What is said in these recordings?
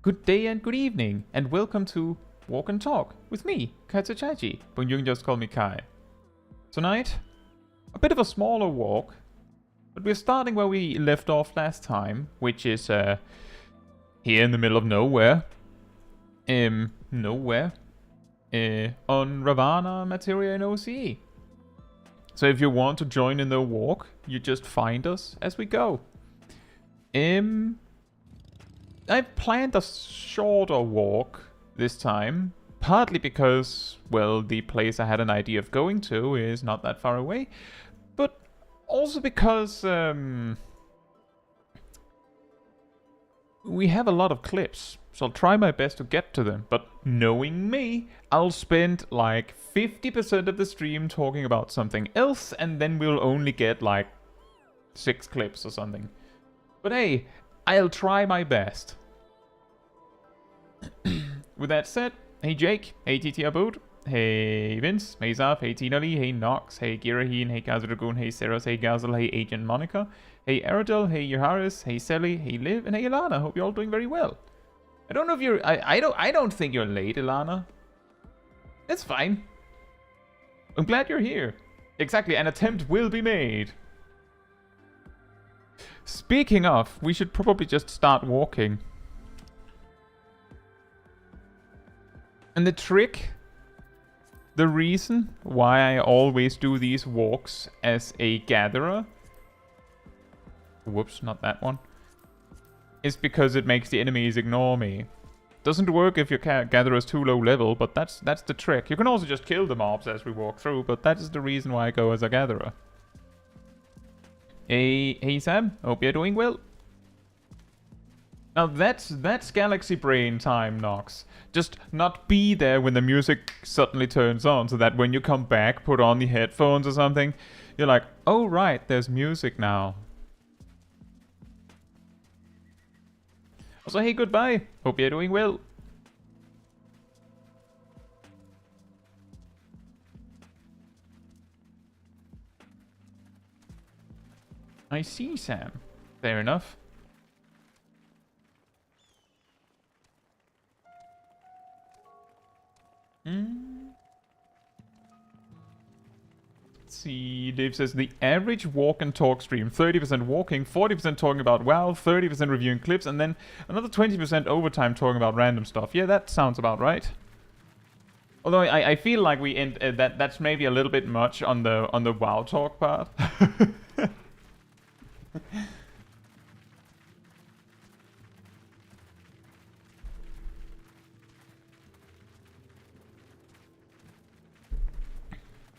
Good day and good evening, and welcome to Walk and Talk with me, Caetsu Chaiji, but you can just call me Kai. Tonight, a bit of a smaller walk, but we're starting where we left off last time, which is here in the middle of nowhere. On Ravana Materia in OCE. So if you want to join in the walk, you just find us as we go. I've planned a shorter walk this time, partly because, well, the place I had an idea of going to is not that far away, but also because we have a lot of clips, so I'll try my best to get to them, but knowing me, I'll spend like 50% of the stream talking about something else, and then we'll only get like 6 clips or something. But hey, I'll try my best. With that said, hey Jake, hey TT Abood, hey Vince, hey Zaf, hey Tina Lee, hey Nox, hey Giraheen, hey Kazudragoon, hey Seros, hey Gazel, hey Agent Monica, hey Aerodel, hey Yoharis, hey Sally, hey Liv, and hey Ilana. Hope you're all doing very well. I don't know if you're... I don't think you're late, Ilana. It's fine. I'm glad you're here. Exactly, an attempt will be made. Speaking of, we should probably just start walking. And the trick, the reason why I always do these walks as a gatherer, whoops, not that one, is because it makes the enemies ignore me. Doesn't work if your gatherer is too low level, but that's the trick. You can also just kill the mobs as we walk through, but that is the reason why I go as a gatherer. Hey Sam, hope you're doing well. Now that's Galaxy Brain time, Nox. Just not be there when the music suddenly turns on, so that when you come back, put on the headphones or something, you're like, oh right, there's music now. Also, hey, goodbye. Hope you're doing well. I see, Sam. Fair enough. Let's see, Dave says the average walk and talk stream, 30% walking, 40% talking about WoW, 30% reviewing clips, and then another 20% overtime talking about random stuff. Yeah, that sounds about right. Although I feel like we end that's maybe a little bit much on the WoW talk part.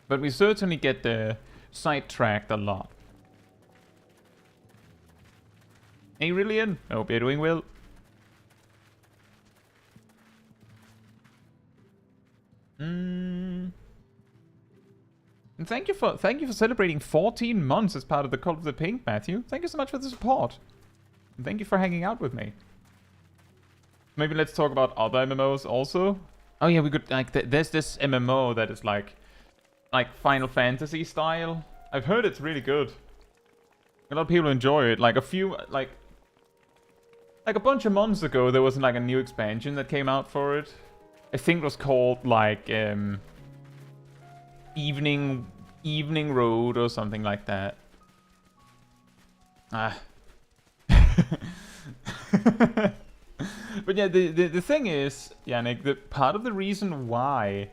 But we certainly get sidetracked a lot. Hey Rillian, I hope you're doing well. And thank you for celebrating 14 months as part of the Cult of the Pink, Matthew. Thank you so much for the support. And thank you for hanging out with me. Maybe let's talk about other MMOs also. Oh yeah, we could like there's this MMO that is like Final Fantasy style. I've heard it's really good. A lot of people enjoy it. Like a few, like a bunch of months ago, there was like a new expansion that came out for it. I think it was called like Evening Road or something like that. Ah. But yeah, the thing is, Yannick, that part of the reason why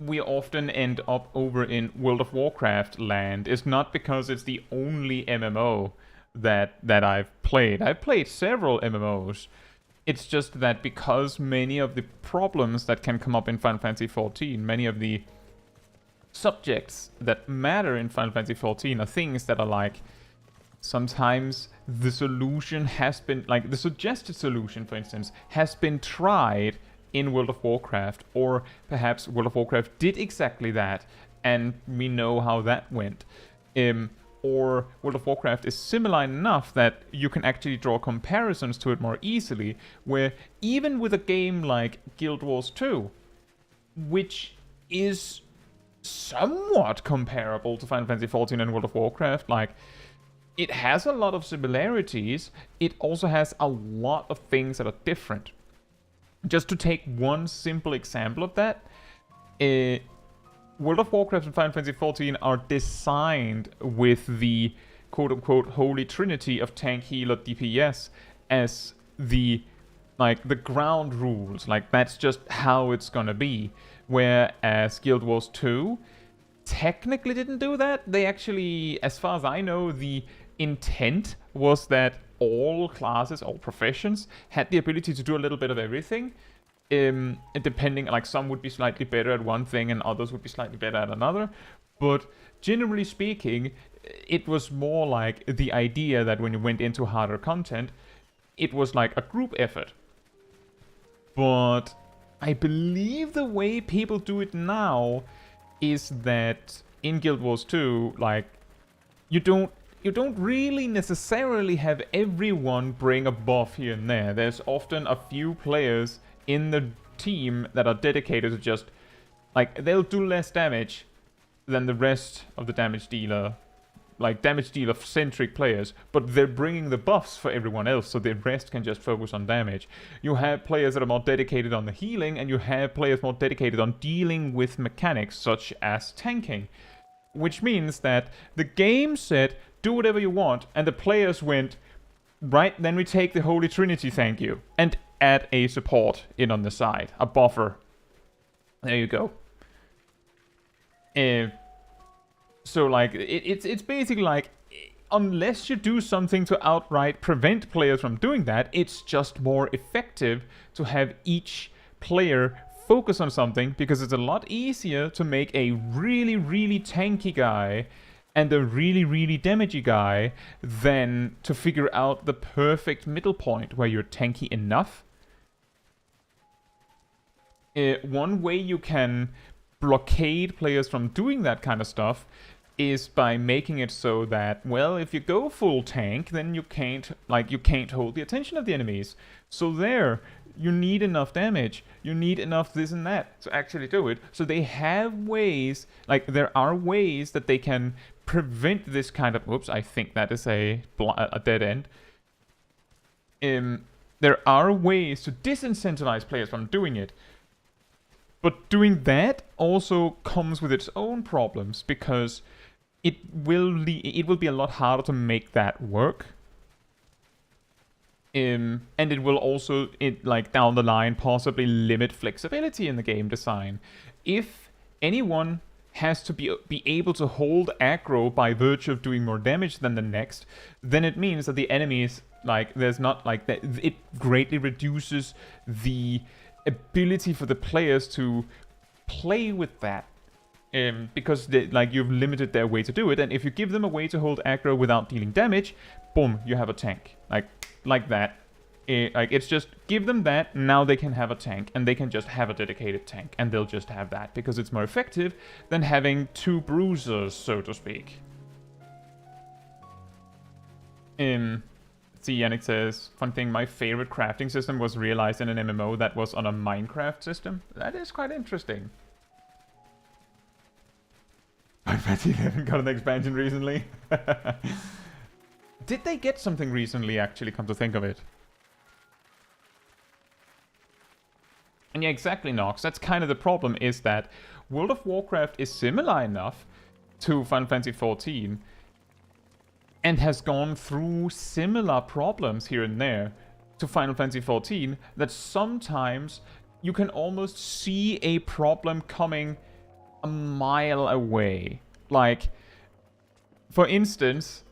we often end up over in World of Warcraft land is not because it's the only MMO that I've played. I've played several MMOs. It's just that because many of the problems that can come up in Final Fantasy XIV, many of the subjects that matter in Final Fantasy XIV are things that are like, sometimes the solution has been, like the suggested solution, for instance, has been tried in World of Warcraft, or perhaps World of Warcraft did exactly that, and we know how that went. Or World of Warcraft is similar enough that you can actually draw comparisons to it more easily, where even with a game like Guild Wars 2, which is somewhat comparable to Final Fantasy XIV and World of Warcraft, like it has a lot of similarities. It also has a lot of things that are different. Just to take one simple example of that, World of Warcraft and Final Fantasy XIV are designed with the quote-unquote holy trinity of tank, healer, DPS as the ground rules. Like, that's just how it's gonna be. Whereas Guild Wars 2 technically didn't do that. They actually, as far as I know, the intent was that all classes, all professions, had the ability to do a little bit of everything. Depending, like, some would be slightly better at one thing and others would be slightly better at another. But generally speaking, it was more like the idea that when you went into harder content, it was like a group effort. But I believe the way people do it now is that in Guild Wars 2, like, you don't really necessarily have everyone bring a buff here and there. There's often a few players in the team that are dedicated to just, like, they'll do less damage than the rest of the damage dealer, like damage dealer centric players, but they're bringing the buffs for everyone else, so the rest can just focus on damage. You have players that are more dedicated on the healing, and you have players more dedicated on dealing with mechanics such as tanking, which means that the game said, do whatever you want, and the players went, right, then we take the Holy Trinity, thank you, and add a support in on the side, a buffer. There you go. So, like, it's basically like, unless you do something to outright prevent players from doing that, it's just more effective to have each player focus on something, because it's a lot easier to make a really, really tanky guy and a really, really damagey guy than to figure out the perfect middle point where you're tanky enough. One way you can blockade players from doing that kind of stuff is by making it so that, well, if you go full tank, then you can't hold the attention of the enemies. So there, you need enough damage, you need enough this and that to actually do it. So they have ways, like, there are ways that they can prevent this kind of, oops, I think that is a dead end. There are ways to disincentivize players from doing it. But doing that also comes with its own problems, because it will be a lot harder to make that work. And it will also, like, down the line, possibly limit flexibility in the game design. If anyone has to be able to hold aggro by virtue of doing more damage than the next, then it means that the enemies, like, there's not, like, that it greatly reduces the ability for the players to play with that, because you've limited their way to do it. And if you give them a way to hold aggro without dealing damage, boom, you have a tank, like that. Like, it's just give them that, now they can have a tank, and they can just have a dedicated tank, and they'll just have that because it's more effective than having two bruisers, so to speak. See, Yannick says, fun thing, my favorite crafting system was realized in an MMO that was on a Minecraft system. That is quite interesting. Final Fantasy XI got an expansion recently. Did they get something recently, actually, come to think of it? And yeah, exactly, Nox. That's kind of the problem, is that World of Warcraft is similar enough to Final Fantasy XIV, and has gone through similar problems here and there to Final Fantasy XIV, that sometimes you can almost see a problem coming a mile away. Like, for instance,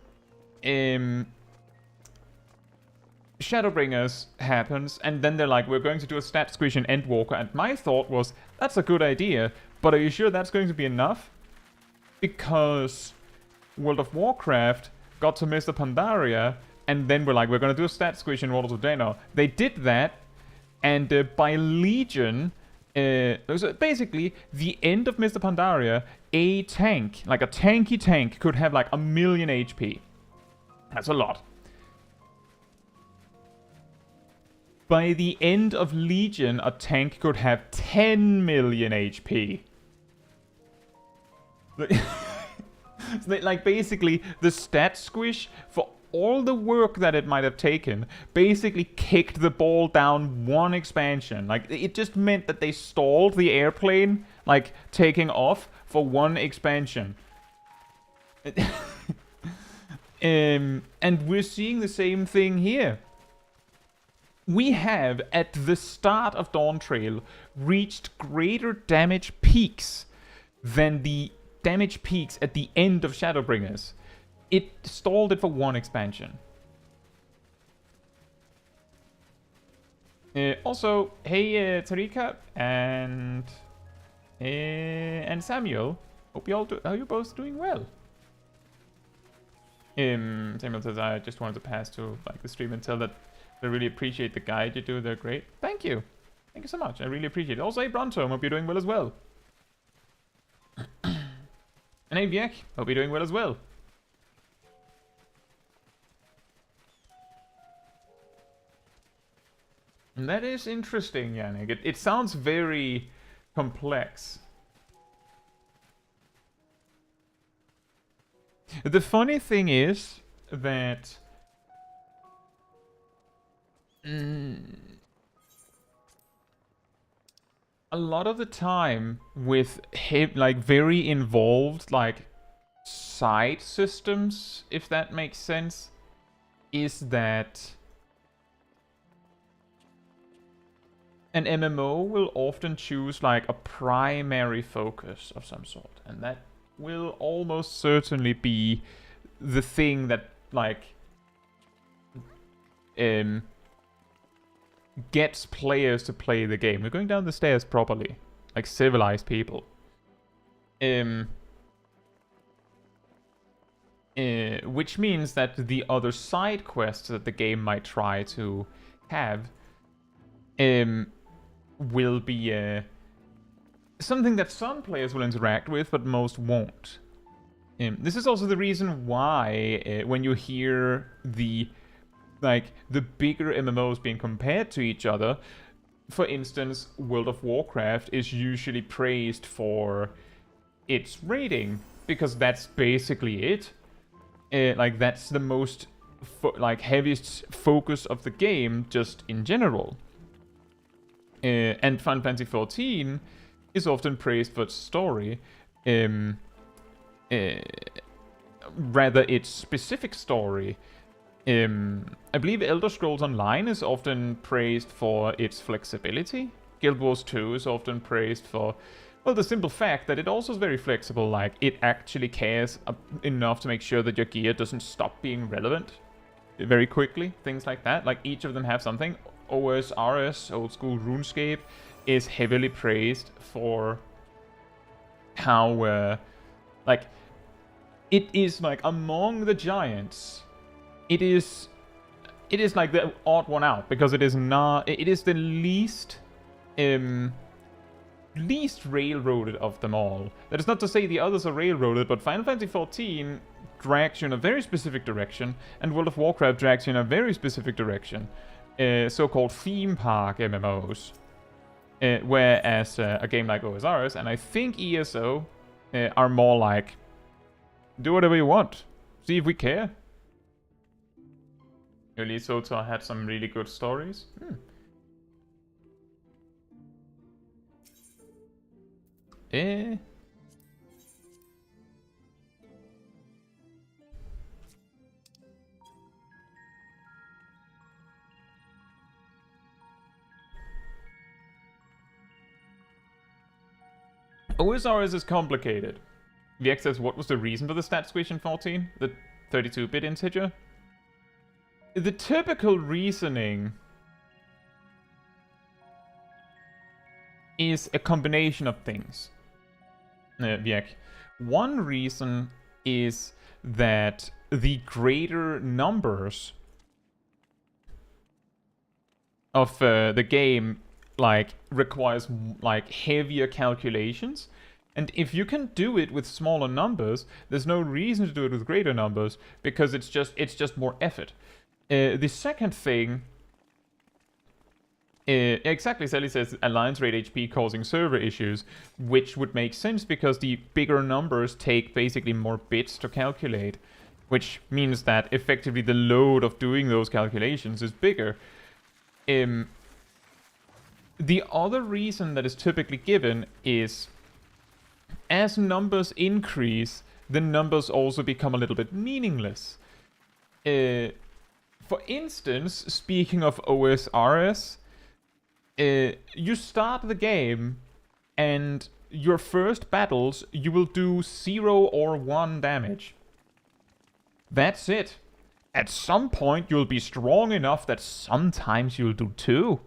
Shadowbringers happens, and then they're like, we're going to do a stat squish in Endwalker, and my thought was, that's a good idea, but are you sure that's going to be enough? Because World of Warcraft got to Mr. Pandaria, and then we're like, we're going to do a stat squish in Waters of Draenor. They did that, and by Legion, so basically, the end of Mr. Pandaria, a tank, like a tanky tank, could have like 1,000,000 HP. That's a lot. By the end of Legion, a tank could have 10 million HP. So like basically the stat squish for all the work that it might have taken basically kicked the ball down one expansion. Like it just meant that they stalled the airplane like taking off for one expansion. And we're seeing the same thing here. We have, at the start of Dawntrail, reached greater damage peaks than the damage peaks at the end of Shadowbringers. It stalled it for one expansion. Also, hey Tarika and Samuel. Hope you both doing well. Samuel says, I just wanted to pass to like the stream and tell that I really appreciate the guide you do. They're great. Thank you. Thank you so much. I really appreciate it. Also, hey Bronto, hope you're doing well as well. And hey Viek, hope you're doing well as well. And that is interesting, Yannick. It sounds very complex. The funny thing is that a lot of the time with like very involved like side systems, if that makes sense, is that an MMO will often choose like a primary focus of some sort, and that will almost certainly be the thing that like gets players to play the game. We're going down the stairs properly, like civilized people. Which means that the other side quests that the game might try to have will be something that some players will interact with, but most won't. This is also the reason why when you hear the bigger MMOs being compared to each other, for instance, World of Warcraft is usually praised for its rating, because that's basically it. Like that's the most heaviest focus of the game just in general. And Final Fantasy XIV is often praised for its story, rather its specific story. I believe Elder Scrolls Online is often praised for its flexibility. Guild Wars 2 is often praised for, well, the simple fact that it also is very flexible. Like, it actually cares enough to make sure that your gear doesn't stop being relevant very quickly. Things like that. Like, each of them have something. OSRS, Old School RuneScape, is heavily praised for how, it is, like, among the giants, it is like the odd one out, because it is the least railroaded of them all. That is not to say the others are railroaded, but Final Fantasy XIV drags you in a very specific direction, and World of Warcraft drags you in a very specific direction. So-called theme park MMOs. Whereas a game like OSRs, and I think ESO, are more like, do whatever you want. See if we care. Early Sota had some really good stories. OSRS is complicated. VX says, what was the reason for the stat squish in 14? The 32-bit integer? The typical reasoning is a combination of things. Viek. One reason is that the greater numbers of the game requires heavier calculations, and if you can do it with smaller numbers, there's no reason to do it with greater numbers, because it's just more effort. The second thing Exactly, Sally says alliance rate HP causing server issues, which would make sense because the bigger numbers take basically more bits to calculate, which means that effectively the load of doing those calculations is bigger. The other reason that is typically given is as numbers increase, the numbers also become a little bit meaningless. For instance, speaking of OSRS, you start the game and your first battles you will do 0 or 1 damage. That's it. At some point you'll be strong enough that sometimes you'll do 2.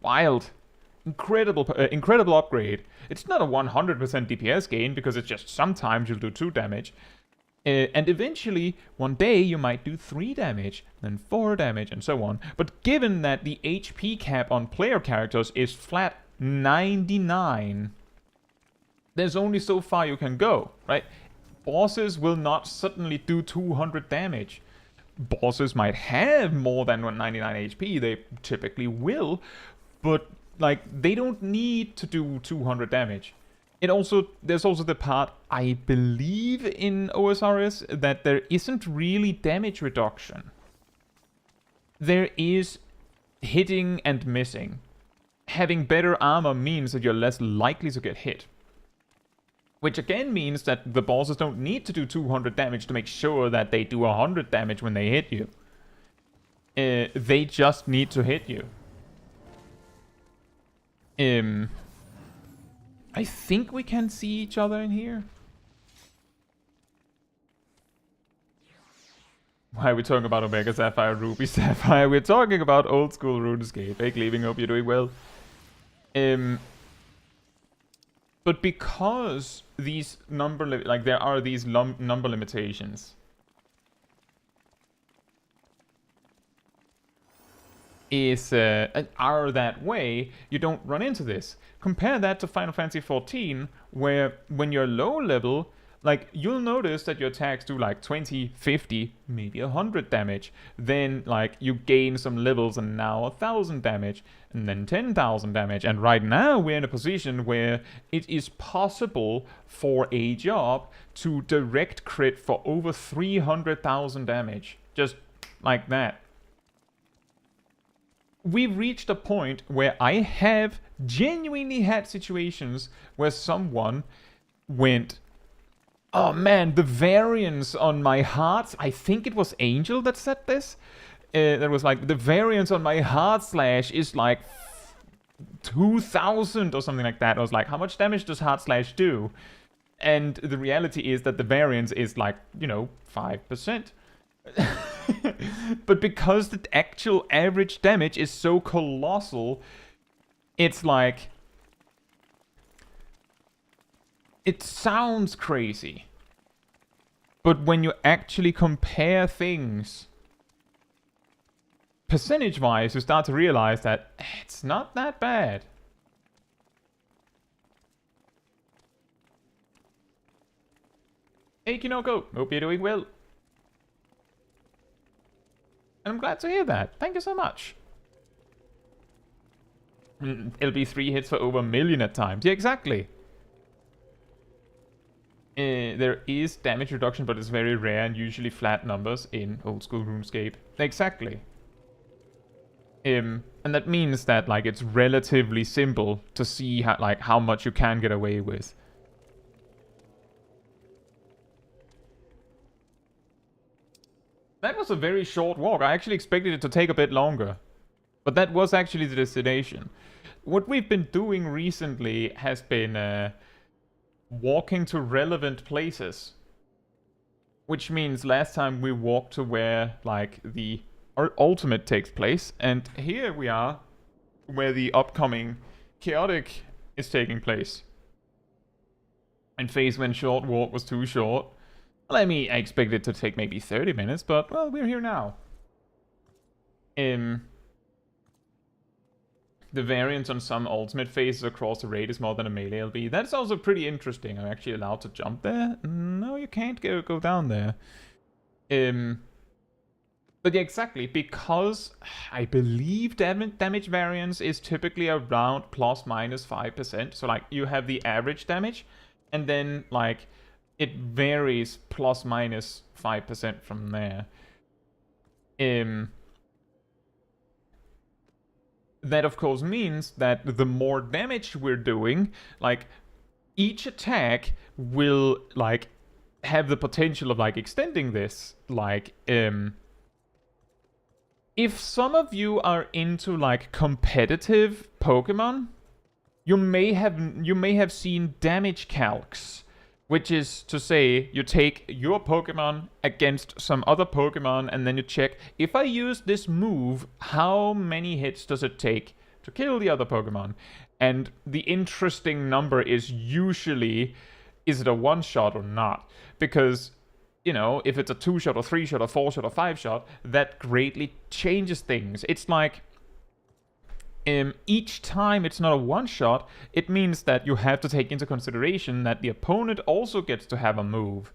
Wild. Incredible upgrade. It's not a 100% DPS gain because it's just sometimes you'll do 2 damage. And eventually, one day you might do 3 damage, then 4 damage, and so on. But given that the HP cap on player characters is flat 99, there's only so far you can go, right? Bosses will not suddenly do 200 damage. Bosses might have more than 99 HP, they typically will, but like they don't need to do 200 damage. There's also the part, I believe in OSRS, that there isn't really damage reduction. There is hitting and missing. Having better armor means that you're less likely to get hit. Which again means that the bosses don't need to do 200 damage to make sure that they do 100 damage when they hit you. They just need to hit you. I think we can see each other in here. Why are we talking about Omega Sapphire, Ruby Sapphire? We're talking about old school RuneScape. Hey, Cleaving, hope you're doing well. But because these there are these number limitations, are that way, you don't run into this. Compare that to Final Fantasy XIV, where when you're low level, like, you'll notice that your attacks do like 20, 50, maybe 100 damage. Then, like, you gain some levels and now 1,000 damage, and then 10,000 damage. And right now we're in a position where it is possible for a job to direct crit for over 300,000 damage. Just like that. We've reached a point where I have genuinely had situations where someone went, oh man, the variance on my hearts, I think it was Angel that said this, that was like, the variance on my heart slash is like 2,000 or something like that. I was like, how much damage does heart slash do? And the reality is that the variance is like, 5%. But because the actual average damage is so colossal, it's like, it sounds crazy. But when you actually compare things, percentage-wise, you start to realize that it's not that bad. Hey, Kinoko, hope you're doing well. And I'm glad to hear that. Thank you so much. It'll be 3 hits for over 1 million at times. Yeah, exactly. There is damage reduction, but it's very rare and usually flat numbers in old school RuneScape. Exactly. And that means that, like, it's relatively simple to see how much you can get away with. That was a very short walk. I actually expected it to take a bit longer. But that was actually the destination. What we've been doing recently has been walking to relevant places. Which means last time we walked to where, like, the ultimate takes place. And here we are, where the upcoming chaotic is taking place. And phase when short walk was too short. Well, I mean, I expected it to take maybe 30 minutes, but, well, we're here now. The variance on some ultimate phases across the raid is more than a melee LB. That's also pretty interesting. I'm actually allowed to jump there? No, you can't go down there. But yeah, exactly, because I believe damage variance is typically around plus minus 5%. So like you have the average damage, and then like it varies plus minus 5% from there. That of course means that the more damage we're doing, like each attack will like have the potential of like extending this. Like if some of you are into like competitive Pokemon, you may have seen damage calcs, which is to say you take your Pokemon against some other Pokemon and then you check, if I use this move, how many hits does it take to kill the other Pokemon? And the interesting number is usually, is it a one shot or not? Because you know, if it's a 2-shot or 3-shot or 4-shot or 5-shot, that greatly changes things. It's like each time it's not a 1-shot, it means that you have to take into consideration that the opponent also gets to have a move.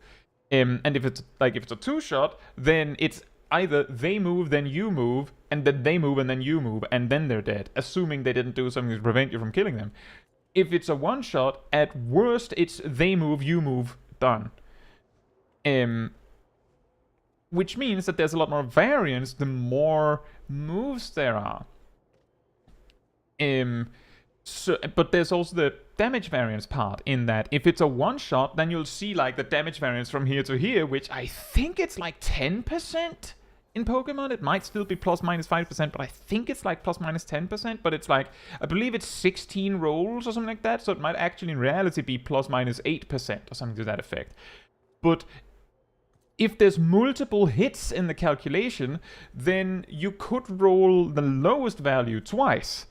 And if it's a 2-shot, then it's either they move, then you move, and then they move, and then you move, and then they're dead, assuming they didn't do something to prevent you from killing them. If it's a 1-shot, at worst, it's they move, you move, done. Which means that there's a lot more variance the more moves there are. But there's also the damage variance part in that if it's a 1-shot, then you'll see like the damage variance from here to here, which I think it's like 10% in Pokemon. It might still be plus minus 5%, but I think it's like plus minus 10%. But it's like, I believe it's 16 rolls or something like that, so it might actually in reality be plus minus 8% or something to that effect. But if there's multiple hits in the calculation, then you could roll the lowest value twice.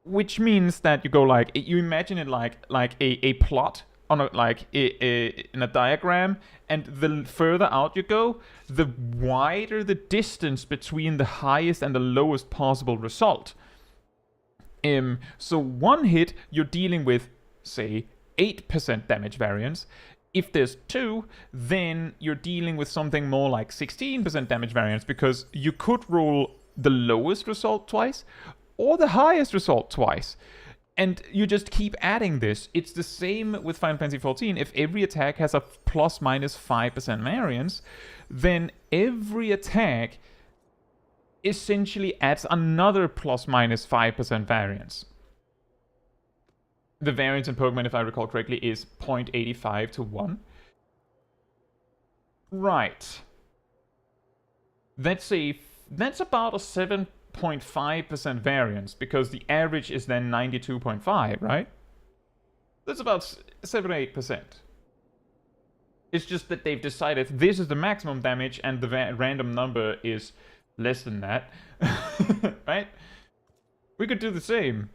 Which means that you go like, you imagine it like a plot on a, like in a diagram, and the further out you go, the wider the distance between the highest and the lowest possible result. So one hit, you're dealing with, say, 8% damage variance. If there's 2, then you're dealing with something more like 16% damage variance, because you could roll the lowest result twice or the highest result twice. And you just keep adding this. It's the same with Final Fantasy XIV. If every attack has a plus minus 5% variance, then every attack essentially adds another plus minus 5% variance. The variance in Pokemon, if I recall correctly, is 0.85 to 1. Right. That's about a 7.5% variance, because the average is then 92.5, right? That's about 7 or 8%. It's just that they've decided this is the maximum damage and the random number is less than that. Right? We could do the same.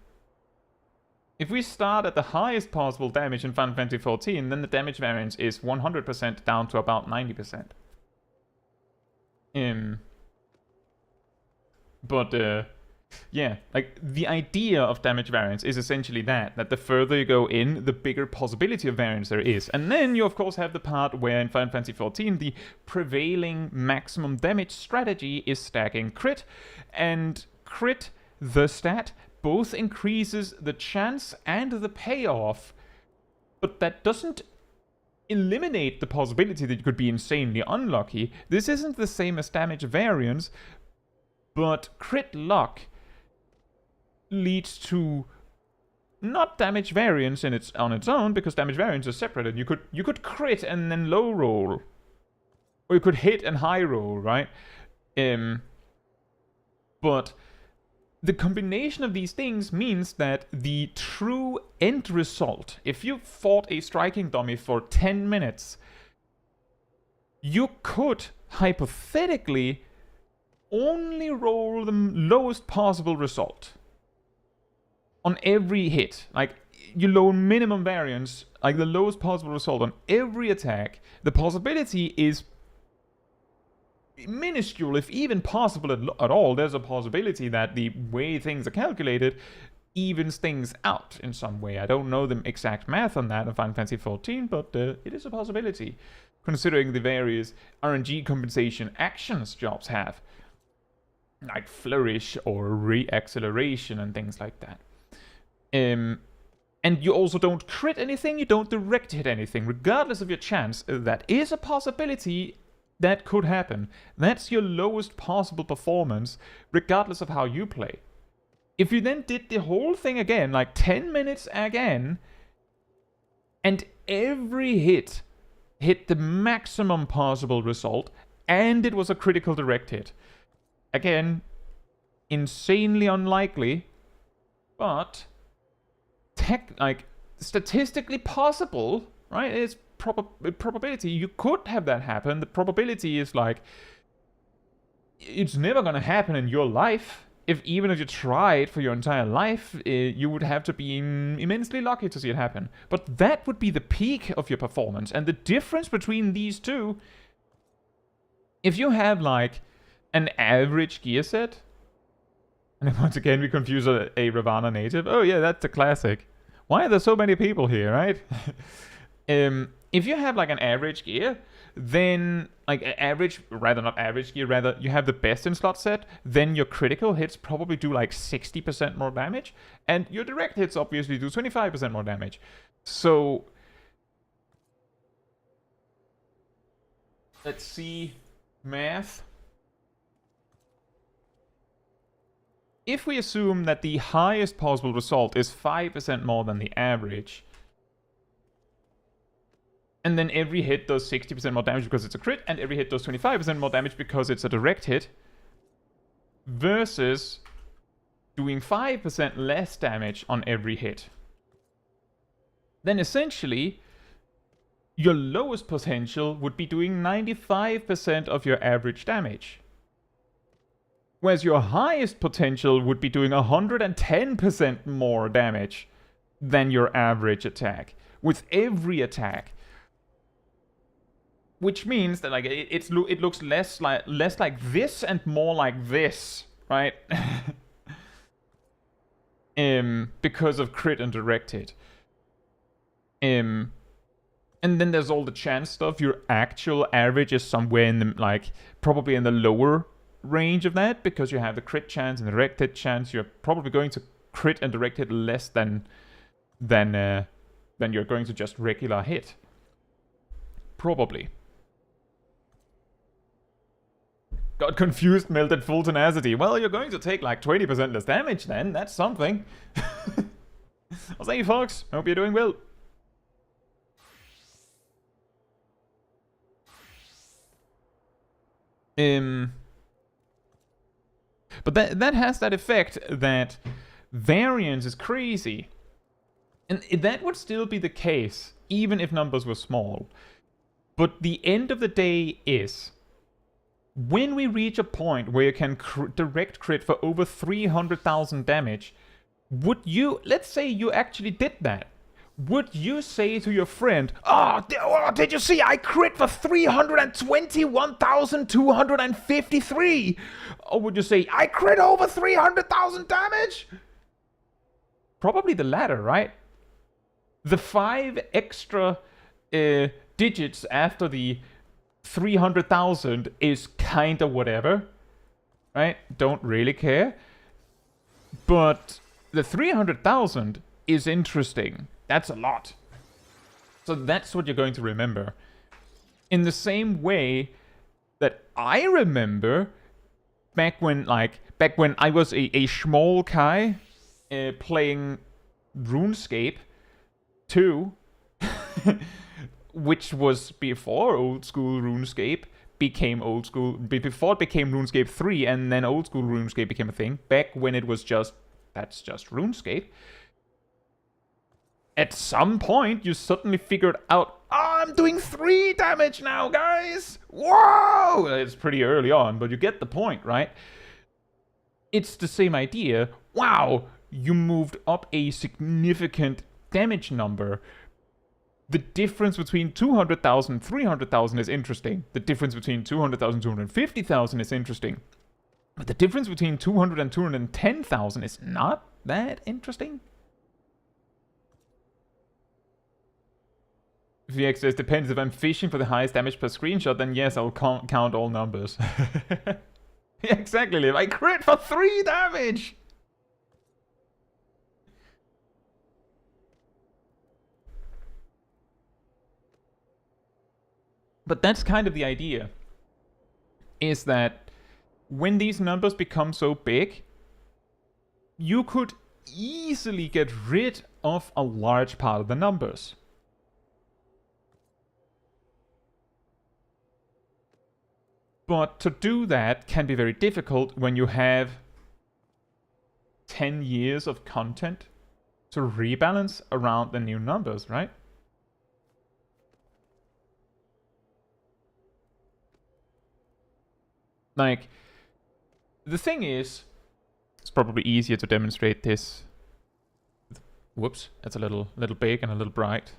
If we start at the highest possible damage in Final Fantasy XIV, then the damage variance is 100% down to about 90%. Yeah, like the idea of damage variance is essentially that the further you go in, the bigger possibility of variance there is. And then you of course have the part where in Final Fantasy XIV the prevailing maximum damage strategy is stacking crit, and crit, the stat, both increases the chance and the payoff, but that doesn't eliminate the possibility that you could be insanely unlucky. This isn't the same as damage variance, but crit luck leads to not damage variance on its own, because damage variance is separate, and you could crit and then low roll, or you could hit and high roll, right? But the combination of these things means that the true end result, if you fought a striking dummy for 10 minutes, you could hypothetically only roll the lowest possible result on every hit. Like, you low minimum variance, like the lowest possible result on every attack. The possibility is minuscule, if even possible at all. There's a possibility that the way things are calculated evens things out in some way. I don't know the exact math on that in Final Fantasy XIV, but it is a possibility, considering the various RNG compensation actions jobs have. like flourish or re-acceleration and things like that. And you also don't crit anything, you don't direct hit anything, regardless of your chance. That is a possibility that could happen. That's your lowest possible performance, regardless of how you play. If you then did the whole thing again, like 10 minutes again, and every hit the maximum possible result, and it was a critical direct hit. Again, insanely unlikely, but statistically possible, right? It's probability. You could have that happen. The probability is like, it's never gonna happen in your life. Even if you tried for your entire life, you would have to be immensely lucky to see it happen. But that would be the peak of your performance. And the difference between these two, if you have like an average gear set, and then once again we confuse a Ravana native. Oh yeah, that's a classic. Why are there so many people here, right? If you have like an average gear, then like not average gear, rather you have the best in slot set, then your critical hits probably do like 60% more damage, and your direct hits obviously do 25% more damage. So let's see math. If we assume that the highest possible result is 5% more than the average, and then every hit does 60% more damage because it's a crit, and every hit does 25% more damage because it's a direct hit, versus doing 5% less damage on every hit, then essentially your lowest potential would be doing 95% of your average damage. Whereas your highest potential would be doing 110% more damage than your average attack with every attack. Which means that like it looks less like this and more like this, right? Because of crit and direct hit. And then there's all the chance stuff. Your actual average is somewhere in the, like, probably in the lower range of that, because you have the crit chance and the direct hit chance. You're probably going to crit and direct hit less than you're going to just regular hit. Probably. Got confused, melted full tenacity. Well, you're going to take like 20% less damage then. That's something. Well, thank you, folks. Hope you're doing well. But that has that effect that variance is crazy. And that would still be the case, even if numbers were small. But the end of the day is, when we reach a point where you can direct crit for over 300,000 damage, would you, let's say you actually did that, would you say to your friend, did you see I crit for 321,253? Or would you say, I crit over 300,000 damage? Probably the latter, right? The 5 extra digits after the 300,000 is kind of whatever, right? Don't really care. But the 300,000 is interesting. That's a lot. So that's what you're going to remember. In the same way that I remember back when I was a small Kai playing RuneScape 2, which was before old school RuneScape became old school, before it became RuneScape 3, and then old school RuneScape became a thing, back when it was that's just RuneScape. At some point, you suddenly figured out, I'm doing 3 damage now, guys! Whoa! It's pretty early on, but you get the point, right? It's the same idea. Wow, you moved up a significant damage number. The difference between 200,000 and 300,000 is interesting. The difference between 200,000 and 250,000 is interesting. But the difference between 200 and 210,000 is not that interesting. VX says, depends. If I'm fishing for the highest damage per screenshot, then yes, I'll count all numbers. Exactly, Liv. I crit for 3 damage! But that's kind of the idea. Is that when these numbers become so big, you could easily get rid of a large part of the numbers. But to do that can be very difficult when you have 10 years of content to rebalance around the new numbers, right? Like, the thing is, it's probably easier to demonstrate this. Whoops, that's a little big and a little bright.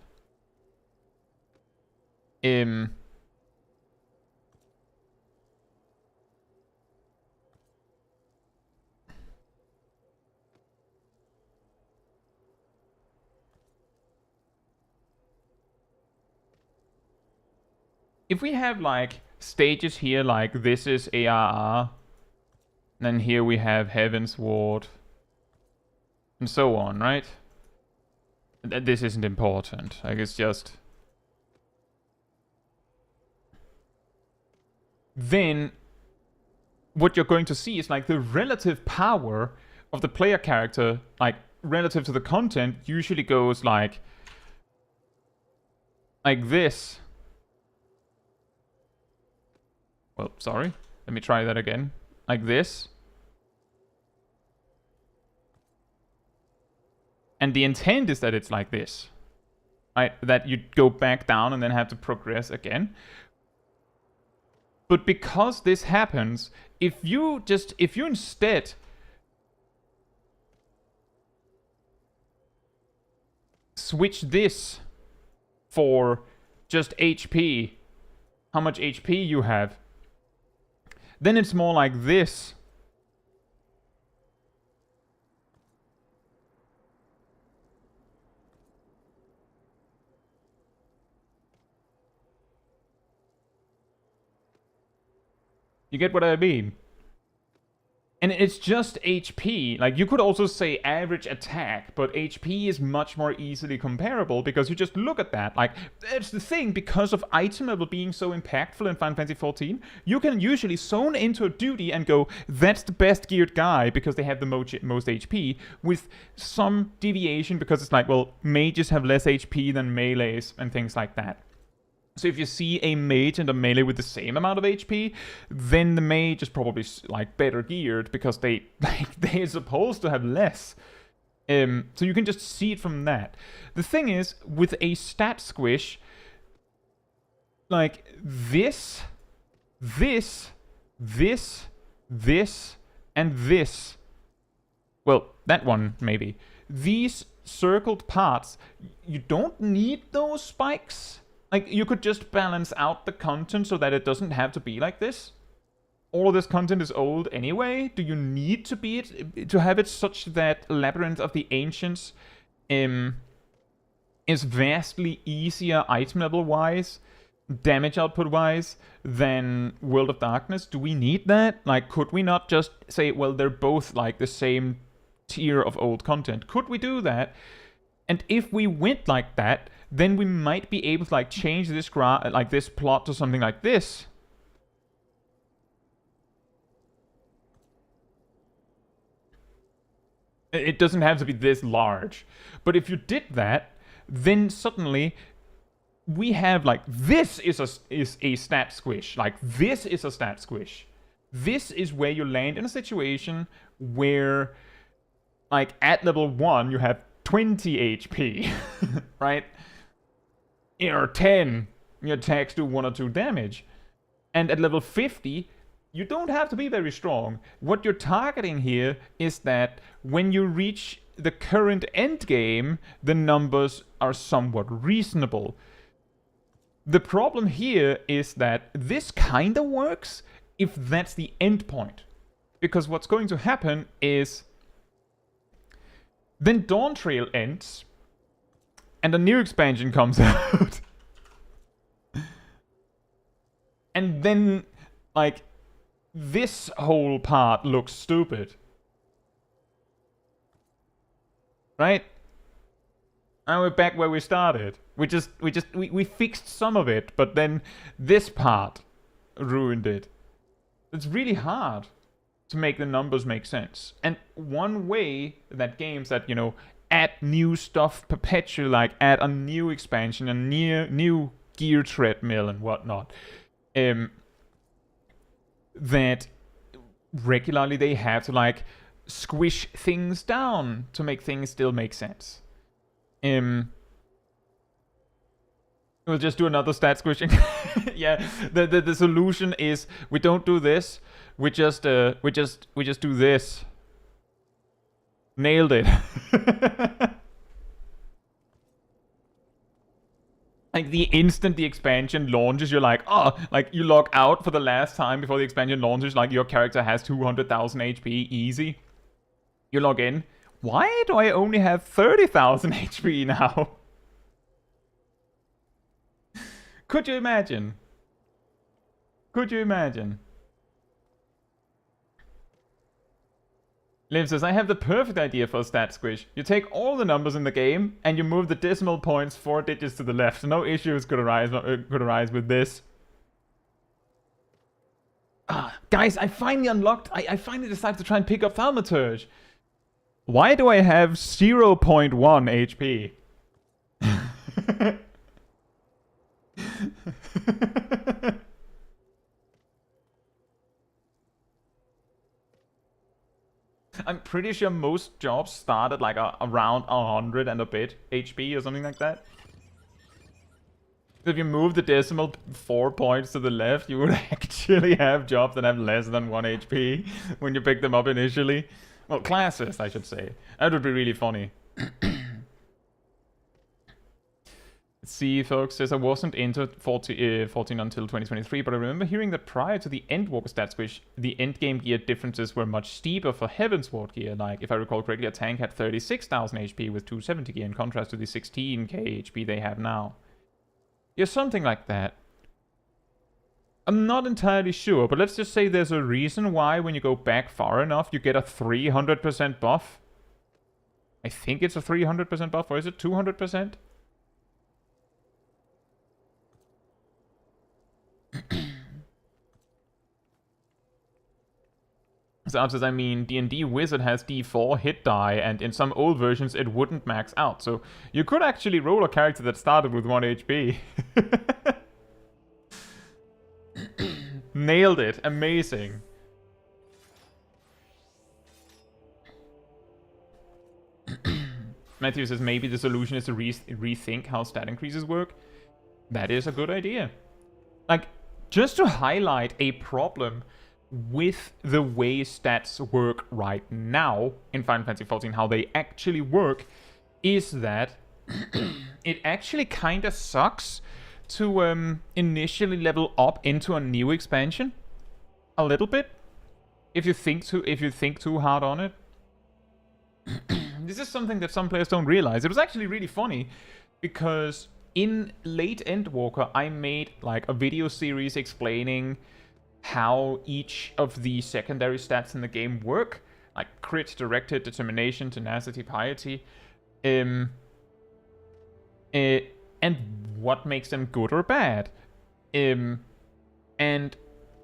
If we have like stages here, like this is ARR, then here we have Heaven's Ward, and so on, right? This isn't important. Like, it's just... Then, what you're going to see is, like, the relative power of the player character, like, relative to the content, usually goes, like this. Well, sorry. Let me try that again. Like this. And the intent is that it's like this. Right? That you go back down and then have to progress again. But because this happens, if you instead switch this for just HP, how much HP you have, then it's more like this. You get what I mean? And it's just HP. Like, you could also say average attack, but HP is much more easily comparable because you just look at that. Like, that's the thing, because of item level being so impactful in Final Fantasy XIV, you can usually zone into a duty and go, that's the best geared guy because they have the most HP, with some deviation because it's like, well, mages have less HP than melees and things like that. So if you see a mage and a melee with the same amount of HP, then the mage is probably like better geared because they're supposed to have less. So you can just see it from that. The thing is, with a stat squish, like this, and this. Well, that one maybe. These circled parts, you don't need those spikes. Like, you could just balance out the content so that it doesn't have to be like this. All of this content is old anyway. Do you need to have it such that Labyrinth of the Ancients is vastly easier item level-wise, damage output-wise, than World of Darkness? Do we need that? Like, could we not just say, well, they're both like the same tier of old content? Could we do that? And if we went like that, then we might be able to like change this this plot to something like this. It doesn't have to be this large. But if you did that, then suddenly we have like this is a stat squish. Like, this is a stat squish. This is where you land in a situation where, like, at level 1 you have 20 HP, right? Or 10, your attacks do 1 or 2 damage. And at level 50, you don't have to be very strong. What you're targeting here is that when you reach the current endgame, the numbers are somewhat reasonable. The problem here is that this kinda works if that's the end point. Because what's going to happen is then Dawntrail ends, and a new expansion comes out. And then, like, this whole part looks stupid. Right? Now we're back where we started. We fixed some of it, but then this part ruined it. It's really hard to make the numbers make sense. And one way that games that, you know, add new stuff perpetually, like add a new expansion, a new gear treadmill and whatnot, that regularly they have to like squish things down to make things still make sense. We'll just do another stat squishing. Yeah, the solution is we don't do this. We just do this. Nailed it. Like the instant the expansion launches, you're like, oh, like you log out for the last time before the expansion launches, like your character has 200,000 HP easy. You log in. Why do I only have 30,000 HP now? Could you imagine? Could you imagine? Liv says, I have the perfect idea for a stat squish. You take all the numbers in the game and you move the decimal points 4 digits to the left. No issues could arise with this. Guys, I finally unlocked. I finally decided to try and pick up Thaumaturge. Why do I have 0.1 HP? I'm pretty sure most jobs start at like around 100 and a bit HP or something like that. If you move the decimal 4 points to the left, you would actually have jobs that have less than 1 HP when you pick them up initially. Well, classes, I should say. That would be really funny. Let's see, folks, says I wasn't into 14 until 2023, but I remember hearing that prior to the Endwalker stat squish, the endgame gear differences were much steeper for Heavensward gear. Like, if I recall correctly, a tank had 36,000 HP with 270 gear in contrast to the 16k HP they have now. Yeah, something like that. I'm not entirely sure, but let's just say there's a reason why when you go back far enough, you get a 300% buff. I think it's a 300% buff, or is it 200%? So says, I mean, D&D Wizard has D4 hit die, and in some old versions it wouldn't max out. So you could actually roll a character that started with 1 HP. Nailed it. Amazing. Matthew says, maybe the solution is to rethink how stat increases work. That is a good idea. Like, just to highlight a problem with the way stats work right now in Final Fantasy XIV, how they actually work, is that it actually kind of sucks to initially level up into a new expansion a little bit if you think too hard on it. This is something that some players don't realize. It was actually really funny because in late Endwalker I made like a video series explaining how each of the secondary stats in the game work, like crit, directed, determination, tenacity, piety, and what makes them good or bad. And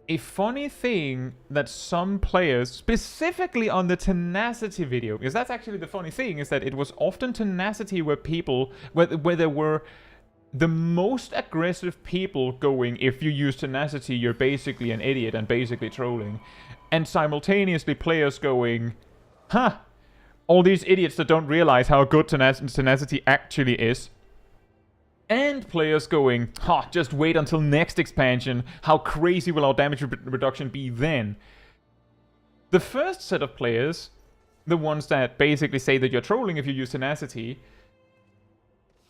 a funny thing that some players, specifically on the tenacity video, because that's actually the funny thing, is that it was often tenacity where people, where there were the most aggressive people going, if you use tenacity, you're basically an idiot and basically trolling. And simultaneously players going, huh, all these idiots that don't realize how good tenacity actually is. And players going, ha, just wait until next expansion, how crazy will our damage reduction be then? The first set of players, the ones that basically say that you're trolling if you use tenacity,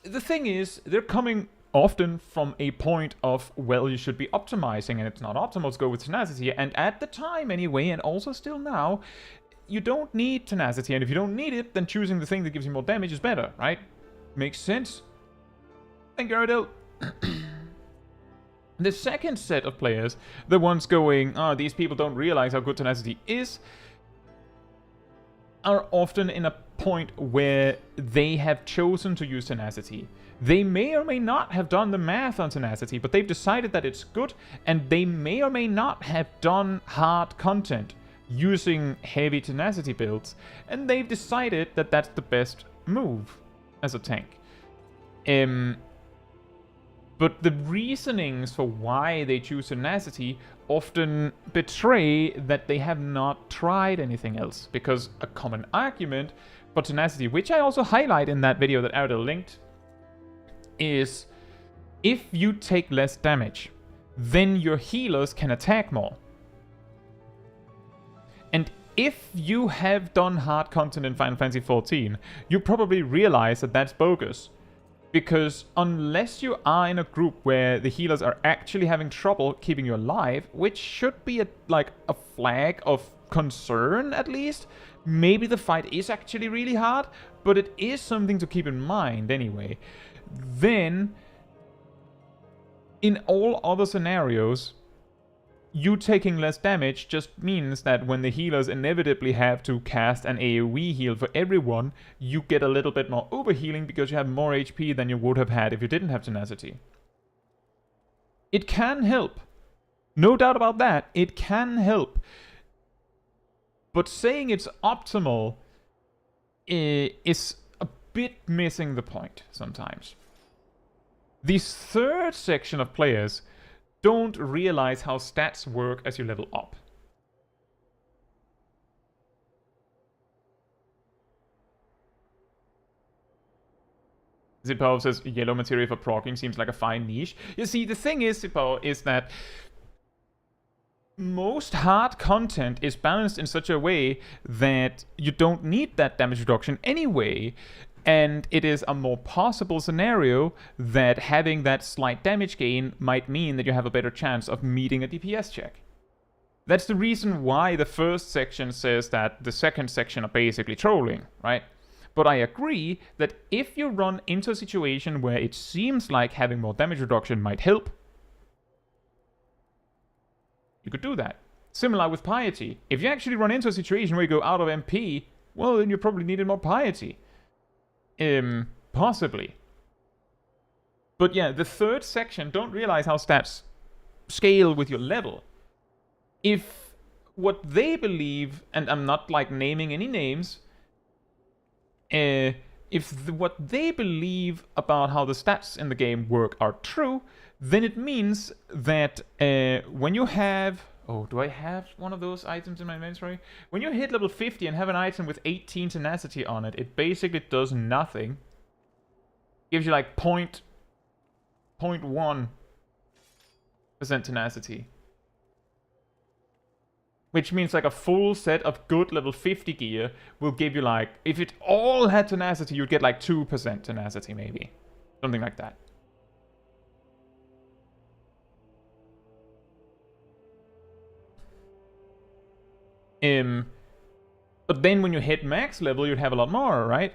the thing is, they're coming often from a point of, well, you should be optimizing, and it's not optimal to go with tenacity. And at the time, anyway, and also still now, you don't need tenacity. And if you don't need it, then choosing the thing that gives you more damage is better, right? Makes sense. Thank you, Ardell. The second set of players, the ones going, oh, these people don't realize how good tenacity is, are often in a point where they have chosen to use tenacity. They may or may not have done the math on tenacity, but they've decided that it's good, and they may or may not have done hard content using heavy tenacity builds, and they've decided that that's the best move as a tank. But the reasonings for why they choose tenacity often betray that they have not tried anything else, because a common argument for tenacity, which I also highlight in that video that Ariel linked, is if you take less damage, then your healers can attack more. And if you have done hard content in Final Fantasy XIV, you probably realize that that's bogus. Because unless you are in a group where the healers are actually having trouble keeping you alive, which should be a flag of concern at least, maybe the fight is actually really hard, but it is something to keep in mind anyway, then in all other scenarios, you taking less damage just means that when the healers inevitably have to cast an AoE heal for everyone, you get a little bit more overhealing because you have more HP than you would have had if you didn't have tenacity. It can help. No doubt about that, it can help. But saying it's optimal is a bit missing the point sometimes. The third section of players don't realize how stats work as you level up. Zippo says yellow material for proccing seems like a fine niche. You see, the thing is, Zippo, is that most hard content is balanced in such a way that you don't need that damage reduction anyway. And it is a more possible scenario that having that slight damage gain might mean that you have a better chance of meeting a DPS check. That's the reason why the first section says that the second section are basically trolling, right? But I agree that if you run into a situation where it seems like having more damage reduction might help, you could do that. Similar with piety. If you actually run into a situation where you go out of MP, well, then you probably needed more piety. Possibly. But yeah, the third section, don't realize how stats scale with your level. If what they believe, and I'm not naming any names, what they believe about how the stats in the game work are true, then it means that when you have... Oh, do I have one of those items in my inventory? When you hit level 50 and have an item with 18 tenacity on it, it basically does nothing. Gives you like 0.1% tenacity. Which means like a full set of good level 50 gear will give you like... If it all had tenacity, you'd get like 2% tenacity maybe. Something like that. But then when you hit max level, you'd have a lot more, right?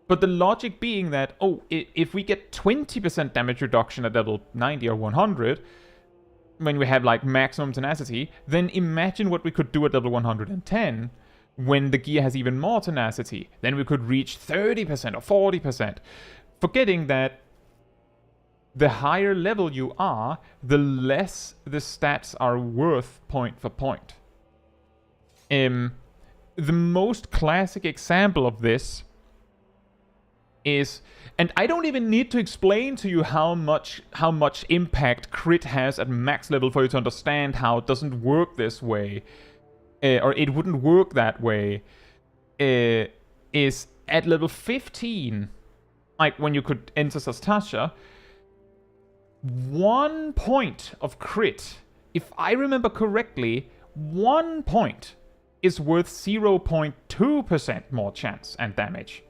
But the logic being that, oh, if we get 20% damage reduction at level 90 or 100, when we have like maximum tenacity, then imagine what we could do at level 110 when the gear has even more tenacity. Then we could reach 30% or 40%. Forgetting that the higher level you are, the less the stats are worth point for point. The most classic example of this is, and I don't even need to explain to you how much impact crit has at max level for you to understand how it doesn't work this way, or it wouldn't work that way, is at level 15, like when you could enter Sastasha, 1 point of crit, if I remember correctly, 1 point is worth 0.2% more chance and damage.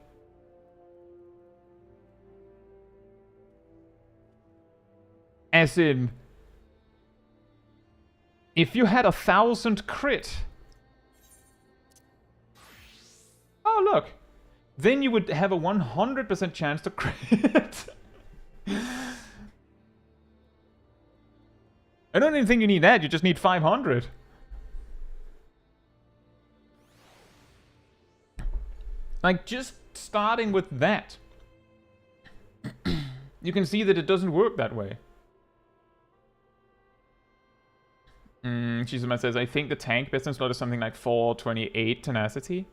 As in, if you had 1,000 crit, oh look, then you would have a 100% chance to crit. don't even think you need that, you just need 500. Like, just starting with that. You can see that it doesn't work that way. Chizuma says, I think the tank business slot is something like 428 tenacity.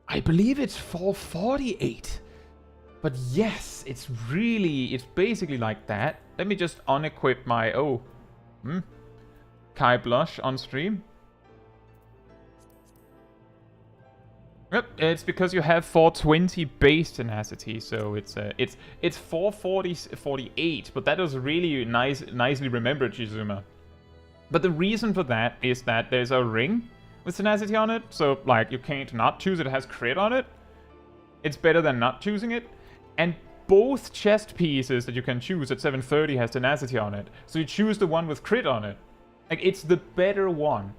I believe it's 448. But yes, it's basically like that. Let me just unequip my, Kai Blush on stream. Yep, it's because you have 420 base tenacity, so it's 448, but that was really nicely remembered, Chizuma. But the reason for that is that there's a ring with tenacity on it, so like you can't not choose it. It has crit on it. It's better than not choosing it, and both chest pieces that you can choose at 730 has tenacity on it, so you choose the one with crit on it. Like, it's the better one.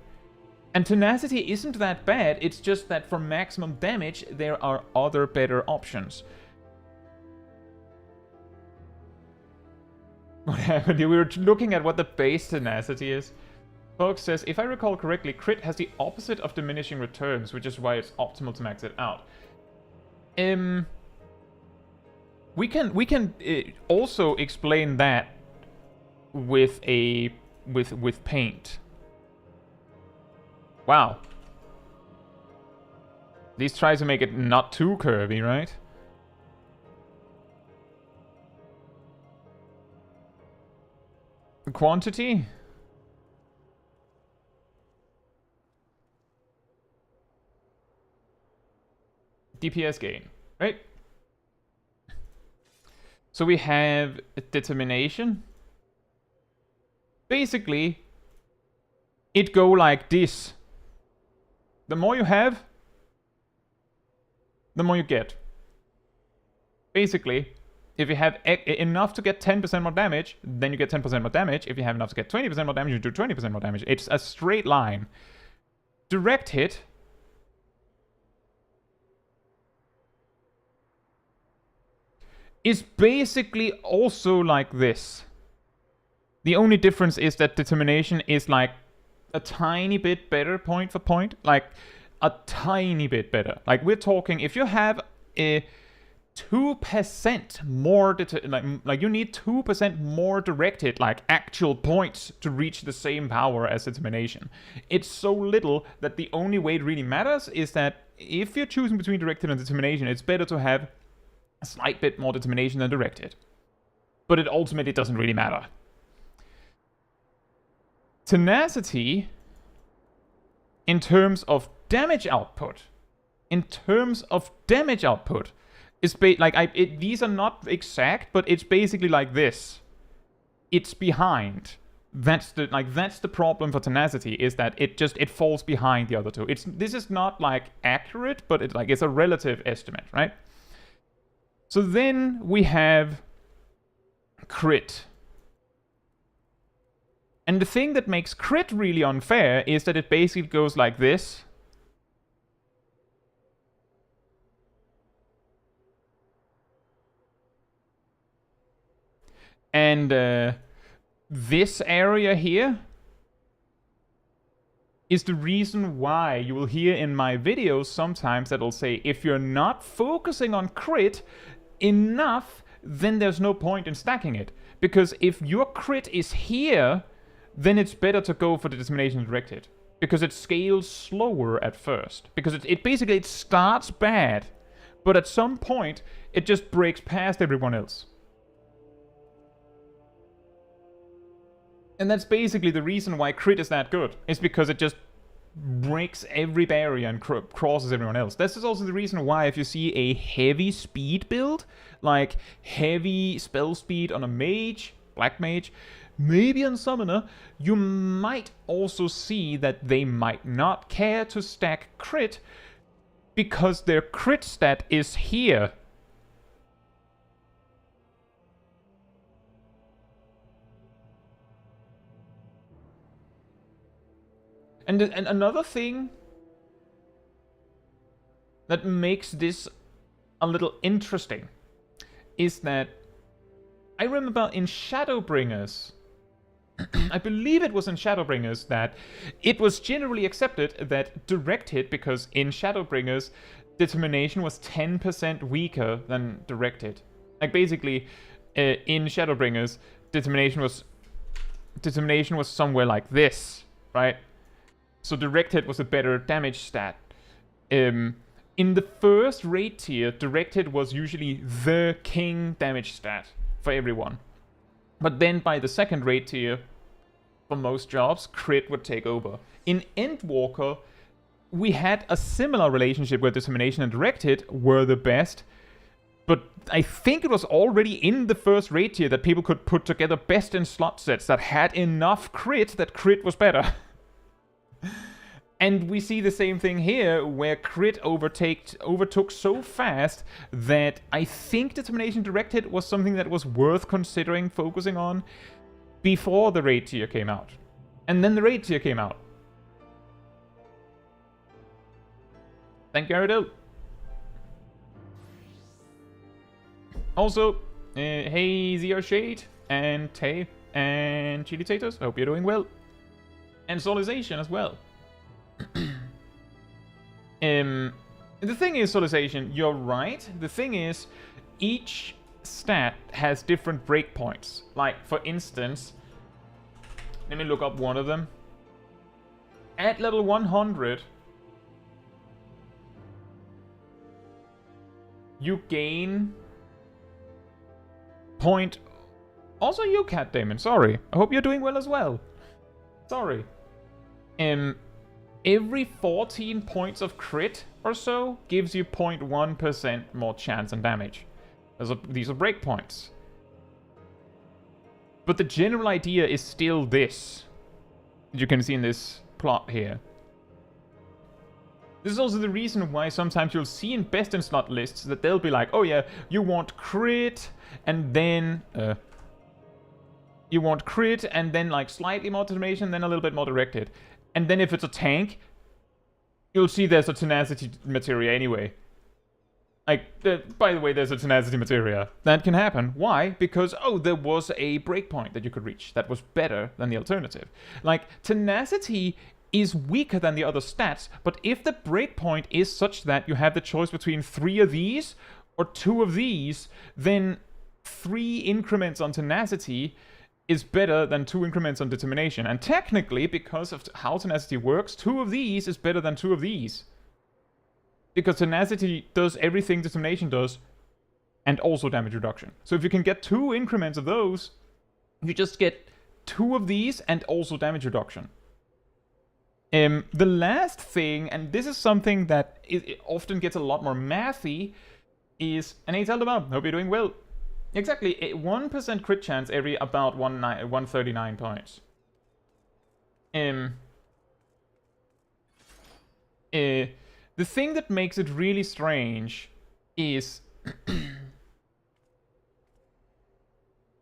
And tenacity isn't that bad, it's just that for maximum damage, there are other better options. What happened here? We were looking at what the base tenacity is. Fox says, if I recall correctly, crit has the opposite of diminishing returns, which is why it's optimal to max it out. We can also explain that with paint. Wow. These try to make it not too curvy, right? Quantity? DPS gain, right? So we have determination. Basically, it go like this. The more you have, the more you get. Basically, if you have enough to get 10% more damage, then you get 10% more damage. If you have enough to get 20% more damage, you do 20% more damage. It's a straight line. Direct hit is basically also like this. The only difference is that determination is like a tiny bit better point for point, like a tiny bit better. Like, we're talking, if you have a 2% more, like you need 2% more direct hit, like actual points, to reach the same power as determination. It's so little that the only way it really matters is that if you're choosing between direct hit and determination, it's better to have a slight bit more determination than direct hit. But it ultimately doesn't really matter. Tenacity, in terms of damage output, is these are not exact, but it's basically like this. It's behind. That's the problem for tenacity, is that it falls behind the other two. This is not like accurate, but it's a relative estimate, right? So then we have crit. And the thing that makes crit really unfair is that it basically goes like this. And this area here is the reason why you will hear in my videos sometimes that will say, if you're not focusing on crit enough, then there's no point in stacking it. Because if your crit is here, then it's better to go for the determination direct hit, because it scales slower at first. Because it basically starts bad, but at some point it just breaks past everyone else. And that's basically the reason why crit is that good. It's because it just breaks every barrier and crosses everyone else. This is also the reason why if you see a heavy speed build, like heavy spell speed on a mage, black mage, maybe on summoner, you might also see that they might not care to stack crit because their crit stat is here. And another thing that makes this a little interesting is that I remember in Shadowbringers, I believe it was in Shadowbringers that it was generally accepted that direct hit, because in Shadowbringers, determination was 10% weaker than direct hit. Like basically, in Shadowbringers, determination was somewhere like this, right? So direct hit was a better damage stat. In the first raid tier, direct hit was usually the king damage stat for everyone. But then by the second raid tier, for most jobs, crit would take over. In Endwalker, we had a similar relationship where determination and direct hit were the best. But I think it was already in the first raid tier that people could put together best in slot sets that had enough crit that crit was better. And we see the same thing here, where crit overtook so fast that I think determination direct hit was something that was worth considering focusing on before the raid tier came out. And then the raid tier came out. Thank you, Aradil. Also, hey Zero Shade, and Tay, and Chili Taters, I hope you're doing well. And Solization as well. The thing is, Solization, you're right. The thing is, each stat has different breakpoints. Like, for instance, let me look up one of them. At level 100, you gain point. Also, you, Cat Damon, sorry. I hope you're doing well as well. Sorry. Every 14 points of crit or so gives you 0.1% more chance and damage. These are breakpoints. But the general idea is still this. You can see in this plot here. This is also the reason why sometimes you'll see in best in slot lists that they'll be like, oh yeah, you want crit, and then like slightly more determination, then a little bit more directed. And then if it's a tank, you'll see there's a tenacity materia anyway. Like, by the way, there's a tenacity materia. That can happen. Why? Because, oh, there was a breakpoint that you could reach that was better than the alternative. Like, tenacity is weaker than the other stats, but if the breakpoint is such that you have the choice between 3 of these or 2 of these, then 3 increments on tenacity is better than 2 increments on determination. And technically, because of how tenacity works, 2 of these is better than 2 of these. Because tenacity does everything determination does, and also damage reduction. So if you can get 2 increments of those, you just get 2 of these and also damage reduction. The last thing, and this is something that it often gets a lot more mathy, is, and hey, tell them up, hope you're doing well. Exactly, 1% crit chance every about 139 points. The thing that makes it really strange is,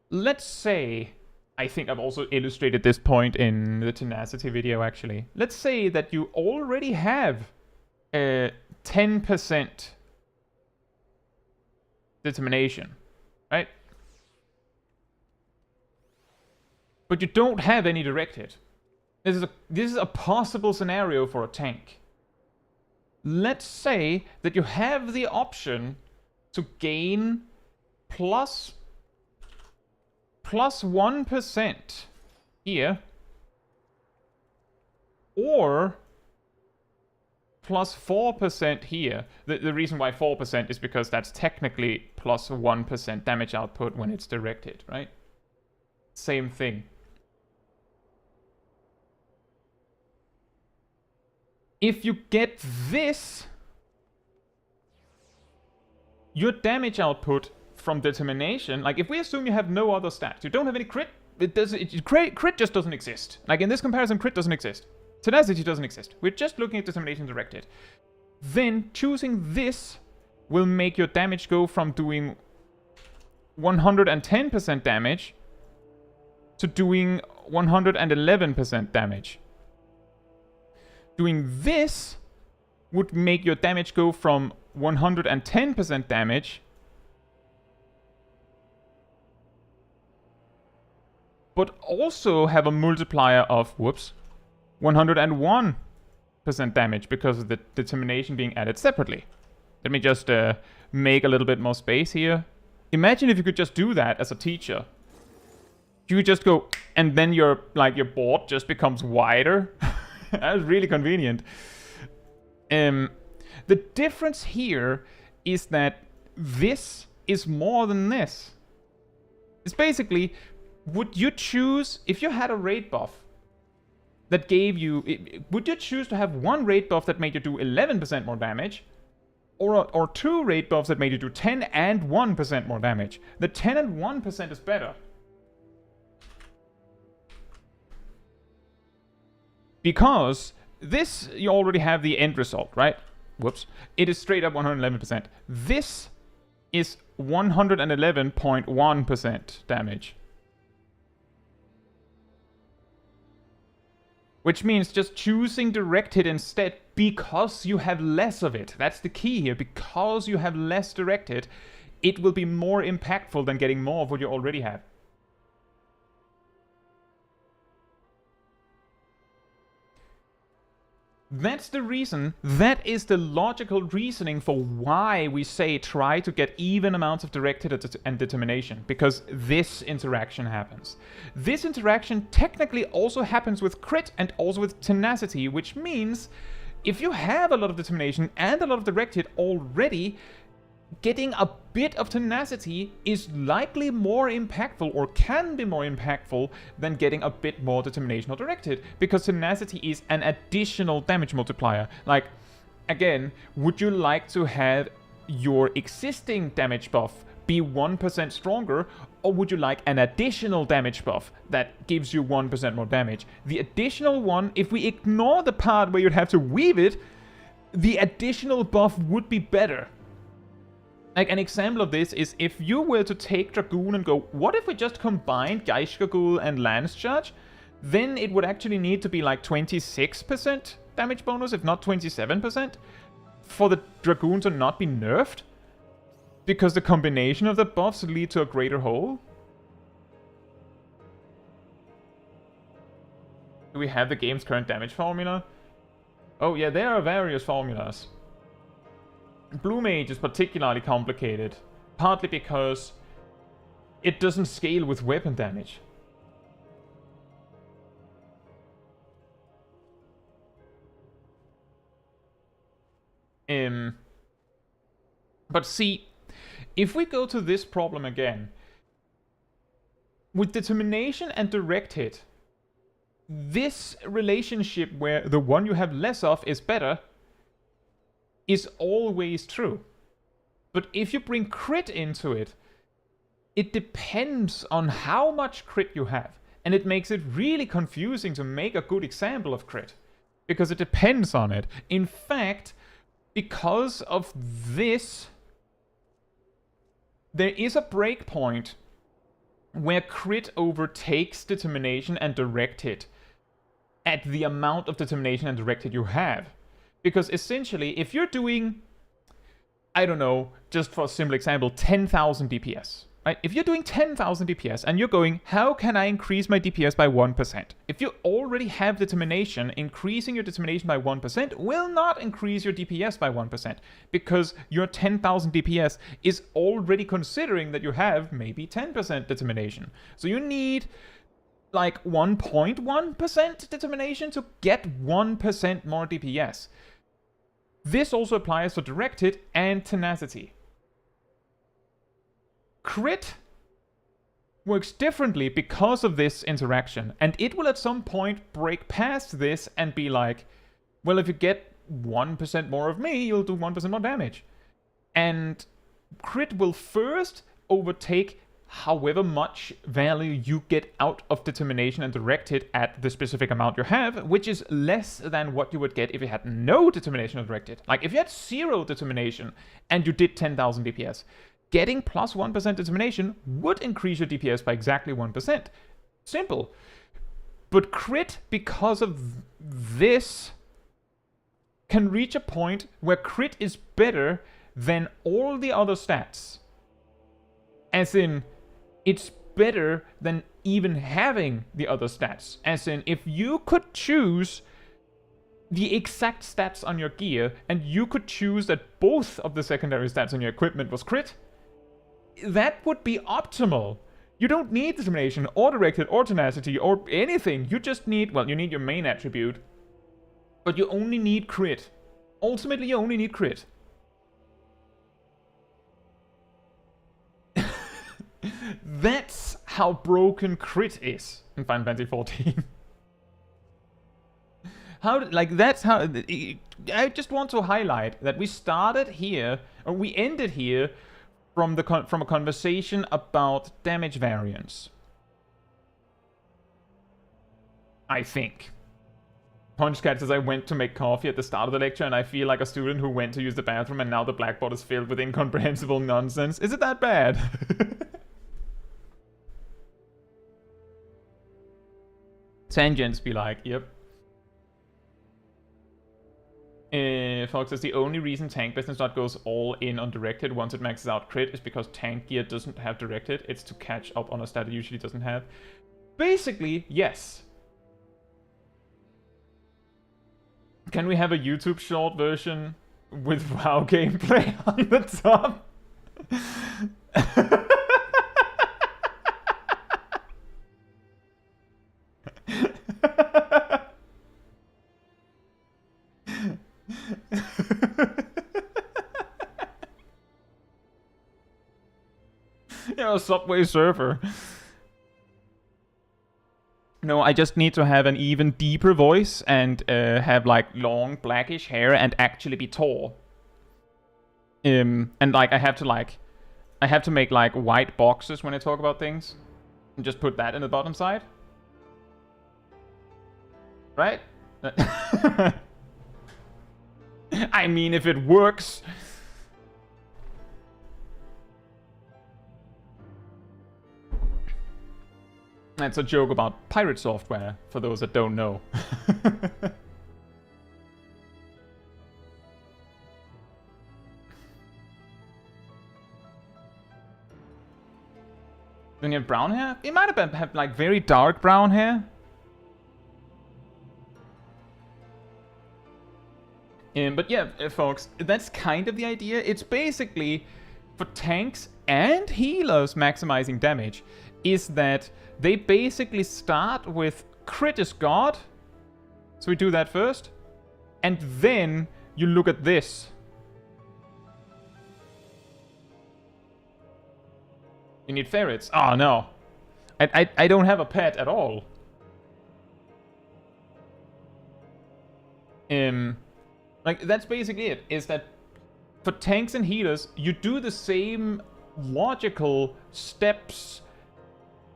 let's say, I think I've also illustrated this point in the tenacity video actually. Let's say that you already have 10% determination, right? But you don't have any direct hit. This is a possible scenario for a tank. Let's say that you have the option to gain plus 1% here, or plus 4% here. The reason why 4% is because that's technically plus 1% damage output when it's directed, right? Same thing. If you get this, your damage output from determination, like if we assume you have no other stats, you don't have any crit, crit just doesn't exist. Like in this comparison, crit doesn't exist. Tenacity doesn't exist. We're just looking at determination directed. Then choosing this will make your damage go from doing 110% damage to doing 111% damage. Doing this would make your damage go from 110% damage, but also have a multiplier of, 101% damage because of the determination being added separately. Let me just make a little bit more space here. Imagine if you could just do that as a teacher. You just go, and then your board just becomes wider. That's really convenient. The difference here is that this is more than this. It's basically, would you choose, if you had a raid buff that gave you, would you choose to have one raid buff that made you do 11% more damage, or two raid buffs that made you do 10 and 1% more damage? The 10 and 1% is better. Because this, you already have the end result, right? It is straight up 111%. This is 111.1% damage. Which means just choosing direct hit instead because you have less of it. That's the key here. Because you have less direct hit, it will be more impactful than getting more of what you already have. That's the reason, that is the logical reasoning for why we say try to get even amounts of direct hit and determination, because this interaction happens. This interaction technically also happens with crit and also with tenacity, which means if you have a lot of determination and a lot of direct hit already, getting a bit of tenacity is likely more impactful, or can be more impactful, than getting a bit more determination or direct hit, because tenacity is an additional damage multiplier. Like, again, would you like to have your existing damage buff be 1% stronger, or would you like an additional damage buff that gives you 1% more damage? The additional one, if we ignore the part where you'd have to weave it, the additional buff would be better. Like, an example of this is if you were to take Dragoon and go, what if we just combined Geishgagul and Lance Charge? Then it would actually need to be like 26% damage bonus, if not 27%, for the Dragoon to not be nerfed. Because the combination of the buffs lead to a greater whole. Do we have the game's current damage formula? Oh yeah, there are various formulas. Blue Mage is particularly complicated, partly because it doesn't scale with weapon damage. But see, if we go to this problem again, with determination and direct hit, this relationship where the one you have less of is better is always true. But if you bring crit into it, it depends on how much crit you have. And it makes it really confusing to make a good example of crit, because it depends on it. In fact, because of this, there is a breakpoint where crit overtakes determination and direct hit at the amount of determination and direct hit you have. Because essentially, if you're doing, I don't know, just for a simple example, 10,000 DPS, right? If you're doing 10,000 DPS and you're going, how can I increase my DPS by 1%? If you already have determination, increasing your determination by 1% will not increase your DPS by 1%, because your 10,000 DPS is already considering that you have maybe 10% determination. So you need like 1.1% determination to get 1% more DPS. This also applies to direct hit and tenacity. Crit works differently because of this interaction, and it will at some point break past this and be like, well, if you get 1% more of me, you'll do 1% more damage. And crit will first overtake however much value you get out of determination and direct hit at the specific amount you have, which is less than what you would get if you had no determination or direct hit. Like, if you had 0 determination and you did 10,000 DPS, getting plus 1% determination would increase your DPS by exactly 1%. Simple. But crit, because of this, can reach a point where crit is better than all the other stats. As in, it's better than even having the other stats. As in, if you could choose the exact stats on your gear, and you could choose that both of the secondary stats on your equipment was crit, that would be optimal. You don't need determination, or directed, or tenacity, or anything. You just need, well, you need your main attribute, but you only need crit. Ultimately, you only need crit. That's how broken crit is in Final Fantasy XIV. That's how... I just want to highlight that we started here, or we ended here, from a conversation about damage variance. I think. Punchcat says, I went to make coffee at the start of the lecture and I feel like a student who went to use the bathroom and now the blackboard is filled with incomprehensible nonsense. Is it that bad? Tangents be like, yep. Fox says the only reason tank business not goes all in on directed once it maxes out crit is because tank gear doesn't have directed. It's to catch up on a stat it usually doesn't have. Basically, yes. Can we have a YouTube short version with WoW gameplay on the top? Yeah, a Subway Surfer. No, I just need to have an even deeper voice and have like long blackish hair and actually be tall. And like I have to make like white boxes when I talk about things and just put that in the bottom side. Right? I mean, if it works. That's a joke about pirate software, for those that don't know. Then you have brown hair? It might have like very dark brown hair. But yeah, folks, that's kind of the idea. It's basically for tanks and healers maximizing damage is that they basically start with crit is God. So we do that first. And then you look at this. You need ferrets. Oh no. I don't have a pet at all. Like that's basically it. Is that for tanks and healers, you do the same logical steps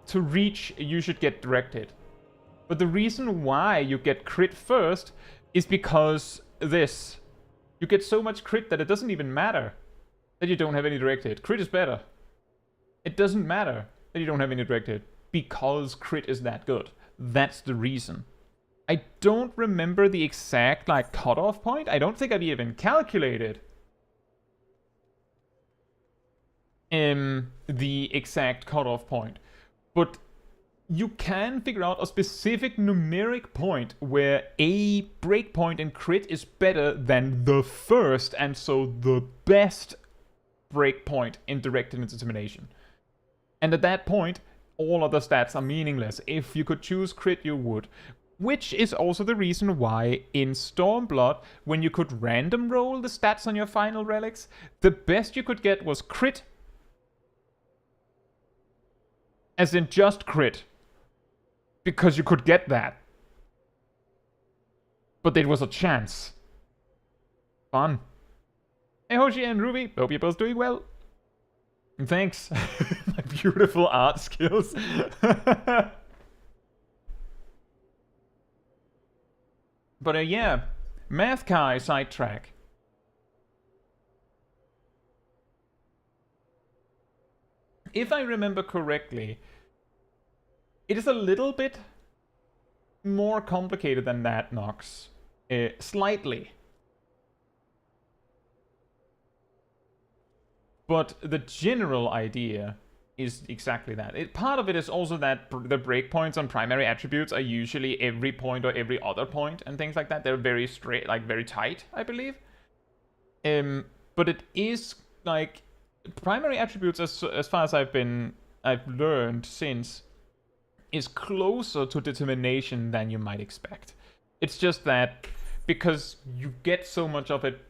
to reach you should get directed. But the reason why you get crit first is because this. You get so much crit that it doesn't even matter that you don't have any directed. Crit is better. It doesn't matter that you don't have any directed because crit is that good. That's the reason. I don't remember the exact like cutoff point. I don't think I've even calculated the exact cutoff point. But you can figure out a specific numeric point where a breakpoint in crit is better than the first and so the best breakpoint in directed and determination. And at that point, all other stats are meaningless. If you could choose crit, you would. Which is also the reason why in Stormblood, when you could random roll the stats on your final relics, the best you could get was crit. As in just crit. Because you could get that. But it was a chance. Fun. Hey Hoshi and Ruby, hope you're both doing well. And thanks. My beautiful art skills. But yeah, Math Kai sidetrack. If I remember correctly, it is a little bit more complicated than that, Nox. Slightly. But the general idea is exactly that. Part of it is also that the breakpoints on primary attributes are usually every point or every other point and things like that. They're very straight, like very tight, I believe. But it is like primary attributes, as far as I've learned since, is closer to determination than you might expect. It's just that because you get so much of it,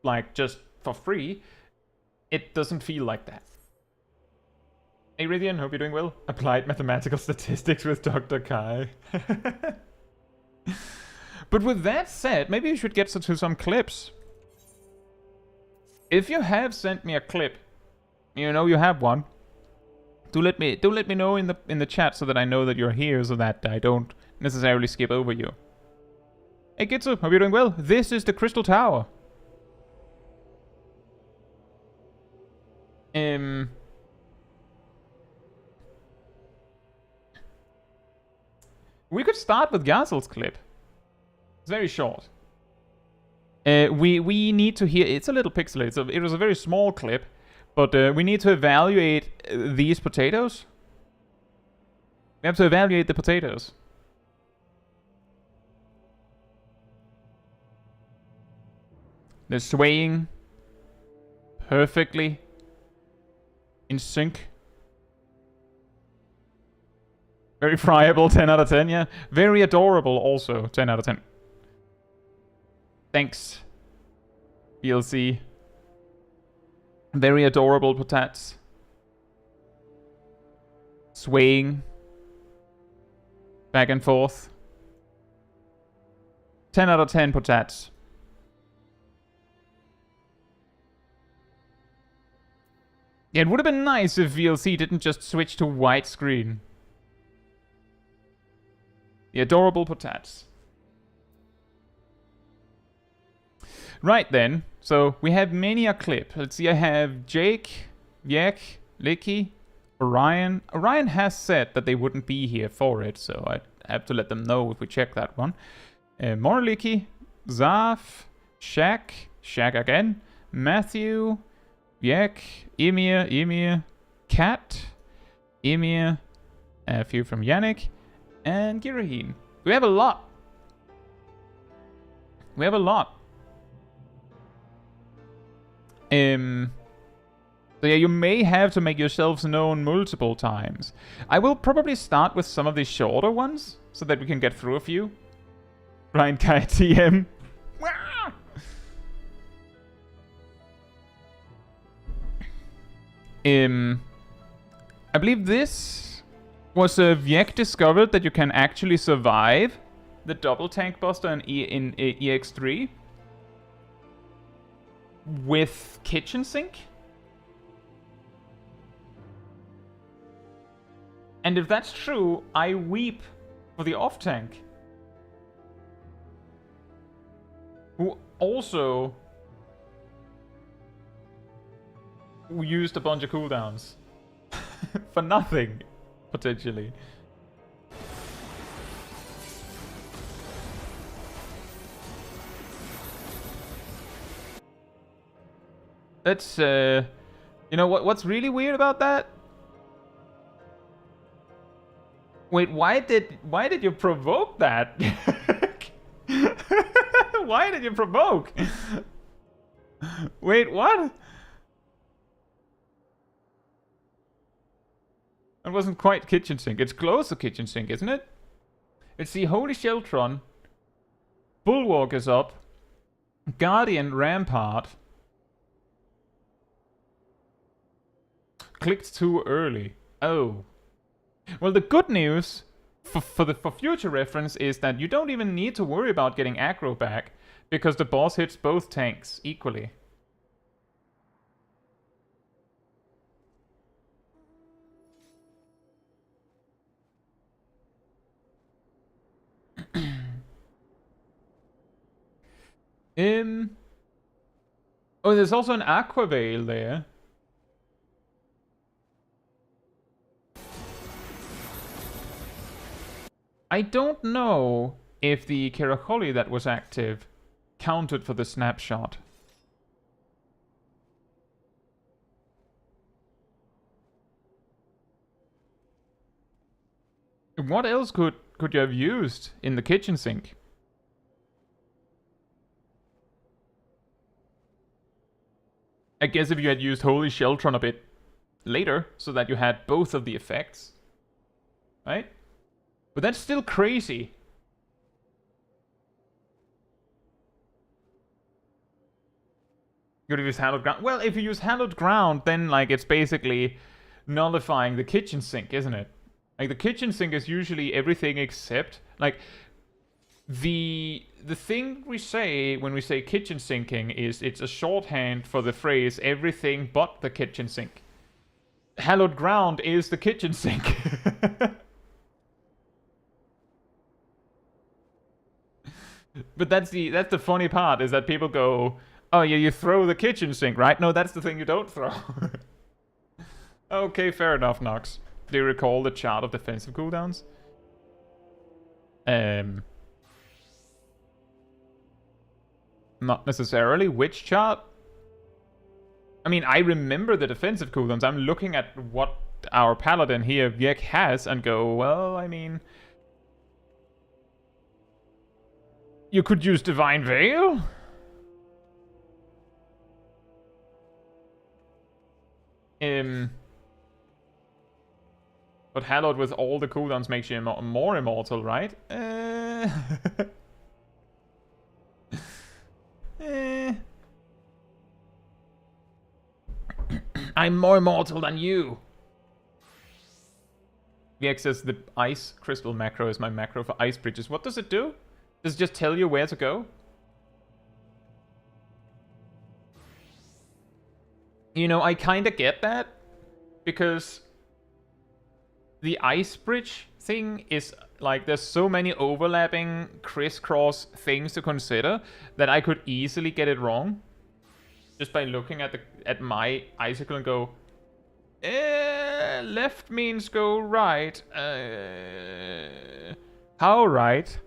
like, just for free, it doesn't feel like that. Hey Rythian, hope you're doing well. Applied mathematical statistics with Dr. Kai. But with that said, maybe you should get to some clips. If you have sent me a clip, you know you have one. Do let me know in the chat so that I know that you're here, so that I don't necessarily skip over you. Hey Caetsu, hope you're doing well. This is the Crystal Tower. We could start with Yazel's clip. It's very short. We need to hear. It's a little pixelated. It was a very small clip, but we need to evaluate these potatoes. We have to evaluate the potatoes. They're swaying perfectly in sync. Very friable, 10 out of 10, yeah. Very adorable also, 10 out of 10. Thanks, BLC. Very adorable potats. Swaying. Back and forth. 10 out of 10 potats. Yeah, it would have been nice if VLC didn't just switch to widescreen. The adorable potats. Right then, so we have many a clip. Let's see, I have Jake, Vyek, Licky, Orion. Orion has said that they wouldn't be here for it, so I'd have to let them know if we check that one. More Licky, Zaf, Shaq again, Matthew, Vyek, Emir, Kat, Emir, a few from Yannick, and Giraheen. We have a lot. So yeah, you may have to make yourselves known multiple times. I will probably start with some of the shorter ones, so that we can get through a few. Blind Kai TM. I believe this was Vyek discovered that you can actually survive the double tank buster in EX3 with kitchen sink. And if that's true, I weep for the off tank, who also used a bunch of cooldowns for nothing, potentially. That's, you know what's really weird about that? Wait, why did you provoke that? Why did you provoke? Wait, what? It wasn't quite kitchen sink. It's close to kitchen sink, isn't it? It's the Holy Sheltron. Bulwark is up. Guardian Rampart. Clicked too early. Oh. Well, the good news for future reference is that you don't even need to worry about getting aggro back, because the boss hits both tanks equally. Oh, there's also an Aqua Veil there. I don't know if the Keracholi that was active counted for the snapshot. What else could you have used in the kitchen sink? I guess if you had used Holy Sheltron a bit later, so that you had both of the effects, right? But that's still crazy. You could use Hallowed Ground. Well, if you use Hallowed Ground, then like it's basically nullifying the kitchen sink, isn't it? Like the kitchen sink is usually everything except like the thing we say when we say kitchen sinking is it's a shorthand for the phrase everything but the kitchen sink. Hallowed Ground is the kitchen sink. But that's the funny part, is that people go, oh yeah, you throw the kitchen sink, right? No, that's the thing you don't throw. Okay, fair enough, Nox. Do you recall the chart of defensive cooldowns? Not necessarily. Which chart? I mean, I remember the defensive cooldowns. I'm looking at what our paladin here, Viek, has and go, well, I mean... You could use Divine Veil? But Hallowed with all the cooldowns makes you more immortal, right? I'm more immortal than you. VX says the ice crystal macro is my macro for ice bridges. What does it do? Does it just tell you where to go? You know, I kind of get that, because the ice bridge thing is like, there's so many overlapping crisscross things to consider that I could easily get it wrong just by looking at my icicle and go, left means go right. How right?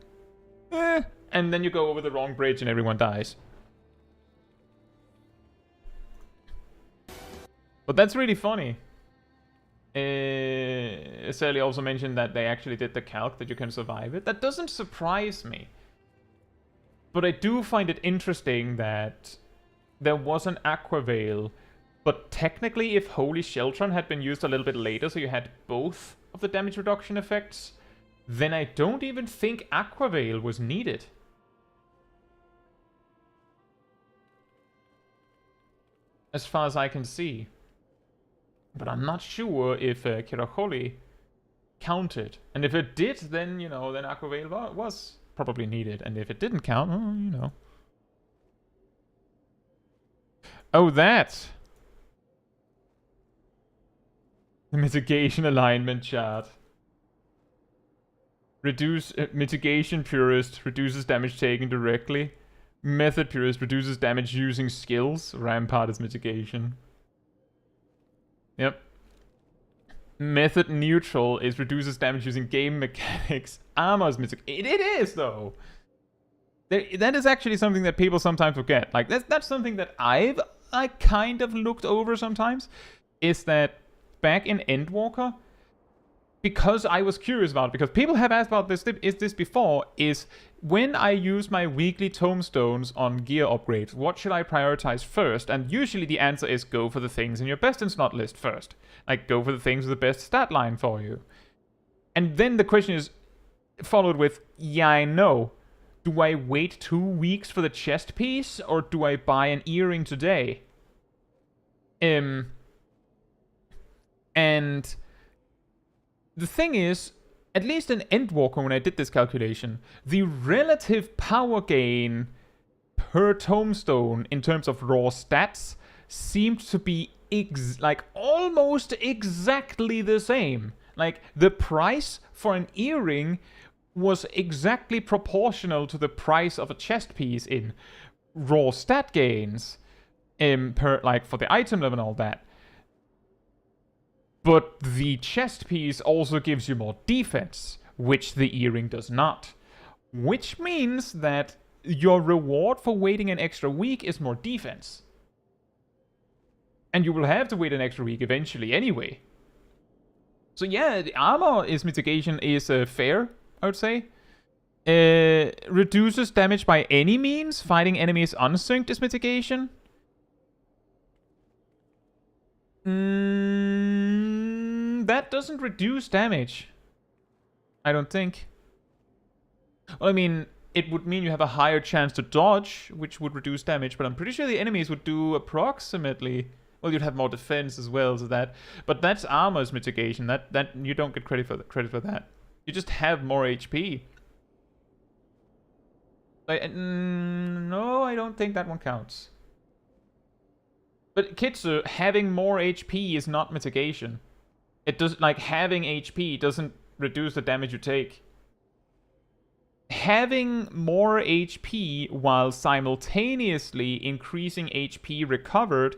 And then you go over the wrong bridge and everyone dies. But that's really funny. Sally also mentioned that they actually did the calc that you can survive it. That doesn't surprise me. But I do find it interesting that there was an Aqua Veil. But technically, if Holy Sheltron had been used a little bit later, so you had both of the damage reduction effects, then I don't even think Aqua Veil was needed. As far as I can see. But I'm not sure if Kiracholi counted. And if it did, then, you know, then Aqua Veil was probably needed. And if it didn't count, well, you know. Oh, that! The mitigation alignment chart. Reduce mitigation purist reduces damage taken directly. Method purist reduces damage using skills. Rampart is mitigation. Yep. Method neutral is reduces damage using game mechanics. Armor is mitigation. It is though. That is actually something that people sometimes forget. Like that's something that I kind of looked over sometimes. Is that back in Endwalker, because I was curious about it, because people have asked about this before, is when I use my weekly tomestones on gear upgrades, what should I prioritize first? And usually the answer is go for the things in your best and slot list first. Like, go for the things with the best stat line for you. And then the question is followed with, yeah, I know. Do I wait 2 weeks for the chest piece, or do I buy an earring today? And the thing is, at least in Endwalker, when I did this calculation, the relative power gain per tombstone in terms of raw stats seemed to be like almost exactly the same. Like, the price for an earring was exactly proportional to the price of a chest piece in raw stat gains, per, like, for the item level and all that. But the chest piece also gives you more defense, which the earring does not. Which means that your reward for waiting an extra week is more defense. And you will have to wait an extra week eventually anyway. So yeah, the armor is mitigation is fair, I would say. Reduces damage by any means. Fighting enemies unsynced is mitigation. That doesn't reduce damage. I don't think. Well, I mean, it would mean you have a higher chance to dodge, which would reduce damage, but I'm pretty sure the enemies would do approximately... Well, you'd have more defense as well, so that... But that's armor's mitigation. That you don't get credit for that. You just have more HP. No, I don't think that one counts. But Caetsu, having more HP is not mitigation. It does, like, having HP doesn't reduce the damage you take. Having more HP while simultaneously increasing HP recovered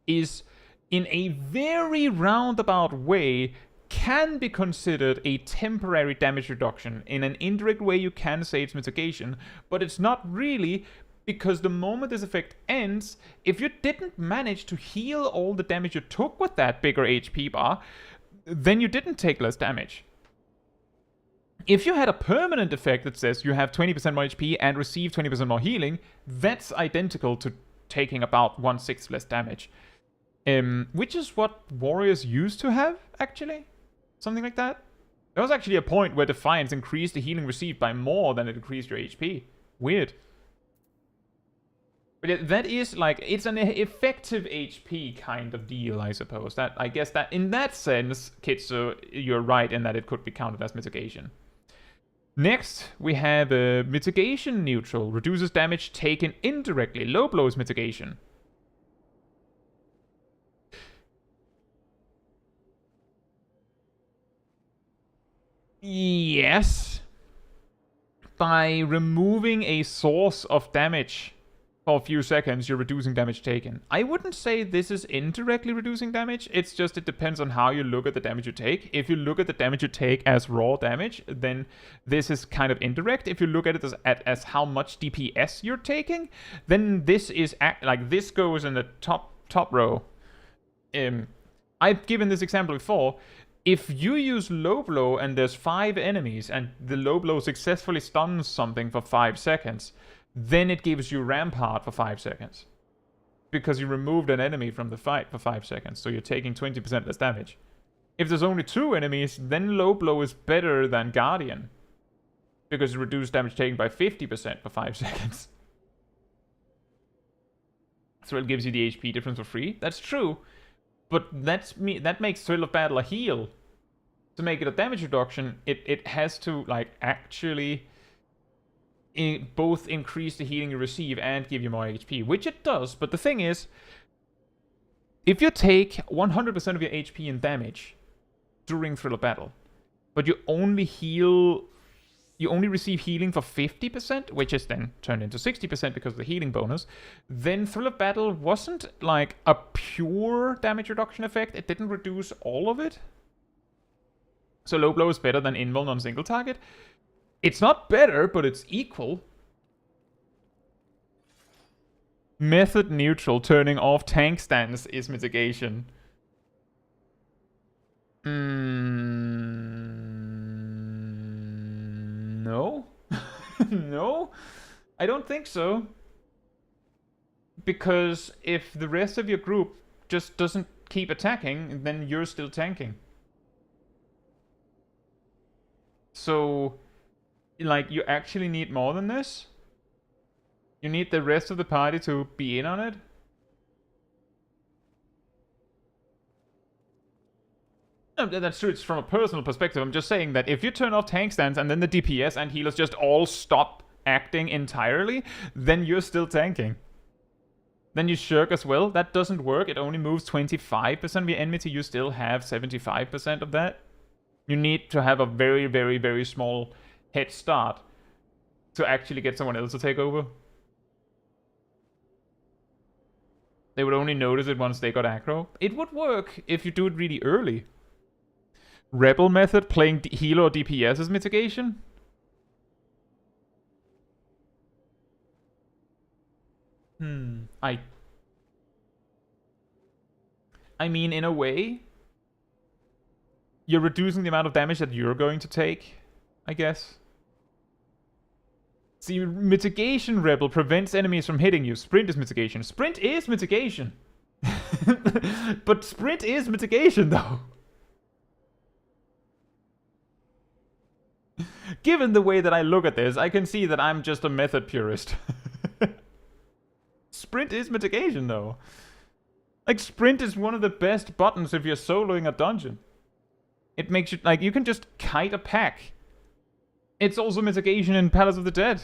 is, in a very roundabout way, can be considered a temporary damage reduction. In an indirect way, you can say it's mitigation, but it's not really, because the moment this effect ends, if you didn't manage to heal all the damage you took with that bigger HP bar, then you didn't take less damage. If you had a permanent effect that says you have 20% more HP and receive 20% more healing, that's identical to taking about 1/6 less damage. Which is what warriors used to have, actually. Something like that. There was actually a point where Defiance increased the healing received by more than it increased your HP. Weird. But yeah, that is like, it's an effective HP kind of deal, I suppose. That, I guess that in that sense, Caetsu, you're right in that it could be counted as mitigation. Next, we have mitigation neutral. Reduces damage taken indirectly. Low blow is mitigation. Yes. By removing a source of damage for a few seconds, you're reducing damage taken. I wouldn't say this is indirectly reducing damage. It's just, it depends on how you look at the damage you take. If you look at the damage you take as raw damage, then this is kind of indirect. If you look at it as how much DPS you're taking, then this is like, this goes in the top row. I've given this example before. If you use low blow and there's 5 enemies and the low blow successfully stuns something for 5 seconds, then it gives you Rampart for 5 seconds. Because you removed an enemy from the fight for 5 seconds, so you're taking 20% less damage. If there's only 2 enemies, then low blow is better than Guardian. Because it reduced damage taken by 50% for 5 seconds. So it gives you the HP difference for free. That's true. But that makes Thrill of Battle a heal. To make it a damage reduction, it has to, like, actually both increase the healing you receive and give you more HP, which it does. But the thing is, if you take 100% of your HP in damage during Thrill of Battle, but you only receive healing for 50%, which is then turned into 60% because of the healing bonus, then Thrill of Battle wasn't like a pure damage reduction effect. It didn't reduce all of it. So low blow is better than invuln on single target. It's not better, but it's equal. Method neutral, turning off tank stance is mitigation. No? No? I don't think so. Because if the rest of your group just doesn't keep attacking, then you're still tanking. So, like, you actually need more than this? You need the rest of the party to be in on it? No, that's true, it's from a personal perspective. I'm just saying that if you turn off tank stance and then the DPS and healers just all stop acting entirely, then you're still tanking. Then you shirk as well. That doesn't work. It only moves 25% of your enmity. You still have 75% of that. You need to have a very, very, very small head start to actually get someone else to take over. They would only notice it once they got aggro. It would work if you do it really early. Rebel method, playing healer or DPS as mitigation? I mean, in a way, you're reducing the amount of damage that you're going to take, I guess. See, mitigation rebel prevents enemies from hitting you. Sprint is mitigation. Sprint is mitigation. But sprint is mitigation, though. Given the way that I look at this, I can see that I'm just a method purist. Sprint is mitigation, though. Like, sprint is one of the best buttons if you're soloing a dungeon. It makes you, like, you can just kite a pack. It's also mitigation in Palace of the Dead.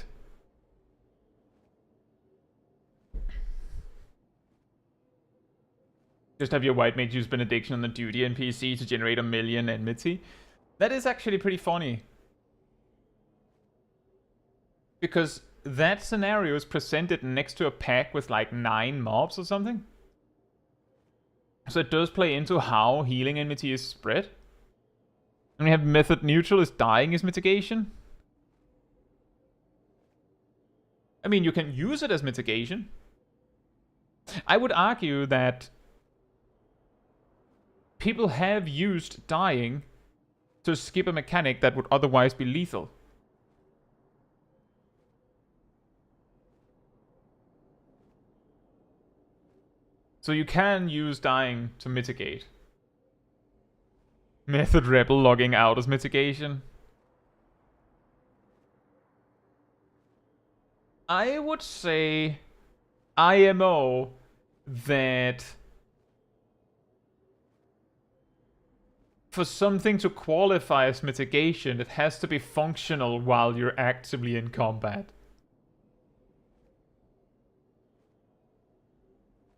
Just have your white mage use Benediction on the duty NPC to generate 1,000,000 enmity. That is actually pretty funny. Because that scenario is presented next to a pack with like 9 mobs or something. So it does play into how healing enmity is spread. And we have method neutral is dying is mitigation. I mean, you can use it as mitigation. I would argue that people have used dying to skip a mechanic that would otherwise be lethal. So you can use dying to mitigate. Method rebel logging out as mitigation. I would say IMO that for something to qualify as mitigation, it has to be functional while you're actively in combat.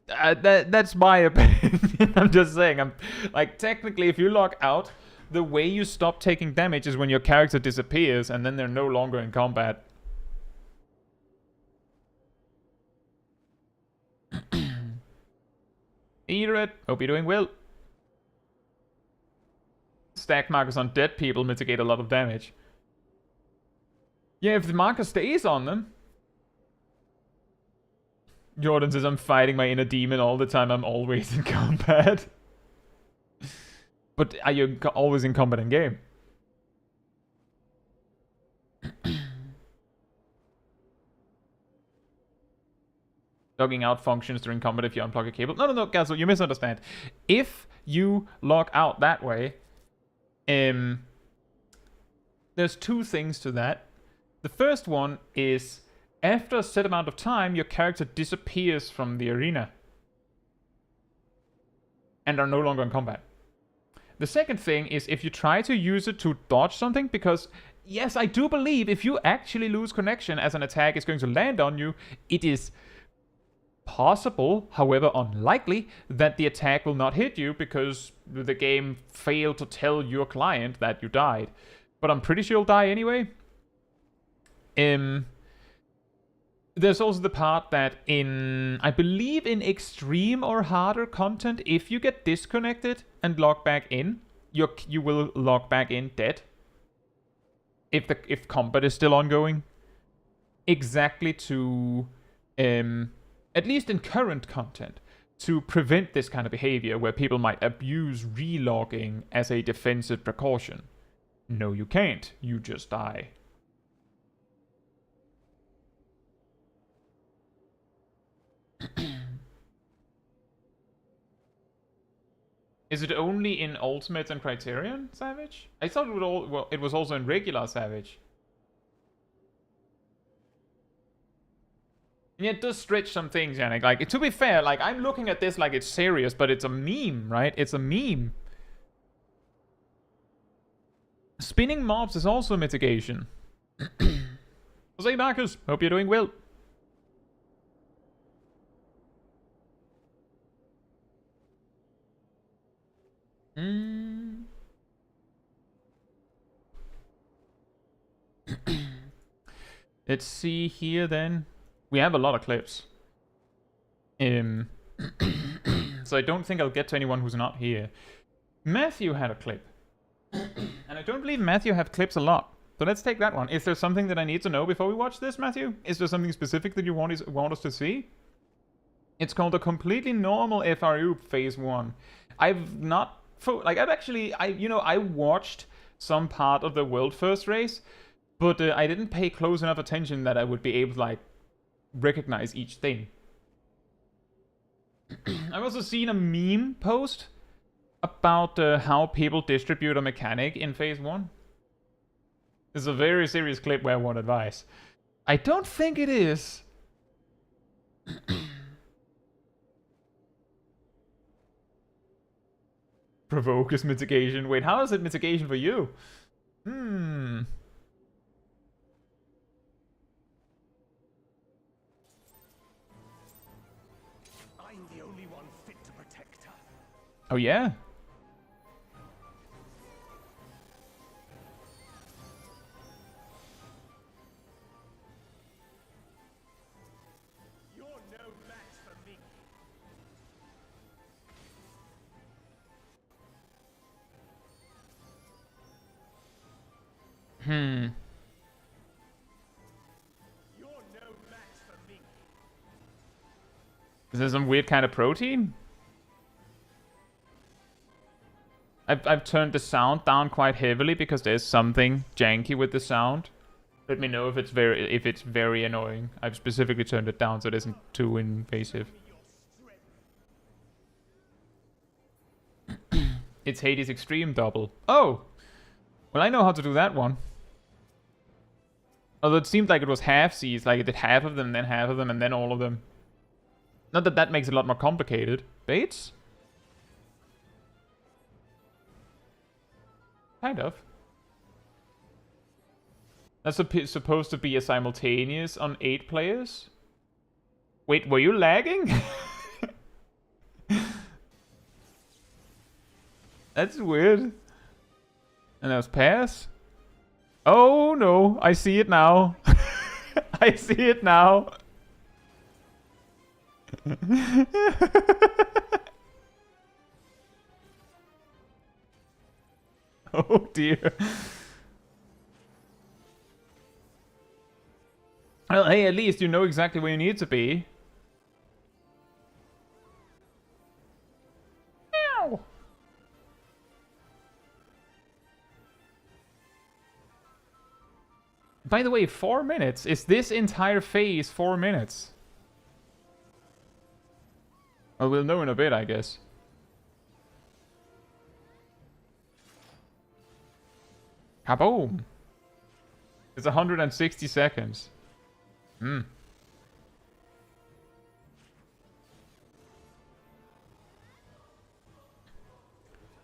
That's my opinion. I'm just saying. I'm like, technically, if you log out, the way you stop taking damage is when your character disappears and then they're no longer in combat. Eat it. Hope you're doing well. Stack markers on dead people mitigate a lot of damage. Yeah, if the marker stays on them. Jordan says, I'm fighting my inner demon all the time. I'm always in combat. But are you always in combat in game? Logging out functions during combat if you unplug a cable. No, Gazel, you misunderstand. If you log out that way, there's 2 things to that. The first one is, after a set amount of time, your character disappears from the arena and are no longer in combat. The second thing is if you try to use it to dodge something, because yes, I do believe if you actually lose connection as an attack is going to land on you, it is possible, however unlikely, that the attack will not hit you because the game failed to tell your client that you died. But I'm pretty sure you'll die anyway. There's also the part that I believe in extreme or harder content, if you get disconnected and log back in, you will log back in dead. If combat is still ongoing. Exactly to, at least in current content, to prevent this kind of behavior where people might abuse relogging as a defensive precaution. No, you can't. You just die. Is it only in Ultimate and Criterion Savage? I thought it was also in regular Savage. And yeah, it does stretch some things, Yannick. Like, to be fair, like, I'm looking at this like it's serious, but it's a meme, right? It's a meme. Spinning mobs is also a mitigation. Jose Marcus, hope you're doing well. Let's see here then. We have a lot of clips. So I don't think I'll get to anyone who's not here. Matthew had a clip. And I don't believe Matthew have clips a lot. So let's take that one. Is there something that I need to know before we watch this, Matthew? Is there something specific that you want us to see? It's called a completely normal FRU phase 1. I've not like I've actually, I watched some part of the world first race, but I didn't pay close enough attention that I would be able to like recognize each thing. I've also seen a meme post about how people distribute a mechanic in Phase 1. It's a very serious clip where I want advice. I don't think it is. Provoke is mitigation. Wait, how is it mitigation for you? I'm the only one fit to protect her. Oh yeah? You're no match for me. You're no match for me. Is there some weird kind of protein? I've turned the sound down quite heavily because there's something janky with the sound. Let me know if it's very annoying. I've specifically turned it down so it isn't too invasive. It's Hades Extreme Double. Oh! Well, I know how to do that one. Although it seemed like it was half-seas, like it did half of them, then half of them, and then all of them. Not that that makes it a lot more complicated. Bates? Kind of. That's supposed to be a simultaneous on 8 players? Wait, were you lagging? That's weird. And that was pass? Oh no, I see it now. I see it now. Oh dear. Well, hey, at least you know exactly where you need to be. Ow. By the way, 4 minutes? Is this entire phase 4 minutes? Well, we'll know in a bit, I guess. Kaboom! It's 160 seconds.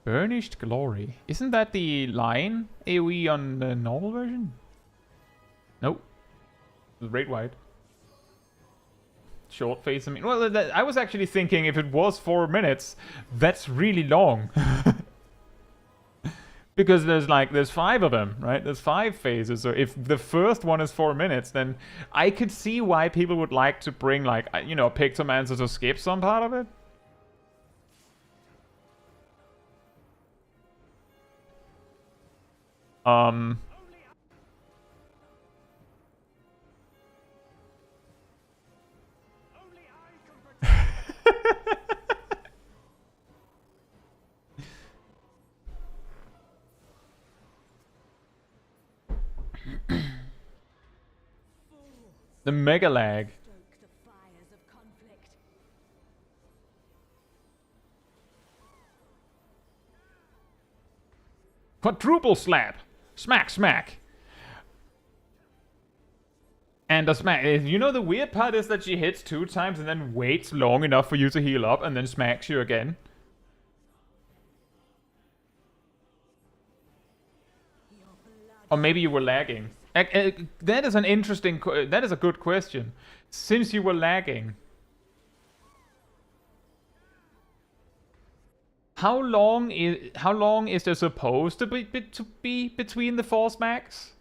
Burnished Glory. Isn't that the line AoE on the normal version? Nope. The Great White. Short phase. I mean, well, I was actually thinking if it was 4 minutes, that's really long. Because there's 5 of them, right? There's 5 phases. So if the first one is 4 minutes, then I could see why people would like to bring, like, you know, Pictomancer to skip some part of it. The mega lag. Quadruple slap. Smack, smack. And a smack. You know, the weird part is that she hits 2 times and then waits long enough for you to heal up and then smacks you again. Or maybe you were lagging. That is an interesting... that is a good question. Since you were lagging... How long is there supposed to be between the 4 smacks?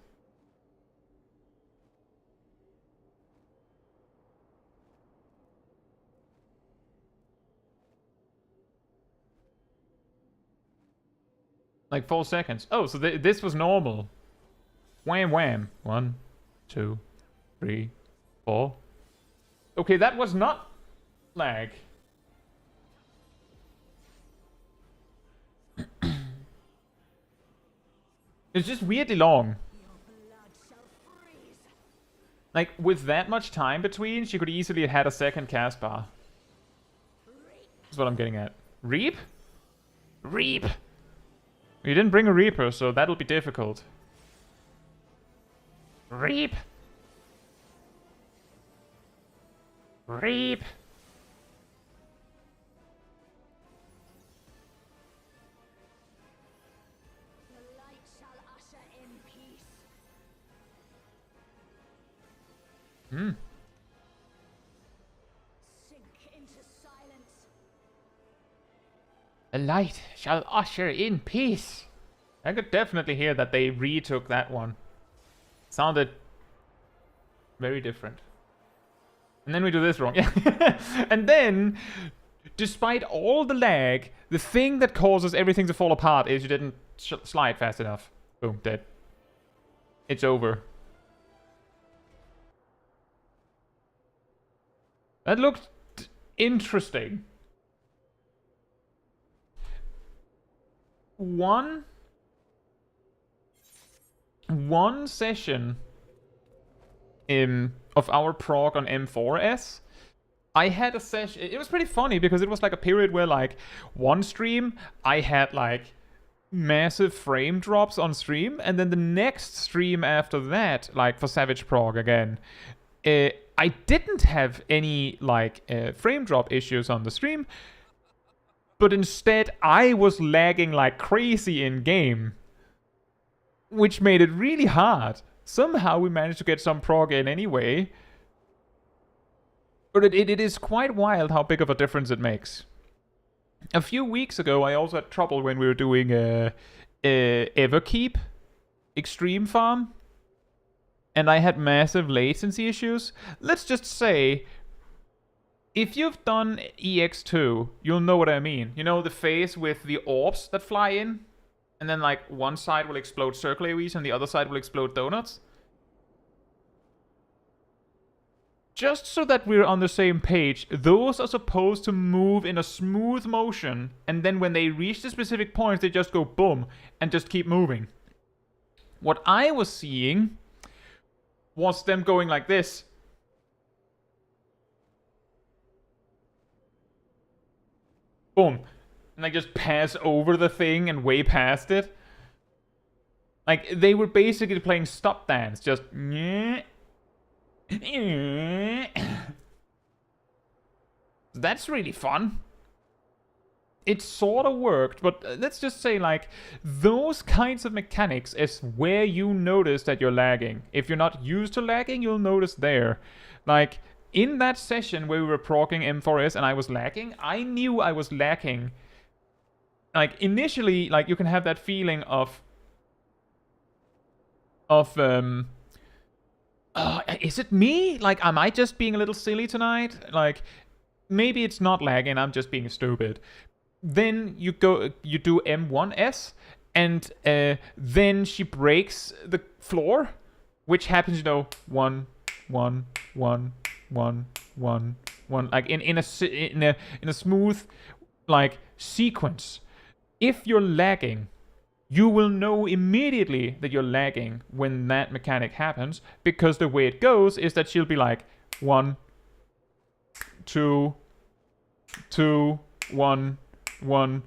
Like 4 seconds. Oh, so this was normal. Wham wham. 1, 2, 3, 4. Okay, that was not lag. It's just weirdly long. Like, with that much time between, she could easily have had a second cast bar. That's what I'm getting at. Reap? Reap! You didn't bring a Reaper, so that'll be difficult. Reap! Reap! Hmm. The light shall usher in peace. I could definitely hear that they retook that one. Sounded very different. And then we do this wrong. Yeah. And then, despite all the lag, the thing that causes everything to fall apart is you didn't slide fast enough. Boom, dead. It's over. That looked interesting. One session of our prog on M4S, I had a session. It was pretty funny because it was like a period where, like, one stream I had like massive frame drops on stream, and then the next stream after that, like for Savage Prog again, I didn't have any like frame drop issues on the stream, but instead I was lagging like crazy in game, which made it really hard. Somehow we managed to get some prog in anyway, but it is quite wild how big of a difference it makes. A few weeks ago I also had trouble when we were doing Everkeep Extreme Farm, and I had massive latency issues. Let's just say, if you've done EX2, you'll know what I mean. You know the phase with the orbs that fly in? And then, like, one side will explode circle AoEs and the other side will explode donuts? Just so that we're on the same page, those are supposed to move in a smooth motion, and then when they reach the specific points, they just go boom, and just keep moving. What I was seeing was them going like this. Boom. And like just pass over the thing and way past it. Like, they were basically playing stop dance, just that's really fun. It sort of worked, but let's just say, like, those kinds of mechanics is where you notice that you're lagging. If you're not used to lagging, you'll notice there. Like, in that session where we were proccing M4S and I was lagging, I knew I was lagging. Like, initially, like, you can have that feeling of is it me? Like, am I just being a little silly tonight? Like, maybe it's not lagging, I'm just being stupid. Then you do M1S, and then she breaks the floor, which happens, you know, 1, 1, 1, 1, 1, 1, like in a smooth, like, sequence. If you're lagging, you will know immediately that you're lagging when that mechanic happens, because the way it goes is that she'll be like 1, 2, 2, 1, 1,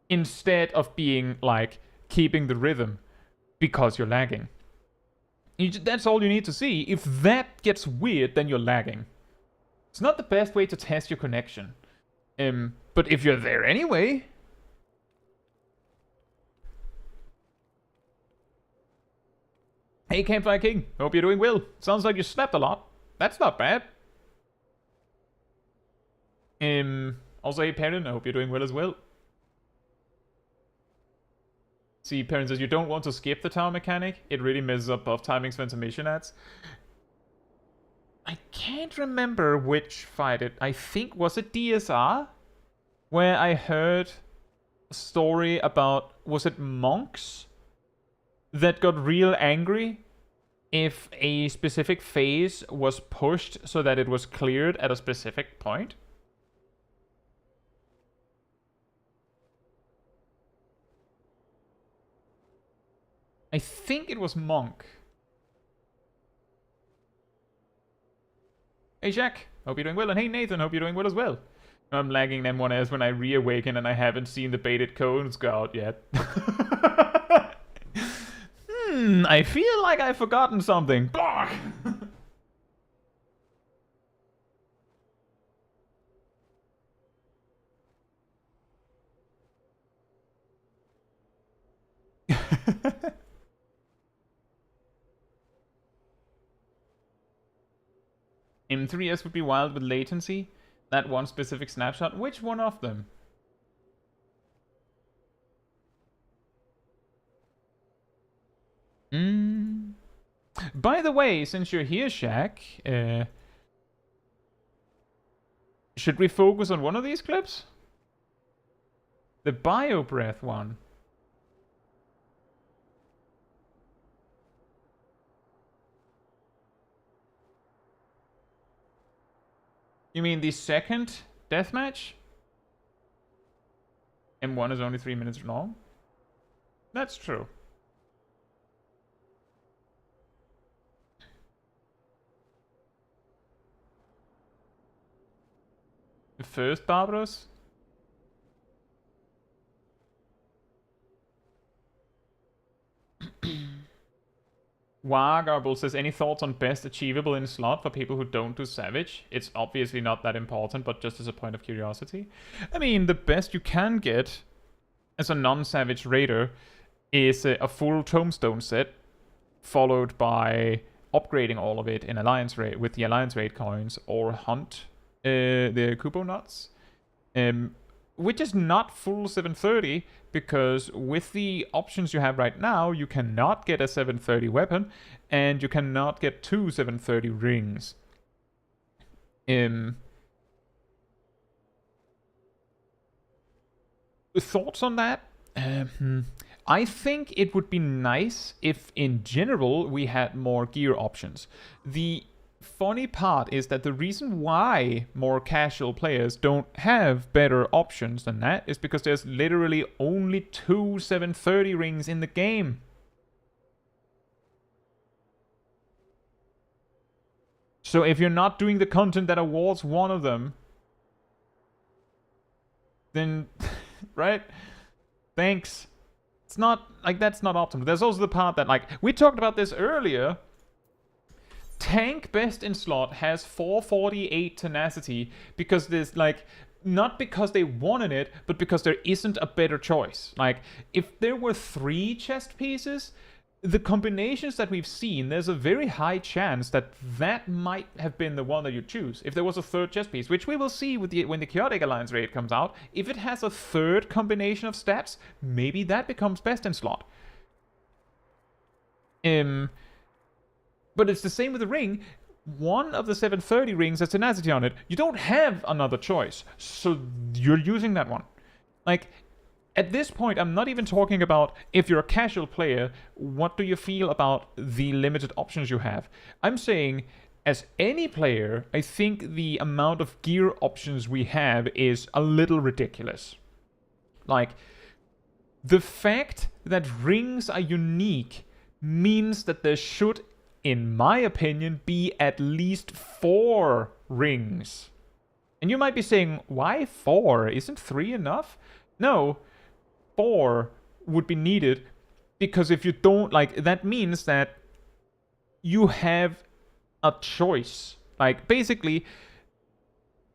instead of being like keeping the rhythm, because you're lagging. That's all you need to see. If that gets weird, then you're lagging. It's not the best way to test your connection. But if you're there anyway... Hey, Campfire King. Hope you're doing well. Sounds like you slept a lot. That's not bad. Also, hey, Perrin. I hope you're doing well as well. See, Perrin says, you don't want to skip the tower mechanic. It really messes up buff timings when mission adds. I can't remember which fight it... I think, was it DSR? Where I heard a story about... Was it monks? That got real angry if a specific phase was pushed so that it was cleared at a specific point. I think it was Monk. Hey Jack, hope you're doing well, and hey Nathan, hope you're doing well as well. I'm lagging M1S when I reawaken and I haven't seen the baited cones go out yet. I feel like I've forgotten something. M3S would be wild with latency. That one specific snapshot. Which one of them? By the way, since you're here, Shaq, should we focus on one of these clips? The bio breath one. You mean the second deathmatch? M1 is only 3 minutes long? That's true. The first Barbaros? Wargarble says, any thoughts on best achievable in slot for people who don't do Savage? It's obviously not that important, but just as a point of curiosity. I mean, the best you can get as a non-Savage raider is a full Tombstone set, followed by upgrading all of it in Alliance Raid with the Alliance Raid coins, or hunt the Kupo nuts. Which is not full 730, because with the options you have right now, you cannot get a 730 weapon, and you cannot get 2 730 rings. Thoughts on that? I think it would be nice if, in general, we had more gear options. The funny part is that the reason why more casual players don't have better options than that is because there's literally only 2 730 rings in the game. So if you're not doing the content that awards one of them, then, right? Thanks. It's not, like, that's not optimal. There's also the part that, like, we talked about this earlier. Tank best in slot has 448 tenacity because there's, like, not because they wanted it, but because there isn't a better choice. Like, if there were 3 chest pieces, the combinations that we've seen, there's a very high chance that that might have been the one that you choose. If there was a 3rd chest piece, which we will see with when the Chaotic Alliance raid comes out, if it has a 3rd combination of stats, maybe that becomes best in slot. But it's the same with the ring. One of the 730 rings has tenacity on it. You don't have another choice, so you're using that one. Like, at this point, I'm not even talking about if you're a casual player, what do you feel about the limited options you have? I'm saying, as any player, I think the amount of gear options we have is a little ridiculous. Like, the fact that rings are unique means that there should, in my opinion, be at least 4 rings. And you might be saying, why 4? Isn't 3 enough? No, 4 would be needed, because if you don't, like, that means that you have a choice. Like, basically,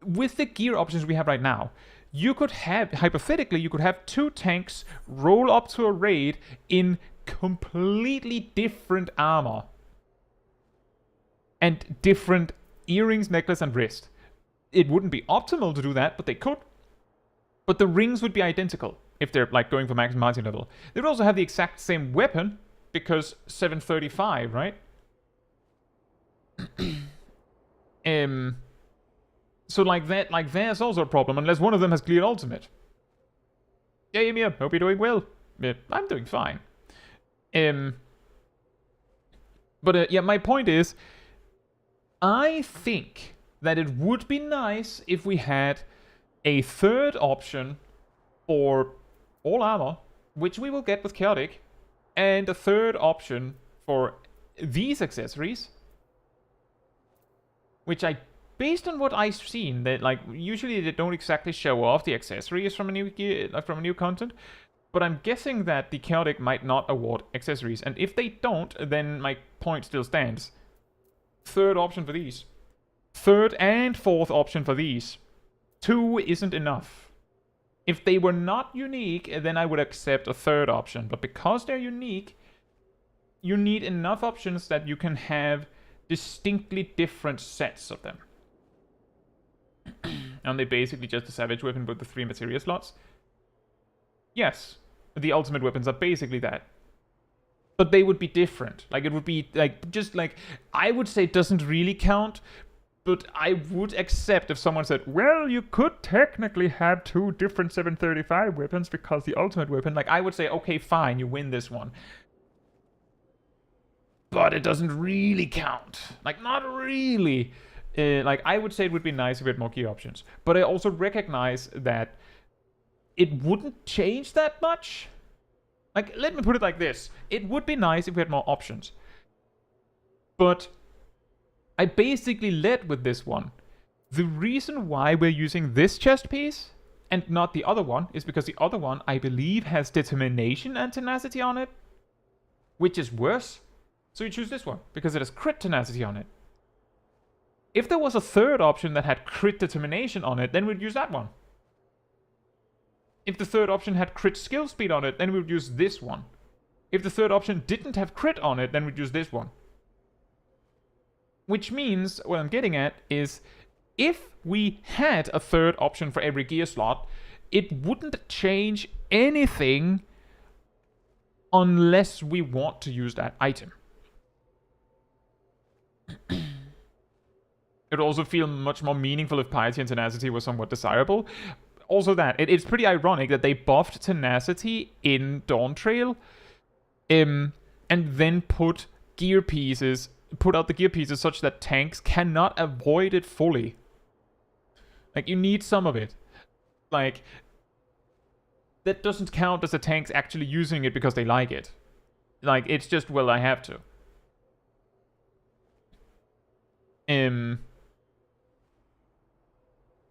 with the gear options we have right now, you could have, hypothetically, you could have 2 tanks roll up to a raid in completely different armor. And different earrings, necklace, and wrist. It wouldn't be optimal to do that, but they could. But the rings would be identical if they're, like, going for maximizing level. They would also have the exact same weapon, because 735, right? So, like, that, like, there's also a problem, unless one of them has cleared ultimate. Yeah, Emir, hope you're doing well. Yeah, I'm doing fine. But, yeah, my point is, I think that it would be nice if we had a 3rd option for all armor, which we will get with Chaotic, and a third option for these accessories, which based on what I've seen, that like usually they don't exactly show off the accessories from a new gear, from a new content, but I'm guessing that the Chaotic might not award accessories, and if they don't, then my point still stands. Third option for these. Third and fourth option for these. 2 isn't enough. If they were not unique, then I would accept a third option, but because they're unique, you need enough options that you can have distinctly different sets of them. And they basically just a savage weapon with the 3 materia slots. Yes, the ultimate weapons are basically that. But they would be different. Like, it would be, like, just like, I would say it doesn't really count, but I would accept if someone said, well, you could technically have 2 different 735 weapons because the ultimate weapon, like, I would say, okay, fine, you win this one. But it doesn't really count. Like, not really. Like, I would say it would be nice if we had more gear options. But I also recognize that it wouldn't change that much. Like, let me put it like this. It would be nice if we had more options. But I basically led with this one. The reason why we're using this chest piece and not the other one is because the other one, I believe, has determination and tenacity on it, which is worse. So you choose this one because it has crit tenacity on it. If there was a third option that had crit determination on it, then we'd use that one. If the third option had crit skill speed on it, then we would use this one. If the third option didn't have crit on it, then we'd use this one. Which means, what I'm getting at is, if we had a third option for every gear slot, it wouldn't change anything unless we want to use that item. It would also feel much more meaningful if piety and tenacity was somewhat desirable. Also that, it's pretty ironic that they buffed tenacity in Dawntrail, and then put out the gear pieces such that tanks cannot avoid it fully. Like, you need some of it. Like, that doesn't count as the tanks actually using it because they like it. Like, it's just, well, I have to.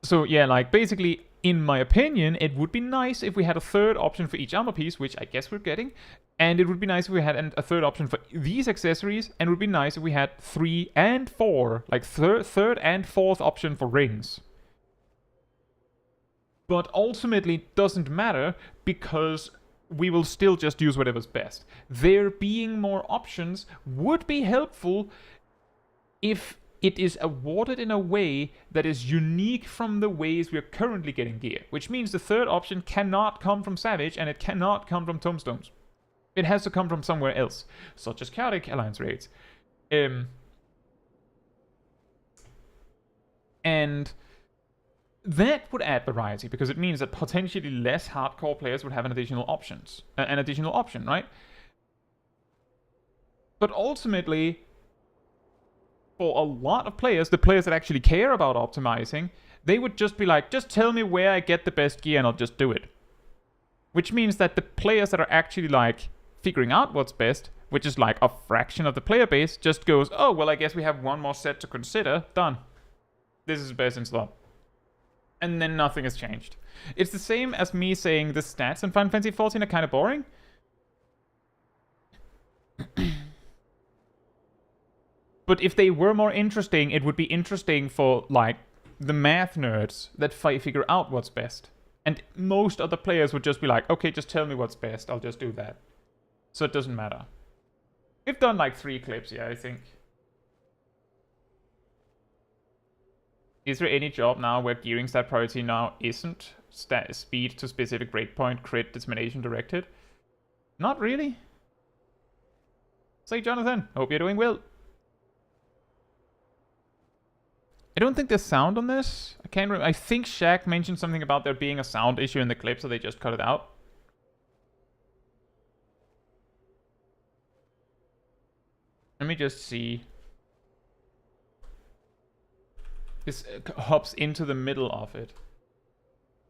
So yeah, like, basically, in my opinion, it would be nice if we had a third option for each armor piece, which I guess we're getting. And it would be nice if we had a third option for these accessories, and it would be nice if we had 3 and 4, like third and fourth option for rings. But ultimately, it doesn't matter, because we will still just use whatever's best. There being more options would be helpful if it is awarded in a way that is unique from the ways we are currently getting gear, which means the third option cannot come from Savage and it cannot come from Tombstones. It has to come from somewhere else, such as Chaotic Alliance raids. And that would add variety, because it means that potentially less hardcore players would have an additional option, right? But ultimately, for a lot of players, the players that actually care about optimizing, they would just be like, just tell me where I get the best gear and I'll just do it. Which means that the players that are actually like figuring out what's best, which is like a fraction of the player base, just goes, oh, well, I guess we have one more set to consider. Done. This is best in slot. And then nothing has changed. It's the same as me saying the stats in Final Fantasy XIV are kind of boring. But if they were more interesting, it would be interesting for, like, the math nerds that figure out what's best. And most other players would just be like, okay, just tell me what's best, I'll just do that. So it doesn't matter. We've done, like, 3 clips, yeah, I think. Is there any job now where gearing stat priority now isn't speed to specific breakpoint, crit, determination directed? Not really. Say, Jonathan, hope you're doing well. I don't think there's sound on this. I can't remember. I think Shaq mentioned something about there being a sound issue in the clip, so they just cut it out. Let me just see. This hops into the middle of it.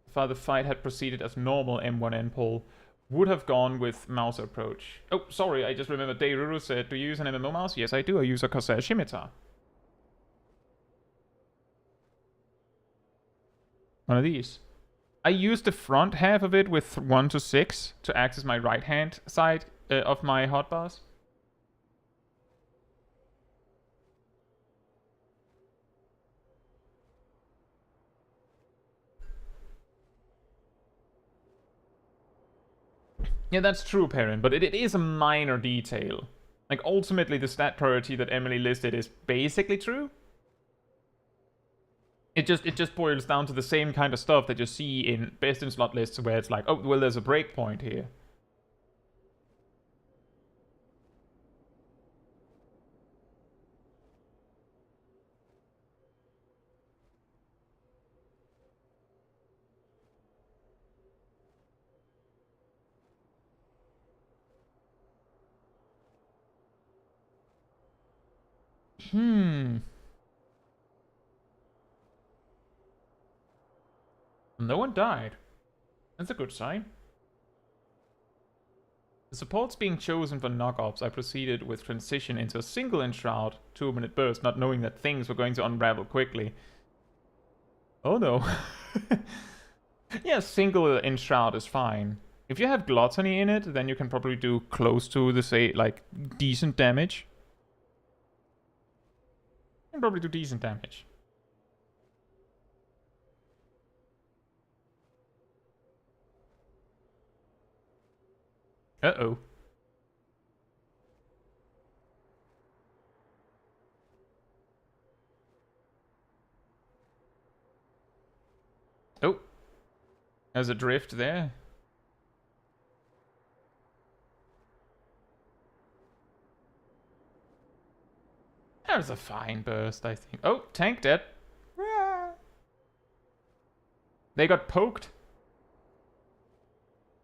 If the fight had proceeded as normal M1 N pull, Would have gone with mouse approach. Oh, sorry, I just remembered Deiruru said, do you use an MMO mouse? Yes, I do. I use a Corsair Scimitar. One of these. I use the front half of it with 1 to 6 to act as my right hand side of my hotbars. Yeah, that's true, Perrin, but it is a minor detail. Like, ultimately, the stat priority that Emily listed is basically true. It just boils down to the same kind of stuff that you see in best in slot lists where it's like, oh, well, there's a breakpoint here. No one died. That's a good sign. The supports being chosen for knockoffs, I proceeded with transition into a single enshroud, 2-minute burst, not knowing that things were going to unravel quickly. Oh no. Yeah, single enshroud is fine. If you have gluttony in it, then you can probably do close to the, say, like, decent damage. You can probably do decent damage. Uh-oh. Oh. There's a drift there. That was a fine burst, I think. Oh, tank dead. They got poked.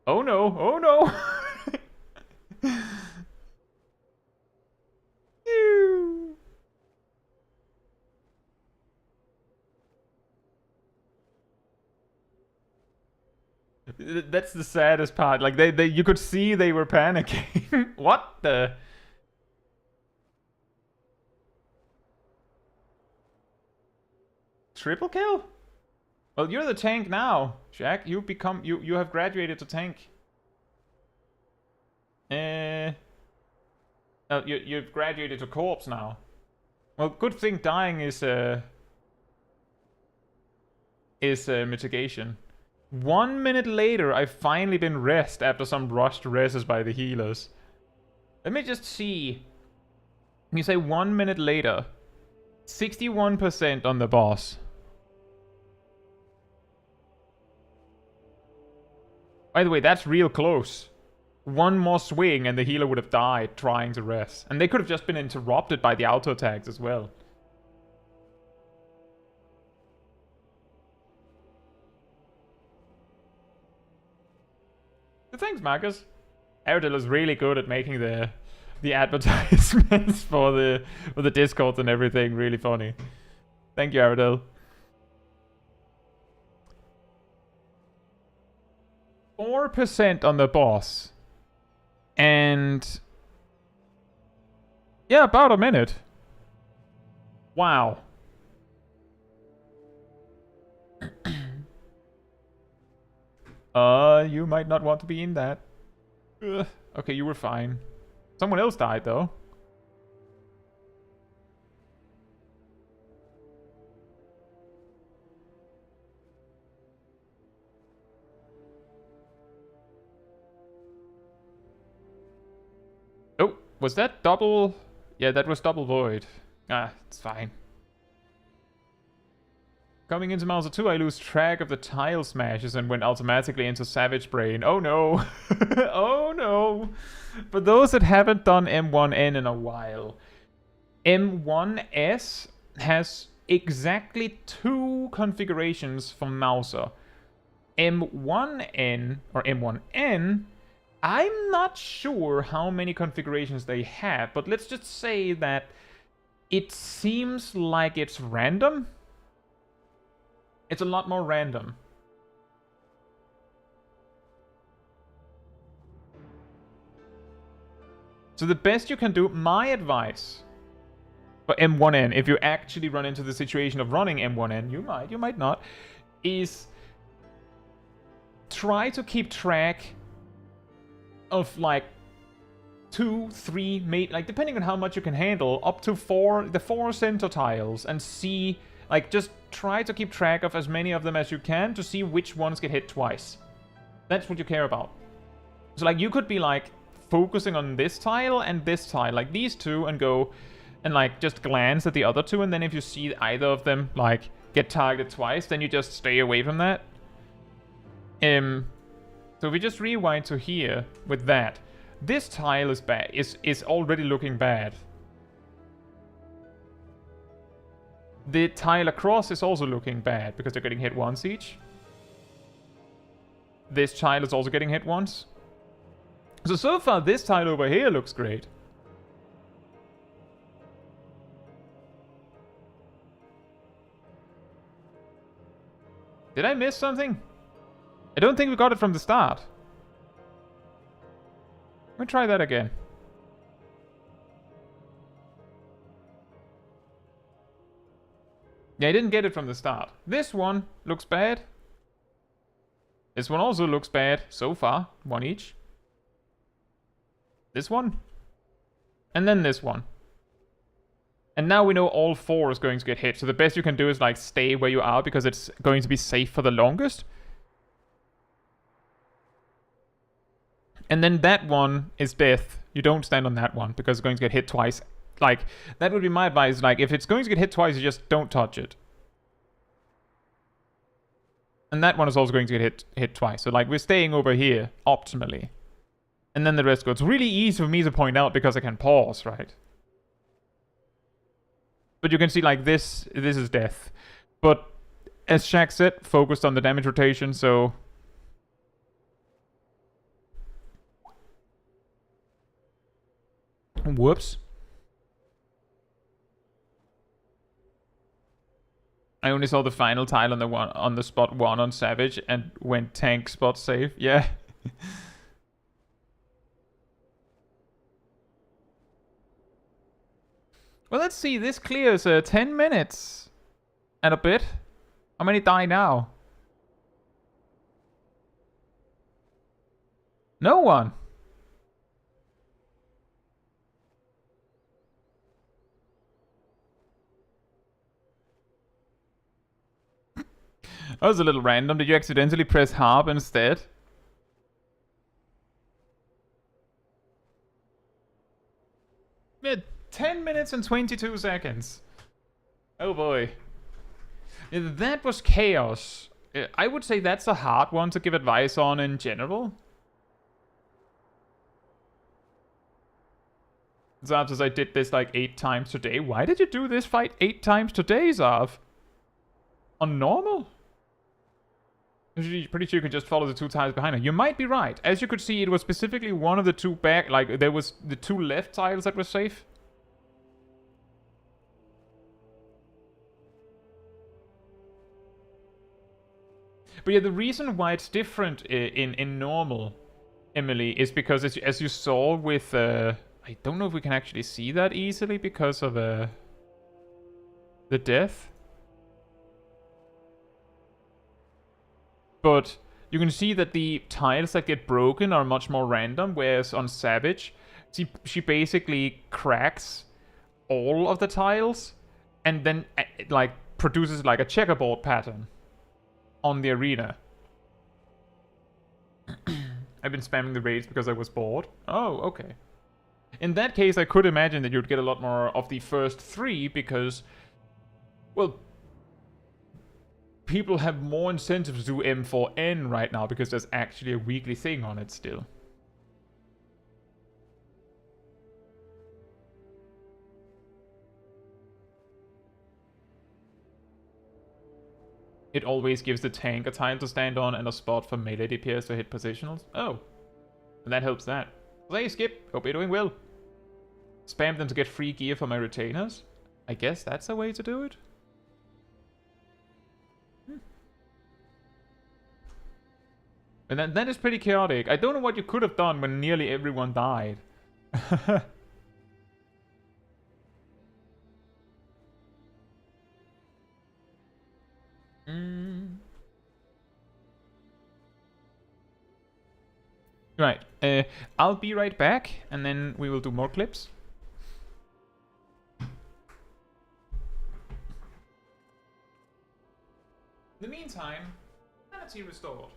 Oh no, oh no! That's the saddest part. Like they you could see they were panicking. What the? Triple kill? Well, you're the tank now, Jack. You have graduated to tank. No, you've graduated to corpse now. Well, good thing dying is mitigation. 1 minute later, I've finally been rest after some rushed reses by the healers. Let me just see. You say 1 minute later. 61% on the boss. By the way, that's real close. One more swing and the healer would have died trying to rest. And they could have just been interrupted by the auto attacks as well. Thanks, Marcus. Aerodil is really good at making the advertisements for the Discords and everything really funny. Thank you, Aerodil. 4% on the boss. And yeah, about a minute. Wow. You might not want to be in that. Ugh. Okay, you were fine. Someone else died, though. Oh, was that double? Yeah, that was double void. Ah, it's fine. Coming into Mauser 2, I lose track of the tile smashes and went automatically into Savage Brain. Oh no! Oh no! For those that haven't done M1N in a while, M1S has exactly 2 configurations for Mauser. M1N, or M1N, I'm not sure how many configurations they have, but let's just say that it seems like it's random. It's a lot more random. So the best you can do, my advice for M1N, if you actually run into the situation of running M1N, you might not, is try to keep track of like 2, 3, like depending on how much you can handle, up to 4, the 4 center tiles, and see, like just try to keep track of as many of them as you can to see which ones get hit twice. That's what you care about. So like you could be like focusing on this tile and this tile, like these two, and go and like just glance at the other two, and then if you see either of them like get targeted twice, then you just stay away from that. So if we just rewind to here with that, this tile is bad, is already looking bad. The tile across is also looking bad because they're getting hit once each. This tile is also getting hit once. So far this tile over here looks great. Did I miss something? I don't think we got it from the start. Let me try that again. Yeah, I didn't get it from the start. This one looks bad. This one also looks bad so far. One each. This one. And then this one. And now we know all 4 is going to get hit. So the best you can do is like stay where you are because it's going to be safe for the longest. And then that one is death. You don't stand on that one because it's going to get hit twice. Like, that would be my advice. Like, if it's going to get hit twice, you just don't touch it. And that one is also going to get hit twice. So, like, we're staying over here, optimally. And then the rest goes. It's really easy for me to point out because I can pause, right? But you can see, like, this is death. But, as Shaq said, focused on the damage rotation, so... Whoops. I only saw the final tile on the spot 1 on Savage and went tank spot save. Yeah. Well, let's see. This clears 10 minutes and a bit. How many die now? No one. That was a little random. Did you accidentally press harp instead? Yeah, 10 minutes and 22 seconds. Oh boy. Yeah, that was chaos. I would say that's a hard one to give advice on in general. Zav says I did this like 8 times today. Why did you do this fight 8 times today, Zav? On normal? Pretty sure you can just follow the 2 tiles behind her. You might be right. As you could see, it was specifically one of the 2 back. Like, there was the 2 left tiles that were safe. But yeah, the reason why it's different in normal, Emily, is because as you saw with... I don't know if we can actually see that easily because of the death. But you can see that the tiles that get broken are much more random, whereas on Savage, she basically cracks all of the tiles and then like produces like a checkerboard pattern on the arena. I've been spamming the raids because I was bored. Oh, okay. In that case, I could imagine that you'd get a lot more of the first 3 because, well, people have more incentive to do M4N right now because there's actually a weekly thing on it still. It always gives the tank a tile to stand on and a spot for melee DPS to hit positionals. Oh, and that helps that. Hey Skip, hope you're doing well. Spam them to get free gear for my retainers. I guess that's a way to do it. And that is pretty chaotic. I don't know what you could have done when nearly everyone died. Mm. Right. I'll be right back, and then we will do more clips. In the meantime, sanity restored.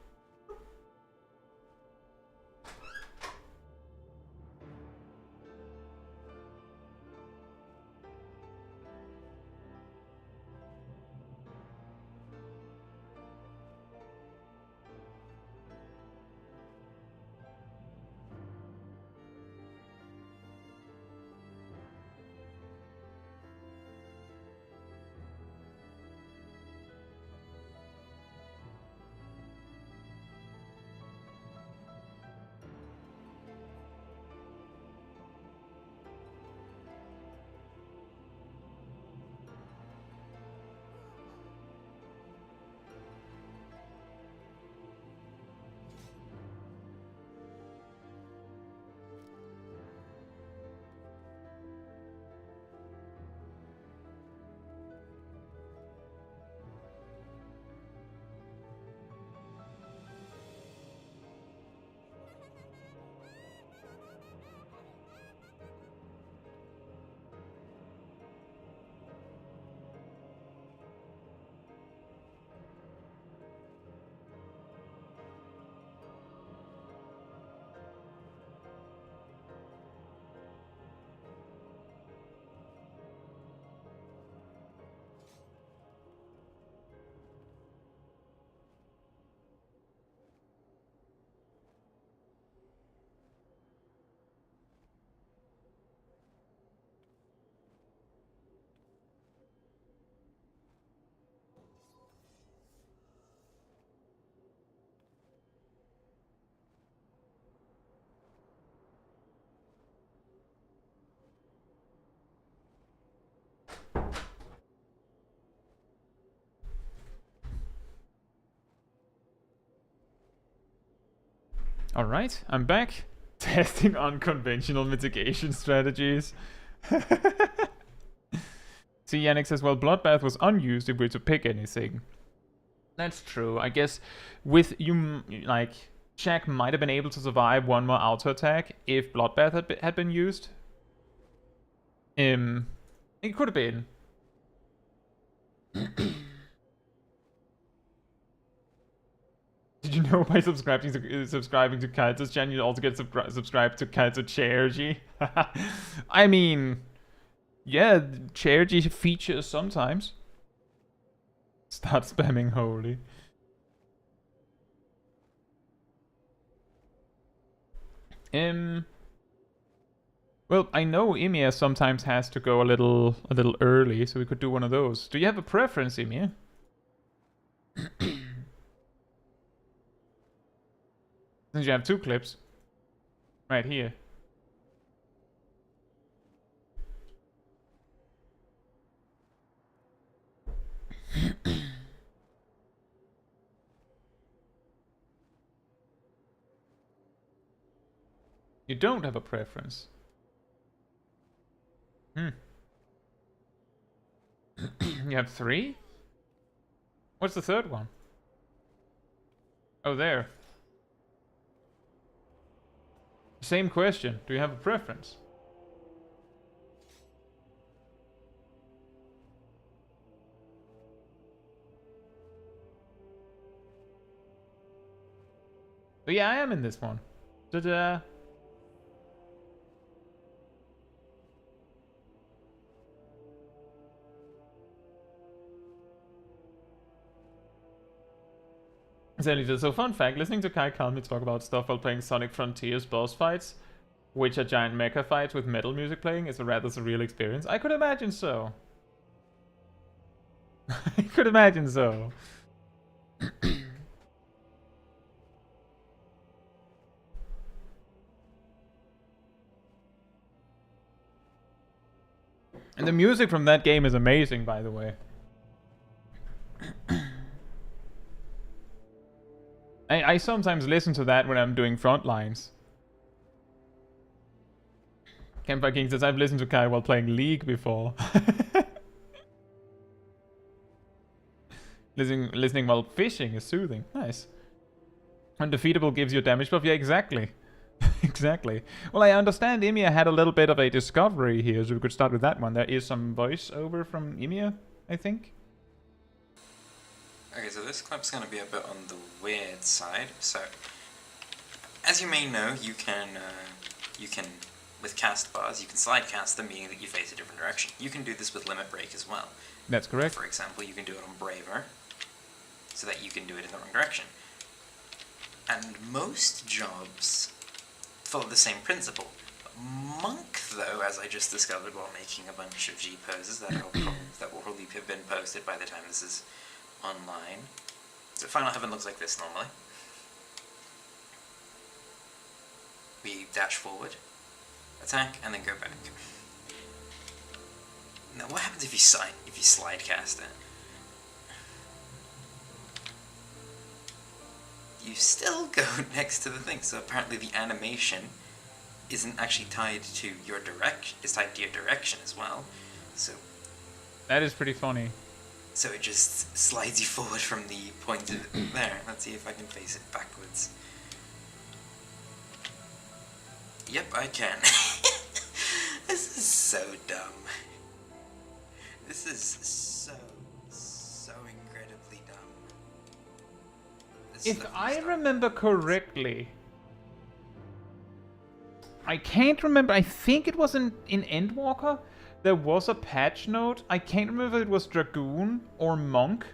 Alright, I'm back. Testing unconventional mitigation strategies. See, Yannick says, well, Bloodbath was unused if we're to pick anything. That's true. I guess with you, like, Shaq might have been able to survive one more auto attack if Bloodbath had been used. It could have been. Did you know by subscribing to Caetsu's channel you also get subscribed to Caetsu Chaiji? I mean, yeah, Chaiji features sometimes. Start spamming holy. Well, I know Emir sometimes has to go a little early, so we could do one of those. Do you have a preference, Emir? Since you have two clips. Right here. You don't have a preference. You have three? What's the third one? Oh, there. Same question. Do you have a preference? Oh yeah, I am in this one. Ta-da! So fun fact, listening to Kai calmly talk about stuff while playing Sonic Frontiers boss fights, which are giant mecha fights with metal music playing, is a rather surreal experience. I could imagine so. I could imagine so. And the music from that game is amazing, by the way. I sometimes listen to that when I'm doing front lines. Campfire King says, I've listened to Kai while playing League before. Listening while fishing is soothing. Nice. Undefeatable gives you a damage buff. Yeah, exactly. Exactly. Well, I understand Ymir had a little bit of a discovery here, so we could start with that one. There is some voice over from Ymir, I think. Okay, so this clip's going to be a bit on the weird side. So, as you may know, you can, with cast bars, you can slide cast them, meaning that you face a different direction. You can do this with limit break as well. That's correct. For example, you can do it on Braver, so that you can do it in the wrong direction. And most jobs follow the same principle. Monk, though, as I just discovered while making a bunch of G poses that will probably have been posted by the time this is online. So Final Heaven looks like this normally. We dash forward, attack, and then go back. Now, what happens if you slide cast it? You still go next to the thing, so apparently the animation isn't actually tied to your direction, it's tied to your direction as well. So that is pretty funny. So it just slides you forward from the point of there. Let's see if I can face it backwards. Yep, I can. This is so dumb. This is so incredibly dumb. If I remember correctly, I can't remember, I think it was in Endwalker, there was a patch note. I can't remember if it was Dragoon or Monk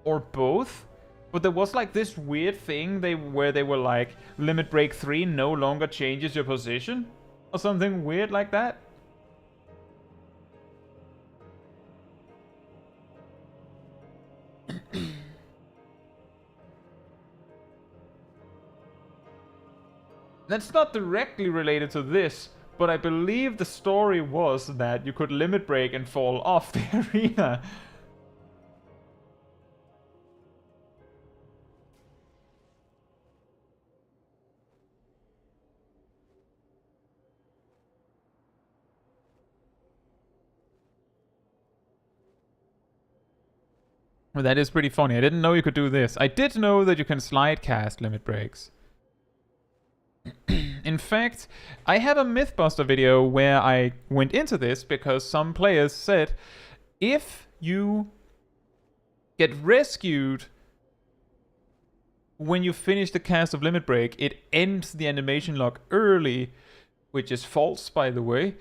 or both, but there was like this weird thing where they were like, Limit Break 3 no longer changes your position, or something weird like that. That's not directly related to this, but I believe the story was that you could limit break and fall off the arena. Well, that is pretty funny. I didn't know you could do this. I did know that you can slide cast limit breaks. In fact, I have a Mythbuster video where I went into this because some players said if you get rescued when you finish the cast of Limit Break, it ends the animation lock early, which is false, by the way.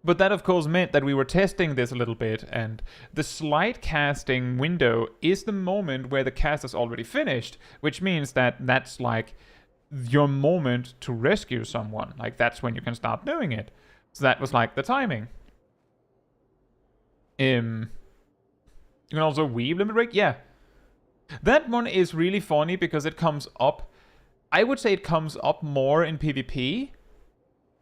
But that, of course, meant that we were testing this a little bit, and the slide casting window is the moment where the cast is already finished, which means that that's like your moment to rescue someone. Like, that's when you can start doing it. So that was like the timing. You can also weave Limit Break. Yeah. That one is really funny because it comes up. I would say it comes up more in PvP.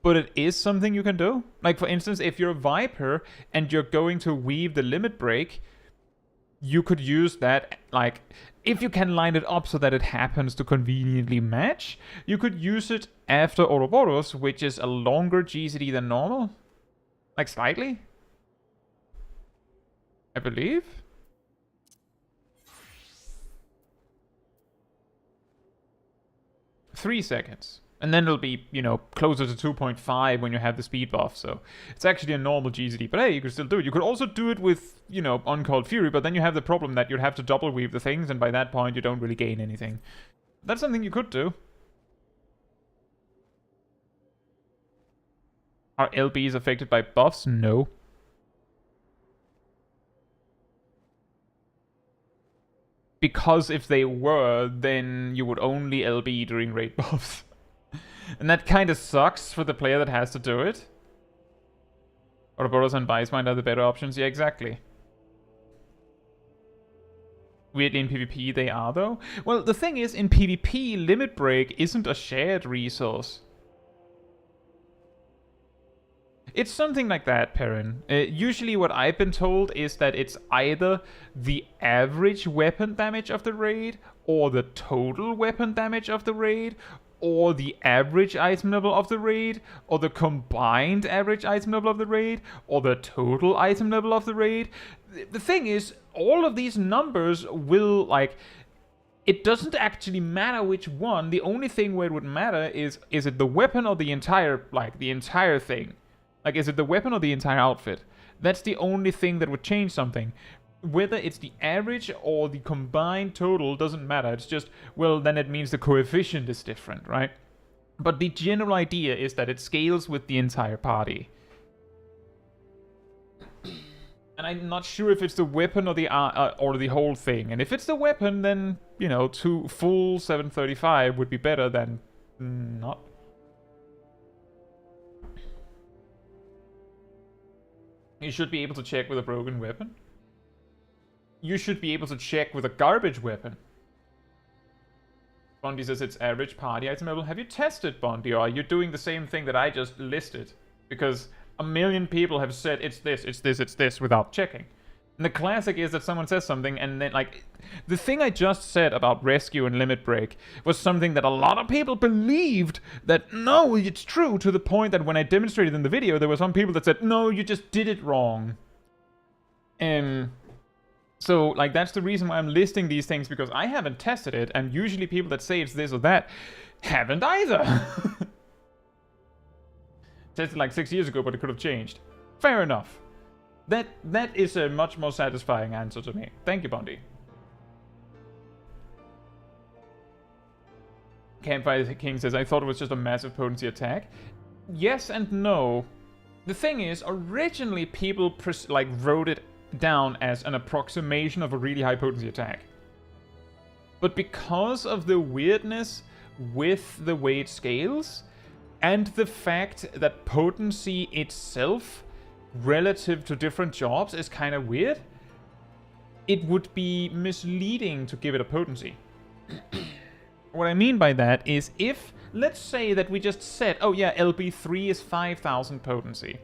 But it is something you can do. Like, for instance, if you're a Viper and you're going to weave the Limit Break, you could use that, like, if you can line it up so that it happens to conveniently match, you could use it after Ouroboros, which is a longer GCD than normal. Like, slightly. I believe. Three seconds. And then it'll be, you know, closer to 2.5 when you have the speed buff, so it's actually a normal GZD. But hey, you can still do it. You could also do it with, you know, Uncalled Fury, but then you have the problem that you'd have to double weave the things, and by that point you don't really gain anything. That's something you could do. Are LBs affected by buffs? No. Because if they were, then you would only LB during raid buffs. And that kind of sucks for the player that has to do it. Ouroboros and Bicemind are the better options. Yeah, exactly. Weirdly, in PvP they are, though. Well, the thing is, in PvP, Limit Break isn't a shared resource. It's something like that, Perrin. Usually what I've been told is that it's either the average weapon damage of the raid, or the total weapon damage of the raid, or the average item level of the raid, or the combined average item level of the raid, or the total item level of the raid. The thing is, all of these numbers will, like, it doesn't actually matter which one. The only thing where it would matter is it the weapon or the entire, like, the entire thing? Like, is it the weapon or the entire outfit? That's the only thing that would change something. Whether it's the average or the combined total doesn't matter. It's just, well, then it means the coefficient is different, right? But the general idea is that it scales with the entire party. And I'm not sure if it's the weapon or the whole thing. And if it's the weapon, then, you know, 2 full 735 would be better than not. You should be able to check with a broken weapon. You should be able to check with a garbage weapon. Bondi says it's average party item level. Have you tested Bondi, or are you doing the same thing that I just listed? Because a million people have said it's this, it's this, it's this without checking. And the classic is that someone says something and then, like, the thing I just said about rescue and limit break was something that a lot of people believed that, no, it's true, to the point that when I demonstrated in the video, there were some people that said, no, you just did it wrong. So, like, that's the reason why I'm listing these things, because I haven't tested it, and usually people that say it's this or that haven't either. Tested like 6 years ago, but it could have changed. Fair enough. That is a much more satisfying answer to me. Thank you, Bondi. Campfire King says, I thought it was just a massive potency attack. Yes and no. The thing is, originally people wrote it down as an approximation of a really high potency attack. But because of the weirdness with the way it scales, and the fact that potency itself relative to different jobs is kind of weird, it would be misleading to give it a potency. What I mean by that is, if, let's say that we just said, oh yeah, LB3 is 5,000 potency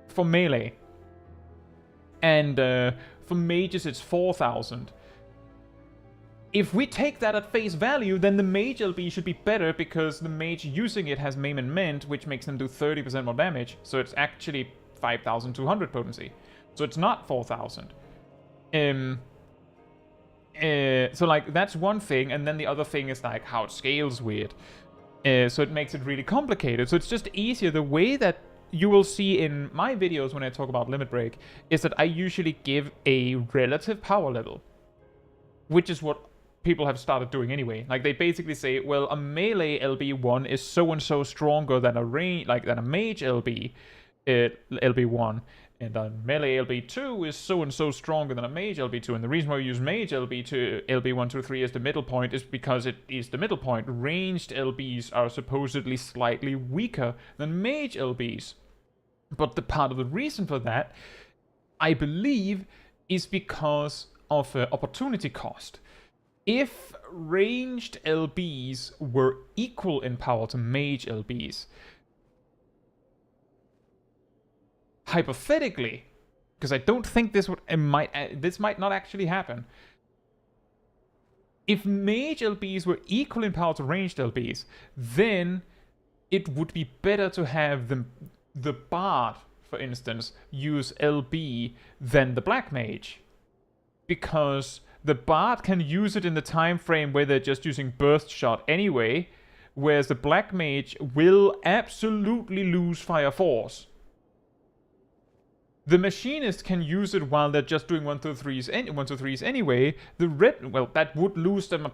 for melee, and for mages it's 4,000. If we take that at face value, then the mage LB should be better, because the mage using it has maim and mend, which makes them do 30% more damage, so it's actually 5,200 potency. So it's not 4,000. So, like, that's one thing, and then the other thing is, like, how it scales weird. So it makes it really complicated. So it's just easier. The way that you will see in my videos when I talk about limit break is that I usually give a relative power level, which is what people have started doing anyway. Like, they basically say, well, a melee LB1 is so and so stronger than a than a mage LB1, and a melee LB2 is so and so stronger than a mage LB2. And the reason why we use mage LB1, 2, 3 as the middle point is because it is the middle point. Ranged LBs are supposedly slightly weaker than mage LBs. But the part of the reason for that, I believe, is because of opportunity cost. If ranged LBs were equal in power to mage LBs, hypothetically, because I don't think this might not actually happen. If mage LBs were equal in power to ranged LBs, then it would be better to have the bard, for instance, use LB than the black mage, because the bard can use it in the time frame where they're just using burst shot anyway, whereas the black mage will absolutely lose fire force. The machinist can use it while they're just doing 1, 2, 3s anyway. The red, well, that would lose them,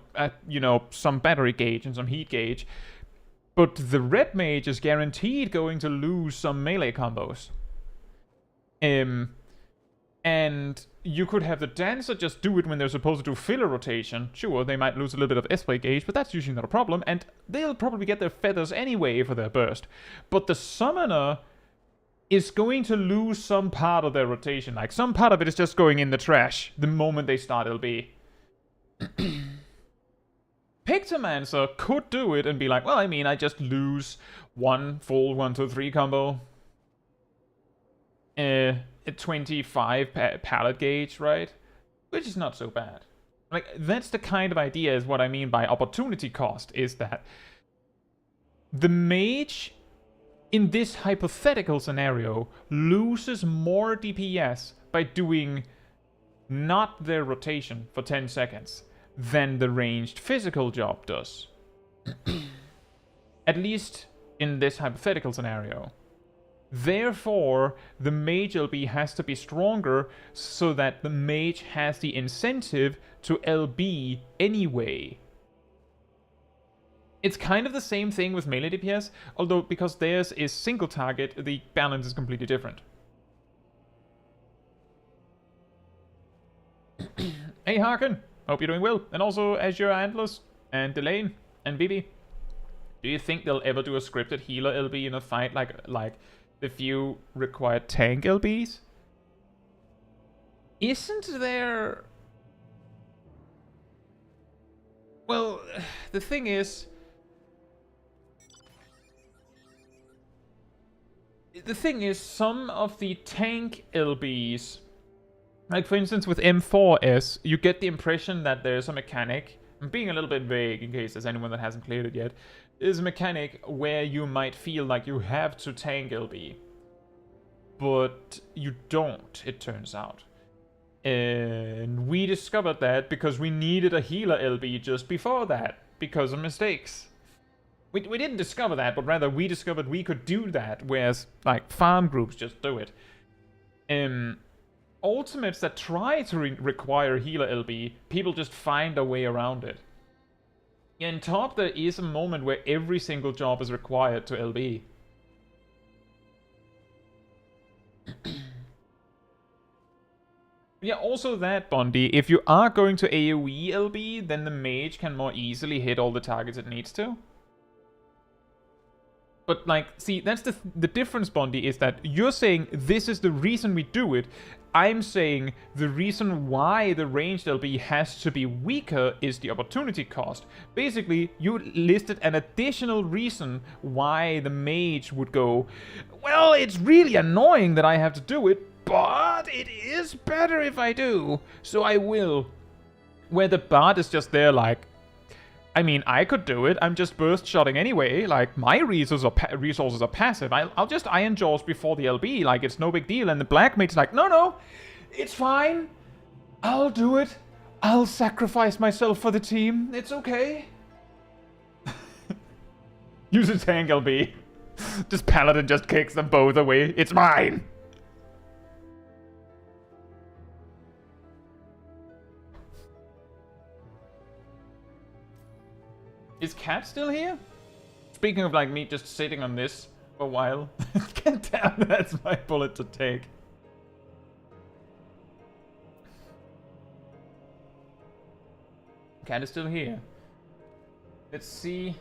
some battery gauge and some heat gauge. But the red mage is guaranteed going to lose some melee combos. And you could have the dancer just do it when they're supposed to do filler rotation. Sure, they might lose a little bit of S-play gauge, but that's usually not a problem. And they'll probably get their feathers anyway for their burst. But the summoner is going to lose some part of their rotation. Like, some part of it is just going in the trash the moment they start LB. Pictomancer could do it and be like, well, I mean, I just lose one full 1, 2, 3 combo. 25 pallet gauge, right? Which is not so bad. Like, that's the kind of idea is what I mean by opportunity cost, is that the mage in this hypothetical scenario loses more DPS by doing not their rotation for 10 seconds than the ranged physical job does. At least in this hypothetical scenario. Therefore, the mage LB has to be stronger so that the mage has the incentive to LB anyway. It's kind of the same thing with melee DPS, although because theirs is single target, the balance is completely different. Hey Harkin, hope you're doing well. And also Azure Antlers, and Delane, and Bibi. Do you think they'll ever do a scripted healer LB in a fight like the few required tank LBs? Isn't there... Well, the thing is... some of the tank LBs, like for instance with M4S, you get the impression that there's a mechanic, I'm being a little bit vague in case there's anyone that hasn't cleared it yet, is a mechanic where you might feel like you have to tank LB. But you don't, it turns out. And we discovered that because we needed a healer LB just before that, because of mistakes. We didn't discover that, but rather we discovered we could do that, whereas like farm groups just do it. Ultimates that try to require healer LB, people just find a way around it. In top, there is a moment where every single job is required to LB. Yeah, also that, Bondi, if you are going to AoE LB, then the mage can more easily hit all the targets it needs to. But, like, see, that's the difference, Bondi, is that you're saying this is the reason we do it. I'm saying the reason why the ranged LB has to be weaker is the opportunity cost. Basically, you listed an additional reason why the mage would go, well, it's really annoying that I have to do it, but it is better if I do, so I will. Where the bard is just there like, I mean, I could do it. I'm just burst shotting anyway. Like, my resources are passive. I'll just Iron Jaws before the LB. Like, it's no big deal. And the Black Mage's like, no, it's fine. I'll do it. I'll sacrifice myself for the team. It's okay. Use a tank LB. Just Paladin just kicks them both away. It's mine. Is Cat still here? Speaking of like me just sitting on this for a while. Damn, that's my bullet to take. Cat is still here. Let's see.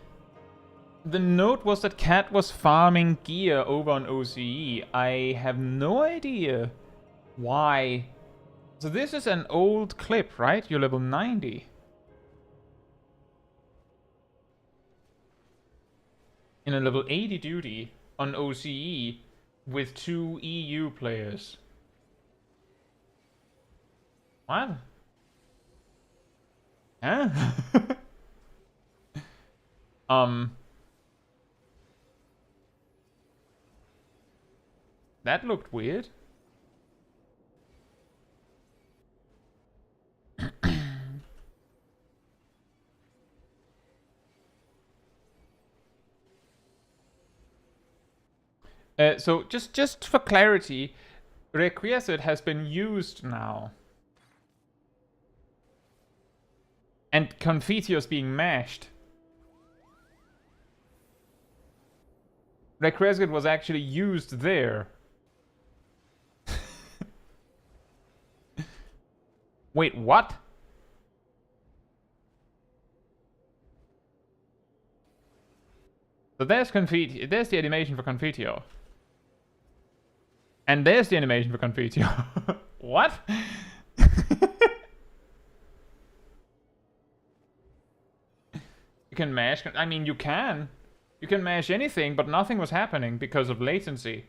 The note was that Cat was farming gear over on OCE. I have no idea why. So this is an old clip, right? You're level 90. In a level 80 duty on OCE with 2 EU players. What? Huh? That looked weird. So just for clarity, Requiescat has been used now. And Confiteor is being mashed. Requiescat was actually used there. Wait, what? So there's Confiteor. There's the animation for Confiteor. And there's the animation for Confiteor. What? You can mash... I mean, you can. You can mash anything, but nothing was happening because of latency.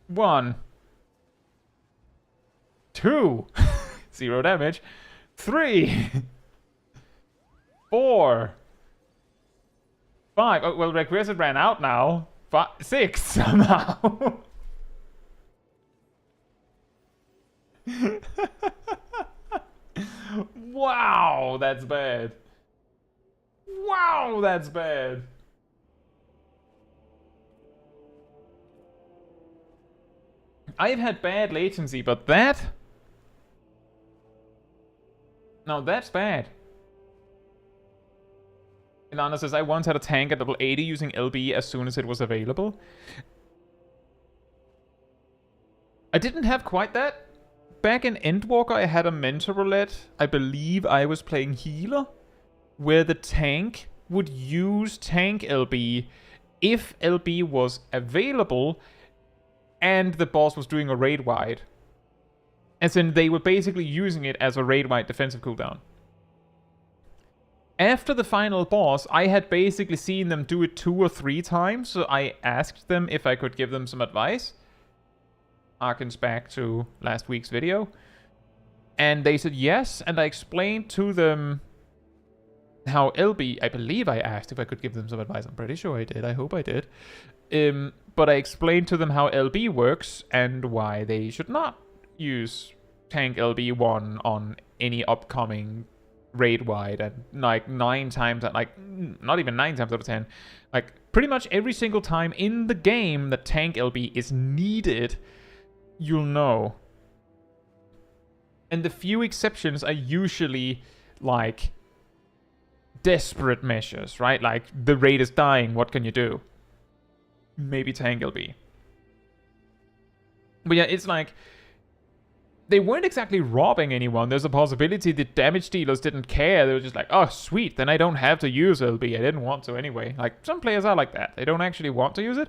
1, 2, 0 damage, 3, 4, 5. Oh, well, Requisite ran out now. 6 somehow. Wow, that's bad. Wow, that's bad. I've had bad latency, but that? No, that's bad. Ilana says, I once had a tank at level 80 using LB as soon as it was available. I didn't have quite that. Back in Endwalker, I had a mentor roulette. I believe I was playing healer, where the tank would use tank LB if LB was available and the boss was doing a raid wide. As in, they were basically using it as a raid wide defensive cooldown. After the final boss, I had basically seen them do it 2 or 3 times, so I asked them if I could give them some advice. Harkens back to last week's video. And they said yes, and I explained to them how LB... I believe I asked if I could give them some advice. I'm pretty sure I did. I hope I did. But I explained to them how LB works and why they should not use tank LB1 on any upcoming raid wide, and like 9 times, like not even 9 times out of 10, like pretty much every single time in the game that tank LB is needed, you'll know. And the few exceptions are usually like desperate measures, right? Like the raid is dying, what can you do? Maybe tank LB. But yeah, it's like they weren't exactly robbing anyone. There's a possibility the damage dealers didn't care. They were just like, oh, sweet, then I don't have to use LB. I didn't want to anyway. Like, some players are like that. They don't actually want to use it.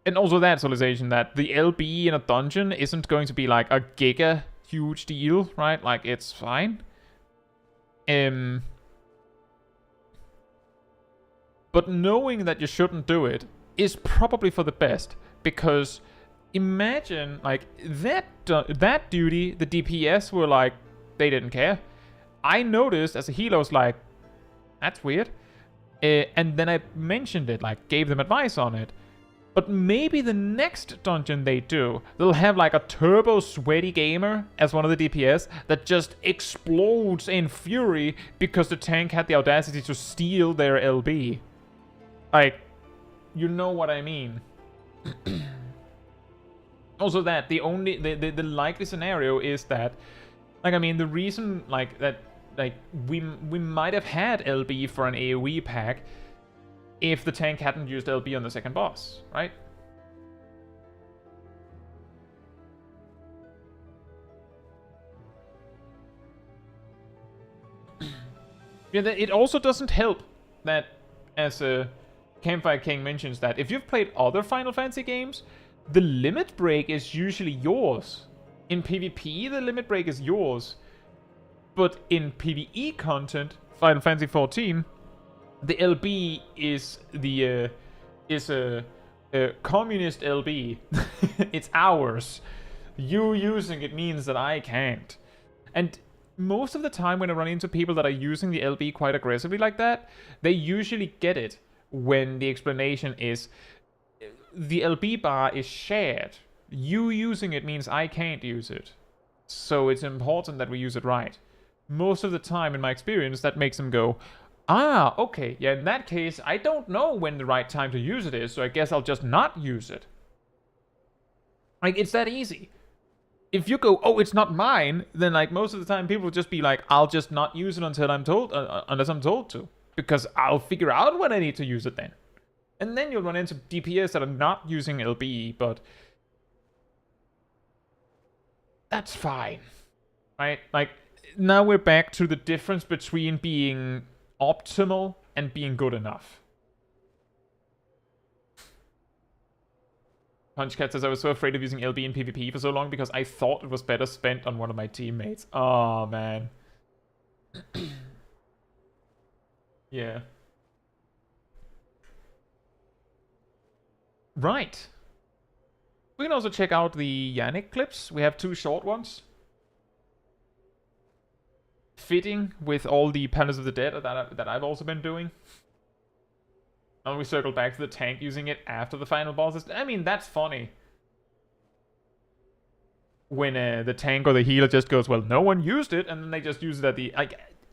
And also that realization that the LB in a dungeon isn't going to be like a giga huge deal, right? Like, it's fine. But knowing that you shouldn't do it is probably for the best, because imagine, like, that duty, the DPS were like, they didn't care. I noticed as a healer, I was like, that's weird. And then I mentioned it, like, gave them advice on it. But maybe the next dungeon they do, they'll have like a turbo sweaty gamer as one of the DPS that just explodes in fury because the tank had the audacity to steal their LB. Like, you know what I mean. Also that, the likely scenario is that, like, I mean, the reason, like, that, like, we might have had LB for an AoE pack if the tank hadn't used LB on the second boss, right? Yeah, it also doesn't help that, as Campfire King mentions, that if you've played other Final Fantasy games, the limit break is usually yours. In PvP, the limit break is yours. But in PvE content, Final Fantasy XIV, the LB is the communist LB. It's ours. You using it means that I can't. And most of the time when I run into people that are using the LB quite aggressively like that, they usually get it when the explanation is the LB bar is shared. You using it means I can't use it. So it's important that we use it right. Most of the time, in my experience, that makes them go, ah, okay, yeah, in that case, I don't know when the right time to use it is, so I guess I'll just not use it. Like, it's that easy. If you go, oh, it's not mine, then, like, most of the time people will just be like, I'll just not use it until I'm told, unless I'm told to. Because I'll figure out when I need to use it then. And then you'll run into DPS that are not using LB, but that's fine, right? Like, now we're back to the difference between being optimal and being good enough. Punchcat says, I was so afraid of using LB in PvP for so long because I thought it was better spent on one of my teammates. Oh, man. Yeah. Right. We can also check out the Yannick clips. We have 2 short ones. Fitting with all the Palace of the Dead that I've also been doing. And we circle back to the tank using it after the final bosses. I mean, that's funny. When the tank or the healer just goes, well, no one used it, and then they just use it at the...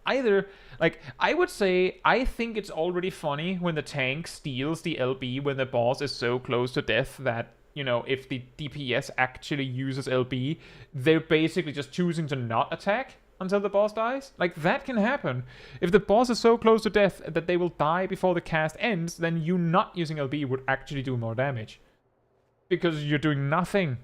I would say, I think it's already funny when the tank steals the LB when the boss is so close to death that, you know, if the DPS actually uses LB, they're basically just choosing to not attack until the boss dies. Like, that can happen. If the boss is so close to death that they will die before the cast ends, then you not using LB would actually do more damage. Because you're doing nothing.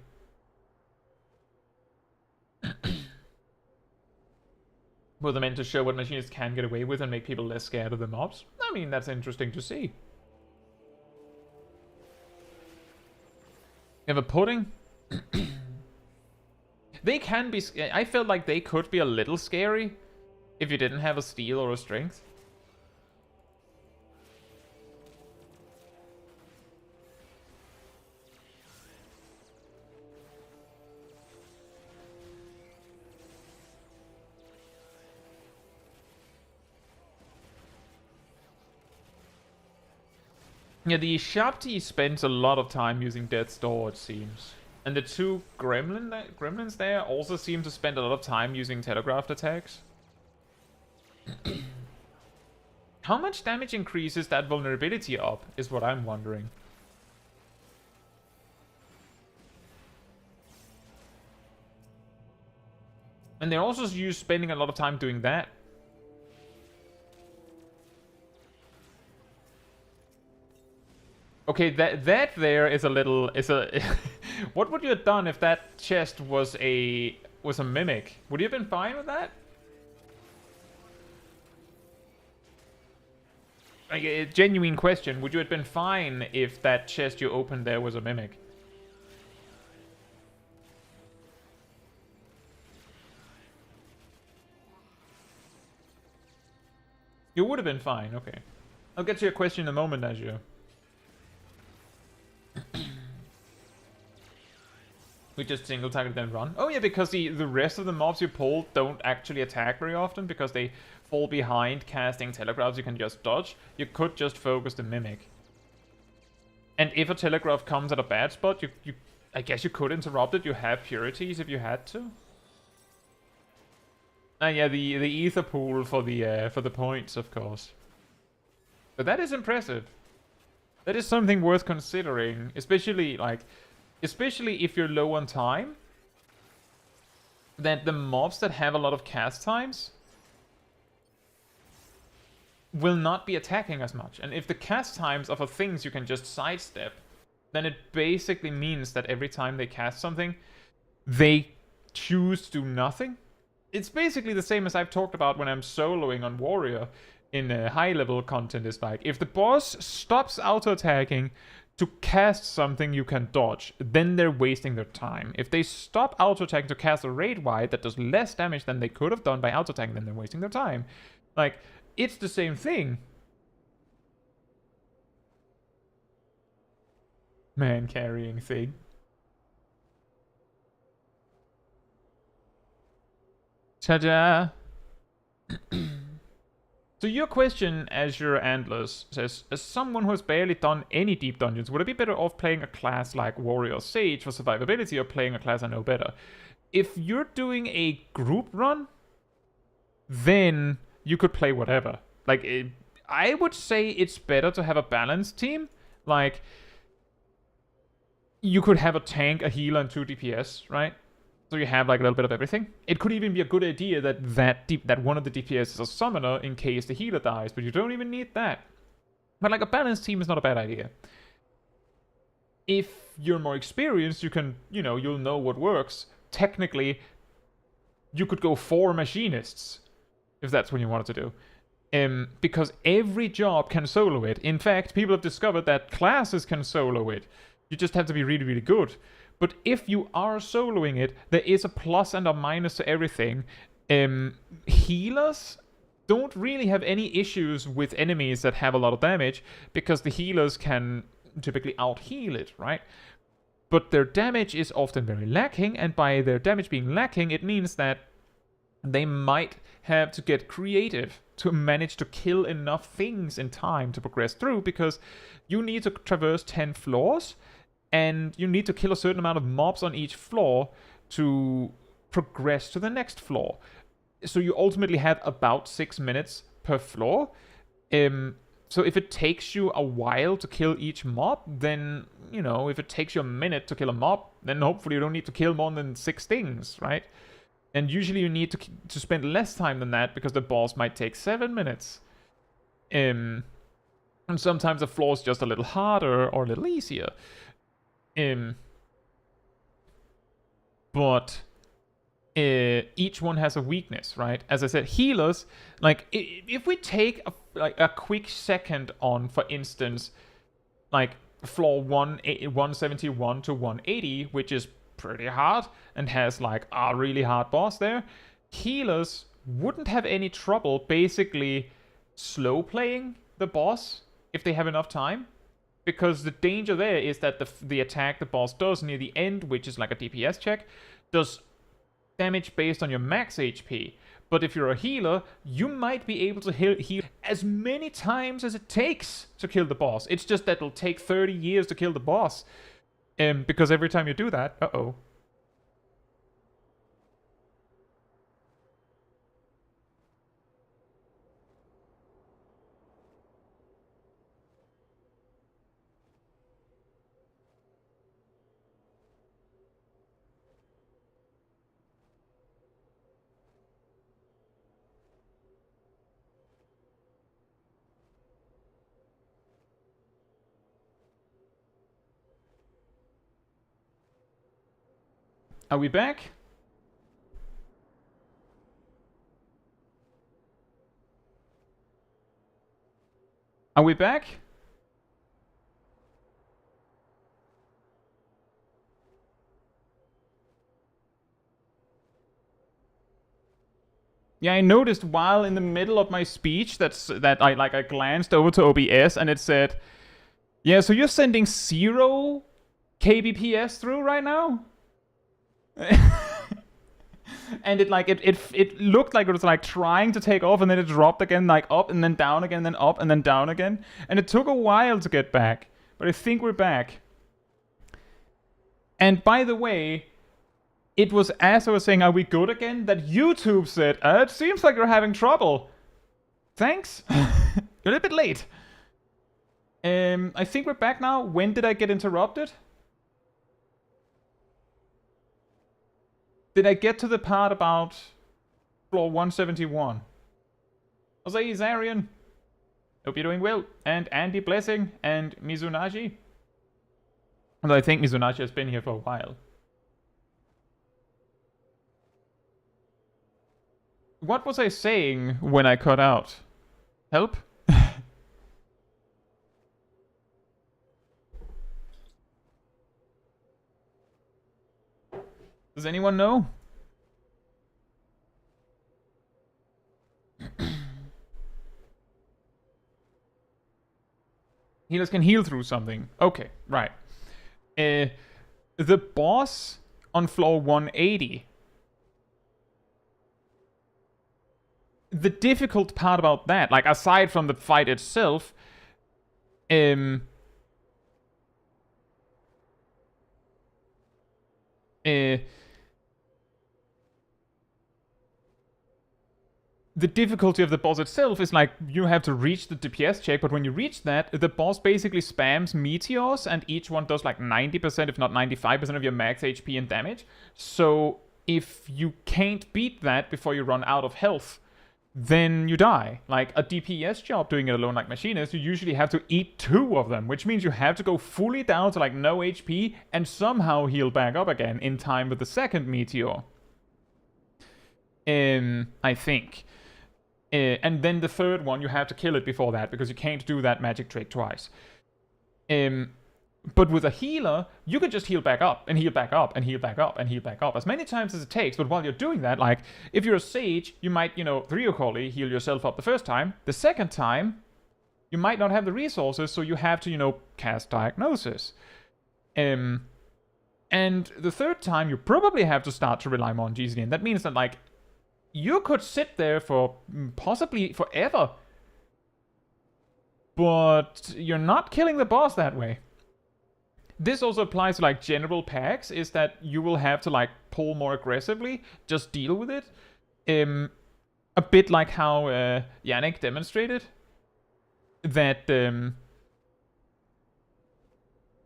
Were they meant to show what machinists can get away with and make people less scared of the mobs? I mean, that's interesting to see. You have a pudding? They can be... I felt like they could be a little scary if you didn't have a steel or a strength. Yeah, the Shabti spends a lot of time using Death's Door, it seems. And the 2 gremlins there also seem to spend a lot of time using telegraphed attacks. How much damage increases that vulnerability up, is what I'm wondering. And they're also spending a lot of time doing that. Okay, that there is a little... What would you have done if that chest was a mimic? Would you have been fine with that? Like, a genuine question. Would you have been fine if that chest you opened there was a mimic? You would have been fine, okay. I'll get to your question in a moment, Azure. We just single target then run. Oh yeah, because the rest of the mobs you pull don't actually attack very often because they fall behind casting telegraphs you can just dodge. You could just focus the mimic. And if a telegraph comes at a bad spot, I guess you could interrupt it. You have purities if you had to. Yeah, the ether pool for the points, of course. But that is impressive. That is something worth considering, especially if you're low on time, that the mobs that have a lot of cast times will not be attacking as much. And if the cast times are for things you can just sidestep, then it basically means that every time they cast something, they choose to do nothing. It's basically the same as I've talked about when I'm soloing on Warrior in high-level content. Is like, if the boss stops auto-attacking to cast something you can dodge, then they're wasting their time. If they stop auto-attacking to cast a raid wide that does less damage than they could have done by auto-attacking, then they're wasting their time. Like, it's the same thing. Man carrying thing. Ta-da! So your question, Azure Antlers, says, as someone who has barely done any deep dungeons, would I be better off playing a class like Warrior Sage for survivability or playing a class I know better? If you're doing a group run, then you could play whatever. Like, I would say it's better to have a balanced team. Like, you could have a tank, a healer, and 2 DPS, right? So you have like a little bit of everything. It could even be a good idea that one of the DPS is a summoner in case the healer dies, but you don't even need that. But like a balanced team is not a bad idea. If you're more experienced, you can, you'll know what works. Technically, you could go 4 machinists, if that's what you wanted to do. Because every job can solo it. In fact, people have discovered that classes can solo it. You just have to be really, really good. But if you are soloing it, there is a plus and a minus to everything. Healers don't really have any issues with enemies that have a lot of damage, because the healers can typically out-heal it, right? But their damage is often very lacking, and by their damage being lacking, it means that they might have to get creative to manage to kill enough things in time to progress through, because you need to traverse 10 floors, and you need to kill a certain amount of mobs on each floor to progress to the next floor. So you ultimately have about 6 minutes per floor. So if it takes you a while to kill each mob, then, you know, if it takes you a minute to kill a mob, then hopefully you don't need to kill more than 6 things, right? And usually you need to spend less time than that, because the boss might take 7 minutes. And sometimes the floor is just a little harder or a little easier. But each one has a weakness, right? As I said, healers, like, if we take a quick second on, for instance, like floor 171 to 180, which is pretty hard and has like a really hard boss there, healers wouldn't have any trouble basically slow playing the boss if they have enough time, because the danger there is that the attack the boss does near the end, which is like a DPS check, does damage based on your max HP. But if you're a healer, you might be able to heal as many times as it takes to kill the boss. It's just that it'll take 30 years to kill the boss. Because every time you do that, uh-oh. Are we back? Are we back? Yeah, I noticed while in the middle of my speech that I glanced over to OBS and it said, yeah, so you're sending 0 kbps through right now? And it looked like it was like trying to take off, and then it dropped again, like up and then down again, then up and then down again, and it took a while to get back, but I think we're back. And by the way, it was as I was saying, are we good again, that YouTube said, it seems like you're having trouble. Thanks. You're a little bit late. I think we're back now. When did I get interrupted? Did I get to the part about floor 171? Jose Zarian, hope you're doing well. And Andy Blessing and Mizunaji. Although I think Mizunaji has been here for a while. What was I saying when I cut out? Help? Does anyone know? Healers can heal through something. Okay, right. The boss on floor 180. The difficult part about that, like aside from the fight itself, the difficulty of the boss itself is like you have to reach the DPS check, but when you reach that, the boss basically spams meteors, and each one does like 90%, if not 95% of your max HP and damage. So if you can't beat that before you run out of health, then you die. Like a DPS job doing it alone like Machinist, you usually have to eat 2 of them, which means you have to go fully down to like no HP and somehow heal back up again in time with the second meteor. I think. And then the third one, you have to kill it before that, because you can't do that magic trick twice. But with a healer, you can just heal back up, and heal back up, and heal back up, and heal back up, as many times as it takes. But while you're doing that, like, if you're a sage, you might, Ryokoli, heal yourself up the first time. The second time, you might not have the resources, so you have to, you know, cast Diagnosis. And the third time, you probably have to start to rely more on GCD, and that means that, like, you could sit there for possibly forever, but you're not killing the boss that way. This also applies to, like, general packs, is that you will have to, like, pull more aggressively, just deal with it. A bit like how Yannick demonstrated, that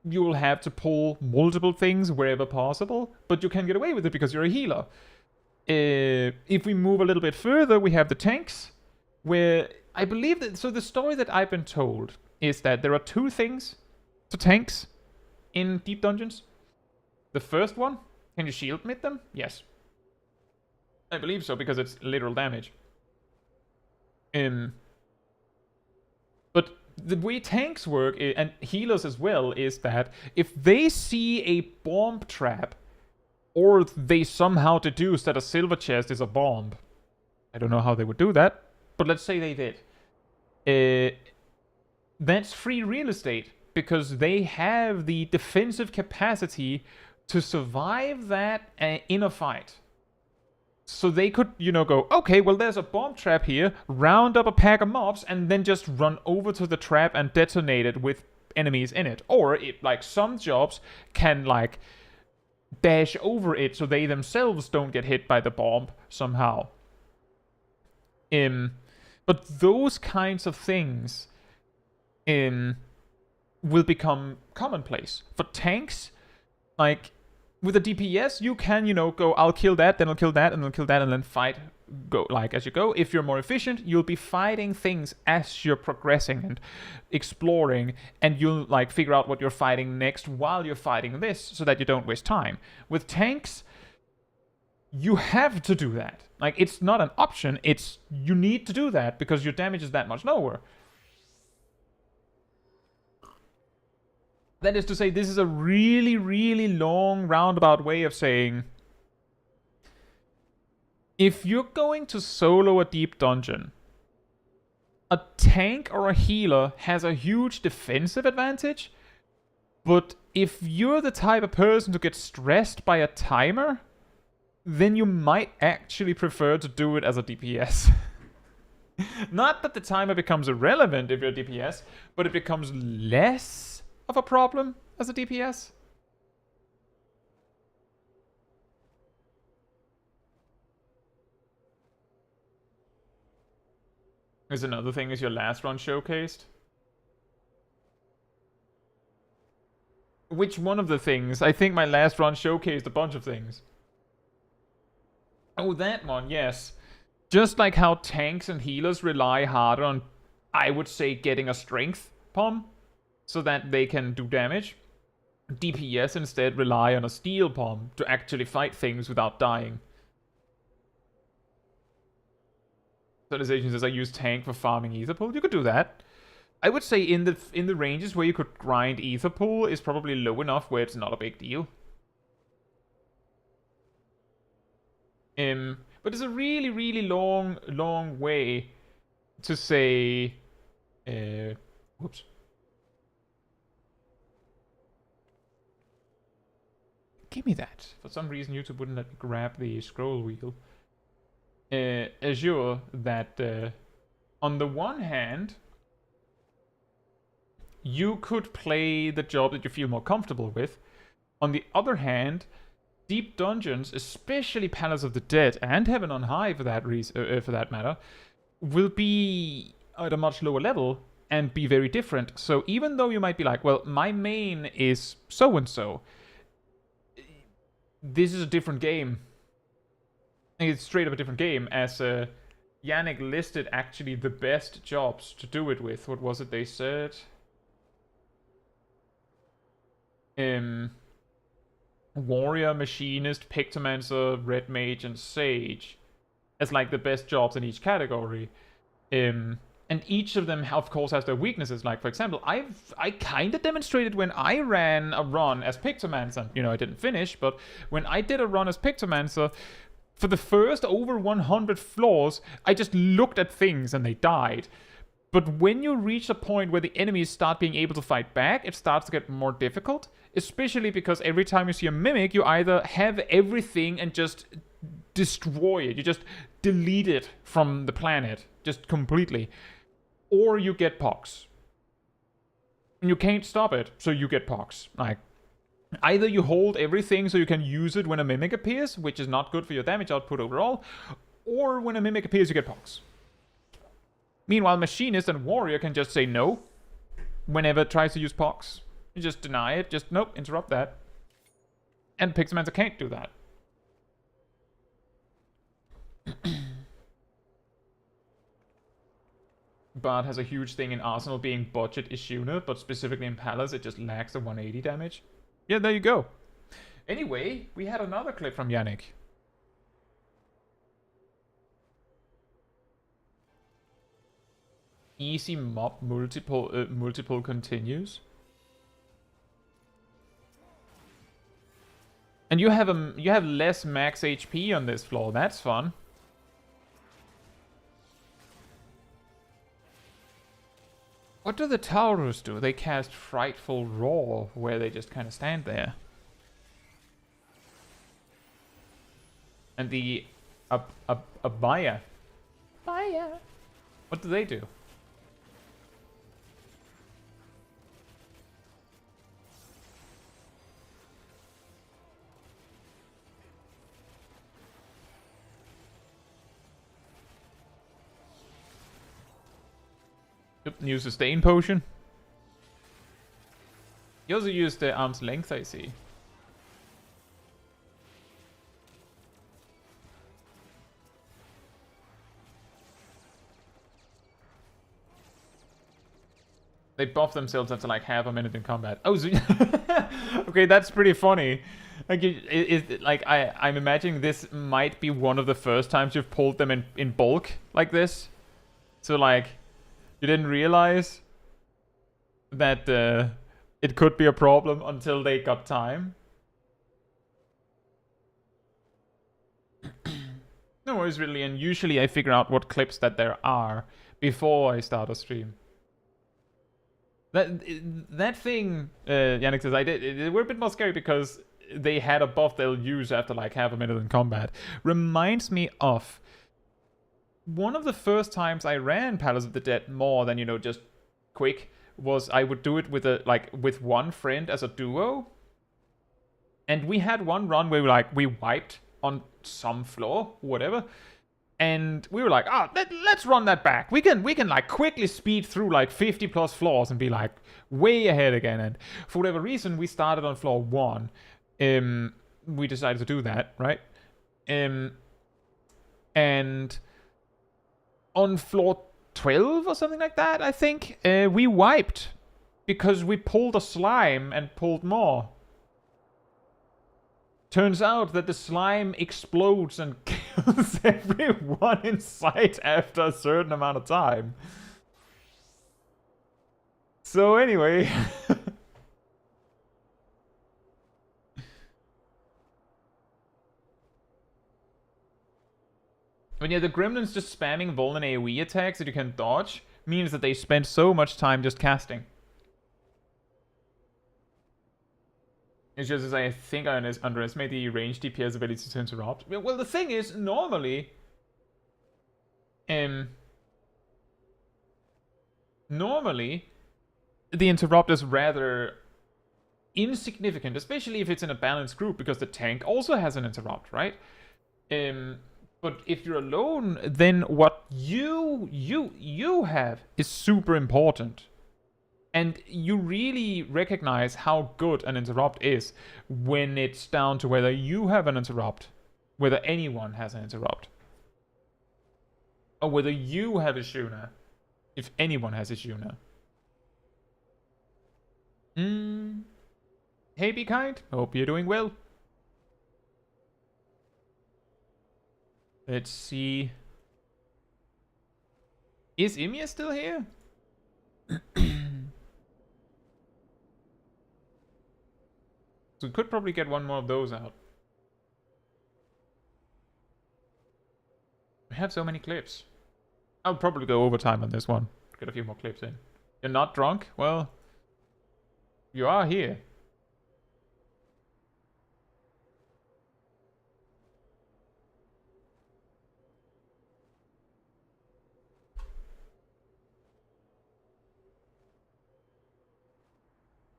you will have to pull multiple things wherever possible, but you can get away with it because you're a healer. If we move a little bit further, we have the tanks, where I believe that... So the story that I've been told is that there are two things to tanks in deep dungeons. The first one, can you shield mid them? Yes. I believe so, because it's literal damage. But the way tanks work, and healers as well, is that if they see a bomb trap, or they somehow deduce that a silver chest is a bomb, I don't know how they would do that, but let's say they did. That's free real estate, because they have the defensive capacity to survive that in a fight. So they could, you know, go, okay, well, there's a bomb trap here, round up a pack of mobs, and then just run over to the trap and detonate it with enemies in it. Or, like, some jobs can, like, dash over it so they themselves don't get hit by the bomb somehow. But those kinds of things will become commonplace. For tanks, like, with a DPS, you can, you know, go, I'll kill that, then I'll kill that, and I'll kill that, and then fight, go, like, as you go. If you're more efficient, you'll be fighting things as you're progressing and exploring, and you'll, like, figure out what you're fighting next while you're fighting this, so that you don't waste time. With tanks, you have to do that. Like, it's not an option, it's, you need to do that, because your damage is that much lower. That is to say, this is a really, really long roundabout way of saying, if you're going to solo a deep dungeon, a tank or a healer has a huge defensive advantage, but if you're the type of person to get stressed by a timer, then you might actually prefer to do it as a DPS. Not that the timer becomes irrelevant if you're a DPS, but it becomes less of a problem as a DPS. There's another thing, is your last run showcased? Which one of the things? I think my last run showcased a bunch of things. Oh, that one, yes. Just like how tanks and healers rely harder on, I would say, getting a strength pom, so that they can do damage, DPS instead rely on a steel pom to actually fight things without dying. Civilization says I use tank for farming ether pool. You could do that. I would say in the ranges where you could grind ether pool is probably low enough where it's not a big deal. But it's a really, really long way to say. Whoops. Give me that. For some reason, YouTube wouldn't let me grab the scroll wheel. Assure that on the one hand, you could play the job that you feel more comfortable with. On the other hand, deep dungeons, especially Palace of the Dead and Heaven on High for that matter, will be at a much lower level and be very different. So even though you might be like, well, my main is so and so, this is a different game. It's straight up a different game, as Yannick listed actually the best jobs to do it with. What was it they said? Warrior, Machinist, Pictomancer, Red Mage, and Sage as like the best jobs in each category. And each of them, of course, has their weaknesses. Like, for example, I kind of demonstrated when I ran a run as Pictomancer. You know, I didn't finish, but when I did a run as Pictomancer, for the first over 100 floors, I just looked at things and they died. But when you reach a point where the enemies start being able to fight back, it starts to get more difficult. Especially because every time you see a mimic, you either have everything and just destroy it. You just delete it from the planet. Just completely. Or you get pox. And you can't stop it, so you get pox. Like, either you hold everything so you can use it when a mimic appears, which is not good for your damage output overall, or when a mimic appears, you get pox. Meanwhile, Machinist and Warrior can just say no whenever it tries to use pox. You just deny it, just nope, interrupt that. And Pixelmancer can't do that. Bard has a huge thing in Arsenal being budget Ishuna, but specifically in Palace it just lacks the 180 damage. Yeah, there you go. Anyway, we had another clip from Yannick. Easy mob multiple continues. And you have less max HP on this floor. That's fun. What do the Taurus do? They cast Frightful Roar, where they just kind of stand there. And the Abaya. What do they do? New sustain potion. You also use the arm's length, I see. They buff themselves after like half a minute in combat. Oh, so okay, that's pretty funny. Like, I'm imagining this might be one of the first times you've pulled them in bulk like this. So like, you didn't realize that it could be a problem until they got time. No worries, really. And usually I figure out what clips that there are before I start a stream. That thing, Yannick says, they were a bit more scary because they had a buff they'll use after like half a minute in combat. Reminds me of one of the first times I ran Palace of the Dead more than, you know, just quick, was I would do it with one friend as a duo. And we had one run where we wiped on some floor, whatever. And we were like, let's run that back. We can like quickly speed through like 50 plus floors and be like way ahead again. And for whatever reason, we started on floor 1. We decided to do that, right? And on floor 12 or something like that, I think, we wiped because we pulled a slime and pulled more. Turns out that the slime explodes and kills everyone in sight after a certain amount of time. So anyway. But yeah, the gremlins just spamming Vol and AoE attacks that you can dodge means that they spend so much time just casting. It's just as I think I underestimate the range DPS ability to interrupt. Well, the thing is, normally, the interrupt is rather insignificant, especially if it's in a balanced group, because the tank also has an interrupt, right? But if you're alone, then what you have is super important. And you really recognize how good an interrupt is when it's down to whether you have an interrupt, whether anyone has an interrupt, or whether you have a Shuna, if anyone has a Shuna. Hey, Be Kind. Hope you're doing well. Let's see. Is Ymir still here? So we could probably get one more of those out. We have so many clips. I'll probably go overtime on this one, Get a few more clips in. You're not drunk? Well, you are here.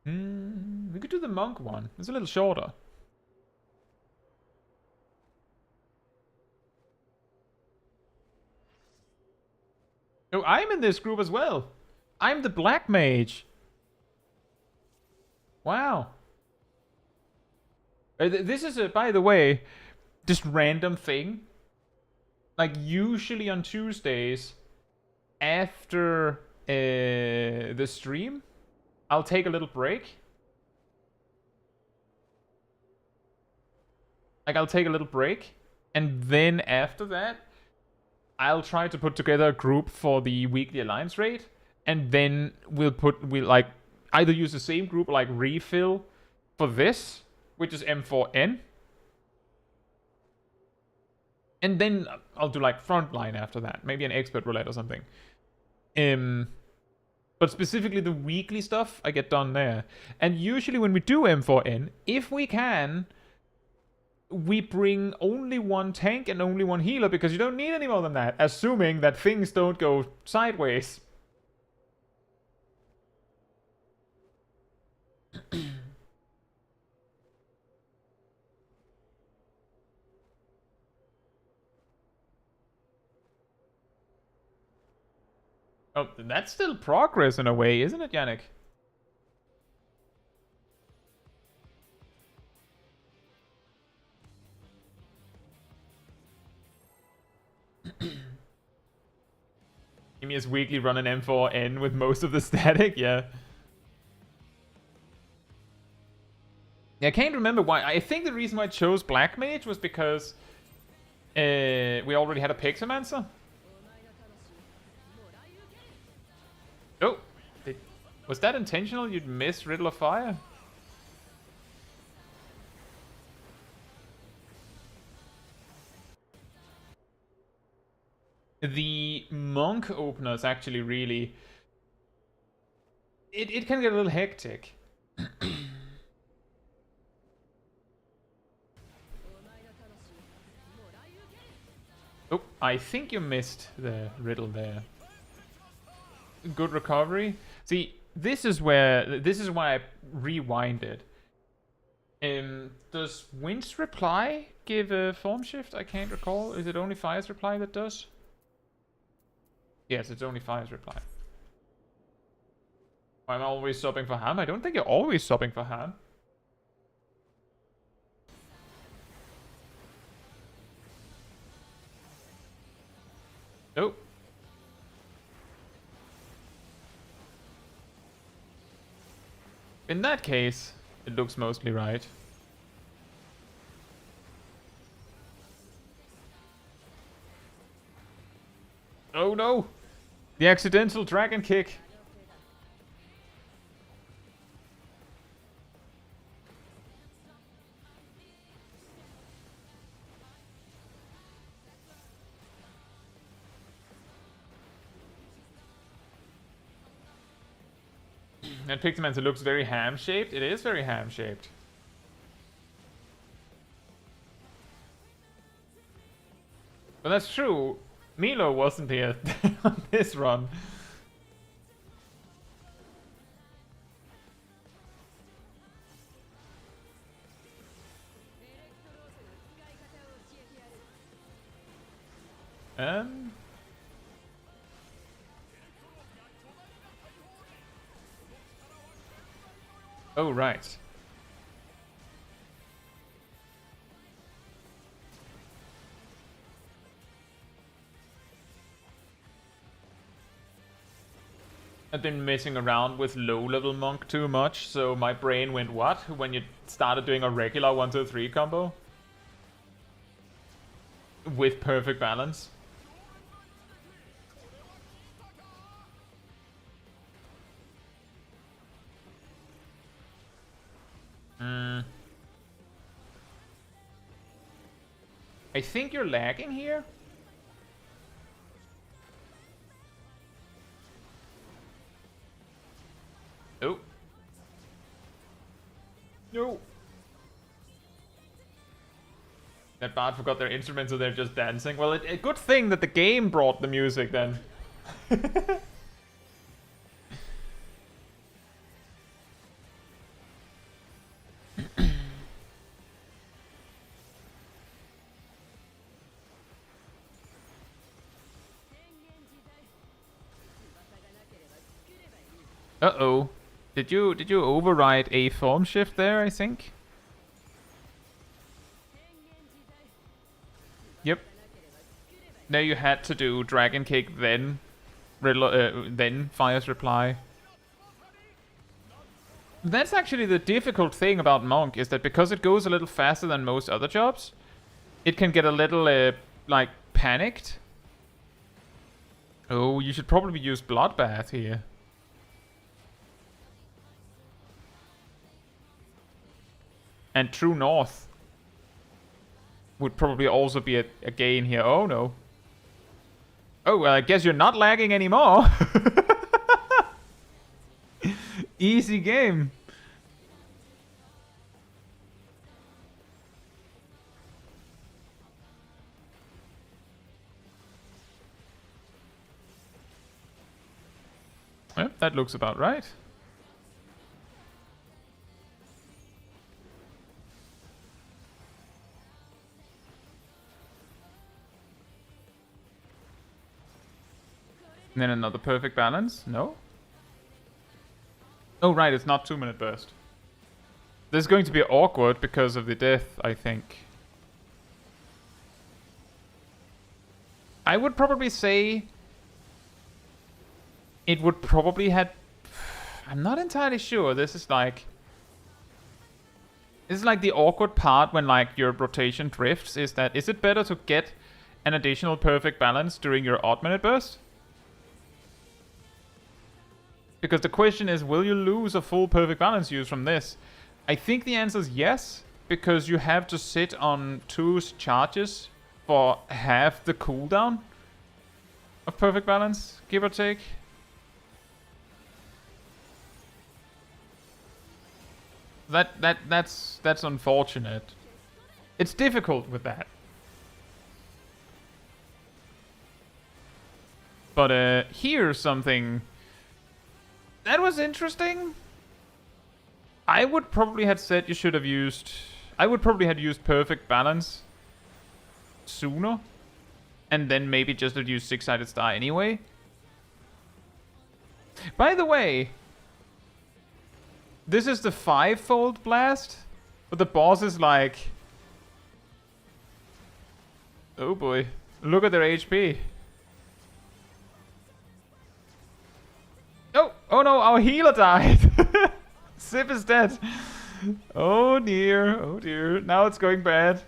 We could do the monk one. It's a little shorter. Oh, I'm in this group as well. I'm the black mage. Wow. This is, by the way, just random thing. Like, usually on Tuesdays, after the stream, I'll take a little break. Like, I'll take a little break. And then after that, I'll try to put together a group for the weekly alliance raid. And then we'll like either use the same group or like refill for this, which is M4N. And then I'll do like frontline after that. Maybe an expert roulette or something. But specifically the weekly stuff, I get done there. And usually when we do M4N, if we can, we bring only one tank and only one healer, because you don't need any more than that, assuming that things don't go sideways. Oh, that's still progress in a way, isn't it, Yannick? Emia's weekly run an M4N with most of the static, yeah. Yeah, I can't remember why. I think the reason why I chose Black Mage was because we already had a Pixomancer. Oh, was that intentional? You'd miss Riddle of Fire? The monk opener is actually really... It can get a little hectic. Oh, I think you missed the riddle there. Good recovery. See, this is why I rewinded. Does Wind's reply give a form shift? I can't recall. Is it only Fire's reply that does? Yes, it's only Fire's reply. I'm always subbing for Ham. I don't think you're always subbing for Ham. Oh. In that case, it looks mostly right. Oh no! The accidental dragon kick. And Pixelmancer looks very ham-shaped. It is very ham-shaped. But that's true. Milo wasn't here on this run. Oh, right. I've been messing around with low-level monk too much, so my brain went what when you started doing a regular 1, 2, 3 combo? With perfect balance. I think you're lagging here. No. That bard forgot their instruments, so they're just dancing. Well, a good thing that the game brought the music then. Uh-oh. Did you override a form shift there, I think? Yep. No, you had to do Dragon Kick, then Fire's Reply. That's actually the difficult thing about Monk, is that because it goes a little faster than most other jobs, it can get a little, like, panicked. Oh, you should probably use Bloodbath here. And True North would probably also be a gain here. Oh, no. Oh, well, I guess you're not lagging anymore. Easy game. Well, that looks about right. And then another perfect balance? No? Oh, right, it's not 2-minute burst. This is going to be awkward because of the death, I think. I would probably say it would probably have... I'm not entirely sure. This is like the awkward part when like your rotation drifts. Is it better to get an additional perfect balance during your odd minute burst? Because the question is, will you lose a full perfect balance use from this? I think the answer is yes, because you have to sit on 2 charges for half the cooldown of perfect balance, give or take. That's unfortunate. It's difficult with that. But here's something that was interesting. I would probably have said you should have used... I would probably have used perfect balance sooner. And then maybe just have used 6-sided star anyway. By the way, this is the 5-fold blast. But the boss is like... Oh boy. Look at their HP. Oh no, our healer died. Sip is dead. Oh dear, oh dear. Now it's going bad.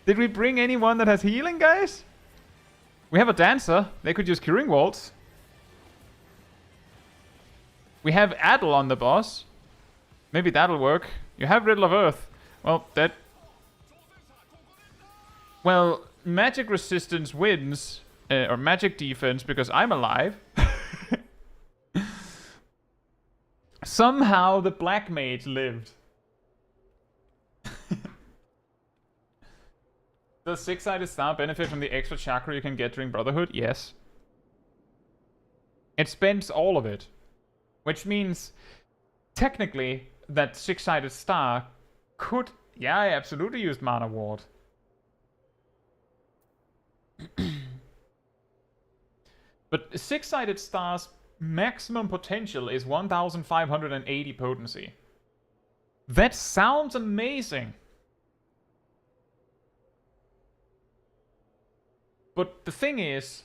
Did we bring anyone that has healing, guys? We have a dancer. They could use Curing Waltz. We have Adel on the boss. Maybe that'll work. You have Riddle of Earth. Well, that... Well, magic resistance wins. Or magic defense, because I'm alive. Somehow the Black Mage lived. Does 6-sided star benefit from the extra chakra you can get during Brotherhood? Yes. It spends all of it. Which means, technically, that 6-sided star could... Yeah, I absolutely used Mana Ward. But 6-sided star's maximum potential is 1580 potency. That sounds amazing. But the thing is,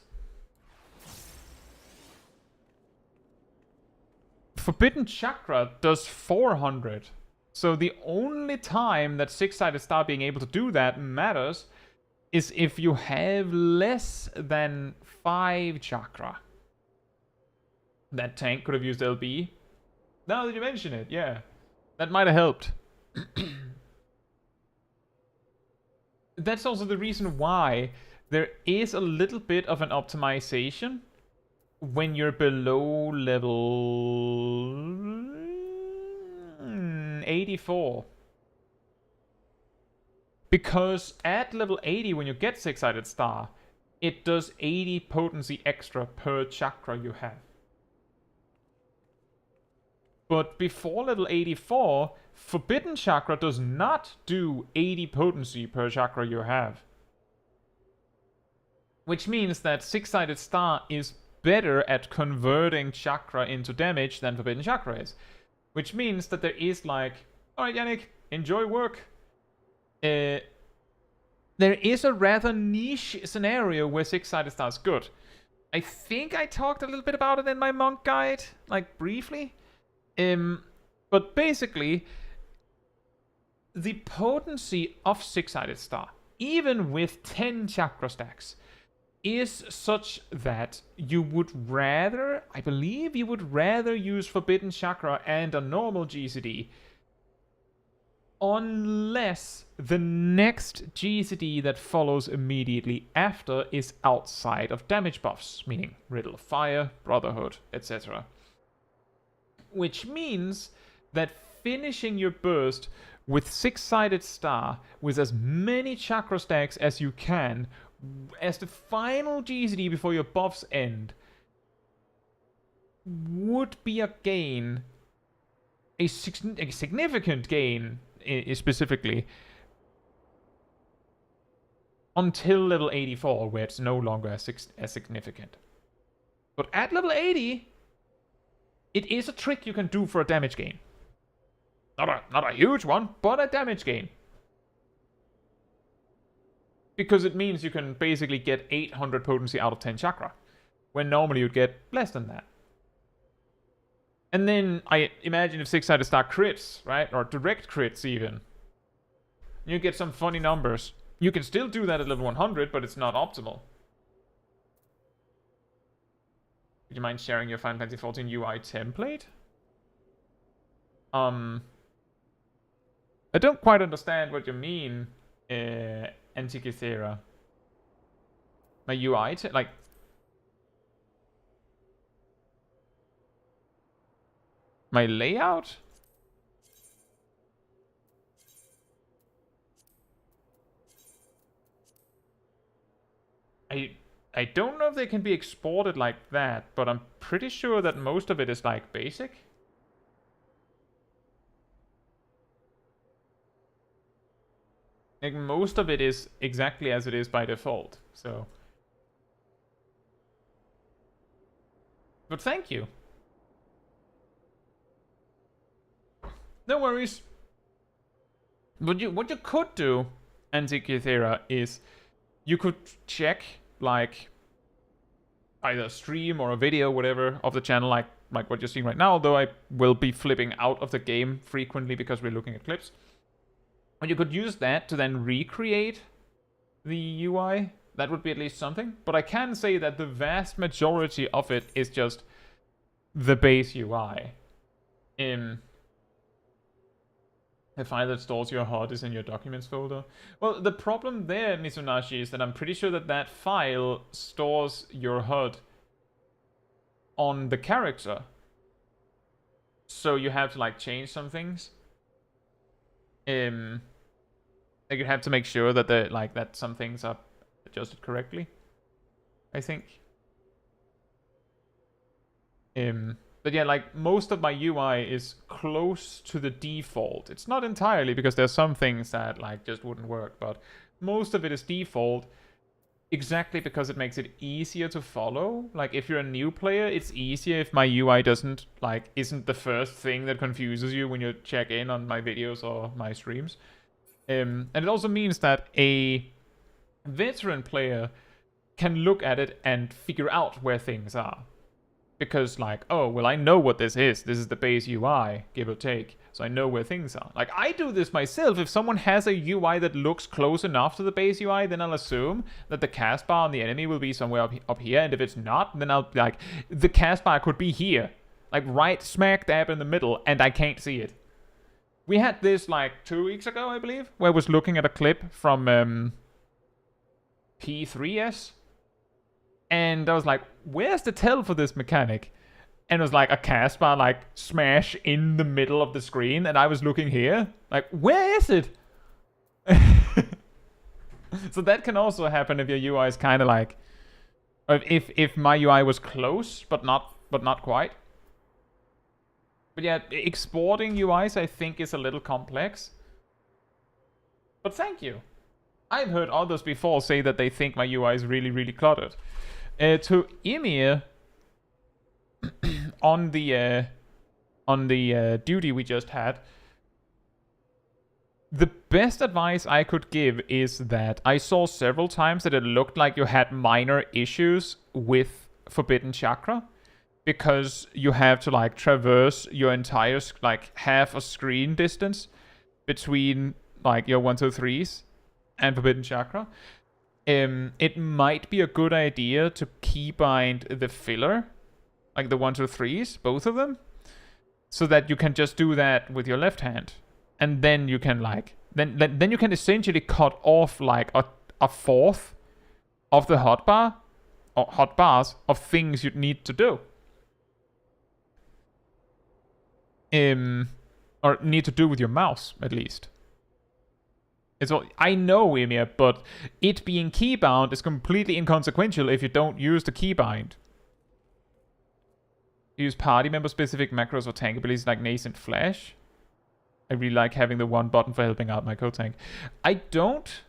Forbidden Chakra does 400. So the only time that 6-sided star being able to do that matters is if you have less than 5 chakra. That tank could have used LB. Now that you mention it, yeah. That might have helped. That's also the reason why there is a little bit of an optimization when you're below level 84. Because at level 80, when you get 6-sided star, it does 80 potency extra per chakra you have. But before level 84, Forbidden Chakra does not do 80 potency per chakra you have. Which means that 6-sided star is better at converting chakra into damage than Forbidden Chakra is. Which means that there is like, alright Yannick, enjoy work. There is a rather niche scenario where 6-sided star is good. I think I talked a little bit about it in my monk guide, like briefly. But basically, the potency of 6-sided star, even with 10 chakra stacks, is such that you would rather, I believe you would rather use Forbidden Chakra and a normal GCD, unless the next GCD that follows immediately after is outside of damage buffs, meaning Riddle of Fire, Brotherhood, etc. Which means that finishing your burst with 6-sided star with as many chakra stacks as you can as the final GCD before your buffs end would be a gain, a significant gain specifically, until level 84, where it's no longer as significant. But at level 80, it is a trick you can do for a damage gain. Not a huge one, but a damage gain. Because it means you can basically get 800 potency out of 10 chakra, when normally you'd get less than that. And then I imagine if 6-sided star crits, right? Or direct crits even. You get some funny numbers. You can still do that at level 100, but it's not optimal. Would you mind sharing your Final Fantasy XIV UI template? I don't quite understand what you mean, Antikythera. My UI, like... my layout? I don't know if they can be exported like that, but I'm pretty sure that most of it is like basic. Like most of it is exactly as it is by default, so. But thank you. No worries. What you could do, Antikythera, is you could check like either a stream or a video, whatever, of the channel, like what you're seeing right now, although I will be flipping out of the game frequently because we're looking at clips. And you could use that to then recreate the UI. That would be at least something. But I can say that the vast majority of it is just the base UI. The file that stores your HUD is in your documents folder. Well, the problem there, Mizunashi, is that I'm pretty sure that that file stores your HUD on the character. So you have to like change some things. Like you have to make sure that that some things are adjusted correctly, I think. But yeah, like most of my UI is close to the default. It's not entirely, because there's some things that like just wouldn't work, but most of it is default exactly because it makes it easier to follow. Like if you're a new player, it's easier if my UI isn't the first thing that confuses you when you check in on my videos or my streams. And it also means that a veteran player can look at it and figure out where things are. Because like, oh, well, I know what this is. This is the base UI, give or take. So I know where things are. Like, I do this myself. If someone has a UI that looks close enough to the base UI, then I'll assume that the cast bar on the enemy will be somewhere up here. And if it's not, then I'll be like, the cast bar could be here. Like, right smack dab in the middle, and I can't see it. We had this like 2 weeks ago, I believe, where I was looking at a clip from P3S. And I was like, where's the tell for this mechanic? And it was like a cast bar like smash in the middle of the screen. And I was looking here. Like, where is it? So that can also happen if your UI is kind of like, or if my UI was close but not quite. But yeah, exporting UIs I think is a little complex. But thank you. I've heard others before say that they think my UI is really, really cluttered. To Emir, on the duty we just had, the best advice I could give is that I saw several times that it looked like you had minor issues with Forbidden Chakra, because you have to like traverse your entire like half a screen distance between like your 1-2-3s and Forbidden Chakra. It might be a good idea to keybind the filler, like the 1-2-3s, both of them, so that you can just do that with your left hand, and then you can like then you can essentially cut off like a fourth of the hotbar or hotbars of things you need to do. Or need to do with your mouse, at least. It's all, I know, Emir, but it being keybound is completely inconsequential if you don't use the keybind. Use party member specific macros or tank abilities like Nascent Flash. I really like having the one button for helping out my co-tank. I don't.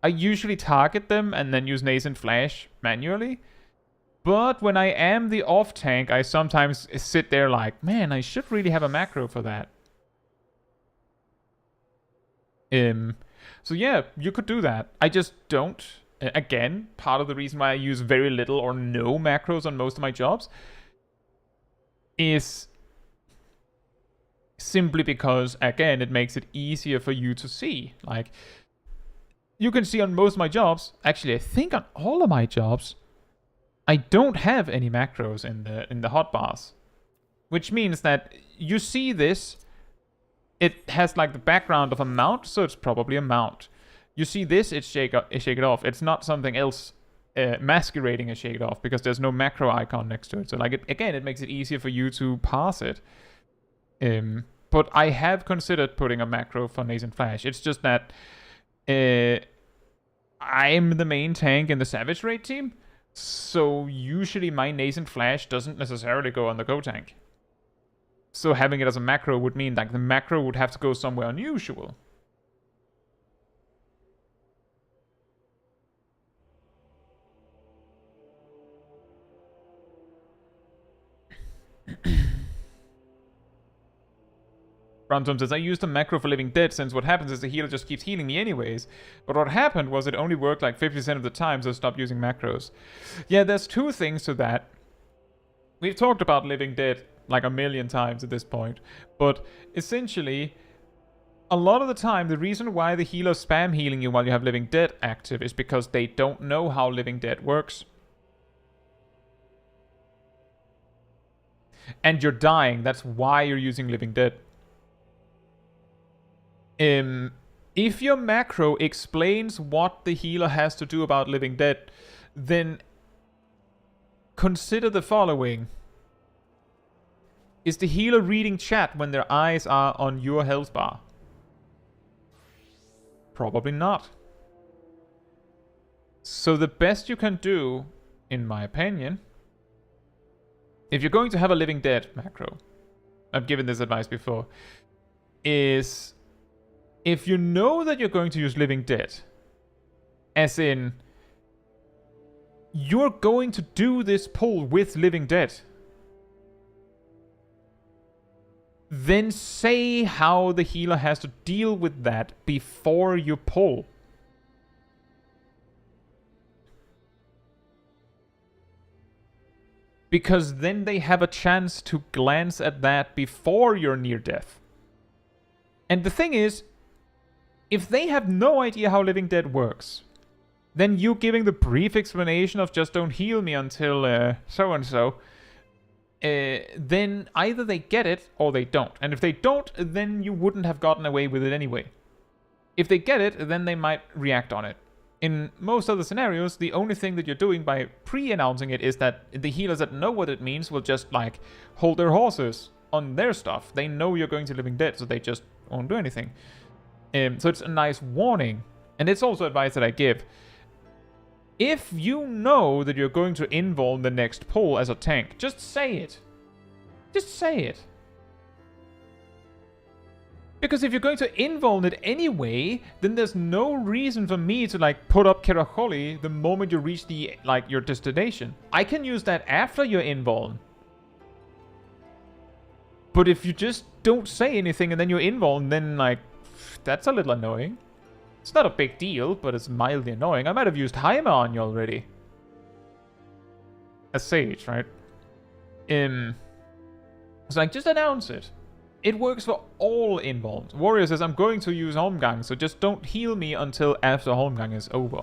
I usually target them and then use Nascent Flash manually. But when I am the off tank, I sometimes sit there like, man, I should really have a macro for that. So yeah, you could do that. I just don't. Again, part of the reason why I use very little or no macros on most of my jobs is simply because, again, it makes it easier for you to see. Like, you can see on most of my jobs, actually, I think on all of my jobs, I don't have any macros in the hotbars, which means that you see this. It has like the background of a mount, so it's probably a mount. You see this, it's shake it off. It's not something else masquerading as shake it off because there's no macro icon next to it. So like it makes it easier for you to parse it. But I have considered putting a macro for Nascent Flash. It's just that I'm the main tank in the Savage Raid team, so usually my Nascent Flash doesn't necessarily go on the co-tank. So having it as a macro would mean like the macro would have to go somewhere unusual. Brunton says, I used a macro for Living Dead since what happens is the healer just keeps healing me anyways. But what happened was it only worked like 50% of the time, so I stopped using macros. Yeah, there's two things to that. We've talked about Living Dead like a million times at this point. But essentially, a lot of the time, the reason why the healer spam healing you while you have Living Dead active is because they don't know how Living Dead works. And you're dying, that's why you're using Living Dead. If your macro explains what the healer has to do about Living Dead, then consider the following. Is the healer reading chat when their eyes are on your health bar? Probably not. So the best you can do, in my opinion, if you're going to have a Living Dead macro, I've given this advice before, is if you know that you're going to use Living Dead, as in, you're going to do this pull with Living Dead, then say how the healer has to deal with that before you pull. Because then they have a chance to glance at that before you're near death. And the thing is, if they have no idea how Living Dead works, then you giving the brief explanation of just don't heal me until so-and-so, then either they get it or they don't. And if they don't, then you wouldn't have gotten away with it anyway. If they get it, then they might react on it. In most other scenarios, the only thing that you're doing by pre-announcing it is that the healers that know what it means will just, like, hold their horses on their stuff. They know you're going to Living Dead, so they just won't do anything. So it's a nice warning. And it's also advice that I give. If you know that you're going to invuln the next pull as a tank, just say it. Just say it. Because if you're going to invuln it anyway, then there's no reason for me to like put up Keracholi the moment you reach the your destination. I can use that after your invuln. But if you just don't say anything and then you're invuln, then like that's a little annoying. It's not a big deal, but it's mildly annoying. I might have used Heimer on you already. As Sage, right? It's like just announce it. It works for all invulns. Warrior says, I'm going to use Holmgang, so just don't heal me until after Holmgang is over.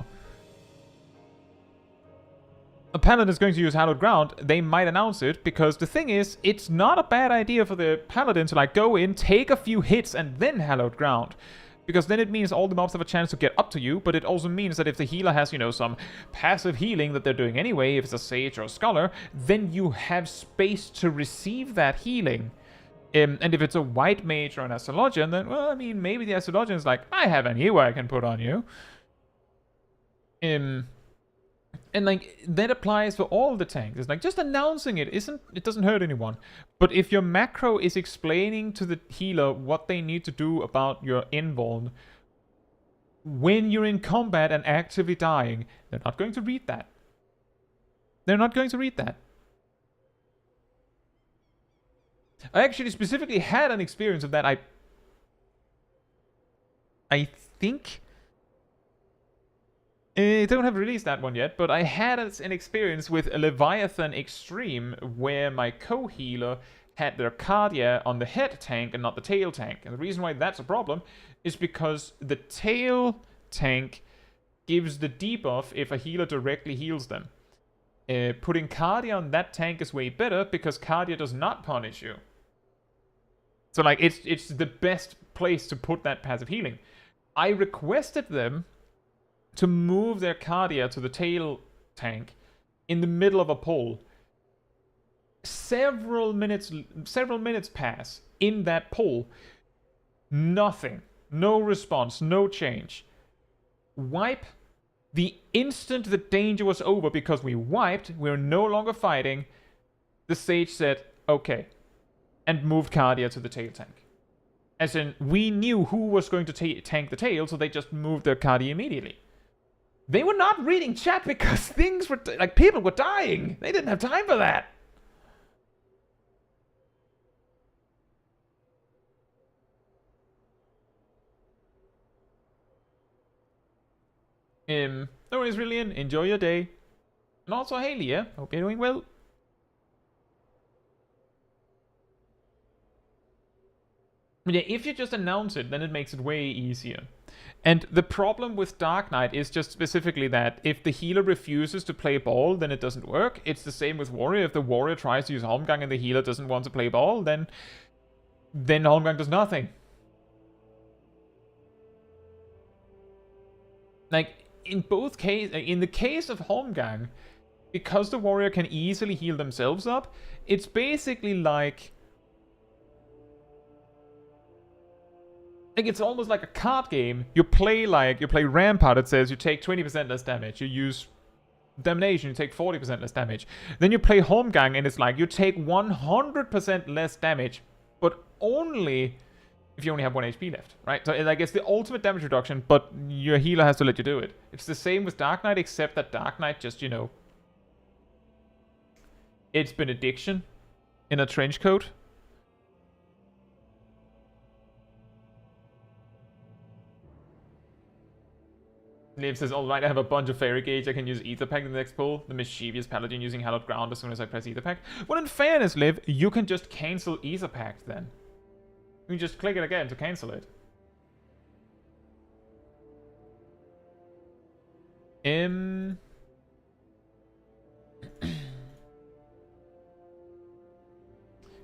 A Paladin is going to use Hallowed Ground. They might announce it, because the thing is, it's not a bad idea for the Paladin to like go in, take a few hits, and then Hallowed Ground. Because then it means all the mobs have a chance to get up to you, but it also means that if the healer has, you know, some passive healing that they're doing anyway, if it's a Sage or a Scholar, then you have space to receive that healing. And if it's a white mage or an astrologian, then, well, I mean, maybe the astrologian is like, I have an heal I can put on you. And, like, that applies for all the tanks. It's like, just announcing it doesn't hurt anyone. But if your macro is explaining to the healer what they need to do about your invuln, when you're in combat and actively dying, they're not going to read that. They're not going to read that. I actually specifically had an experience of that. I think I don't have released that one yet, but I had an experience with a Leviathan Extreme where my co-healer had their Cardia on the head tank and not the tail tank. And the reason why that's a problem is because the tail tank gives the debuff if a healer directly heals them. Putting Cardia on that tank is way better because Cardia does not punish you. So like it's the best place to put that passive healing. I requested them to move their Cardia to the tail tank in the middle of a pull. Several minutes pass in that pull. Nothing. No response, no change. Wipe. The instant the danger was over, because we wiped, we're no longer fighting, the Sage said, okay, and moved Cardia to the tail tank. As in, we knew who was going to tank the tail, so they just moved their Cardia immediately. They were not reading chat because things were, like, people were dying. They didn't have time for that. No worries, Rillian. Enjoy your day. And also, hey, Leah. Hope you're doing well. But yeah, if you just announce it, then it makes it way easier. And the problem with Dark Knight is just specifically that if the healer refuses to play ball, then it doesn't work. It's the same with Warrior. If the Warrior tries to use Holmgang and the healer doesn't want to play ball, then Holmgang does nothing. Like, in both cases, in the case of Holmgang, because the Warrior can easily heal themselves up, it's basically like it's almost like a card game. You play Rampart, it says you take 20% less damage. You use Damnation, you take 40% less damage. Then you play Holmgang, and it's like you take 100% less damage, but only if you only have 1 HP left, right? So like it's the ultimate damage reduction, but your healer has to let you do it. It's the same with Dark Knight, except that Dark Knight just, you know, it's Benediction in a trench coat. Liv says, alright, I have a bunch of Fairy Gauge. I can use Ether Pack in the next pull. The mischievous Paladin using Hallowed Ground as soon as I press Ether Pack. Well, in fairness, Liv, you can just cancel Ether Pack then. You can just click it again to cancel it.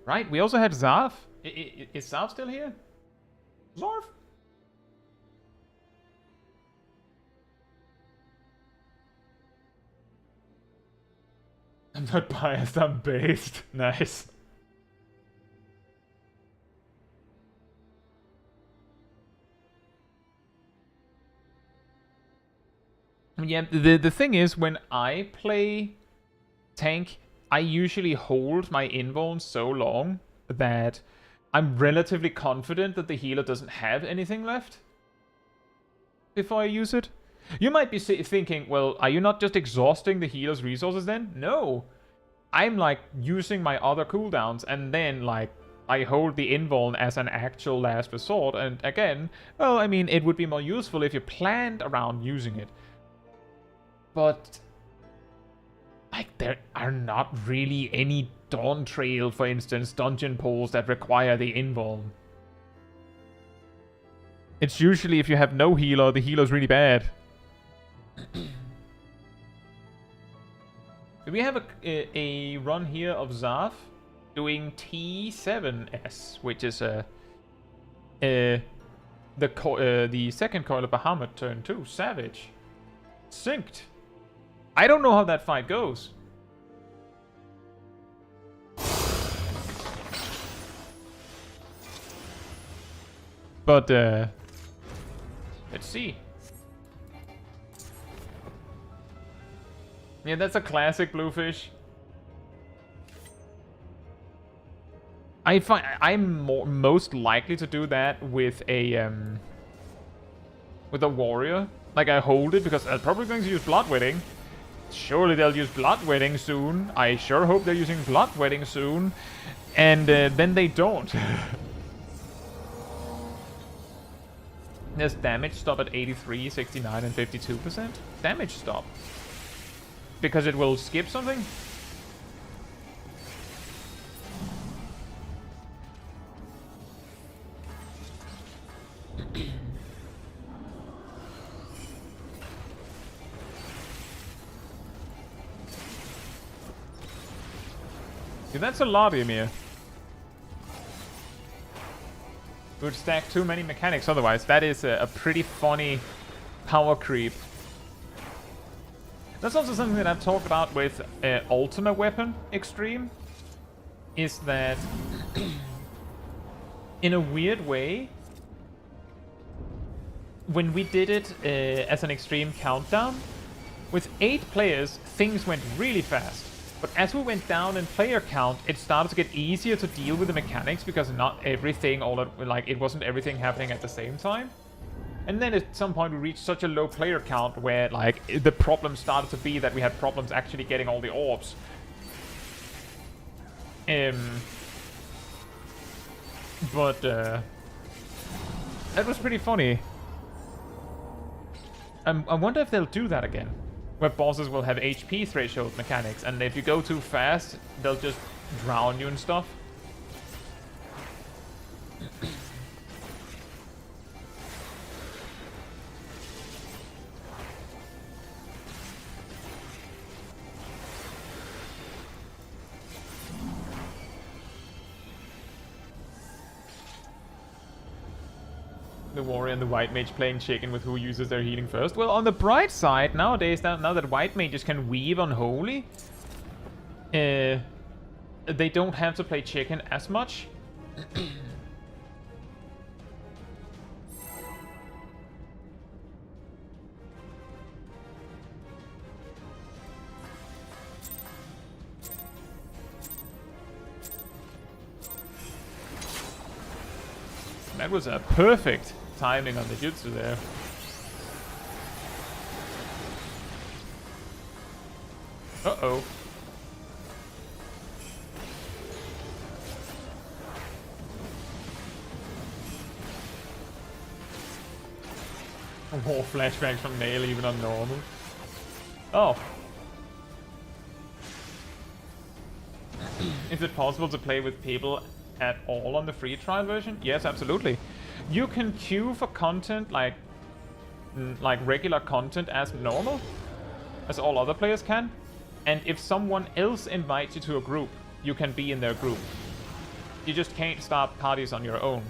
Right, we also had Zarf. Is Zarf still here? Zarf? I'm not biased, I'm based. Nice. Yeah, the thing is, when I play tank, I usually hold my invuln so long that I'm relatively confident that the healer doesn't have anything left before I use it. You might be thinking, well, are you not just exhausting the healer's resources then? No. I'm like using my other cooldowns, and then like I hold the invuln as an actual last resort. And again, well, I mean, it would be more useful if you planned around using it. But like, there are not really any Dawntrail, for instance, dungeon pulls that require the invuln. It's usually if you have no healer, the healer's really bad. We have a run here of Zaf doing T7S, which is the second coil of Bahamut turn 2, Savage. Synced. I don't know how that fight goes. But, let's see. Yeah, that's a classic Bluefish. I find I'm most likely to do that with a warrior. Like, I hold it because they're probably going to use Bloodwetting. Surely they'll use Bloodwetting soon. I sure hope they're using Bloodwetting soon. And then they don't. There's damage stop at 83, 69, and 52%. Damage stop. Because it will skip something? See, that's a lot, Ymir. We would stack too many mechanics otherwise. That is a pretty funny power creep. That's also something that I've talked about with Ultimate Weapon Extreme. Is that in a weird way, when we did it as an Extreme Countdown, with 8 players, things went really fast. But as we went down in player count, it started to get easier to deal with the mechanics because not everything, it wasn't everything happening at the same time. And then at some point we reached such a low player count where like the problem started to be that we had problems actually getting all the orbs. But that was pretty funny. I wonder if they'll do that again. Where bosses will have HP threshold mechanics, and if you go too fast, they'll just drown you and stuff. The warrior and the white mage playing chicken with who uses their healing first. Well, on the bright side, nowadays, now that white mages can weave unholy, they don't have to play chicken as much. That was a perfect timing on the jutsu there. Uh-oh. More flashbacks from Nail even on normal. Oh. Is it possible to play with people at all on the free trial version? Yes, absolutely. You can queue for content like regular content as normal, as all other players can. And if someone else invites you to a group, you can be in their group. You just can't start parties on your own.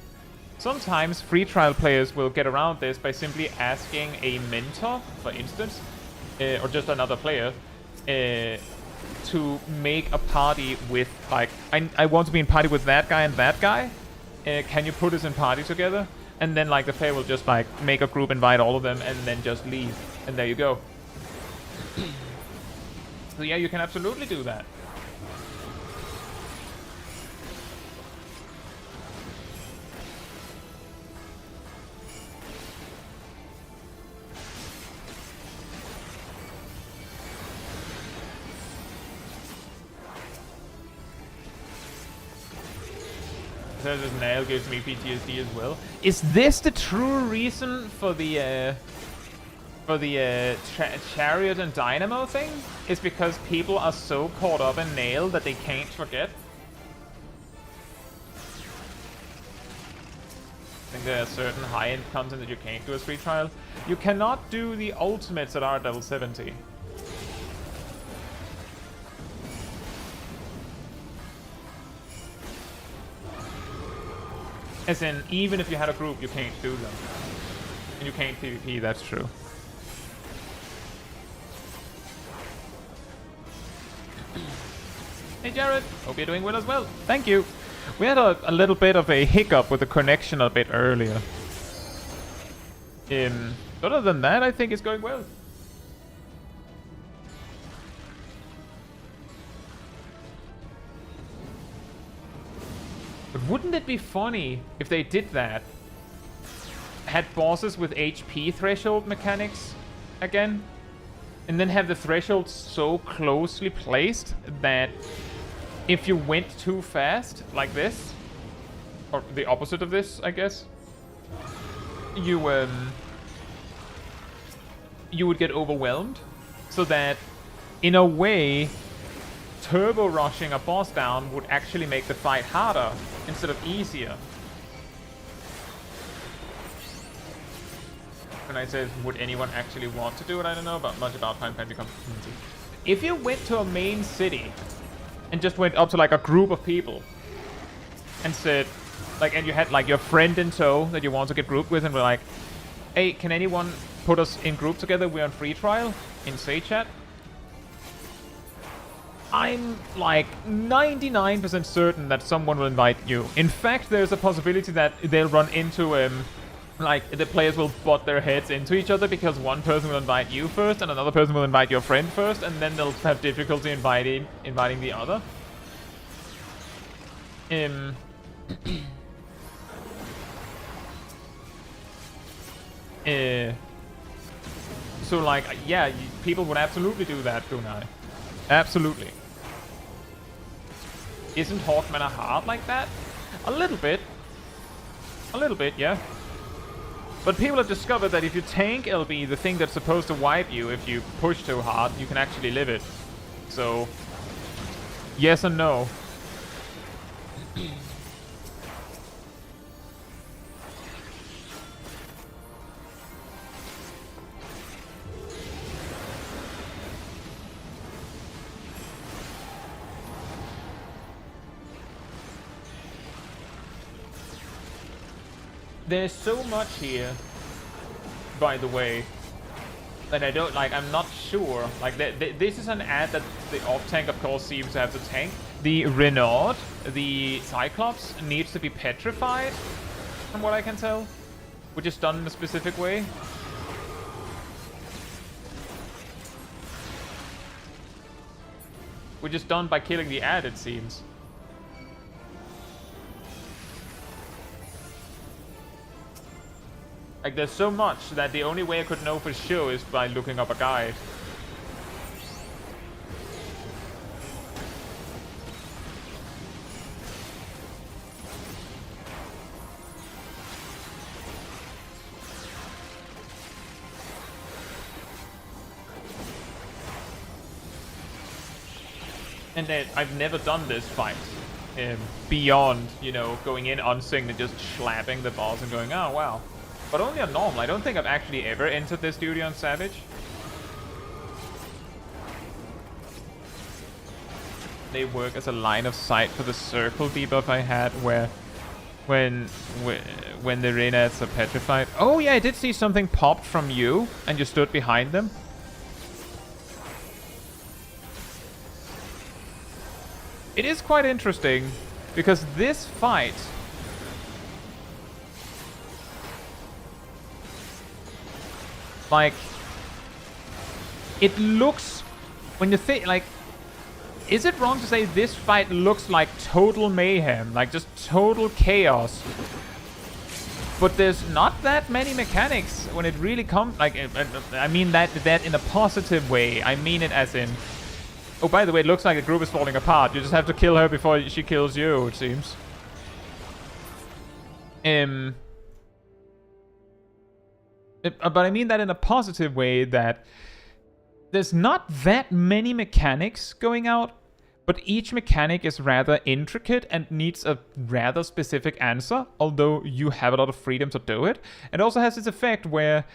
Sometimes free trial players will get around this by simply asking a mentor, for instance, or just another player, to make a party with, like, I want to be in party with that guy and that guy. Can you put us in party together? And then, like, the player will just, like, make a group, invite all of them, and then just leave. And there you go. So yeah, you can absolutely do that. This nail gives me PTSD as well. Is this the true reason for the chariot and dynamo thing? Is because people are so caught up in nail that they can't forget? I think there are certain high-end content that you can't do as free trial. You cannot do the ultimates that are at level 70. As in, even if you had a group, you can't do them. And you can't PvP, that's true. Hey Jared, hope you're doing well as well. Thank you. We had a little bit of a hiccup with the connection a bit earlier. Other than that, I think it's going well. But wouldn't it be funny if they did that? Had bosses with HP threshold mechanics again? And then have the thresholds so closely placed that if you went too fast, like this, or the opposite of this, I guess, you would get overwhelmed, so that, in a way, turbo rushing a boss down would actually make the fight harder instead of easier. When I say, would anyone actually want to do it? I don't know much about Final Fantasy community. If you went to a main city and just went up to like a group of people and said, like, and you had like your friend in tow that you want to get grouped with, and we're like, hey, can anyone put us in group together? We're on free trial in Say Chat. I'm like 99% certain that someone will invite you. In fact, there's a possibility that they'll run into like the players will butt their heads into each other because one person will invite you first and another person will invite your friend first, and then they'll have difficulty inviting the other. So like, yeah, people would absolutely do that, Gunai. Absolutely. Isn't Hawkmanor hard like that? A little bit. A little bit, yeah. But people have discovered that if you tank LB, the thing that's supposed to wipe you if you push too hard, you can actually live it. So, yes and no. There's so much here, by the way, that I don't like. I'm not sure. Like, this is an ad that the off-tank, of course, seems to have to tank. The Renaud, the Cyclops, needs to be petrified, from what I can tell, which is done in a specific way. Which is done by killing the ad, it seems. Like, there's so much that the only way I could know for sure is by looking up a guide. And then I've never done this fight. Beyond, you know, going in unsynced and just slapping the boss and going, oh wow. But only on normal. I don't think I've actually ever entered this studio on Savage. They work as a line of sight for the circle debuff I had, where when the Renads are petrified. Oh yeah, I did see something popped from you, and you stood behind them. It is quite interesting, because this fight... like, it looks when you think, like, is it wrong to say this fight looks like total mayhem, like just total chaos? But there's not that many mechanics when it really comes, like, I mean that in a positive way. I mean it as in, oh, by the way, it looks like the group is falling apart. You just have to kill her before she kills you, it seems. But I mean that in a positive way, that there's not that many mechanics going out, but each mechanic is rather intricate and needs a rather specific answer, although you have a lot of freedom to do it. It also has this effect where,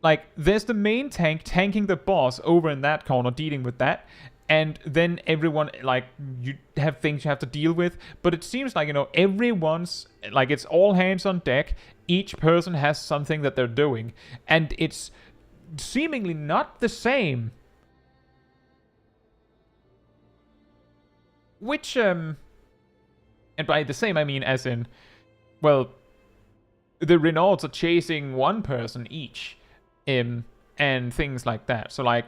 like, there's the main tank tanking the boss over in that corner, dealing with that, and then everyone, like, you have things you have to deal with, but it seems like, you know, everyone's, like, it's all hands on deck. Each person has something that they're doing, and it's seemingly not the same. Which, and by the same I mean as in, well, the Renaults are chasing one person each, and things like that. So, like,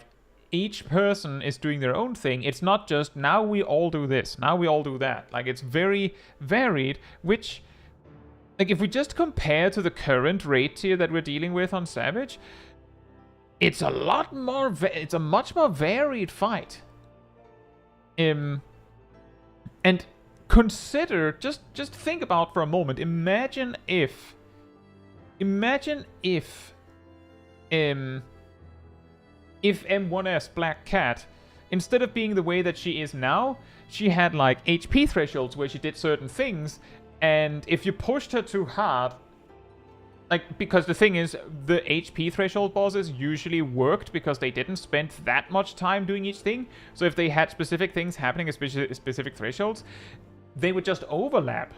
each person is doing their own thing. It's not just, now we all do this, now we all do that. Like, it's very varied, which, like, if we just compare to the current raid tier that we're dealing with on Savage, it's a lot more, it's a much more varied fight. And consider, just think about for a moment, imagine if M1S Black Cat, instead of being the way that she is now, she had, like, HP thresholds where she did certain things, and if you pushed her too hard, like, because the thing is, the HP threshold bosses usually worked because they didn't spend that much time doing each thing. So if they had specific things happening at specific thresholds, they would just overlap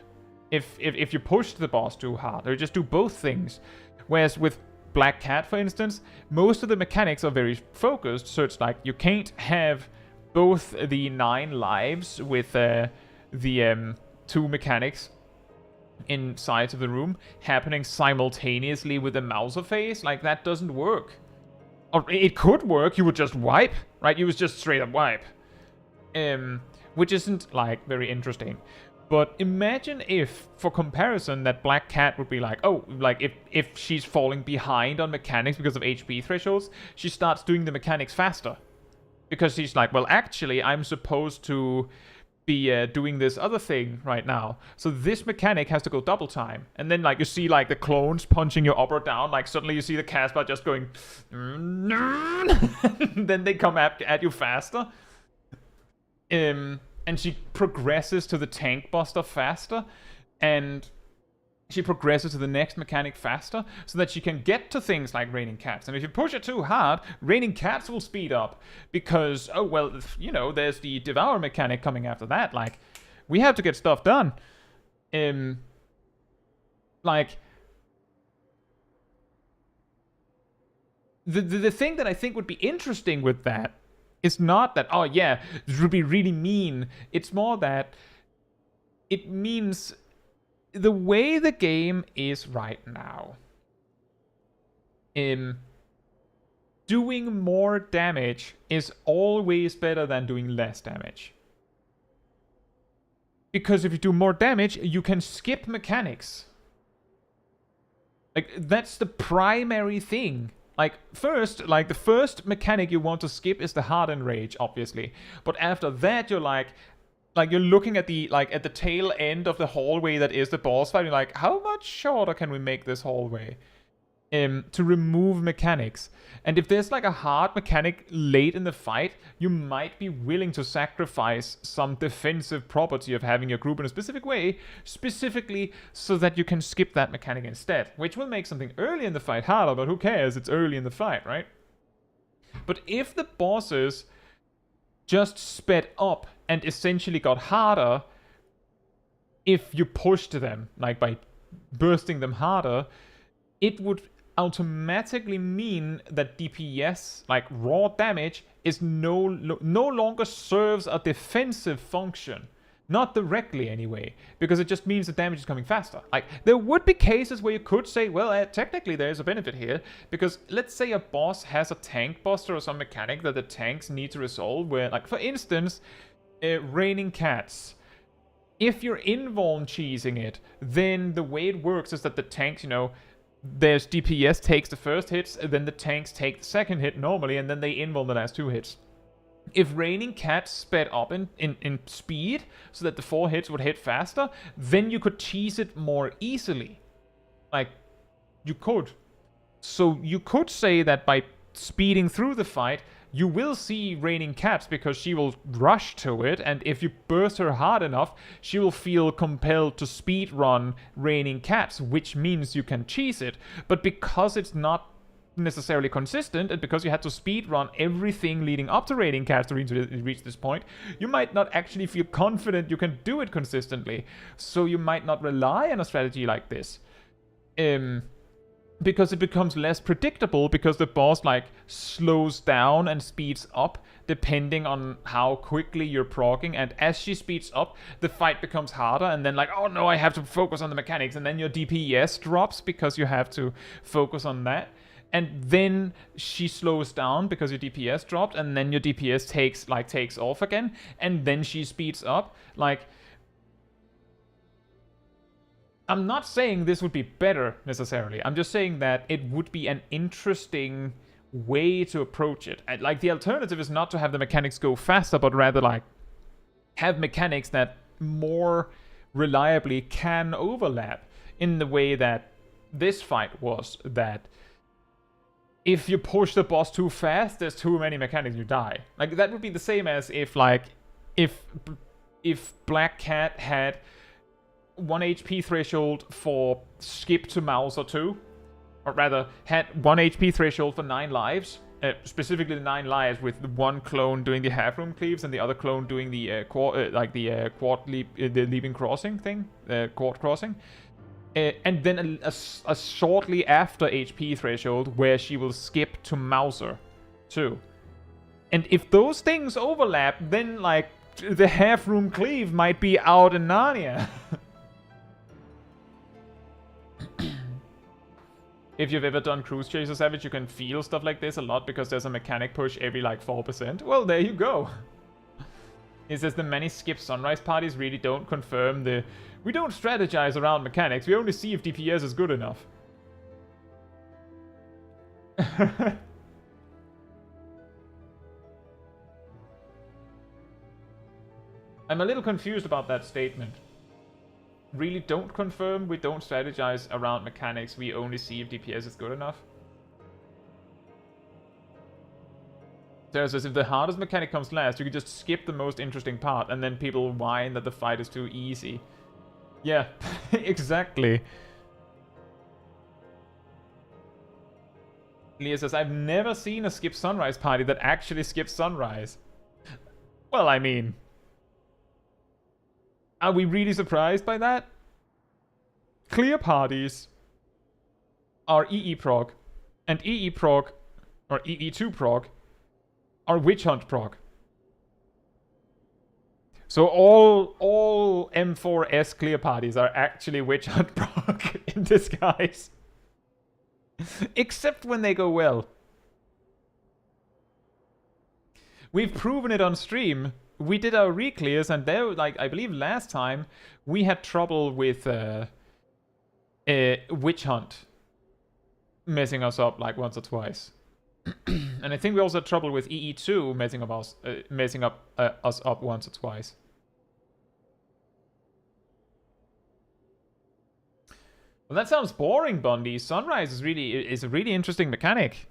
if you pushed the boss too hard. They would just do both things. Whereas with Black Cat, for instance, most of the mechanics are very focused, so it's like you can't have both the 9 lives with the 2 mechanics in sides of the room happening simultaneously with the Mauser phase. Like, that doesn't work. Or it could work, you would just wipe, right? You would just straight up wipe. Which isn't, like, very interesting. But imagine if, for comparison, that Black Cat would be like, oh, like, if she's falling behind on mechanics because of HP thresholds, she starts doing the mechanics faster. Because she's like, well, actually, I'm supposed to be doing this other thing right now. So this mechanic has to go double time. And then, like, you see, like, the clones punching you up or down. Like, suddenly you see the Casbah just going, then they come at you faster. And she progresses to the tank buster faster, and she progresses to the next mechanic faster, so that she can get to things like Raining Cats. And if you push it too hard, Raining Cats will speed up, because, oh, well, you know, there's the Devour mechanic coming after that. Like, we have to get stuff done. Like, the thing that I think would be interesting with that, it's not that, oh yeah, this would be really mean. It's more that it means the way the game is right now, doing more damage is always better than doing less damage. Because if you do more damage, you can skip mechanics. Like, that's the primary thing. Like, first, like, the first mechanic you want to skip is the Hardened Rage, obviously. But after that, you're like you're looking at the, like, at the tail end of the hallway that is the boss fight. You're like, how much shorter can we make this hallway? To remove mechanics. And if there's, like, a hard mechanic late in the fight, you might be willing to sacrifice some defensive property of having your group in a specific way, specifically so that you can skip that mechanic instead, which will make something early in the fight harder, but who cares? It's early in the fight, right? But if the bosses just sped up and essentially got harder if you pushed them, like by bursting them harder, it would automatically mean that DPS, like raw damage, is no longer serves a defensive function. Not directly, anyway, because it just means the damage is coming faster. Like, there would be cases where you could say, well, technically there's a benefit here, because let's say a boss has a tank buster or some mechanic that the tanks need to resolve, where, like, for instance, Raining Cats. If you're invuln cheesing it, then the way it works is that the tanks, there's DPS takes the first hits, and then the tanks take the second hit normally, and then they invuln the last 2 hits. If Raining Cats sped up in speed, so that the 4 hits would hit faster, then you could cheese it more easily. Like, you could. So you could say that by speeding through the fight, you will see Raining Cats because she will rush to it, and if you burst her hard enough, she will feel compelled to speed run Raining Cats, which means you can cheese it. But because it's not necessarily consistent, and because you had to speed run everything leading up to Raining Cats to reach this point, you might not actually feel confident you can do it consistently. So you might not rely on a strategy like this. Because it becomes less predictable, because the boss, like, slows down and speeds up depending on how quickly you're proccing, and as she speeds up, the fight becomes harder, and then, like, oh no, I have to focus on the mechanics, and then your DPS drops because you have to focus on that. And then she slows down because your DPS dropped, and then your DPS takes off again, and then she speeds up. Like, I'm not saying this would be better necessarily. I'm just saying that it would be an interesting way to approach it. Like, the alternative is not to have the mechanics go faster, but rather, like, have mechanics that more reliably can overlap in the way that this fight was, that if you push the boss too fast, there's too many mechanics, you die. Like, that would be the same as if, like, if Black Cat had 1 HP threshold for skip to Mauser 2, or rather, had 1 HP threshold for 9 lives, specifically the 9 lives, with one clone doing the half-room cleaves and the other clone doing the quad leap, the leaping crossing thing, quad crossing. And then a shortly after HP threshold where she will skip to Mauser too. And if those things overlap, then, like, the half-room cleave might be out in Narnia. If you've ever done Cruise Chaser Savage, you can feel stuff like this a lot because there's a mechanic push every, like, 4%. Well, there you go. It says the many skip sunrise parties really don't confirm the... We don't strategize around mechanics, we only see if DPS is good enough. I'm a little confused about that statement. Really don't confirm we don't strategize around mechanics, we only see if DPS is good enough? Sarah says, if the hardest mechanic comes last, you can just skip the most interesting part, and then people whine that the fight is too easy. Yeah, exactly. Leah says, I've never seen a skip sunrise party that actually skips sunrise. Well, I mean... Are we really surprised by that? Clear parties are EE prog, and EE prog, or EE2 prog, are Witch Hunt prog. So all M4S clear parties are actually Witch Hunt prog in disguise. Except when they go well. We've proven it on stream. We did our re-clears, and there, like, I believe last time, we had trouble with Witch Hunt messing us up, like, once or twice. And I think we also had trouble with EE2 messing up us up once or twice. Well, that sounds boring, Bundy. Sunrise is a really interesting mechanic.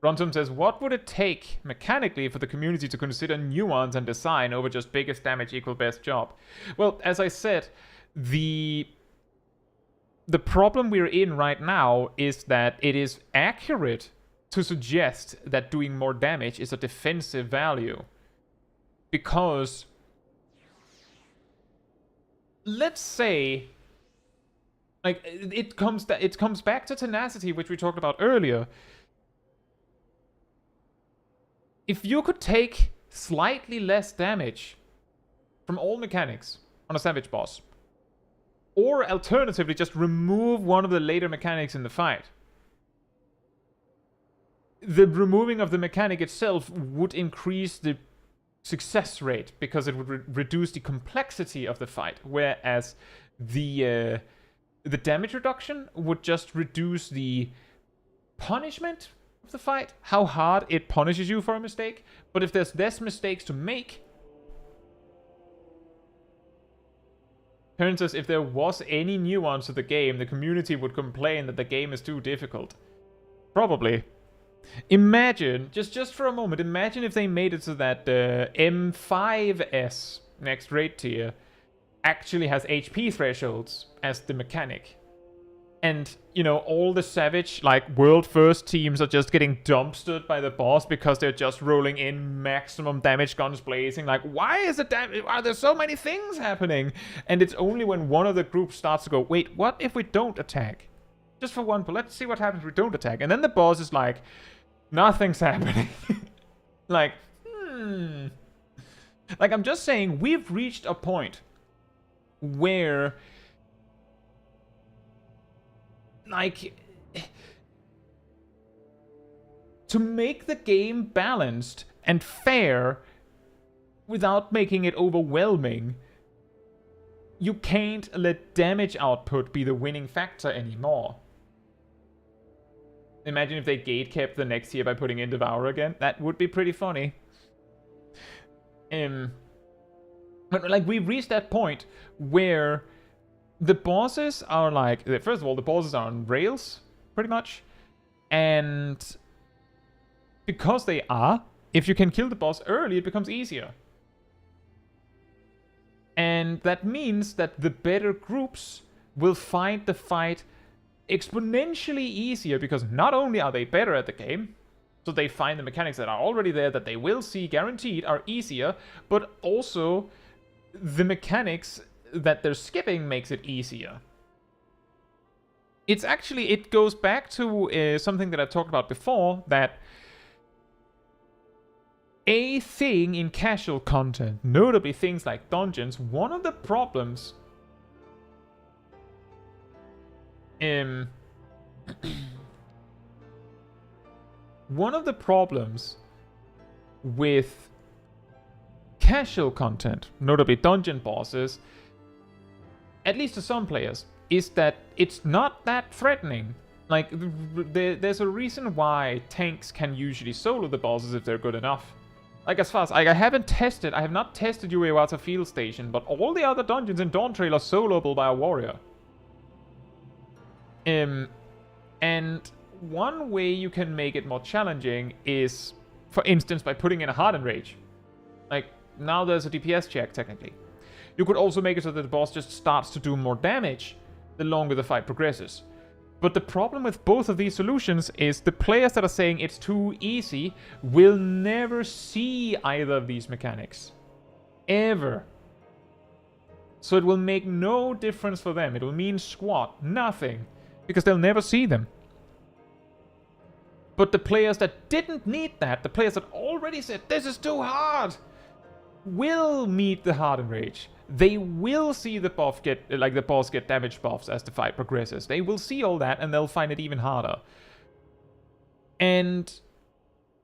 Rontum says, what would it take mechanically for the community to consider nuance and design over just biggest damage equal best job? Well, as I said, the problem we're in right now is that it is accurate to suggest that doing more damage is a defensive value. Because, let's say, like, it comes back to tenacity, which we talked about earlier. If you could take slightly less damage from all mechanics on a Savage boss, or alternatively just remove one of the later mechanics in the fight, the removing of the mechanic itself would increase the success rate because it would reduce the complexity of the fight, whereas the damage reduction would just reduce the punishment of the fight, how hard it punishes you for a mistake. But if there's less mistakes to make, turns us, if there was any nuance to the game, the community would complain that the game is too difficult. Probably. Imagine, just for a moment, imagine if they made it so that the M5S, next raid tier, actually has HP thresholds as the mechanic. And, you know, all the Savage, like, world first teams are just getting dumpstered by the boss because they're just rolling in maximum damage, guns blazing. Like, why is it are there so many things happening? And it's only when one of the groups starts to go, wait, what if we don't attack? Just for one, but let's see what happens if we don't attack. And then the boss is like, nothing's happening. Like, Like, I'm just saying, we've reached a point where, like, to make the game balanced and fair without making it overwhelming, you can't let damage output be the winning factor anymore. Imagine if they gatekept the next tier by putting in Devour again. That would be pretty funny. But, like, we've reached that point where the bosses are like, first of all, the bosses are on rails, pretty much. And because they are, if you can kill the boss early, it becomes easier. And that means that the better groups will find the fight exponentially easier, because not only are they better at the game, so they find the mechanics that are already there that they will see guaranteed are easier, but also the mechanics that they're skipping makes it easier. It's actually, it goes back to something that I've talked about before, that a thing in casual content, notably things like dungeons, one of the problems one of the problems with casual content, notably dungeon bosses, at least to some players, is that it's not that threatening. Like, there's a reason why tanks can usually solo the bosses if they're good enough. Like, as far as I have not tested Uewata Field Station, but all the other dungeons in Dawntrail are soloable by a warrior. And one way you can make it more challenging is, for instance, by putting in a Hardened Rage. Like, now there's a DPS check, technically. You could also make it so that the boss just starts to do more damage the longer the fight progresses. But the problem with both of these solutions is the players that are saying it's too easy will never see either of these mechanics. Ever. So it will make no difference for them. It will mean squat. Nothing. Because they'll never see them. But the players that didn't need that, the players that already said, this is too hard, will meet the Hardened Rage. They will see the boss get damage buffs as the fight progresses. They will see all that, and they'll find it even harder. And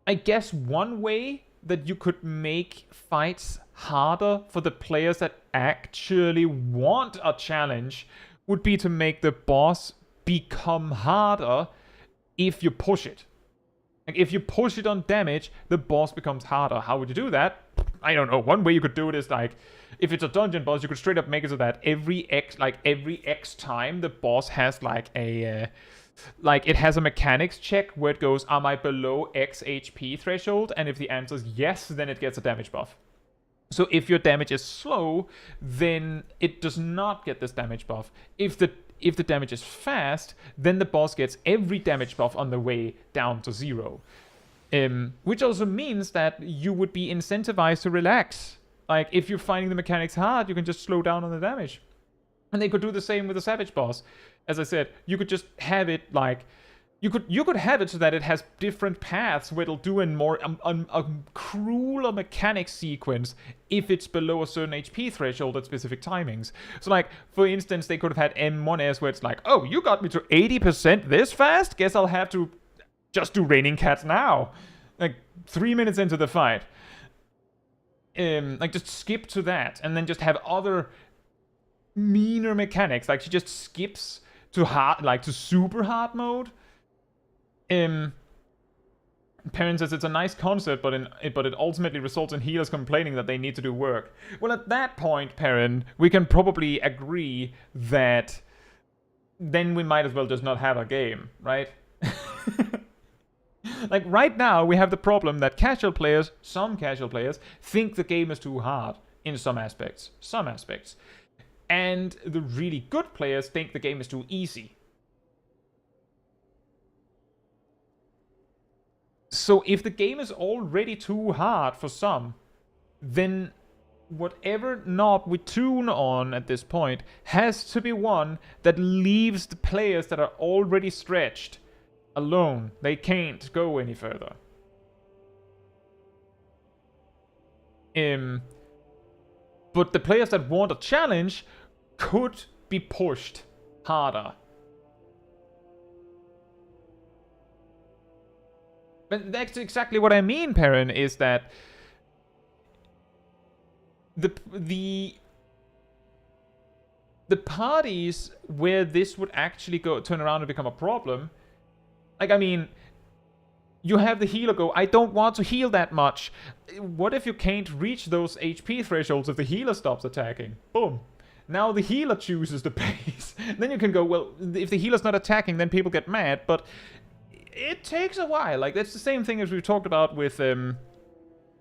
I guess one way that you could make fights harder for the players that actually want a challenge would be to make the boss become harder if you push it. Like, if you push it on damage, the boss becomes harder. How would you do that? I don't know. One way you could do it is, like, if it's a dungeon boss, you could straight up make it so that every X time the boss has like a it has a mechanics check where it goes, am I below X HP threshold? And if the answer is yes, then it gets a damage buff. So if your damage is slow, then it does not get this damage buff. If the damage is fast, then the boss gets every damage buff on the way down to 0. Which also means that you would be incentivized to relax. Like, if you're finding the mechanics hard, you can just slow down on the damage. And they could do the same with the Savage boss. As I said, you could just have it like, You could have it so that it has different paths where it'll do a crueler mechanic sequence if it's below a certain HP threshold at specific timings. So like, for instance, they could have had M1S where it's like, oh, you got me to 80% this fast? Guess I'll have to just do Raining Cats now. Like 3 minutes into the fight. Like just skip to that and then just have other meaner mechanics. Like she just skips to hard, like to super hard mode. Perrin says it's a nice concept, but it ultimately results in healers complaining that they need to do work. Well, at that point, Perrin, we can probably agree that then we might as well just not have a game, right? Like right now, we have the problem that some casual players, think the game is too hard in some aspects. And the really good players think the game is too easy. So if the game is already too hard for some, then whatever knob we tune on at this point has to be one that leaves the players that are already stretched alone. They can't go any further. But the players that want a challenge could be pushed harder. But that's exactly what I mean, Perrin, is that the parties where this would actually turn around and become a problem, like, I mean, you have the healer go, I don't want to heal that much. What if you can't reach those HP thresholds if the healer stops attacking? Boom. Now the healer chooses the pace. Then you can go, well, if the healer's not attacking, then people get mad, but it takes a while. Like, that's the same thing as we've talked about with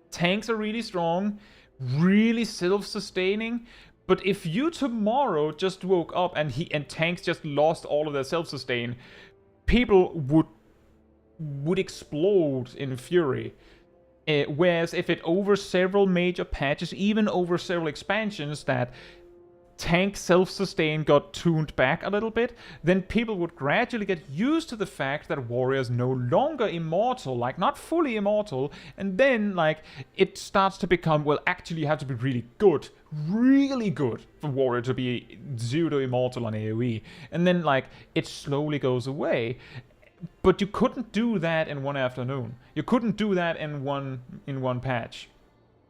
tanks are really strong, really self-sustaining, but if you tomorrow just woke up and tanks just lost all of their self-sustain, people would explode in fury. Whereas if it over several major patches, even over several expansions, that tank self-sustain got tuned back a little bit, then people would gradually get used to the fact that warriors no longer immortal, like not fully immortal, and then like it starts to become, well, actually you have to be really good for warrior to be pseudo immortal on AoE, and then like it slowly goes away. But you couldn't do that in one afternoon. You couldn't do that in one patch.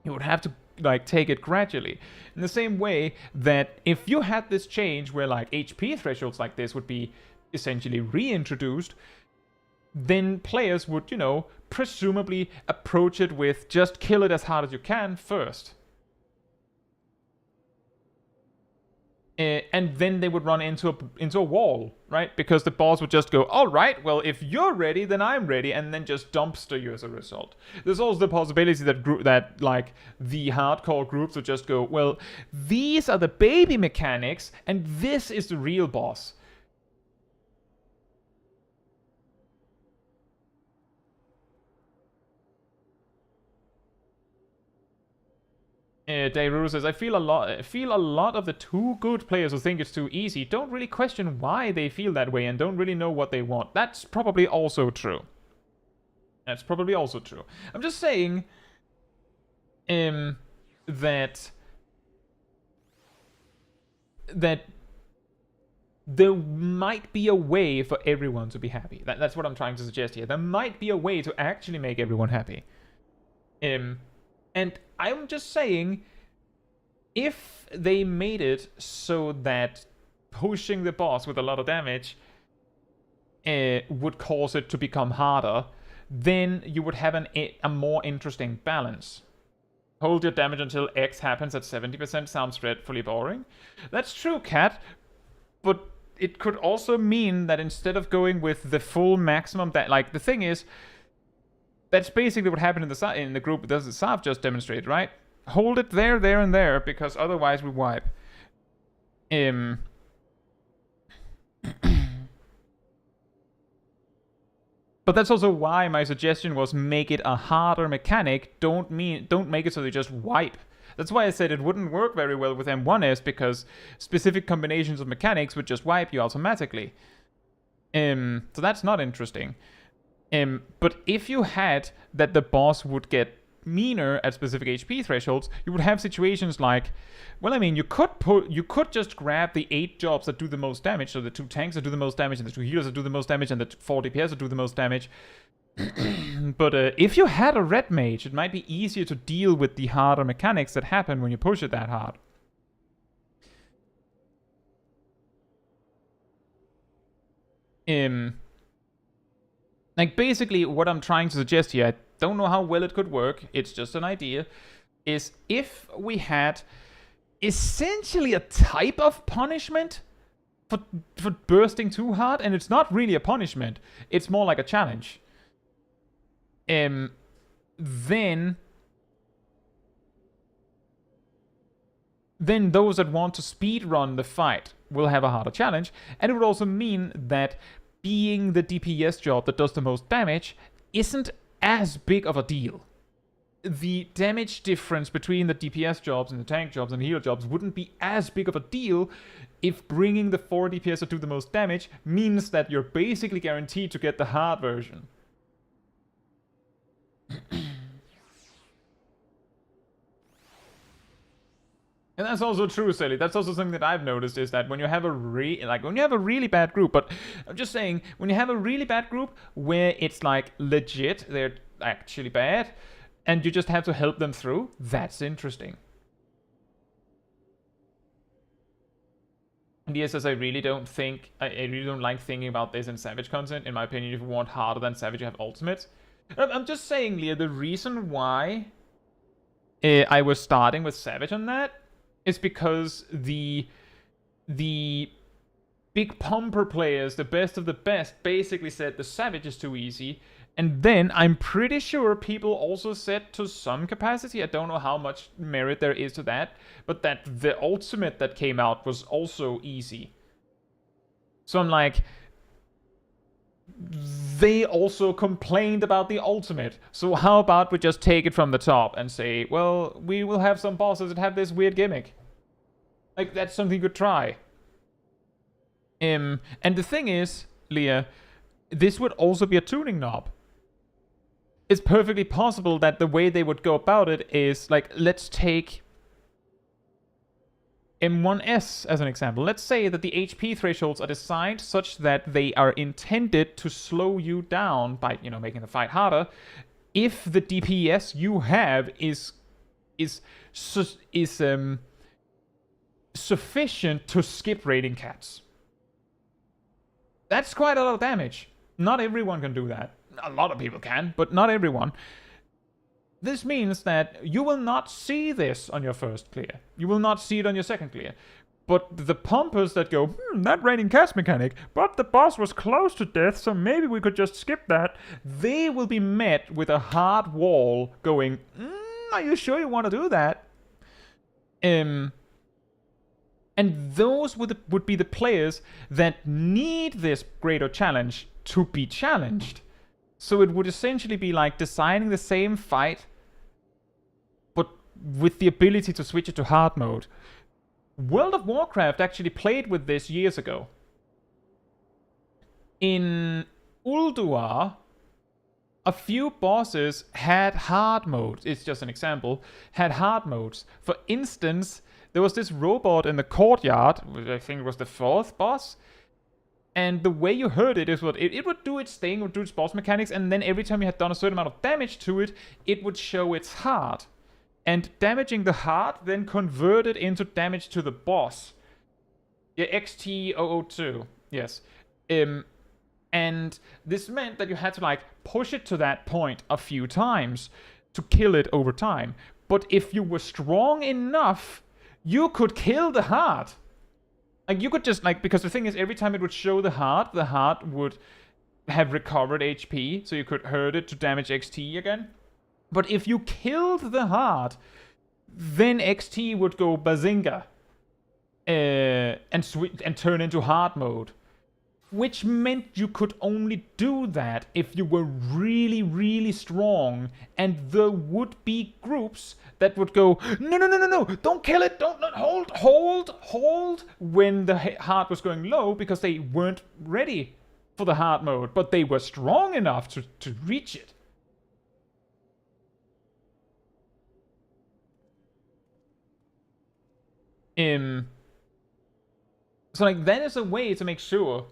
You would have to like take it gradually. In the same way that if you had this change where like HP thresholds like this would be essentially reintroduced, then players would, you know, presumably approach it with just kill it as hard as you can first. And then they would run into a wall, right? Because the boss would just go, all right, well, if you're ready, then I'm ready, and then just dumpster you as a result. There's also the possibility that like the hardcore groups would just go, well, these are the baby mechanics, and this is the real boss. Dairuru says, I feel a lot of the too good players who think it's too easy don't really question why they feel that way and don't really know what they want. That's probably also true. I'm just saying that there might be a way for everyone to be happy. That's what I'm trying to suggest here. There might be a way to actually make everyone happy. And I'm just saying, if they made it so that pushing the boss with a lot of damage would cause it to become harder, then you would have a more interesting balance. Hold your damage until X happens at 70% sounds dreadfully boring. That's true, Cat, but it could also mean that instead of going with the full maximum, that like the thing is, that's basically what happened in the group that Sav just demonstrated, right? Hold it there, and there, because otherwise we wipe. But that's also why my suggestion was make it a harder mechanic. Don't make it so they just wipe. That's why I said it wouldn't work very well with M1S, because specific combinations of mechanics would just wipe you automatically. So that's not interesting. But if you had that the boss would get meaner at specific HP thresholds, you would have situations like, well, I mean, you could just grab the 8 jobs that do the most damage, so the 2 tanks that do the most damage, and the 2 healers that do the most damage, and the 4 DPS that do the most damage. But if you had a red mage, it might be easier to deal with the harder mechanics that happen when you push it that hard. Like, basically, what I'm trying to suggest here, I don't know how well it could work, it's just an idea, is if we had essentially a type of punishment for bursting too hard, and it's not really a punishment, it's more like a challenge. Then those that want to speedrun the fight will have a harder challenge, and it would also mean that being the DPS job that does the most damage isn't as big of a deal. The damage difference between the DPS jobs and the tank jobs and the healer jobs wouldn't be as big of a deal if bringing the 4 DPS that do the most damage means that you're basically guaranteed to get the hard version. And that's also true, Sally. That's also something that I've noticed, is that when you have a really bad group, but I'm just saying, when you have a really bad group where it's like legit, they're actually bad, and you just have to help them through, that's interesting. And yes, as I really don't like thinking about this in Savage content. In my opinion, if you want harder than Savage, you have ultimates. I'm just saying, Leah, the reason why I was starting with Savage on that is because the big pumper players, the best of the best, basically said the Savage is too easy. And then I'm pretty sure people also said, to some capacity, I don't know how much merit there is to that, but that the ultimate that came out was also easy. So I'm like, they also complained about the ultimate. So how about we just take it from the top and say, well, we will have some bosses that have this weird gimmick. Like, that's something you could try. And the thing is, Leah, this would also be a tuning knob. It's perfectly possible that the way they would go about it is, like, let's take M1S as an example. Let's say that the HP thresholds are designed such that they are intended to slow you down by, making the fight harder, if the DPS you have is sufficient to skip raiding cats. That's quite a lot of damage. Not everyone can do that. A lot of people can, but not everyone. This means that you will not see this on your first clear. You will not see it on your second clear. But the pumpers that go, that raiding cats mechanic, but the boss was close to death, so maybe we could just skip that, they will be met with a hard wall going, are you sure you want to do that? And those would be the players that need this greater challenge to be challenged. So it would essentially be like designing the same fight, but with the ability to switch it to hard mode. World of Warcraft actually played with this years ago. In Ulduar, a few bosses had hard modes. It's just an example. Had hard modes. For instance, there was this robot in the courtyard, which I think was the 4th boss. And the way you heard it is what it would do its thing, would do its boss mechanics, and then every time you had done a certain amount of damage to it, it would show its heart. And damaging the heart then converted into damage to the boss. Yeah, XT002. Yes. And this meant that you had to push it to that point a few times to kill it over time. But if you were strong enough, you could kill the heart. You could just, because the thing is, every time it would show the heart would have recovered HP, so you could hurt it to damage XT again. But if you killed the heart, then XT would go bazinga and turn into hard mode. Which meant you could only do that if you were really, really strong, and there would be groups that would go, no, don't kill it, don't hold, when the heart was going low because they weren't ready. for the hard mode, but they were strong enough to reach it. So like that is a way to make sure.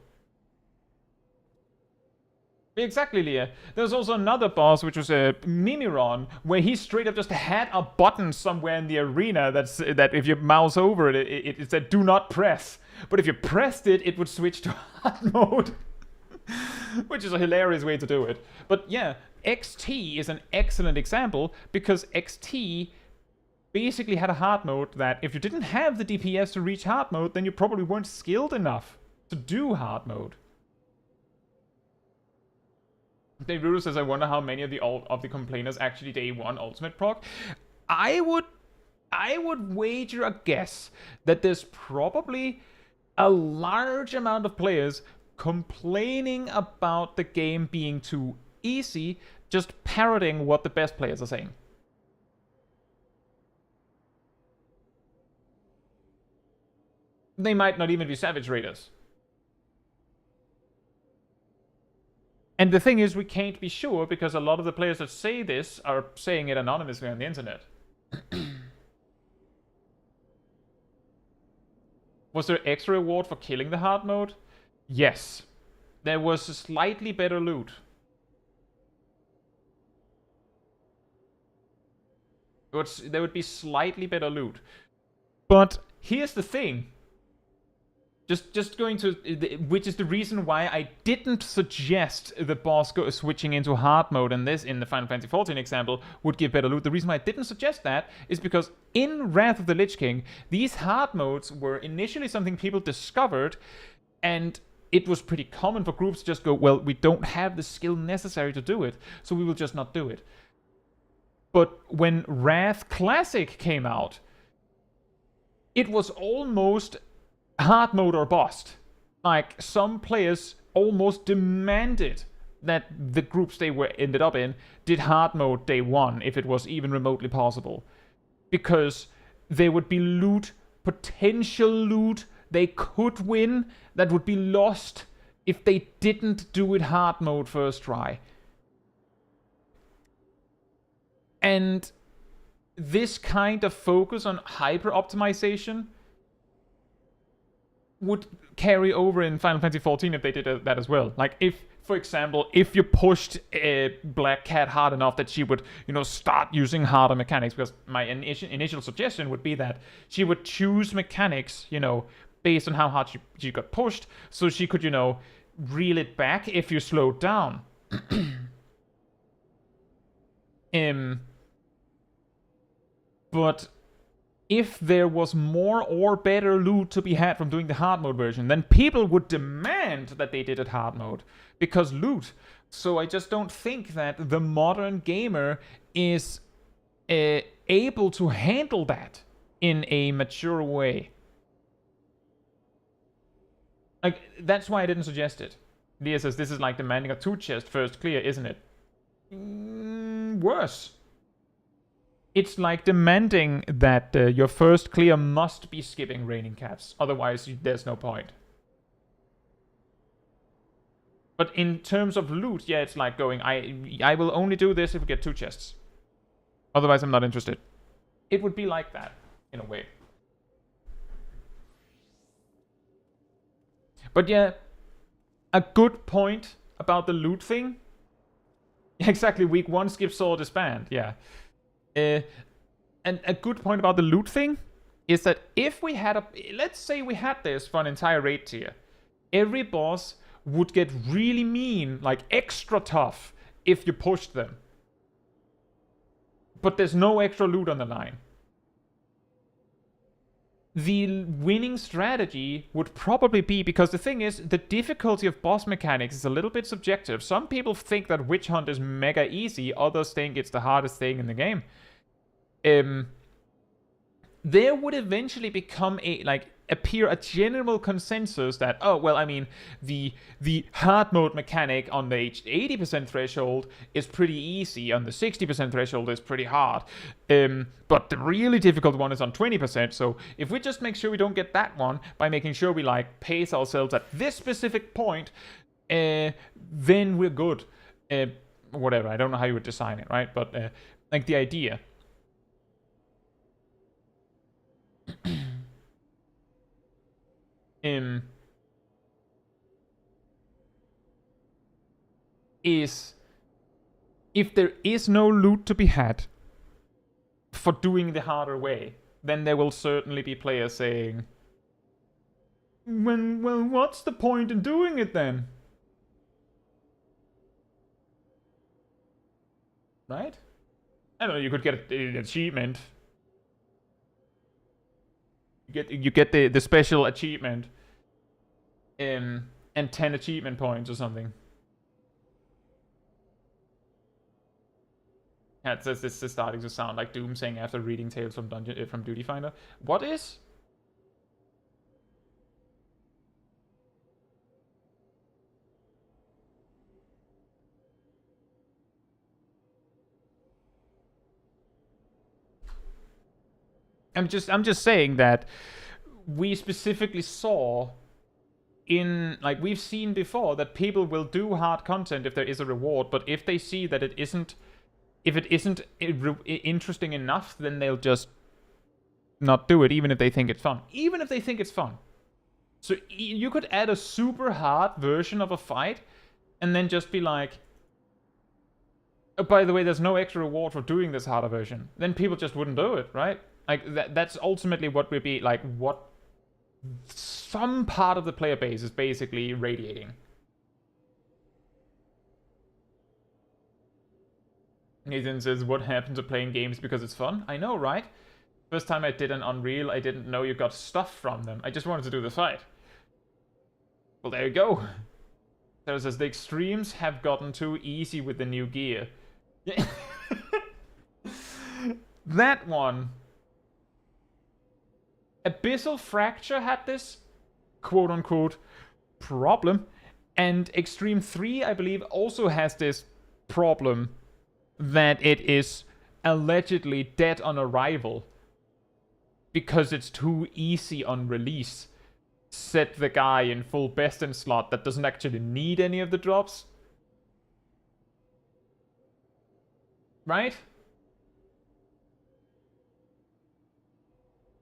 Exactly, Leah. There's also another boss, which was a Mimiron, where he straight up just had a button somewhere in the arena that if you mouse over it, it said "Do not press." But if you pressed it, it would switch to hard mode, which is a hilarious way to do it. But yeah, XT is an excellent example because XT basically had a hard mode that if you didn't have the DPS to reach hard mode, then you probably weren't skilled enough to do hard mode. Dave Rudo says, I wonder how many of the complainers actually day one ultimate proc. I would wager a guess that there's probably a large amount of players complaining about the game being too easy, just parroting what the best players are saying. They might not even be Savage Raiders. And the thing is, we can't be sure because a lot of the players that say this are saying it anonymously on the internet. Was there extra reward for killing the hard mode? Yes. There was a slightly better loot. There would be slightly better loot. But here's the thing. Just going to, which is the reason why I didn't suggest the boss switching into hard mode, and this in the Final Fantasy XIV example would give better loot. The reason why I didn't suggest that is because in Wrath of the Lich King, these hard modes were initially something people discovered, and it was pretty common for groups to just go, well, we don't have the skill necessary to do it, so we will just not do it. But when Wrath Classic came out, it was almost hard mode or bust. Like, some players almost demanded that the groups they ended up in did hard mode day one, if it was even remotely possible. Because there would be loot, potential loot they could win, that would be lost if they didn't do it hard mode first try. And this kind of focus on hyper optimization would carry over in Final Fantasy XIV if they did that as well. Like, if, for example, if you pushed a Black Cat hard enough that she would, start using harder mechanics, because my initial suggestion would be that she would choose mechanics, based on how hard she got pushed, so she could, reel it back if you slowed down. But if there was more or better loot to be had from doing the hard mode version, then people would demand that they did it hard mode. Because loot. So I just don't think that the modern gamer is able to handle that in a mature way. Like, that's why I didn't suggest it. Leah says, this is like demanding a 2-chest first clear, isn't it? Worse. It's like demanding that your first clear must be skipping Raining Cats. Otherwise, there's no point. But in terms of loot, yeah, it's like going, I will only do this if we get 2 chests. Otherwise, I'm not interested. It would be like that, in a way. But yeah, a good point about the loot thing. Exactly, week 1 skip sword is banned, yeah. And a good point about the loot thing is that if we had let's say we had this for an entire raid tier, every boss would get really mean, like extra tough, if you pushed them. But there's no extra loot on the line. The winning strategy would probably be, because the thing is, the difficulty of boss mechanics is a little bit subjective. Some people think that Witch Hunt is mega easy, others think it's the hardest thing in the game. There would eventually become appear a general consensus that, oh, well, I mean, the hard mode mechanic on the 80% threshold is pretty easy, on the 60% threshold is pretty hard, but the really difficult one is on 20%, so if we just make sure we don't get that one by making sure we pace ourselves at this specific point, then we're good. Whatever, I don't know how you would design it, right? But like the idea. Is if there is no loot to be had for doing the harder way, then there will certainly be players saying, well, what's the point in doing it then? Right? I don't know, you could get an achievement. You get the special achievement. And 10 achievement points or something. Yeah, it says this is starting to sound like Doom saying after reading Tales from Duty Finder. What is? I'm just saying that we specifically saw in, like, we've seen before that people will do hard content if there is a reward, but if they see that it isn't interesting enough, then they'll just not do it, even if they think it's fun. Even if they think it's fun. So you could add a super hard version of a fight and then just be like, oh, by the way, there's no extra reward for doing this harder version. Then people just wouldn't do it, right? Like, that's ultimately what would be, like, what some part of the player base is basically radiating. Nathan says, what happened to playing games because it's fun? I know, right? First time I did an Unreal, I didn't know you got stuff from them. I just wanted to do the fight. Well, there you go. So it says, the extremes have gotten too easy with the new gear. That one. Abyssal Fracture had this quote-unquote problem. And Extreme 3, I believe, also has this problem that it is allegedly dead on arrival because it's too easy on release. Set the guy in full best in slot that doesn't actually need any of the drops. Right?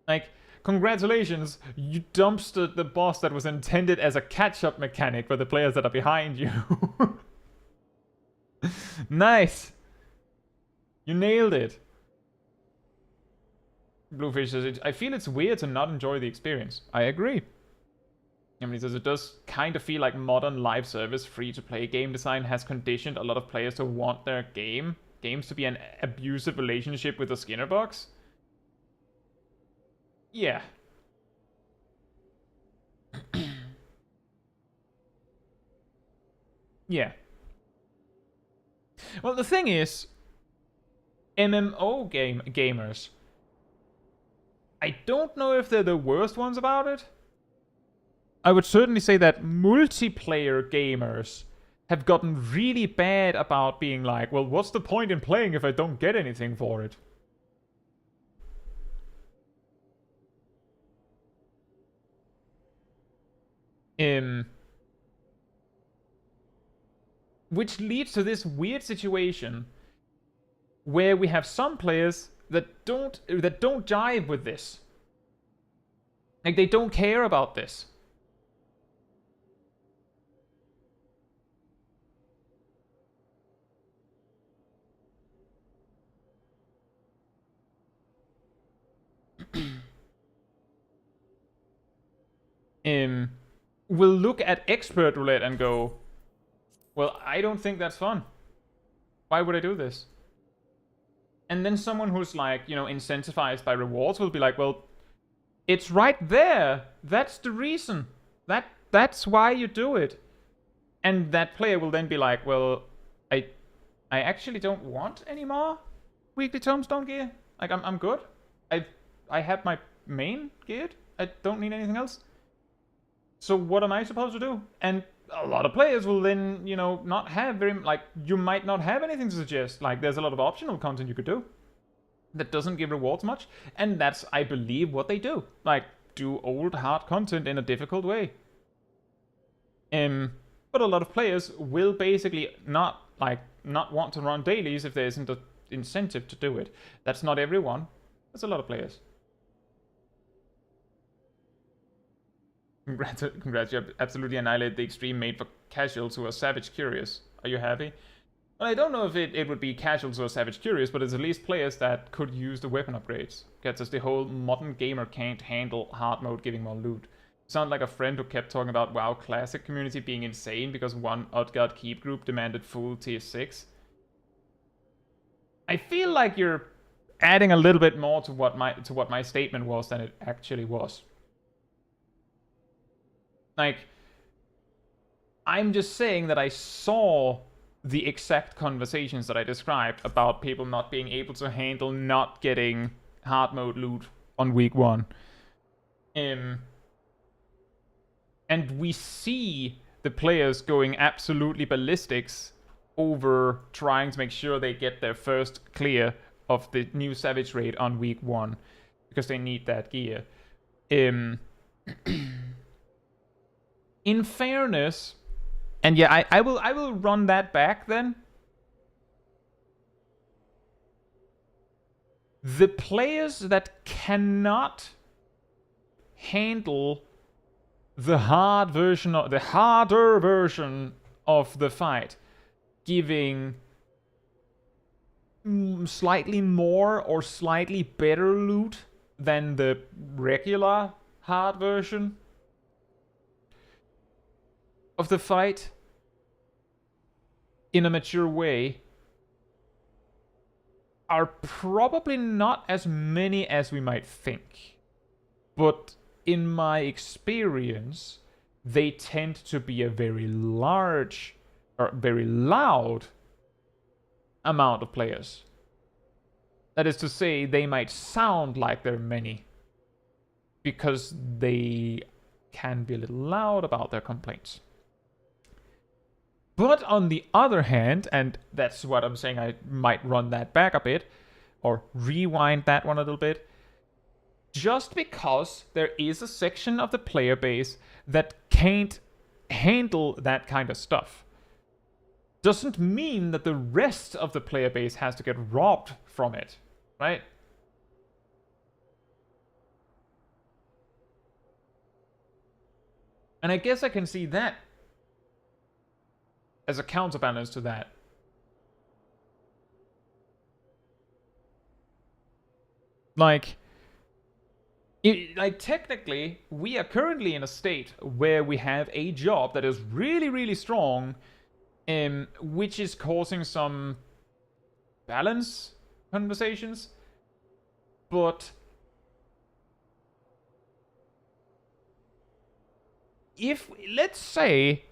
Like, congratulations, you dumpstered the boss that was intended as a catch-up mechanic for the players that are behind you. Nice! You nailed it. Bluefish says, I feel it's weird to not enjoy the experience. I agree. I mean, he says, it does kind of feel like modern live service free-to-play game design has conditioned a lot of players to want their games to be an abusive relationship with the Skinner box. Yeah. Yeah. Well, the thing is, MMO gamers, I don't know if they're the worst ones about it. I would certainly say that multiplayer gamers have gotten really bad about being like, well, what's the point in playing if I don't get anything for it? Which leads to this weird situation where we have some players that don't jive with this. Like, they don't care about this. Will look at expert roulette and go, well, I don't think that's fun. Why would I do this? And then someone who's, like, you know, incentivized by rewards will be like, well, it's right there. That's the reason. That's why you do it. And that player will then be like, well, I actually don't want any more weekly tombstone gear. Like, I'm good. I have my main geared. I don't need anything else. So what am I supposed to do? And a lot of players will then, you know, not have very, like, you might not have anything to suggest. Like, there's a lot of optional content you could do that doesn't give rewards much. And that's, I believe, what they do. Like, do old hard content in a difficult way. But a lot of players will basically not want to run dailies if there isn't an incentive to do it. That's not everyone. That's a lot of players. Congrats, you absolutely annihilated the extreme made for casuals who are savage curious. Are you happy? Well, I don't know if it would be casuals who are savage curious, but it's at least players that could use the weapon upgrades. Gets us the whole modern gamer can't handle hard mode giving more loot. Sound like a friend who kept talking about WoW Classic community being insane because one Utgard Keep group demanded full tier 6. I feel like you're adding a little bit more to what my statement was than it actually was. Like, I'm just saying that I saw the exact conversations that I described about people not being able to handle not getting hard mode loot on week 1. And we see the players going absolutely ballistics over trying to make sure they get their first clear of the new Savage raid on week 1 because they need that gear. In fairness, and yeah, I will run that back then. The players that cannot handle the harder version of the fight, giving slightly more or slightly better loot than the regular hard version of the fight in a mature way, are probably not as many as we might think. But in my experience, they tend to be a very large or very loud amount of players. That is to say, they might sound like there are many because they can be a little loud about their complaints. But on the other hand, and that's what I'm saying, I might run that back a bit, or rewind that one a little bit, just because there is a section of the player base that can't handle that kind of stuff, doesn't mean that the rest of the player base has to get robbed from it, right? And I guess I can see that as a counterbalance to that. Like technically, we are currently in a state where we have a job that is really, really strong, which is causing some balance conversations. But if, let's say,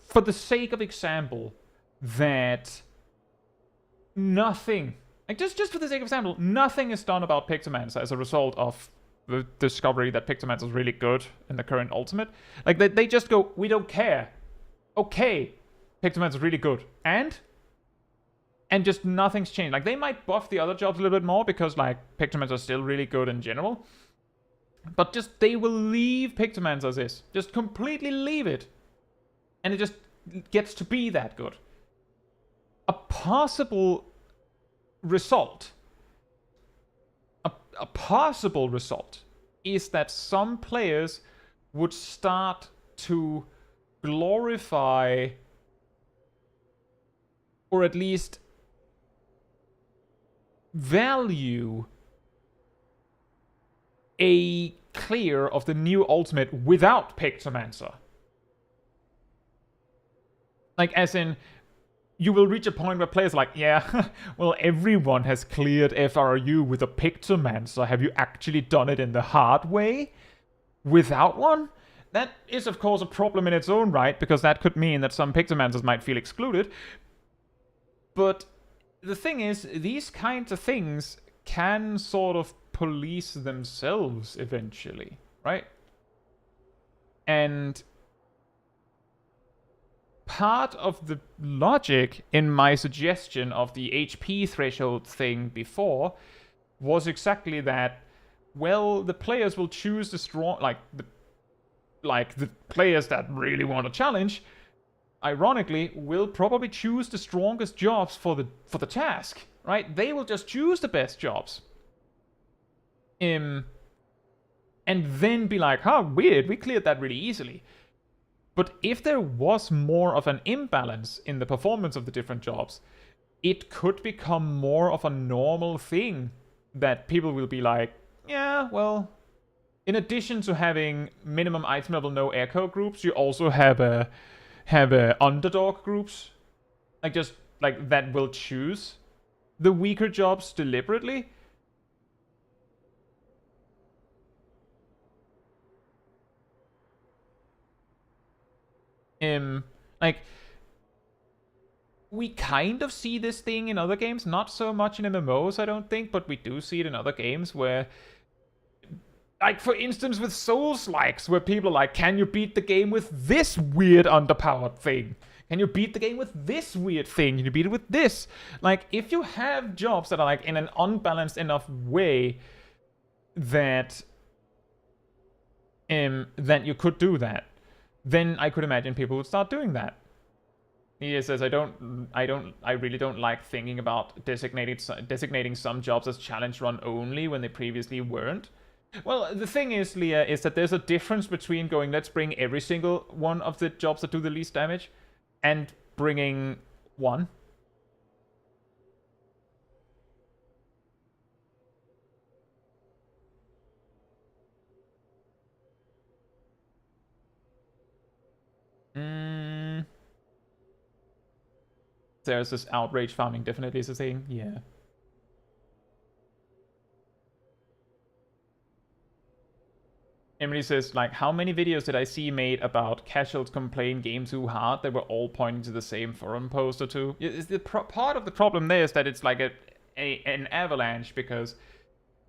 for the sake of example, that nothing, like just for the sake of example, nothing is done about Pictomancer as a result of the discovery that Pictomancer is really good in the current Ultimate. Like, they just go, we don't care. Okay, Pictomancer is really good. And just nothing's changed. Like, they might buff the other jobs a little bit more because, like, Pictomancer is still really good in general. But just, they will leave Pictomancer as is. Just completely leave it. And it just gets to be that good. A possible result is that some players would start to glorify, or at least value, a clear of the new Ultimate without Pictomancer. Like, as in, you will reach a point where players are like, yeah, well, everyone has cleared FRU with a Pictomancer. Have you actually done it in the hard way? Without one? That is, of course, a problem in its own right, because that could mean that some Pictomancers might feel excluded. But the thing is, these kinds of things can sort of police themselves eventually, right? And part of the logic in my suggestion of the HP threshold thing before was exactly that. Well, the players will choose the strong, the players that really want a challenge ironically, will probably choose the strongest jobs for the task, right? They will just choose the best jobs. And then be like, huh, weird, we cleared that really easily. But if there was more of an imbalance in the performance of the different jobs, it could become more of a normal thing that people will be like, yeah, well, in addition to having minimum item level no echo groups, you also have underdog groups, like that will choose the weaker jobs deliberately. Like, we kind of see this thing in other games, not so much in MMOs, I don't think, but we do see it in other games where, like, for instance, with Souls-likes, where people are like, can you beat the game with this weird underpowered thing? Can you beat the game with this weird thing? Can you beat it with this? Like, if you have jobs that are, like, in an unbalanced enough way that you could do that, then I could imagine people would start doing that. He says, I really don't like thinking about designating some jobs as challenge run only when they previously weren't. Well, the thing is, Leah, is that there's a difference between going, let's bring every single one of the jobs that do the least damage, and bringing one. There's this outrage farming definitely is a thing, yeah. Emily says, like, how many videos did I see made about casuals complain game too hard? They were all pointing to the same forum post or two. Part of the problem there is that it's like an avalanche, because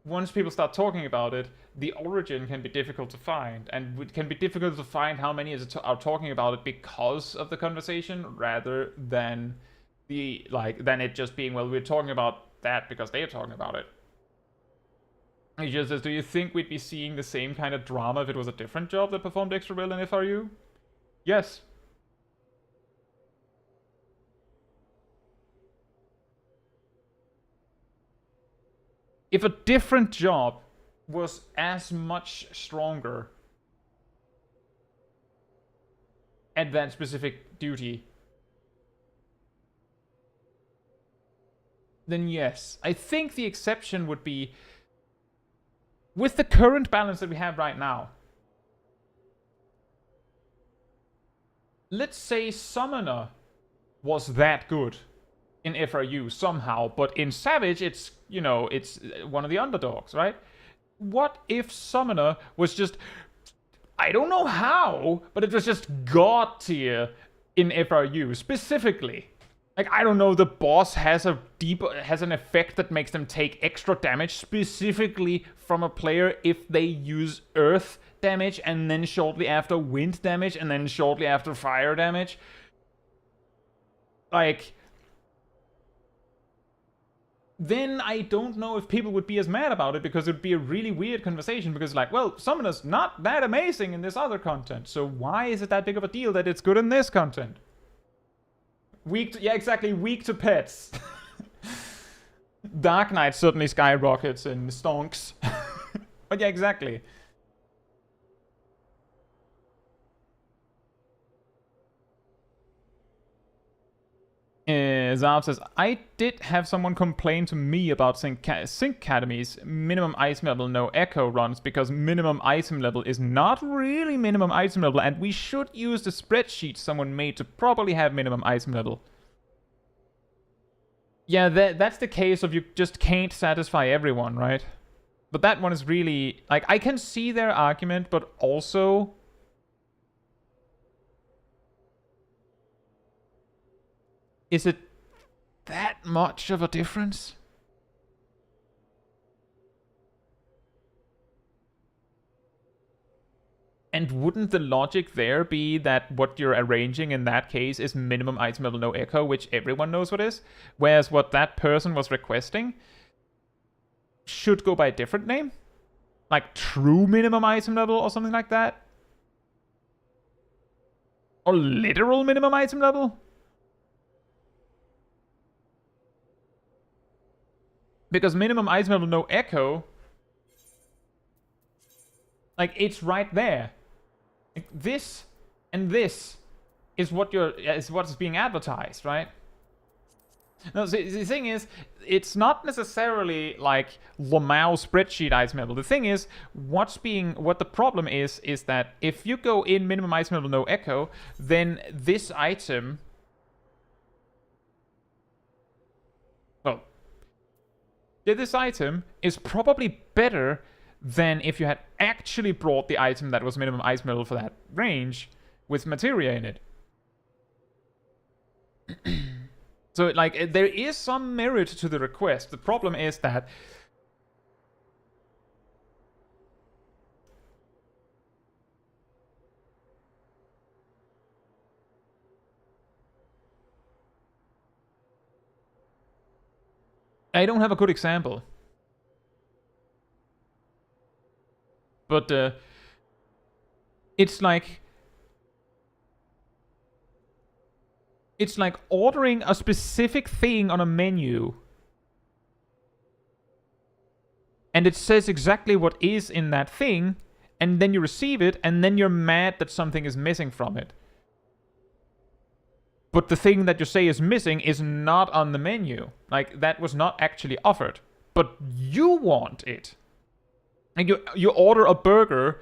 once people start talking about it, the origin can be difficult to find, and it can be difficult to find how many are talking about it because of the conversation, rather than than it just being, well, we're talking about that because they're talking about it. He just says, do you think we'd be seeing the same kind of drama if it was a different job that performed extra well in FRU? Yes. If a different job was as much stronger at that specific duty, then yes. I think the exception would be, with the current balance that we have right now, let's say Summoner was that good in FRU somehow, but in Savage, it's, you know, it's one of the underdogs, right? What if Summoner was just, I don't know how, but it was just God tier in FRU specifically? Like, I don't know, the boss has an effect that makes them take extra damage specifically from a player if they use earth damage, and then shortly after wind damage, and then shortly after fire damage. Like, then I don't know if people would be as mad about it, because it would be a really weird conversation, because, like, well, Summoner's not that amazing in this other content, so why is it that big of a deal that it's good in this content? Yeah, exactly, weak to pets. Dark Knight certainly skyrockets and stonks. But yeah, exactly. Zarv says, I did have someone complain to me about Sync Academy's minimum item level no echo runs, because minimum item level is not really minimum item level, and we should use the spreadsheet someone made to properly have minimum item level. Yeah, that's the case of you just can't satisfy everyone, right? But that one is really, like, I can see their argument, but also, is it that much of a difference? And wouldn't the logic there be that what you're arranging in that case is minimum item level no echo, which everyone knows what is? Whereas what that person was requesting should go by a different name? Like true minimum item level or something like that? Or literal minimum item level? Because minimum item level no echo, like, it's right there. Like, this and this is what's being advertised, right? No, the thing is, it's not necessarily like Lamau spreadsheet item level. The thing is, what the problem is that if you go in minimum item level no echo, then this item, well, this item is probably better than if you had actually brought the item that was minimum item level for that range with materia in it. So, like, there is some merit to the request. The problem is that I don't have a good example. But it's like ordering a specific thing on a menu, and it says exactly what is in that thing, and then you receive it, and then you're mad that something is missing from it. But the thing that you say is missing is not on the menu. Like, that was not actually offered. But you want it. And you order a burger,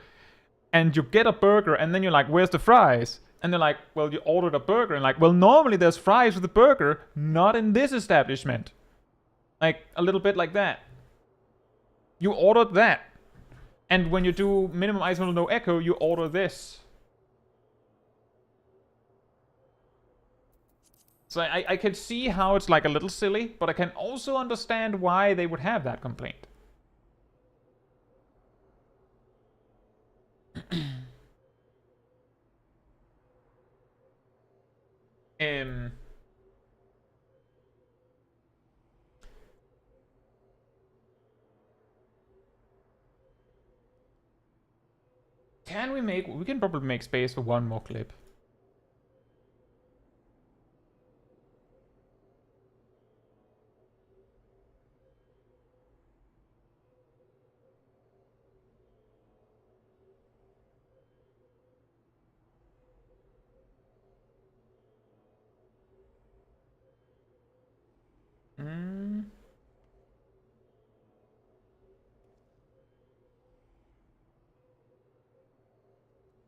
and you get a burger, and then you're like, where's the fries? And they're like, well, you ordered a burger. And like, well, normally there's fries with the burger, not in this establishment. Like, a little bit like that. You ordered that. And when you do minimum item no echo, you order this. So I can see how it's like a little silly, but I can also understand why they would have that complaint. We can probably make space for one more clip.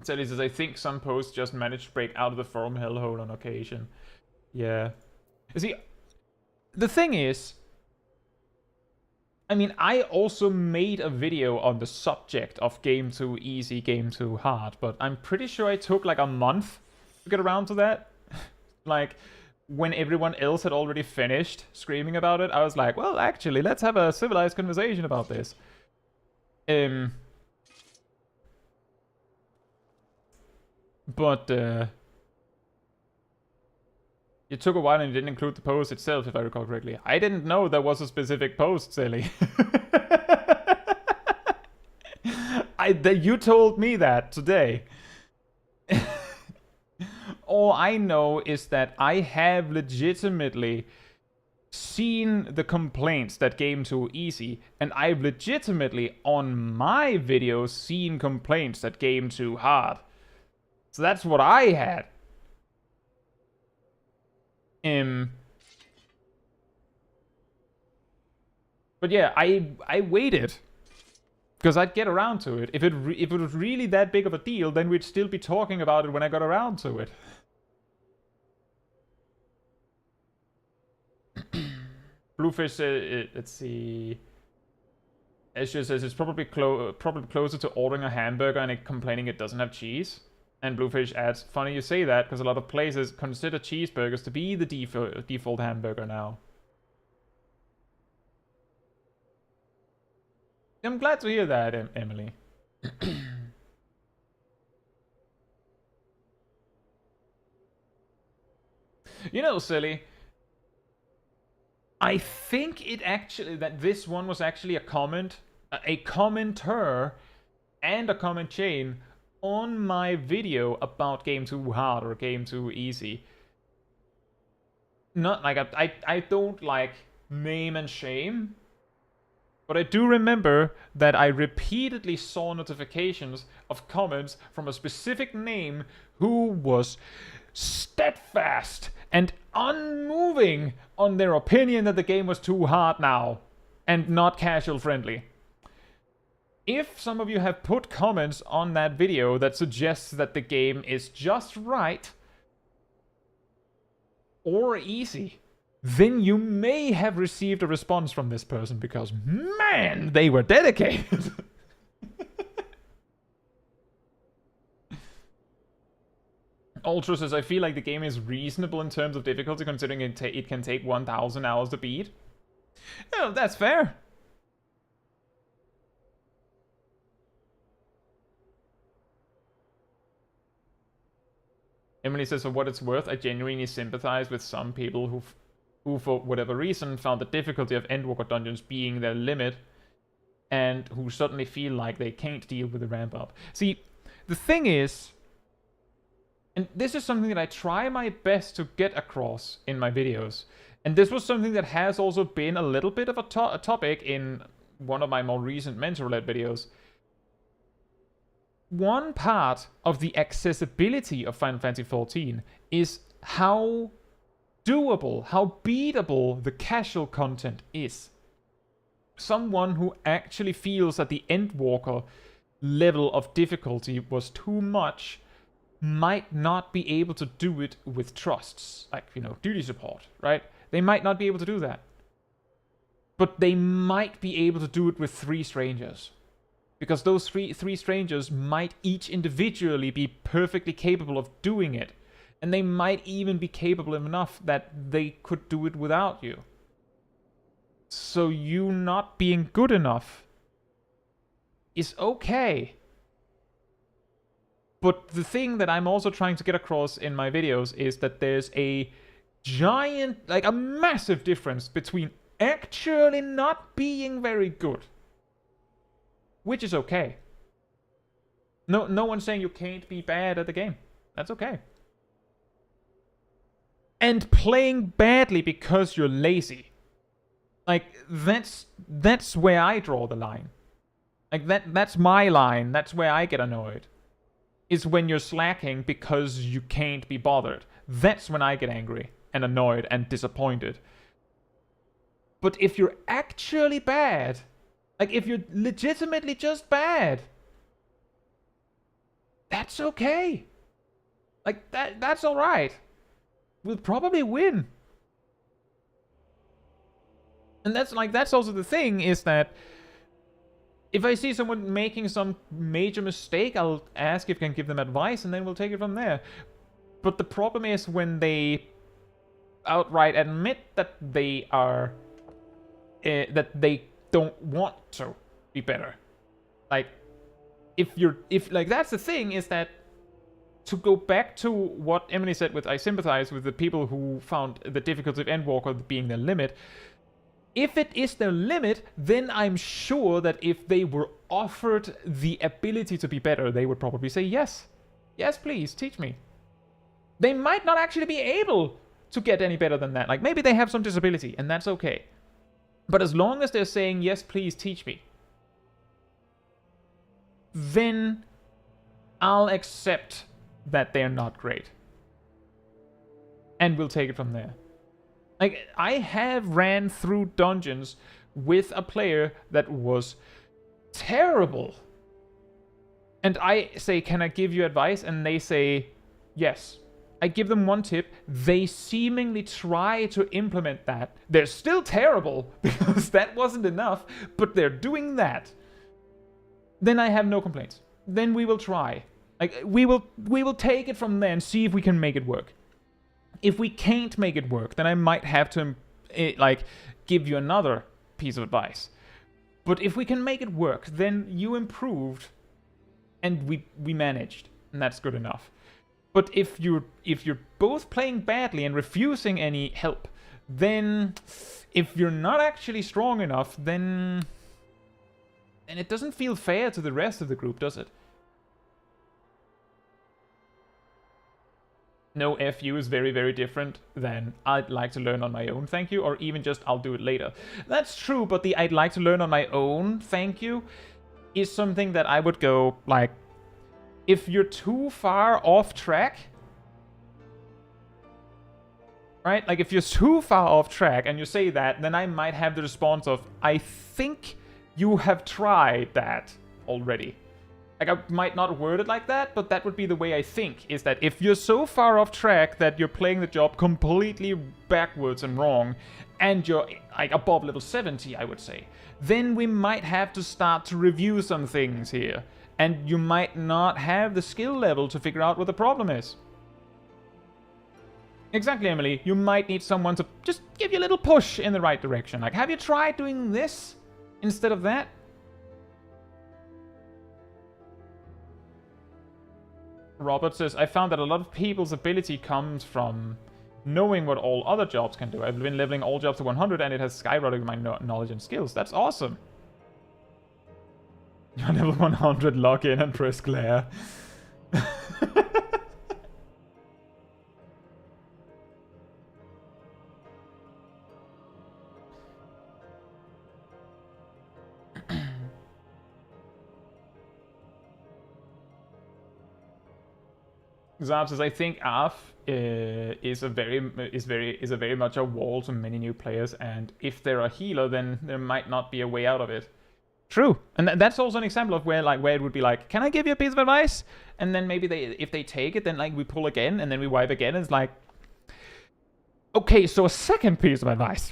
So he says, I think some posts just managed to break out of the forum hellhole on occasion. Yeah. You see, the thing is, I mean, I also made a video on the subject of game too easy, game too hard, but I'm pretty sure it took like a month to get around to that. Like, when everyone else had already finished screaming about it, I was like, well, actually, let's have a civilized conversation about this. But it took a while and you didn't include the post itself, if I recall correctly. I didn't know there was a specific post, silly. You told me that today. All I know is that I have legitimately seen the complaints that game too easy, and I've legitimately on my videos seen complaints that game too hard. So that's what I had. But yeah, I waited because I'd get around to it. If it was really that big of a deal, then we'd still be talking about it when I got around to it. Bluefish, let's see. Ezra says it's probably closer to ordering a hamburger and complaining it doesn't have cheese. And Bluefish adds, funny you say that, because a lot of places consider cheeseburgers to be the default hamburger now. I'm glad to hear that, Emily. You know, silly, I think that this one was actually a comment, a commenter and a comment chain on my video about game too hard or game too easy, not like I don't like name and shame, but I do remember that I repeatedly saw notifications of comments from a specific name who was steadfast and unmoving on their opinion that the game was too hard now and not casual friendly. If some of you have put comments on that video that suggests that the game is just right or easy, then you may have received a response from this person because, man, they were dedicated. Ultra says, I feel like the game is reasonable in terms of difficulty considering it can take 1,000 hours to beat. Oh, that's fair. Emily says, for what it's worth, I genuinely sympathize with some people who for whatever reason, found the difficulty of Endwalker dungeons being their limit, and who suddenly feel like they can't deal with the ramp up. See, the thing is, and this is something that I try my best to get across in my videos, and this was something that has also been a little bit of a topic in one of my more recent mentor-led videos. One part of the accessibility of Final Fantasy XIV is how doable, how beatable the casual content is. Someone who actually feels that the Endwalker level of difficulty was too much might not be able to do it with trusts, like, duty support, right? They might not be able to do that. But they might be able to do it with 3 strangers. Because those three strangers might each individually be perfectly capable of doing it. And they might even be capable enough that they could do it without you. So you not being good enough is okay. But the thing that I'm also trying to get across in my videos is that there's a giant, like a massive difference between actually not being very good, which is okay. No one's saying you can't be bad at the game. That's okay. And playing badly because you're lazy. Like, that's where I draw the line. Like, that's my line. That's where I get annoyed. Is when you're slacking because you can't be bothered. That's when I get angry and annoyed and disappointed. But if you're actually bad, like if you're legitimately just bad, that's okay. Like, that's alright. We'll probably win. And that's also the thing, is that if I see someone making some major mistake, I'll ask if I can give them advice, and then we'll take it from there. But the problem is when they outright admit that they are that they don't want to be better. Like, if that's the thing, is that, to go back to what Emily said with I sympathize with the people who found the difficulty of Endwalker being their limit. If it is their limit, then I'm sure that if they were offered the ability to be better, they would probably say yes. Yes, please, teach me. They might not actually be able to get any better than that. Like, maybe they have some disability, and that's okay. But as long as they're saying, yes, please, teach me, then I'll accept that they're not great. And we'll take it from there. Like, I have ran through dungeons with a player that was terrible. And I say, can I give you advice? And they say, yes. I give them one tip. They seemingly try to implement that. They're still terrible, because that wasn't enough, but they're doing that. Then I have no complaints. Then we will try. Like, we will take it from there and see if we can make it work. If we can't make it work, then I might have to, give you another piece of advice. But if we can make it work, then you improved, and we managed, and that's good enough. But if you're both playing badly and refusing any help, then if you're not actually strong enough, then it doesn't feel fair to the rest of the group, does it? no FU is very, very different than I'd like to learn on my own, thank you, or even just I'll do it later. That's true, but the I'd like to learn on my own, thank you, is something that I would go, like, if you're too far off track, right? Like, if you're too far off track and you say that, then I might have the response of, I think you have tried that already. Like, I might not word it like that, but that would be the way I think, is that if you're so far off track that you're playing the job completely backwards and wrong, and you're, like, above level 70, I would say, then we might have to start to review some things here. And you might not have the skill level to figure out what the problem is. Exactly, Emily. You might need someone to just give you a little push in the right direction. Like, have you tried doing this instead of that? Robert says, I found that a lot of people's ability comes from knowing what all other jobs can do. I've been leveling all jobs to 100 and it has skyrocketed my knowledge and skills. That's awesome. You're level 100, log in and press glare. Zab says, I think AF is a very much a wall to many new players, and if they're a healer, then there might not be a way out of it. True, and that's also an example of where it would be like, can I give you a piece of advice? And then maybe if they take it, then like we pull again, and then we wipe again, and it's like, okay, so a second piece of advice,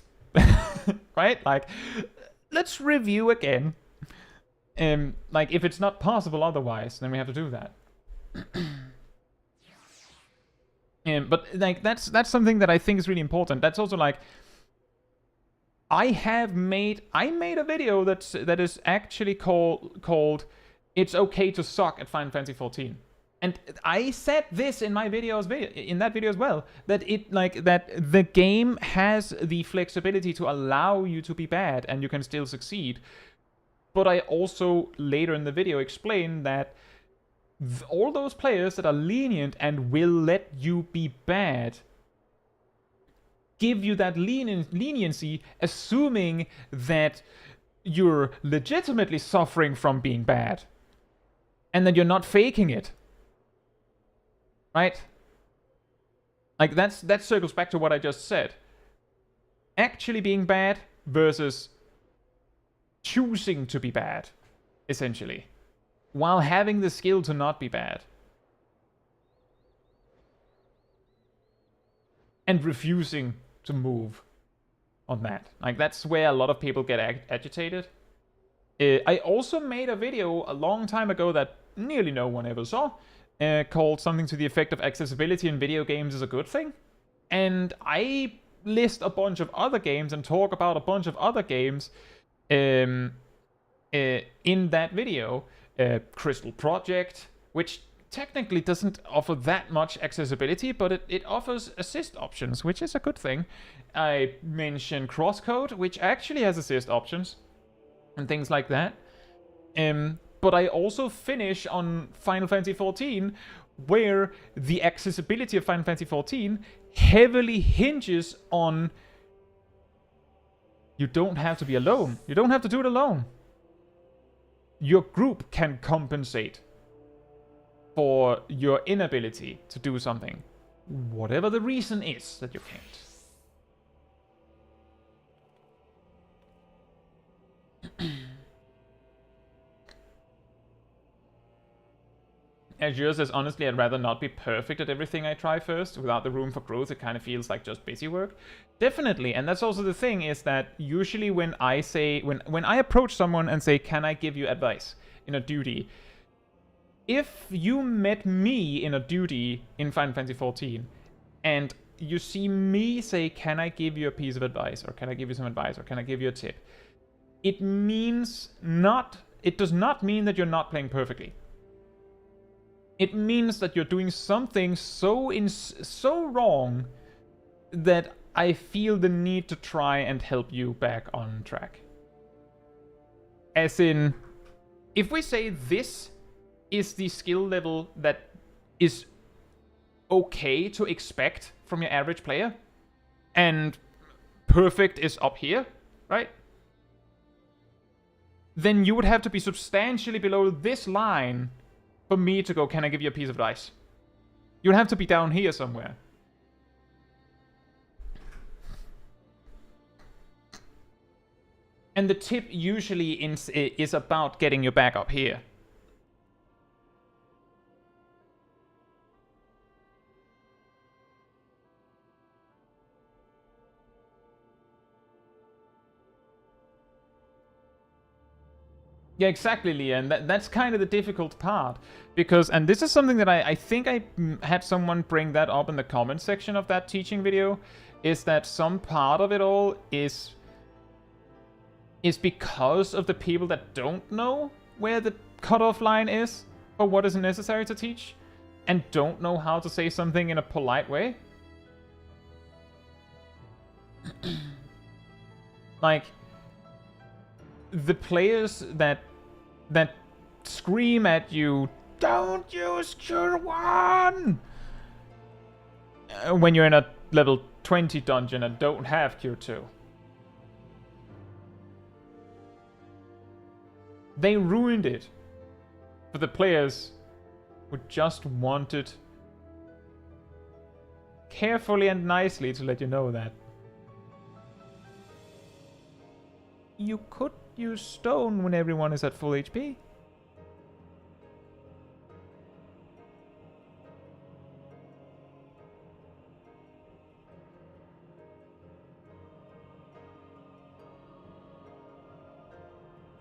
right? Like, let's review again. Like, if it's not possible otherwise, then we have to do that. But like that's something that I think is really important. That's also like, I made a video that is actually called "It's Okay to Suck at Final Fantasy XIV," and I said this in my in that video as well, that the game has the flexibility to allow you to be bad and you can still succeed. But I also later in the video explain that all those players that are lenient and will let you be bad give you that leniency, assuming that you're legitimately suffering from being bad and that you're not faking it, right? Like, that circles back to what I just said. Actually being bad versus choosing to be bad, essentially, while having the skill to not be bad. And refusing to move on that. Like, that's where a lot of people get agitated. I also made a video a long time ago that nearly no one ever saw, called something to the effect of accessibility in video games is a good thing. And I list a bunch of other games and talk about a bunch of other games in that video. Crystal Project, which technically doesn't offer that much accessibility, but it offers assist options, which is a good thing. I mentioned Crosscode, which actually has assist options and things like that. But I also finish on Final Fantasy XIV, where the accessibility of Final Fantasy XIV heavily hinges on you don't have to be alone. You don't have to do it alone. Your group can compensate for your inability to do something, whatever the reason is that you can't. Azure says, honestly, I'd rather not be perfect at everything I try first. Without the room for growth, it kind of feels like just busy work. Definitely, and that's also the thing, is that usually when I say, when I approach someone and say, can I give you advice in a duty, if you met me in a duty in Final Fantasy XIV, and you see me say, can I give you a piece of advice, or can I give you some advice, or can I give you a tip, it does not mean that you're not playing perfectly. It means that you're doing something so wrong that I feel the need to try and help you back on track. As in, if we say this is the skill level that is okay to expect from your average player, and perfect is up here, right? Then you would have to be substantially below this line for me to go, can I give you a piece of advice? You'd have to be down here somewhere. And the tip usually is about getting your back up here. Yeah, exactly, Leah, and that's kind of the difficult part. Because, and this is something that I think I had someone bring that up in the comment section of that teaching video, is that some part of it all is because of the people that don't know where the cutoff line is for what is necessary to teach, and don't know how to say something in a polite way. Like, the players that scream at you, don't use Cure 1! When you're in a level 20 dungeon and don't have Cure 2. They ruined it for the players who just wanted carefully and nicely to let you know that you could use stone when everyone is at full HP.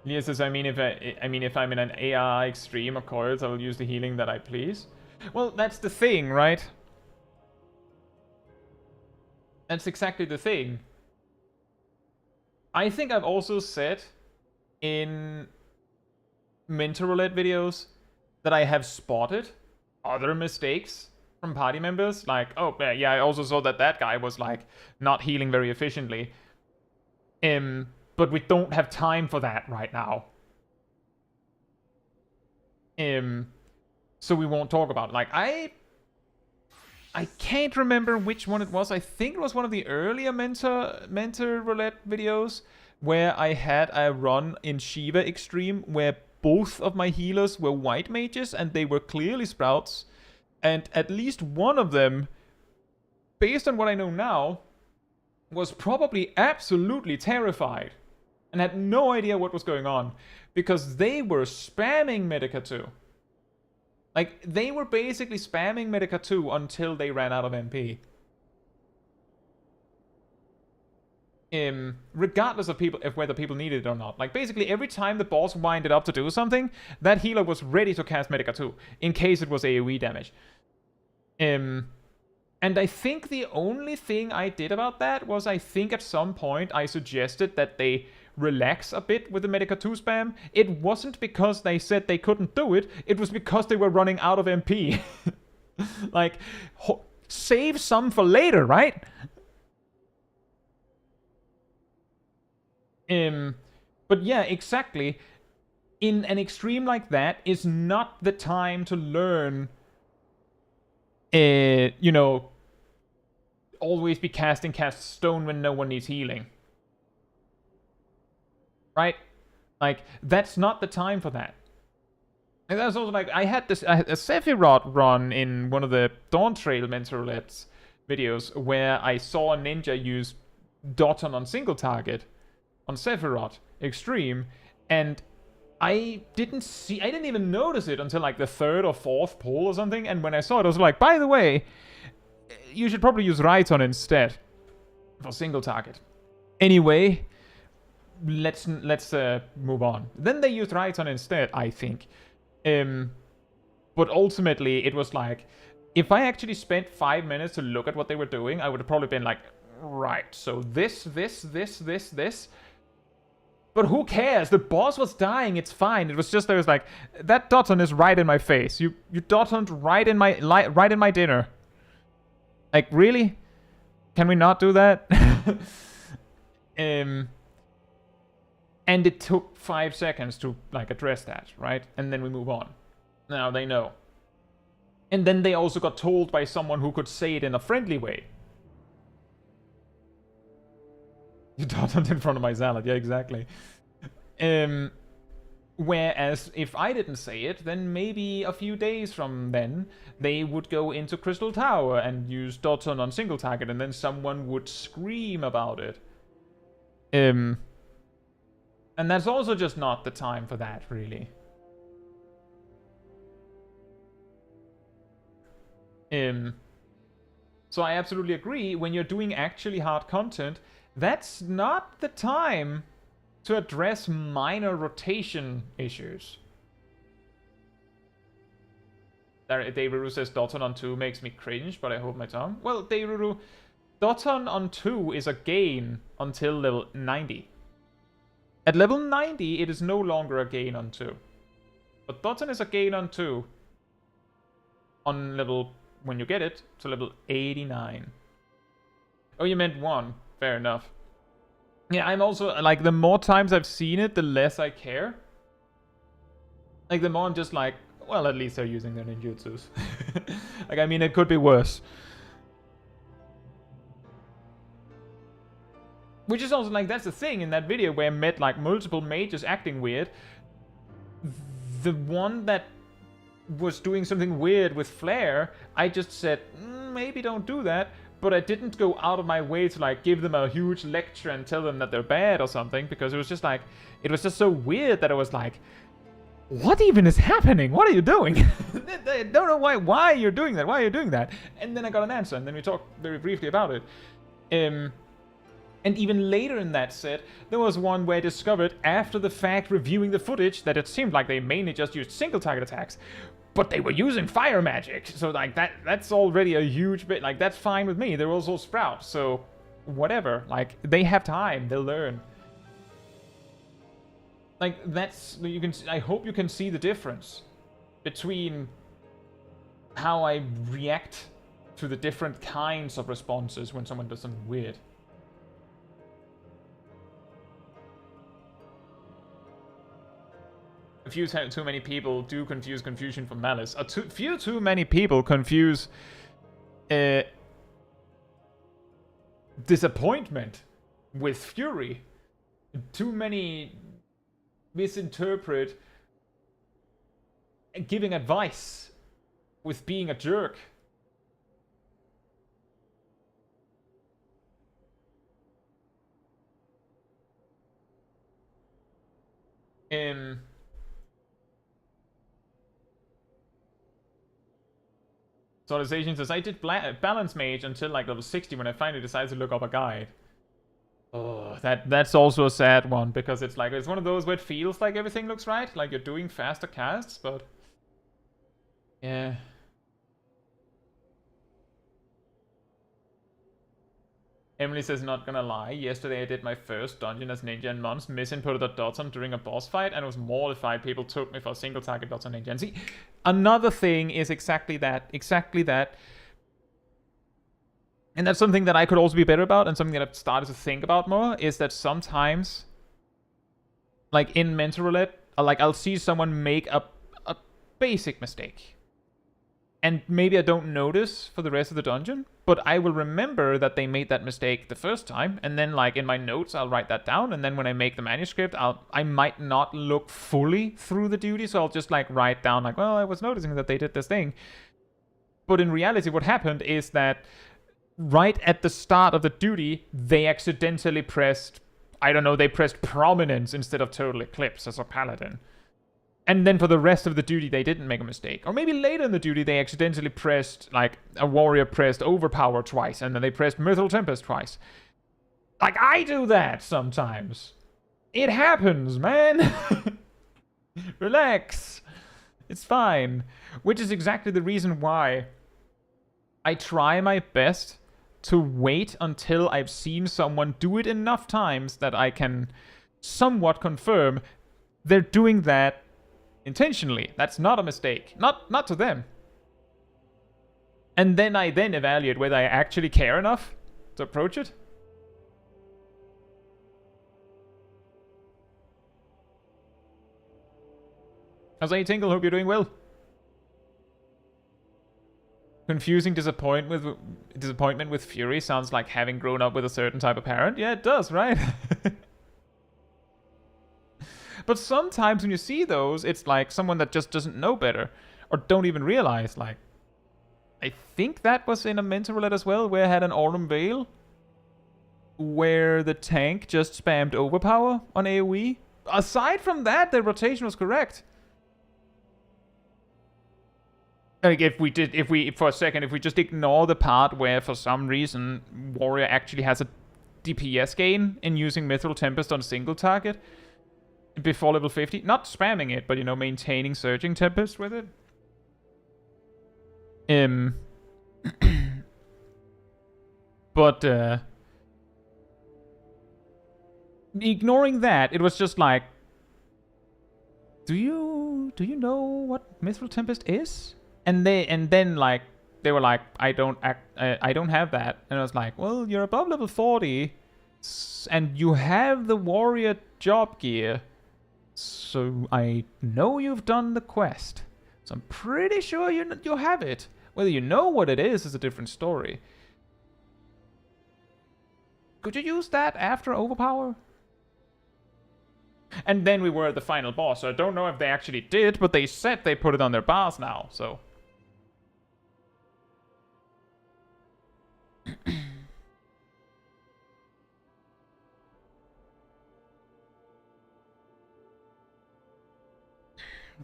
Leah says, I mean, if I'm in an AI extreme or coils, I will use the healing that I please. Well, that's the thing, right? That's exactly the thing. I think I've also said in mentor roulette videos that I have spotted other mistakes from party members. Like, oh, yeah, I also saw that guy was, like, not healing very efficiently. But we don't have time for that right now. So we won't talk about it. Like, I can't remember which one it was. I think it was one of the earlier mentor roulette videos where I had a run in Shiva Extreme where both of my healers were white mages and they were clearly sprouts. And at least one of them, based on what I know now, was probably absolutely terrified and had no idea what was going on because they were spamming Medica 2. Like, they were basically spamming Medica 2 until they ran out of MP. Regardless of whether people needed it or not. Like, basically, every time the boss winded up to do something, that healer was ready to cast Medica 2, in case it was AoE damage. And I think the only thing I did about that was I think at some point I suggested that they relax a bit with the Medica 2 spam. It wasn't because they said they couldn't do it, it was because they were running out of MP. Like, save some for later, right? But yeah, exactly. In an extreme like that is not the time to learn, you know, always be cast stone when no one needs healing. Right? Like, that's not the time for that. And that's also like, I had a Sephiroth run in one of the Dawntrail mentor roulettes videos where I saw a ninja use Doton on single target on Sephiroth Extreme, and I didn't even notice it until like the third or fourth pull or something, and when I saw it, I was like, by the way, you should probably use Raiton instead for single target. Anyway, let's move on. Then they used Raiton instead, I think. But ultimately, it was like, if I actually spent 5 minutes to look at what they were doing, I would have probably been like, right, so this. But who cares? The boss was dying, it's fine. It was just, there was like, that Doton is right in my face. You Dotoned right in my dinner. Like, really? Can we not do that? And it took 5 seconds to, like, address that, right? And then we move on. Now they know. And then they also got told by someone who could say it in a friendly way. You dotted in front of my salad, yeah, exactly. Whereas if I didn't say it, then maybe a few days from then, they would go into Crystal Tower and use Dotson on single target, and then someone would scream about it. And that's also just not the time for that, really. So I absolutely agree, when you're doing actually hard content, that's not the time to address minor rotation issues. Dayruru says Dotton on 2 makes me cringe, but I hold my tongue. Well, Dayruru, Dotton on 2 is a gain until level 90. At level 90, it is no longer a gain on 2. But Dotton is a gain on 2 on level, when you get it, to level 89. Oh, you meant 1. Fair enough. Yeah, I'm also, like, the more times I've seen it, the less I care. Like, the more I'm just like, well, at least they're using their ninjutsus. Like, I mean, it could be worse. Which is also, like, that's the thing in that video where I met, like, multiple mages acting weird. The one that was doing something weird with Flare, I just said, maybe don't do that. But I didn't go out of my way to, like, give them a huge lecture and tell them that they're bad or something, because it was just like, it was just so weird that I was like, what even is happening? What are you doing? I don't know why you're doing that. Why are you doing that? And then I got an answer, and then we talked very briefly about it. And even later in that set, there was one where I discovered, after the fact, reviewing the footage, that it seemed like they mainly just used single target attacks. But they were using fire magic, so like that's already a huge bit. Like, that's fine with me. They're also Sprout, so whatever. Like, they have time, they'll learn. Like, that's, you can, I hope you can see the difference between how I react to the different kinds of responses when someone does something weird. A few too many people do confuse confusion for malice. Few too many people confuse disappointment with fury. Too many misinterpret giving advice with being a jerk. Solization says, I did balance mage until like level 60 when I finally decided to look up a guide. Oh, that's also a sad one, because it's like, it's one of those where it feels like everything looks right, like you're doing faster casts, but yeah. Emily says, not gonna lie, yesterday I did my first dungeon as ninja in months, misinputted a Dotson during a boss fight, and was mortified people took me for a single target Dotson ninja. And see, another thing is exactly that. And that's something that I could also be better about, and something that I've started to think about more, is that sometimes, like in mental roulette, I'll see someone make a basic mistake. And maybe I don't notice for the rest of the dungeon, but I will remember that they made that mistake the first time, and then like in my notes I'll write that down, and then when I make the manuscript I might not look fully through the duty, so I'll just like write down like, well, I was noticing that they did this thing. But in reality what happened is that right at the start of the duty they accidentally pressed, I don't know, they pressed Prominence instead of Total Eclipse as a paladin. And then for the rest of the duty, they didn't make a mistake. Or maybe later in the duty, they accidentally pressed, like, a warrior pressed Overpower twice, and then they pressed Mythril Tempest twice. Like, I do that sometimes. It happens, man. Relax. It's fine. Which is exactly the reason why I try my best to wait until I've seen someone do it enough times that I can somewhat confirm they're doing that intentionally. That's not a mistake. Not to them. And then I evaluate whether I actually care enough to approach it. How's it, Tinkle? Hope you're doing well. Confusing disappointment with fury sounds like having grown up with a certain type of parent. Yeah, it does, right? But sometimes when you see those, it's like someone that just doesn't know better or don't even realize. Like, I think that was in a mentor roulette as well, where I had an Autumn Veil where the tank just spammed overpower on AoE. Aside from that, the rotation was correct. Like, if we just ignore the part where for some reason Warrior actually has a DPS gain in using Mithril Tempest on a single target before level 50, not spamming it, but, you know, maintaining Surging Tempest with it. But, ignoring that, it was just like, do you know what Mithril Tempest is? And then like they were like, I don't have that. And I was like, well, you're above level 40 and you have the warrior job gear, so I know you've done the quest, so I'm pretty sure you have it. Whether you know what it is a different story. Could you use that after overpower? And then we were at the final boss, so I don't know if they actually did, but they said they put it on their bars now, so.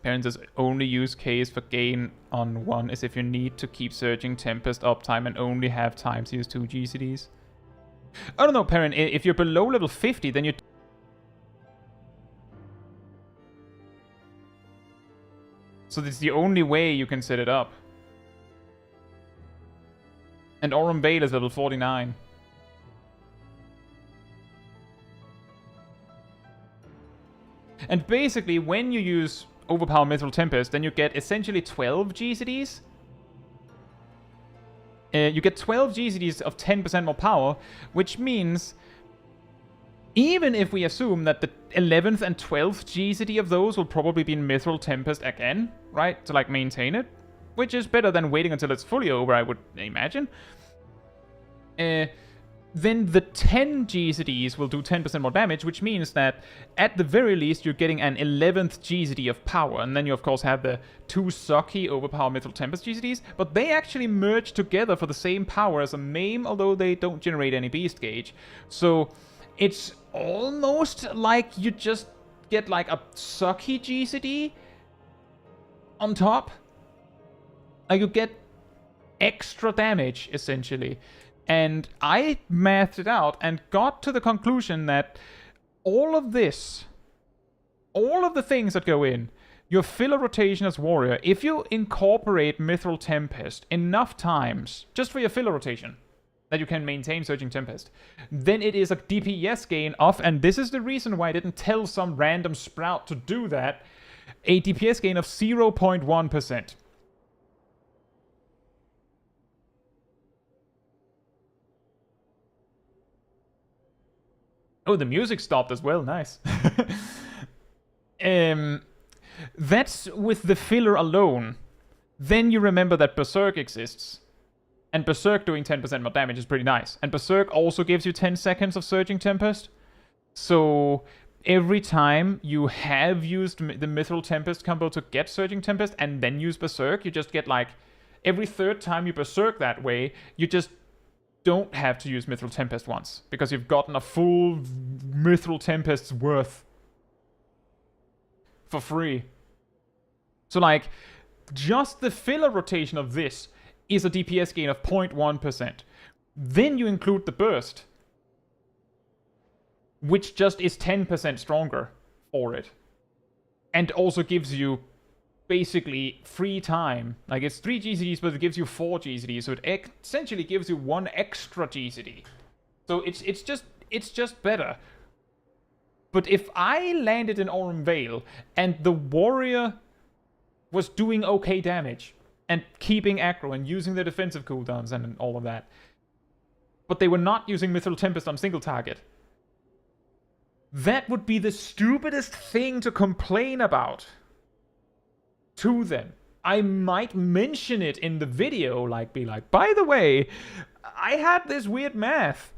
Parents' only use case for gain on one is if you need to keep Surging Tempest uptime and only have time to use 2 GCDs. I don't know, Parent, if you're below level 50, then you... So that's the only way you can set it up. And Aurum Vale is level 49. And basically, when you use Overpower Mithril Tempest, then you get essentially 12 GCDs. You get 12 GCDs of 10% more power, which means even if we assume that the 11th and 12th GCD of those will probably be in Mithril Tempest again, right, to like maintain it, which is better than waiting until it's fully over, I would imagine. Then the 10 GCDs will do 10% more damage, which means that at the very least you're getting an 11th GCD of power, and then you of course have the 2 sucky Overpower Mithril Tempest GCDs, but they actually merge together for the same power as a MAME, although they don't generate any beast gauge. So it's almost like you just get like a sucky GCD on top. Like you get extra damage, essentially. And I mathed it out and got to the conclusion that all of this, all of the things that go in, your filler rotation as warrior, if you incorporate Mithril Tempest enough times, just for your filler rotation, that you can maintain Surging Tempest, then it is a DPS gain of, and this is the reason why I didn't tell some random sprout to do that, a DPS gain of 0.1%. Oh, the music stopped as well. Nice. That's with the filler alone. Then you remember that Berserk exists. And Berserk doing 10% more damage is pretty nice. And Berserk also gives you 10 seconds of Surging Tempest. So every time you have used the Mithril Tempest combo to get Surging Tempest and then use Berserk, you just get like... Every third time you Berserk that way, you just don't have to use Mithril Tempest once, because you've gotten a full Mithril Tempest's worth for free. So like, just the filler rotation of this is a DPS gain of 0.1%. Then you include the burst, which just is 10% stronger for it. And also gives you basically free time. Like, it's 3 GCDs, but it gives you 4 GCDs, so it essentially gives you 1 extra GCD. So it's just better. But if I landed in Aurum Vale and the warrior was doing okay damage and keeping aggro and using the defensive cooldowns and all of that, but they were not using Mithril Tempest on single target, that would be the stupidest thing to complain about to them. I might mention it in the video, like be like, by the way, I had this weird math.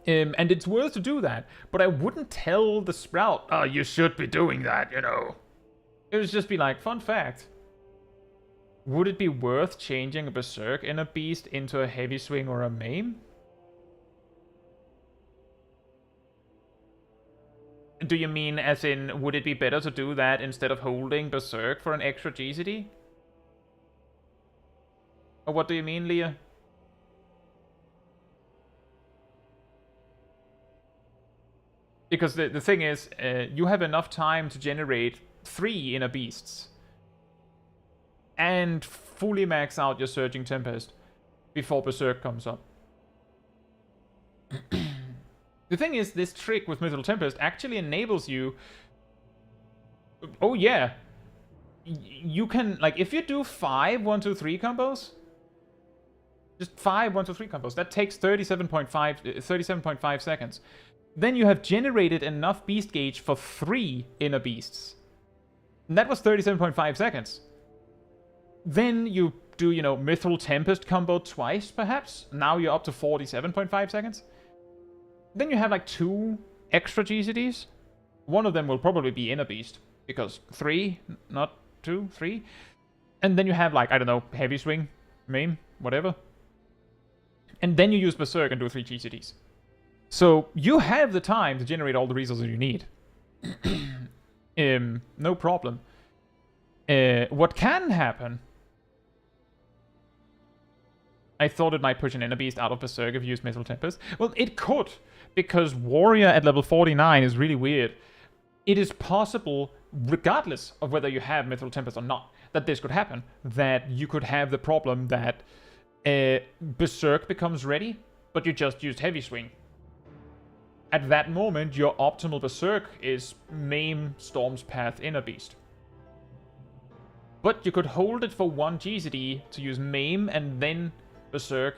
And it's worth to do that, but I wouldn't tell the Sprout, oh, you should be doing that, you know. It would just be like, fun fact. Would it be worth changing a Berserk in a beast into a heavy swing or a maim? Do you mean as in, would it be better to do that instead of holding Berserk for an extra GCD? Or what do you mean, Leah? Because the thing is, you have enough time to generate 3 inner beasts. And fully max out your Surging Tempest before Berserk comes up. The thing is, this trick with Mythical Tempest actually enables you... Oh yeah! You can, like, if you do 5 1-2-3 combos... Just 5 1-2-3 combos, that takes 37.5 seconds. Then you have generated enough beast gauge for 3 inner beasts. And that was 37.5 seconds. Then you do, you know, Mythical Tempest combo twice, perhaps. Now you're up to 47.5 seconds. Then you have like 2 extra GCDs. One of them will probably be inner beast. Because 3, not 2, 3. And then you have like, I don't know, heavy swing, main, whatever. And then you use Berserk and do 3 GCDs. So you have the time to generate all the resources you need. No problem. What can happen... I thought it might push an inner beast out of Berserk if you use Mythical Tempest. Well, it could, because Warrior at level 49 is really weird. It is possible, regardless of whether you have Mythical Tempest or not, that this could happen. That you could have the problem that Berserk becomes ready, but you just used Heavy Swing. At that moment, your optimal Berserk is Maim, Storm's Path, Inner Beast. But you could hold it for 1 GCD to use Maim and then Berserk,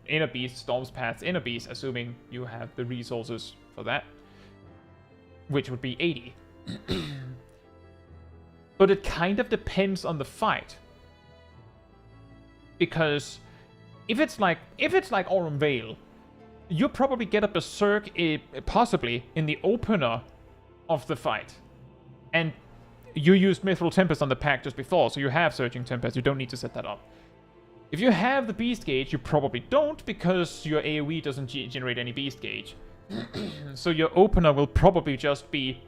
Inner Beast, Storm's Path, Inner Beast, assuming you have the resources for that. Which would be 80. But it kind of depends on the fight. Because if it's like Aurum Vale, you probably get a Berserk possibly in the opener of the fight. And you used Mythical Tempest on the pack just before, so you have Surging Tempest, you don't need to set that up. If you have the Beast Gauge, you probably don't, because your AoE doesn't generate any Beast Gauge. So your opener will probably just be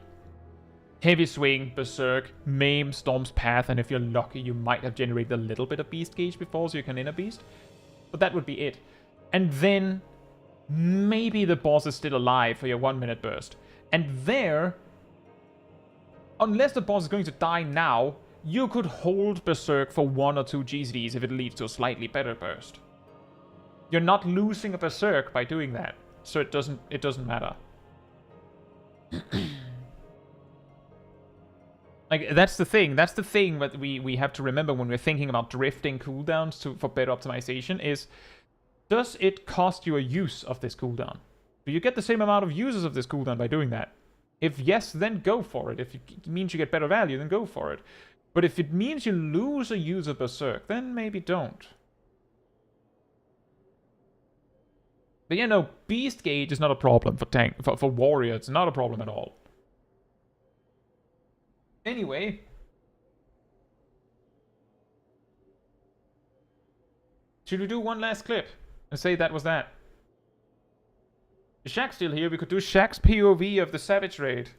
Heavy Swing, Berserk, Maim, Storm's Path, and if you're lucky, you might have generated a little bit of Beast Gauge before, so you can Inner Beast. But that would be it. And then maybe the boss is still alive for your 1-minute burst. And there, unless the boss is going to die now, you could hold Berserk for 1 or 2 GCDs if it leads to a slightly better burst. You're not losing a Berserk by doing that, so it doesn't matter. Like, that's the thing that we have to remember when we're thinking about drifting cooldowns for better optimization is, does it cost you a use of this cooldown? Do you get the same amount of uses of this cooldown by doing that? If yes, then go for it. If it means you get better value, then go for it. But if it means you lose a use of Berserk, then maybe don't. But you know, Beast Gauge is not a problem for Warrior. It's not a problem at all. Anyway. Should we do one last clip and say that was that? Is Shaq still here? We could do Shaq's POV of the Savage Raid.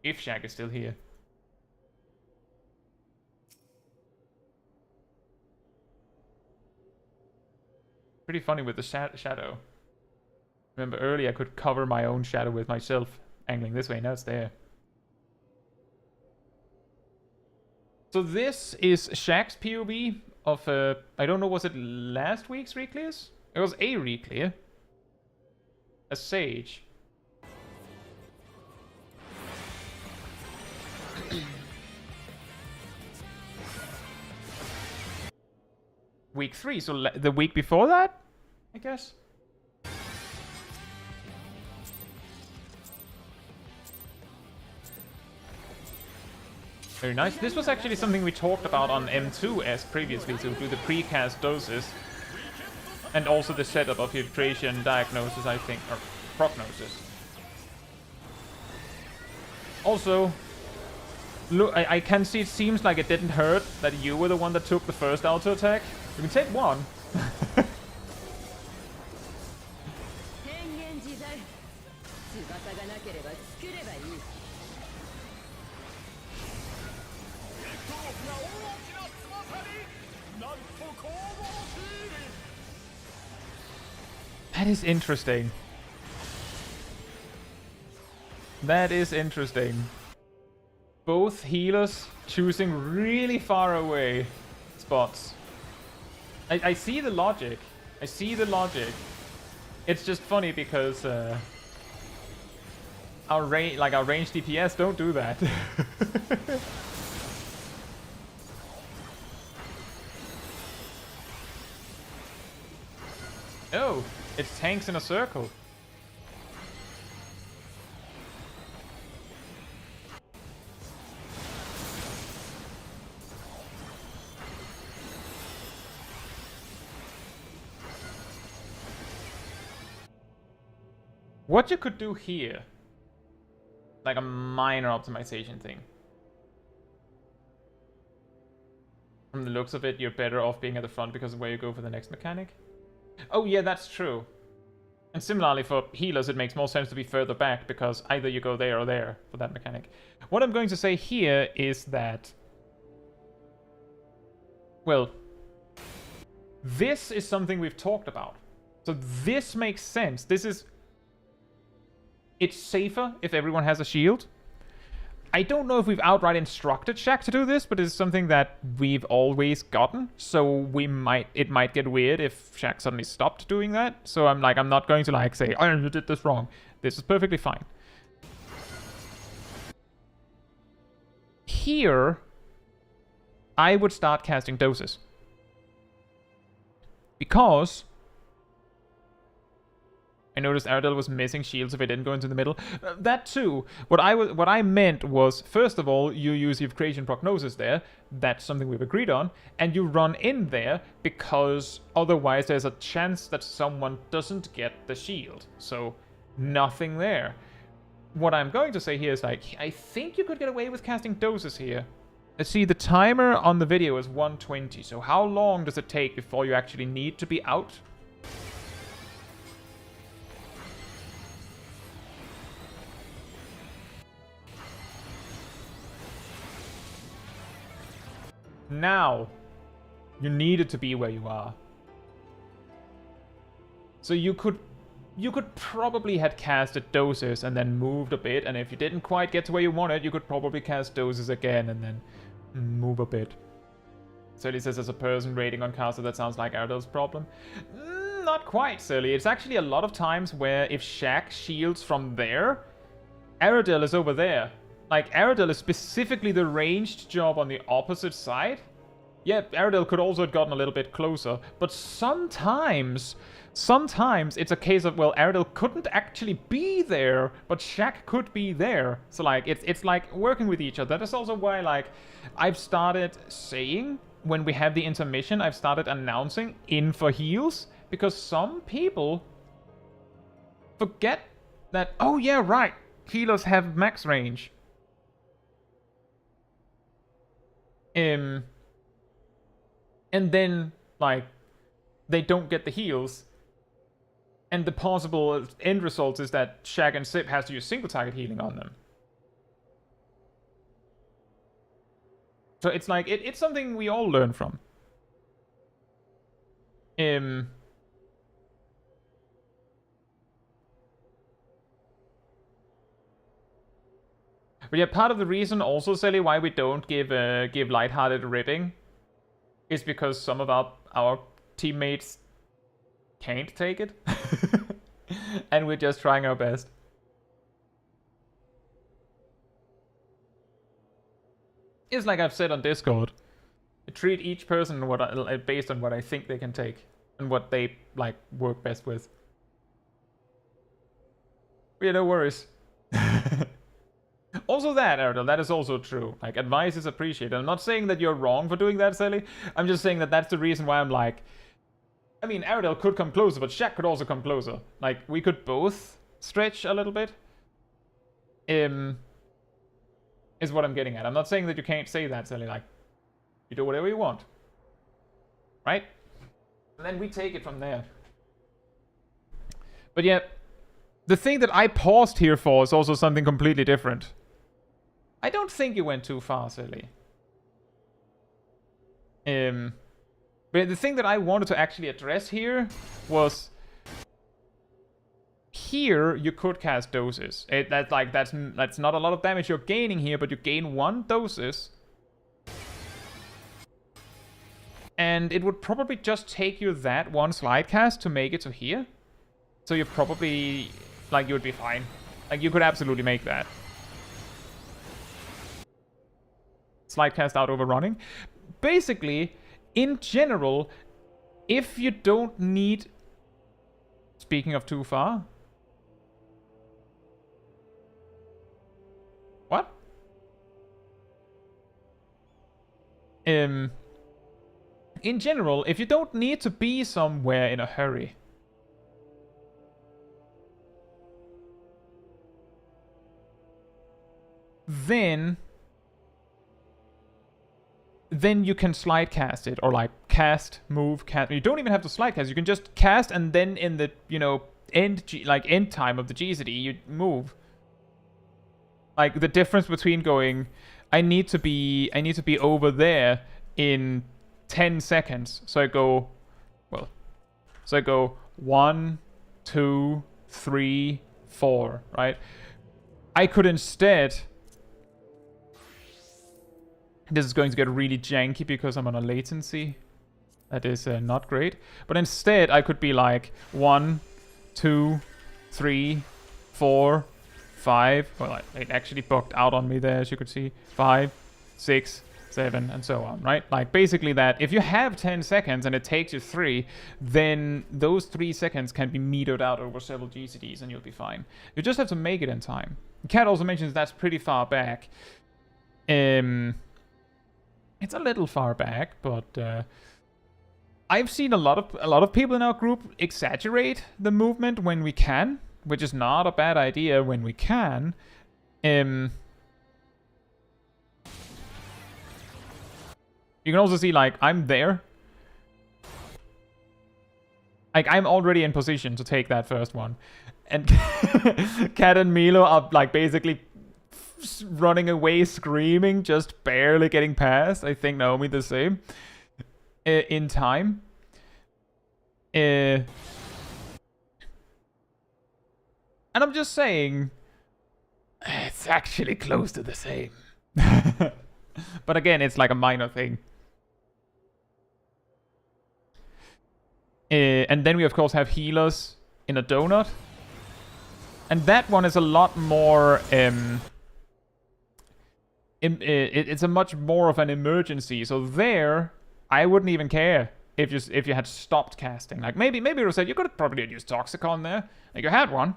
If Shaq is still here. Pretty funny with the shadow. Remember earlier I could cover my own shadow with myself angling this way. Now it's there. So this is Shaq's POV of, I don't know, was it last week's reclears? It was a reclear. A Sage. week 3, so the week before that, I guess. Very nice. This was actually something we talked about on M2S previously, to do the precast doses. And also the setup of filtration diagnosis, I think, or prognosis. Also, look, I can see it seems like it didn't hurt that you were the one that took the first auto attack. You can take one. That is interesting. That is interesting. Both healers choosing really far away spots. I see the logic. I see the logic. It's just funny because our range DPS don't do that. Oh, it's tanks in a circle. What you could do here, like a minor optimization thing. From the looks of it, you're better off being at the front because of where you go for the next mechanic. Oh yeah, that's true. And similarly for healers, it makes more sense to be further back because either you go there or there for that mechanic. What I'm going to say here is that, well, this is something we've talked about. So this makes sense. It's safer if everyone has a shield. I don't know if we've outright instructed Shaq to do this, but it's something that we've always gotten. So it might get weird if Shaq suddenly stopped doing that. So I'm not going to say, oh, you did this wrong. This is perfectly fine. Here, I would start casting doses. Because I noticed Aradel was missing shields if I didn't go into the middle. That too. What I meant was, first of all, you use your creation prognosis there. That's something we've agreed on. And you run in there because otherwise there's a chance that someone doesn't get the shield. So nothing there. What I'm going to say here is I think you could get away with casting doses here. Let's see, the timer on the video is 120. So how long does it take before you actually need to be out? Now, you needed to be where you are. So you could probably had casted doses and then moved a bit, and if you didn't quite get to where you wanted, you could probably cast doses again and then move a bit. Surly says, as a person rating on caster, that sounds like Aradel's problem. Not quite, Surly. It's actually a lot of times where if Shaq shields from there, Aradel is over there. Like, Aradel is specifically the ranged job on the opposite side. Yeah, Aradel could also have gotten a little bit closer. But sometimes it's a case of, well, Aradel couldn't actually be there, but Shaq could be there. So, it's like working with each other. That is also why, I've started saying, when we have the intermission, I've started announcing in for heals. Because some people forget that, oh yeah, right, healers have max range. And then, they don't get the heals. And the possible end result is that Shaq and Sip has to use single target healing on them. So it's it's something we all learn from. But yeah, part of the reason also, Sally, why we don't give lighthearted ripping is because some of our teammates can't take it. And we're just trying our best. It's like I've said on Discord. treat each person based on what I think they can take and what they like work best with. Yeah, no worries. Also that, Erdal, that is also true. Like, advice is appreciated. I'm not saying that you're wrong for doing that, Sally. I'm just saying that that's the reason why I'm like... I mean, Erdal could come closer, but Shaq could also come closer. Like, we could both stretch a little bit. Is what I'm getting at. I'm not saying that you can't say that, Sally. Like, you do whatever you want. Right? And then we take it from there. But yeah, the thing that I paused here for is also something completely different. I don't think you went too far, Sally. But the thing that I wanted to actually address here was... Here, you could cast doses. That's not a lot of damage you're gaining here, but you gain 1 doses. And it would probably just take you that 1 slide cast to make it to here. So you probably... Like, you would be fine. Like, you could absolutely make that. Slide cast out overrunning. Basically, in general, if you don't need... Speaking of too far... What? In general, if you don't need to be somewhere in a hurry, then you can slide cast it, or like cast, move, cast. You don't even have to slide cast. You can just cast, and then in the end time of the GCD, you move. Like the difference between going, I need to be over there in 10 seconds. So I go 1, 2, 3, 4, right? I could instead... This is going to get really janky because I'm on a latency. That is not great. But instead, I could be like 1, 2, 3, 4, 5. Well, it actually bugged out on me there, as you could see. 5, 6, 7, and so on, right? Like, basically that. If you have 10 seconds and it takes you 3, then those 3 seconds can be metered out over several GCDs and you'll be fine. You just have to make it in time. Kat also mentions that's pretty far back. It's a little far back, but I've seen a lot of people in our group exaggerate the movement when we can, which is not a bad idea when we can. You can also see, like, I'm there. Like, I'm already in position to take that first one. And Kat and Milo are, like, basically running away screaming, just barely getting past. I think Naomi the same. In time. And I'm just saying, it's actually close to the same. But again, it's like a minor thing. And then we of course have healers in a donut. And that one is a lot more... it's a much more of an emergency. So there, I wouldn't even care if you had stopped casting. Like maybe Rosette, you could have probably used Toxicon there. Like you had one.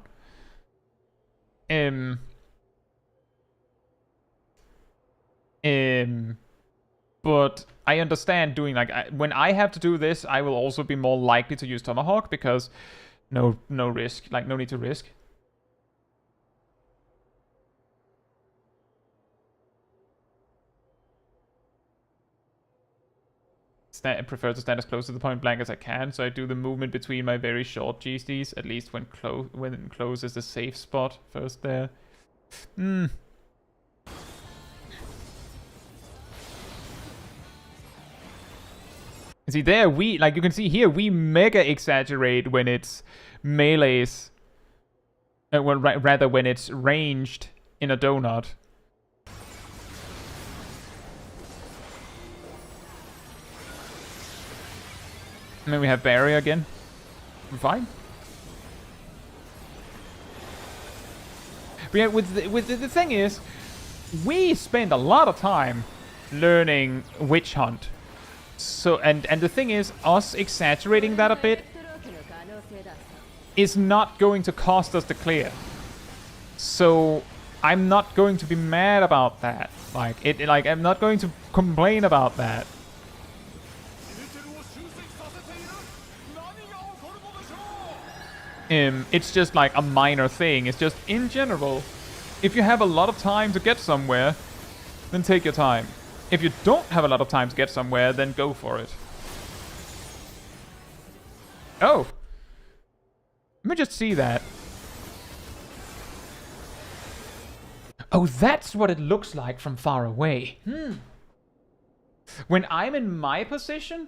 But I understand doing like when I have to do this, I will also be more likely to use Tomahawk because no risk, like no need to risk. I prefer to stand as close to the point blank as I can, so I do the movement between my very short GCs, at least when close is the safe spot first there. See there, like you can see here, we mega exaggerate when it's melees, well, rather when it's ranged in a donut. And then we have barrier again. We're fine. But yeah, the thing is, we spend a lot of time learning Witch Hunt. So, and the thing is, us exaggerating that a bit is not going to cost us the clear. So I'm not going to be mad about that. Like I'm not going to complain about that. It's just like a minor thing. It's just in general, if you have a lot of time to get somewhere, then take your time. If you don't have a lot of time to get somewhere, then go for it. Oh. Let me just see that. Oh, that's what it looks like from far away. When I'm in my position,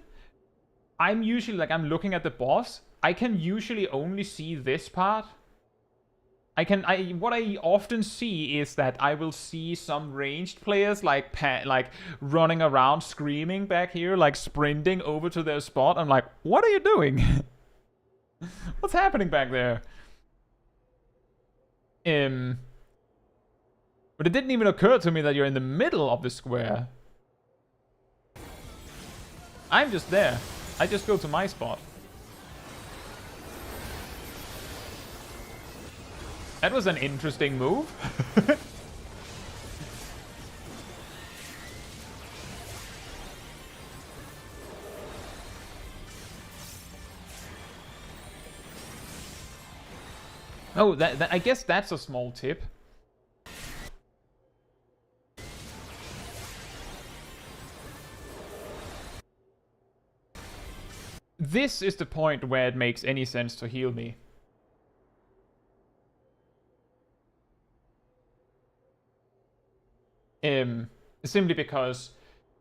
I'm usually like, I'm looking at the boss. I can usually only see this part. What I often see is that I will see some ranged players like running around screaming back here, like sprinting over to their spot. I'm like, what are you doing? What's happening back there? But it didn't even occur to me that you're in the middle of the square. I'm just there. I just go to my spot. That was an interesting move. Oh, I guess that's a small tip. This is the point where it makes any sense to heal me. Simply because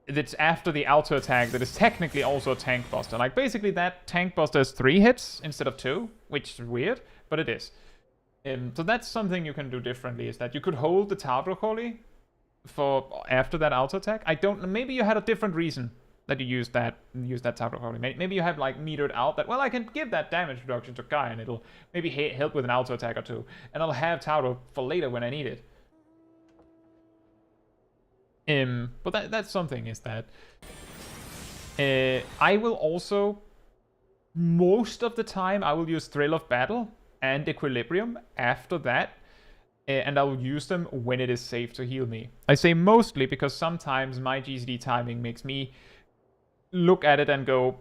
it's after the auto attack that is technically also a tank buster. Like, basically that tank buster has 3 hits instead of 2, which is weird, but it is. So that's something you can do differently, is that you could hold the Tabrokoli for after that auto attack. I don't know, maybe you had a different reason that you use that Tabrokoli. Maybe you have like metered out that, well, I can give that damage reduction to Guy and it'll maybe help with an auto attack or 2. And I'll have Taro for later when I need it. But that's something, is that I will also, most of the time, I will use Thrill of Battle and Equilibrium after that, and I will use them when it is safe to heal me. I say mostly because sometimes my GCD timing makes me look at it and go,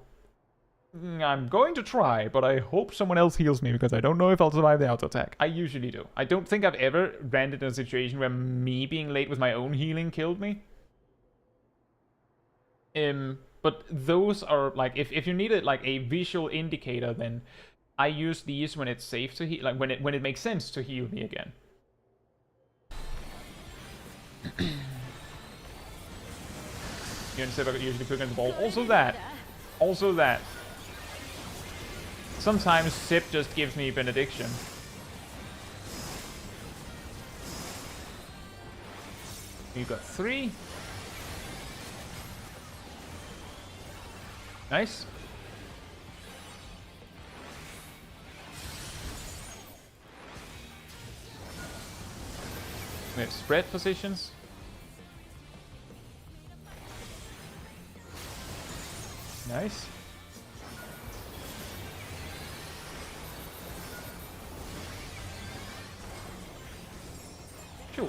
I'm going to try, but I hope someone else heals me because I don't know if I'll survive the auto attack. I usually do. I don't think I've ever landed in a situation where me being late with my own healing killed me. But those are like, if you need like a visual indicator, then I use these when it's safe to heal, like when it makes sense to heal me again. You usually pick in the ball. Also that. Sometimes Sip just gives me benediction. You got 3. Nice. We have spread positions. Nice. Sure.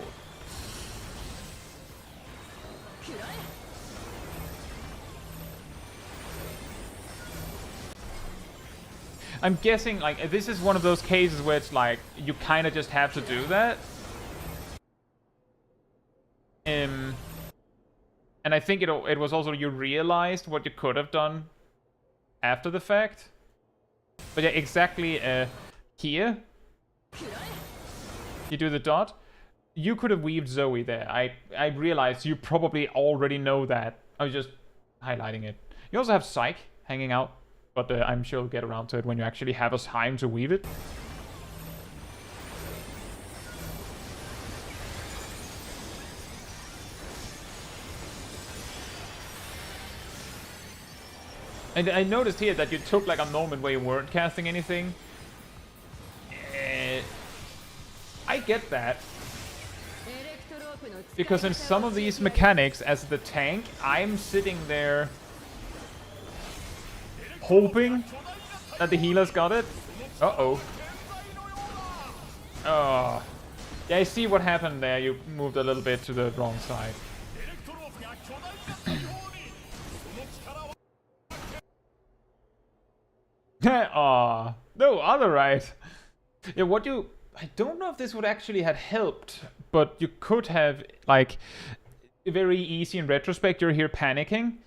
I'm guessing, like, this is one of those cases where it's like, you kind of just have to do that. And I think it was also you realized what you could have done after the fact. But yeah, exactly here. You do the dot. You could have weaved Zoe there. I realized you probably already know that. I was just highlighting it. You also have Psych hanging out. But I'm sure you'll get around to it when you actually have a time to weave it. And I noticed here that you took like a moment where you weren't casting anything. I get that. Because in some of these mechanics, as the tank, I'm sitting there hoping that the healers got it. Uh-oh. Oh. Yeah, I see what happened there. You moved a little bit to the wrong side. Aw. No, other right. Yeah, what you... I don't know if this would actually have helped, but you could have, like, very easy in retrospect. You're here panicking.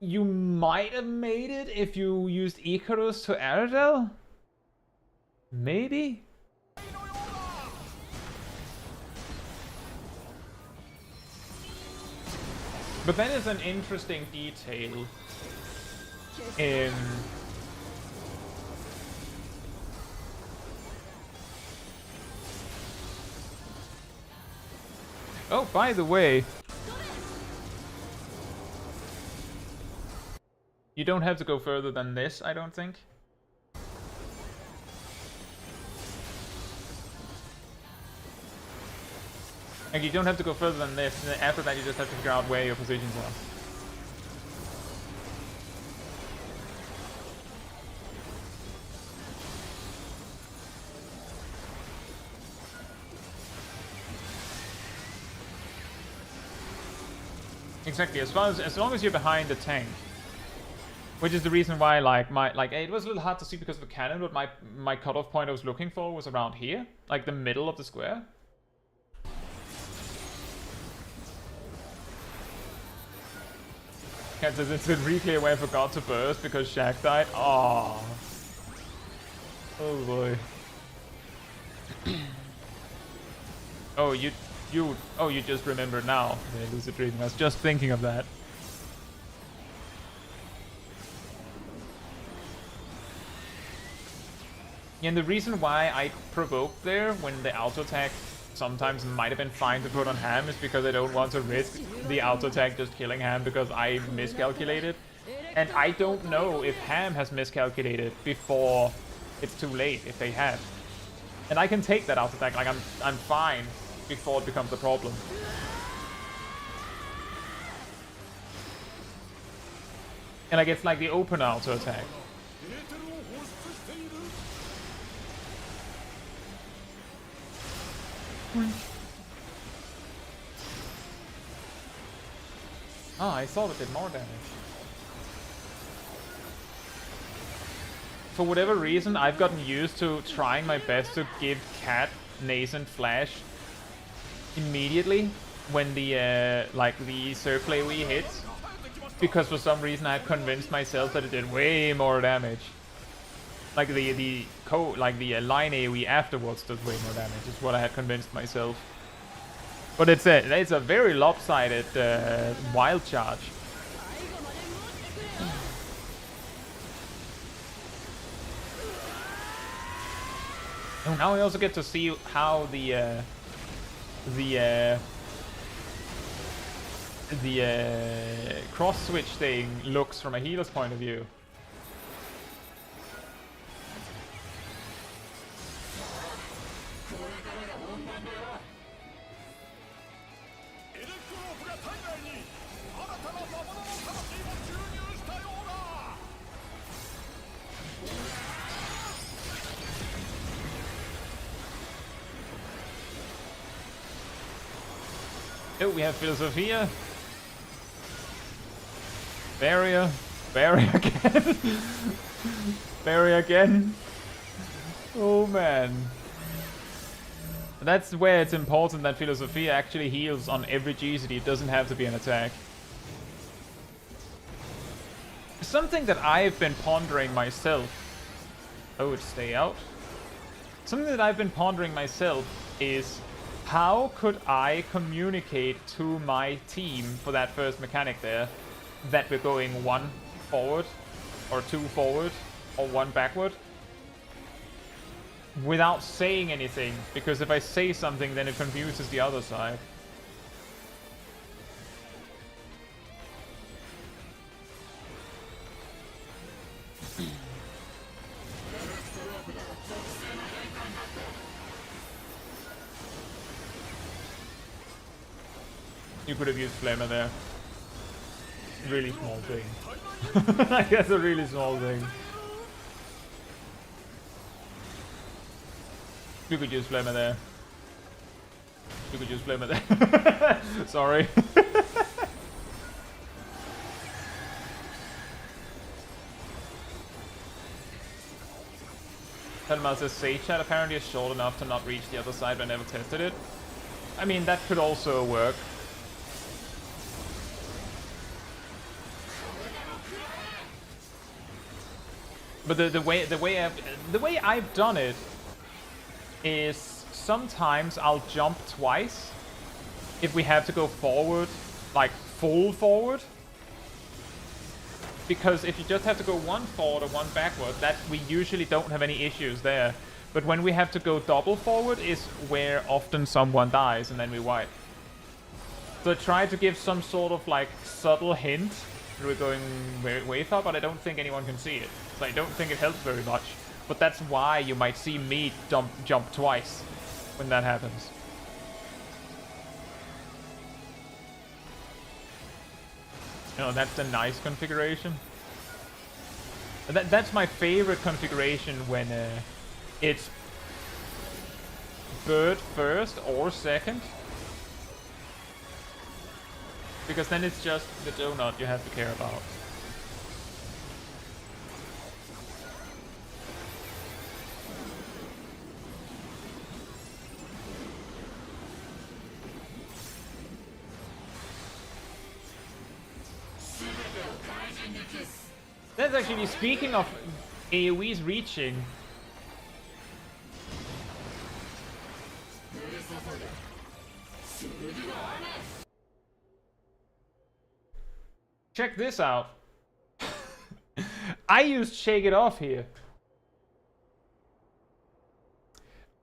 You might have made it if you used Icarus to Aradel? Maybe? But that is an interesting detail. Oh, by the way, you don't have to go further than this, I don't think. Like, you don't have to go further than this, and after that you just have to figure out where your positions are. Exactly, as long as you're behind the tank. Which is the reason why, like, it was a little hard to see because of the cannon, but my cutoff point I was looking for was around here. Like, the middle of the square. Cat says it's been reclear where I forgot to burst because Shaq died. Aww. Oh boy. Oh, you just remembered now. Yeah, lucid dreaming. I was just thinking of that. And the reason why I provoked there when the auto attack sometimes might have been fine to put on Ham is because I don't want to risk the auto attack just killing Ham because I miscalculated. And I don't know if Ham has miscalculated before it's too late, if they have. And I can take that auto attack, like I'm fine before it becomes a problem. And like it's like the open auto attack. Oh, I thought it did more damage. For whatever reason, I've gotten used to trying my best to give Cat nascent flash immediately when the like the circle AoE hits, because for some reason I've convinced myself that it did way more damage. Like the line AoE afterwards does way more damage is what I had convinced myself. But it's a very lopsided wild charge. Oh, now we also get to see how the cross switch thing looks from a healer's point of view. Oh, we have Philosophia. Barrier. Barrier again. Barrier again. Oh man. That's where it's important that Philosophia actually heals on every GCD. It doesn't have to be an attack. Something that I've been pondering myself. Oh, it's stay out. Something that I've been pondering myself is, how could I communicate to my team for that first mechanic there that we're going one forward or two forward or one backward without saying anything? Because if I say something, then it confuses the other side. You could have used Flamer there. really small thing. Like, that's a really small thing. You could use Flammer there. You could use Flammer there. Sorry. Telma says Sage Chat apparently is short enough to not reach the other side, but I never tested it. I mean, that could also work. But the way I've done it is sometimes I'll jump twice if we have to go forward, like full forward. Because if you just have to go one forward or one backward, that we usually don't have any issues there. But when we have to go double forward is where often someone dies and then we wipe. So I try to give some sort of like subtle hint that we're going way far, but I don't think anyone can see it. So I don't think it helps very much. But that's why you might see me jump twice when that happens. You know, that's a nice configuration. That's my favorite configuration when it's bird first or second. Because then it's just the donut you have to care about. That's actually, speaking of AoE's reaching. Check this out. I used Shake It Off here.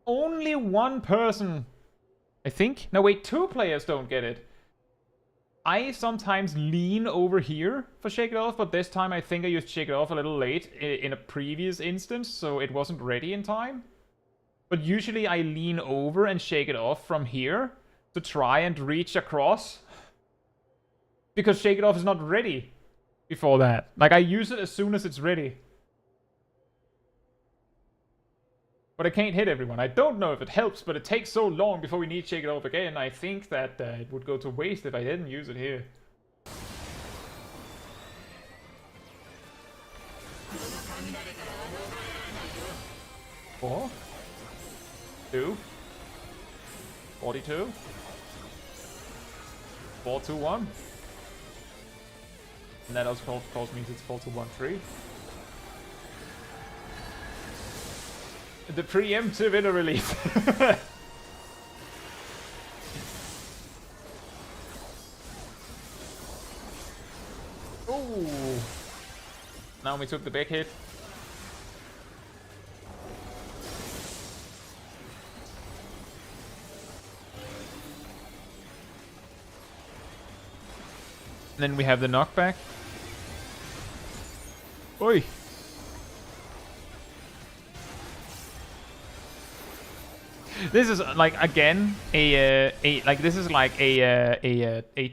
Only one person, I think. No, wait, 2 players don't get it. I sometimes lean over here for Shake It Off, but this time I think I used Shake It Off a little late in a previous instance, so it wasn't ready in time. But usually I lean over and Shake It Off from here to try and reach across. Because Shake It Off is not ready before that. Like, I use it as soon as it's ready. But I can't hit everyone. I don't know if it helps, but it takes so long before we need Shake It Off again. I think that it would go to waste if I didn't use it here. Four. 2. 42. 4, 2, 1. And that also of course means it's 4, 2, 1, 3. The preemptive inner release. Ooh. Now we took the big hit. Then we have the knockback. Oi. This is like, again, a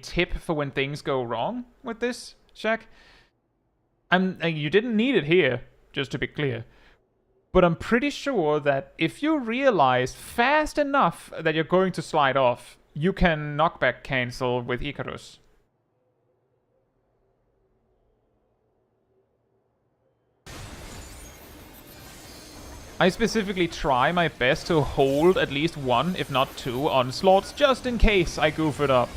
tip for when things go wrong with this, Shaq. You didn't need it here, just to be clear. But I'm pretty sure that if you realize fast enough that you're going to slide off, you can knockback cancel with Icarus. I specifically try my best to hold at least 1, if not 2, onslaughts, just in case I goof it up.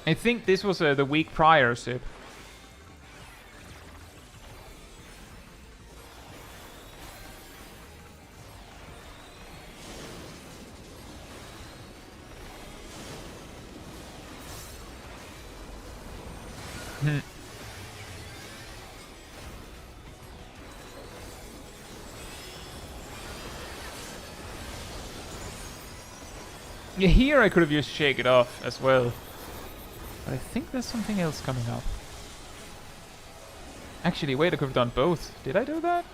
I think this was the week prior, Sip. Yeah, here I could have used Shake It Off as well. But I think there's something else coming up. Actually, wait, I could have done both. Did I do that?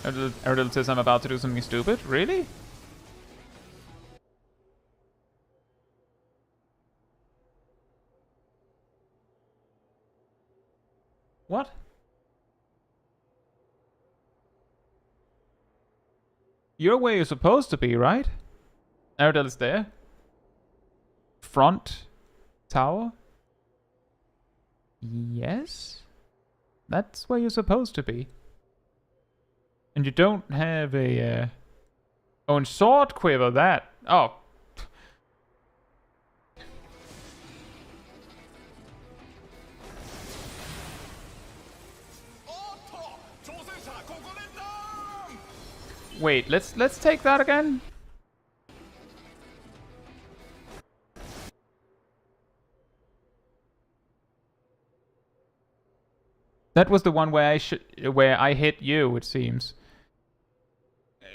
Erdl says I'm about to do something stupid. Really? What? You're where you're supposed to be, right? Erdl is there. Front tower? Yes? That's where you're supposed to be. And you don't have a... Oh, and sword quiver, that... Oh. Wait, let's take that again. That was the one where I hit you, it seems.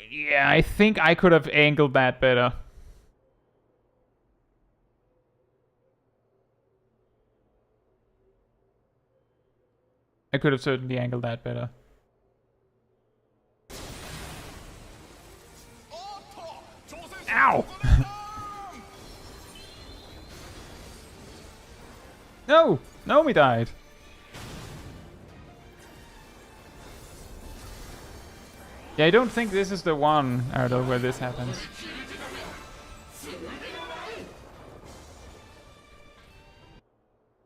Yeah, I think I could have angled that better. I could have certainly angled that better. Ow! No! Naomi died. Yeah, I don't think this is the one, Erdl, where this happens.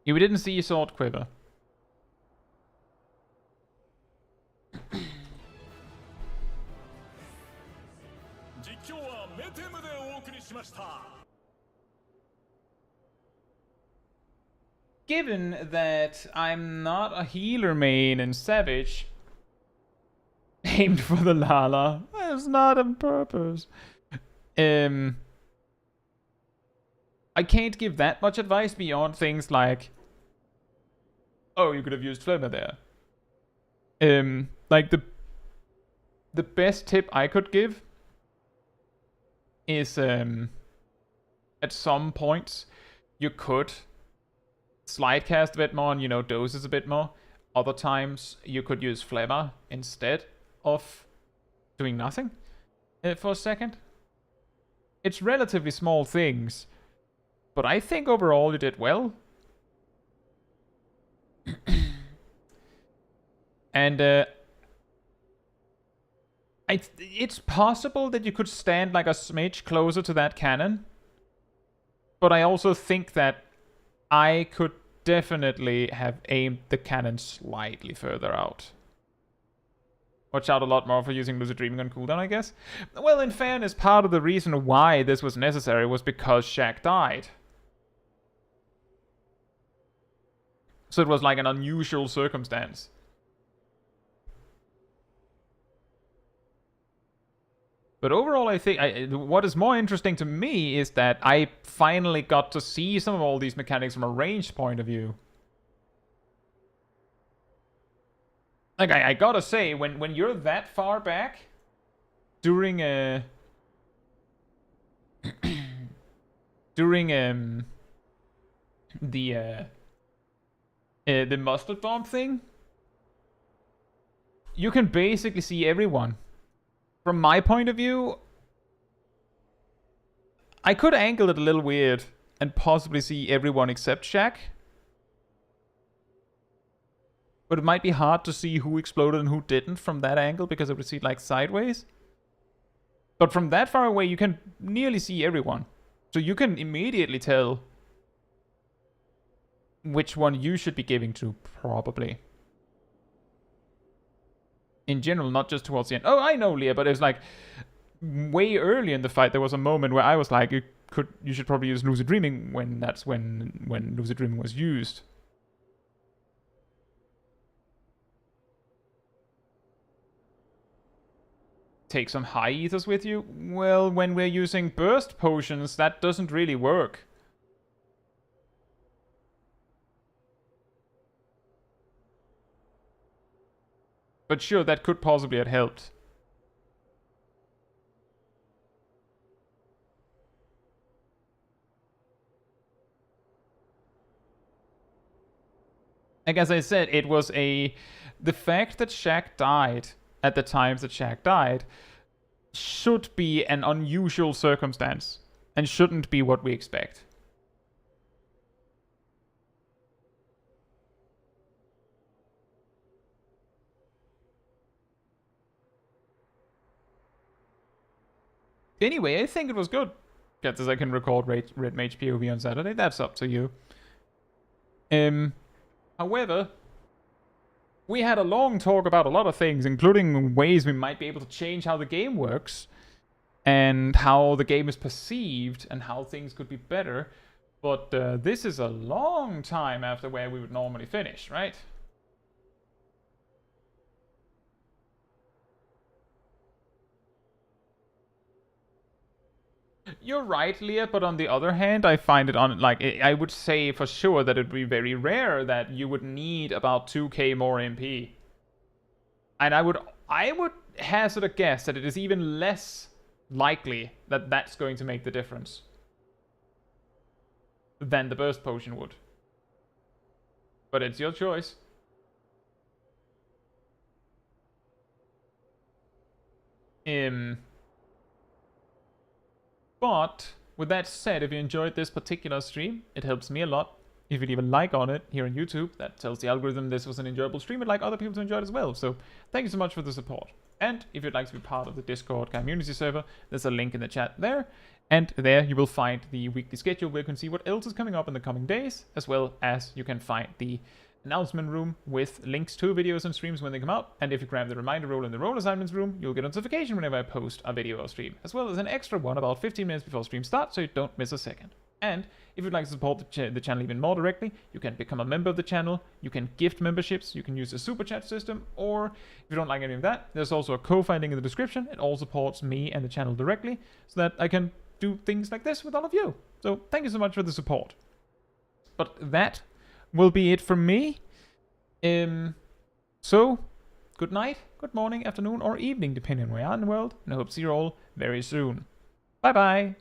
Yeah, we didn't see a sword quiver. Given that I'm not a healer main in Savage, aimed for the Lala, it's not on purpose. I can't give that much advice beyond things like, oh, you could have used Flemmer there. Like the best tip I could give is at some points you could slide cast a bit more and, you know, doses a bit more. Other times you could use Flemmer instead of doing nothing for a second. It's relatively small things, but I think overall you did well. And it's possible that you could stand like a smidge closer to that cannon, but I also think that I could definitely have aimed the cannon slightly further out. Watch out a lot more for using Lucid Dreaming on cooldown, I guess. Well, in fairness, part of the reason why this was necessary was because Shaq died. So it was like an unusual circumstance. But overall, I think what is more interesting to me is that I finally got to see some of all these mechanics from a ranged point of view. Like, I gotta say, when you're that far back during the mustard bomb thing, you can basically see everyone. From my point of view, I could angle it a little weird and possibly see everyone except Shaq. But it might be hard to see who exploded and who didn't from that angle because it would see like sideways. But from that far away, you can nearly see everyone. So you can immediately tell which one you should be giving to, probably. In general, not just towards the end. Oh, I know, Leah, but it's like way early in the fight, there was a moment where I was like, you should probably use Lucid Dreaming when Lucid Dreaming was used. Take some high ethers with you? Well, when we're using burst potions, that doesn't really work. But sure, that could possibly have helped. Like as I said, it was the fact that Shaq died at the times that Shaq died should be an unusual circumstance and shouldn't be what we expect. Anyway, I think it was good. Just as I can record Red Mage POV on Saturday, that's up to you. However, we had a long talk about a lot of things, including ways we might be able to change how the game works, and how the game is perceived, and how things could be better. But this is a long time after where we would normally finish, right? You're right, Leah, but on the other hand, I find it I would say for sure that it would be very rare that you would need about 2k more MP. And I would hazard a guess that it is even less likely that that's going to make the difference than the burst potion would. But it's your choice. But with that said, if you enjoyed this particular stream, it helps me a lot. If you leave a like on it here on YouTube, that tells the algorithm this was an enjoyable stream. I'd like other people to enjoy it as well. So thank you so much for the support. And if you'd like to be part of the Discord community server, there's a link in the chat there. And there you will find the weekly schedule where you can see what else is coming up in the coming days, as well as you can find the announcement room with links to videos and streams when they come out. And if you grab the reminder roll in the role assignments room, you'll get a notification whenever I post a video or stream, as well as an extra one about 15 minutes before stream starts, so you don't miss a second. And if you'd like to support the channel even more directly, you can become a member of the channel, you can gift memberships, you can use the super chat system, or if you don't like any of that, there's also a Ko-Fi link in the description. It all supports me and the channel directly, so that I can do things like this with all of you. So thank you so much for the support. But that will be it from me. So, good night, good morning, afternoon, or evening, depending on where you are in the world, and I hope to see you all very soon. Bye bye!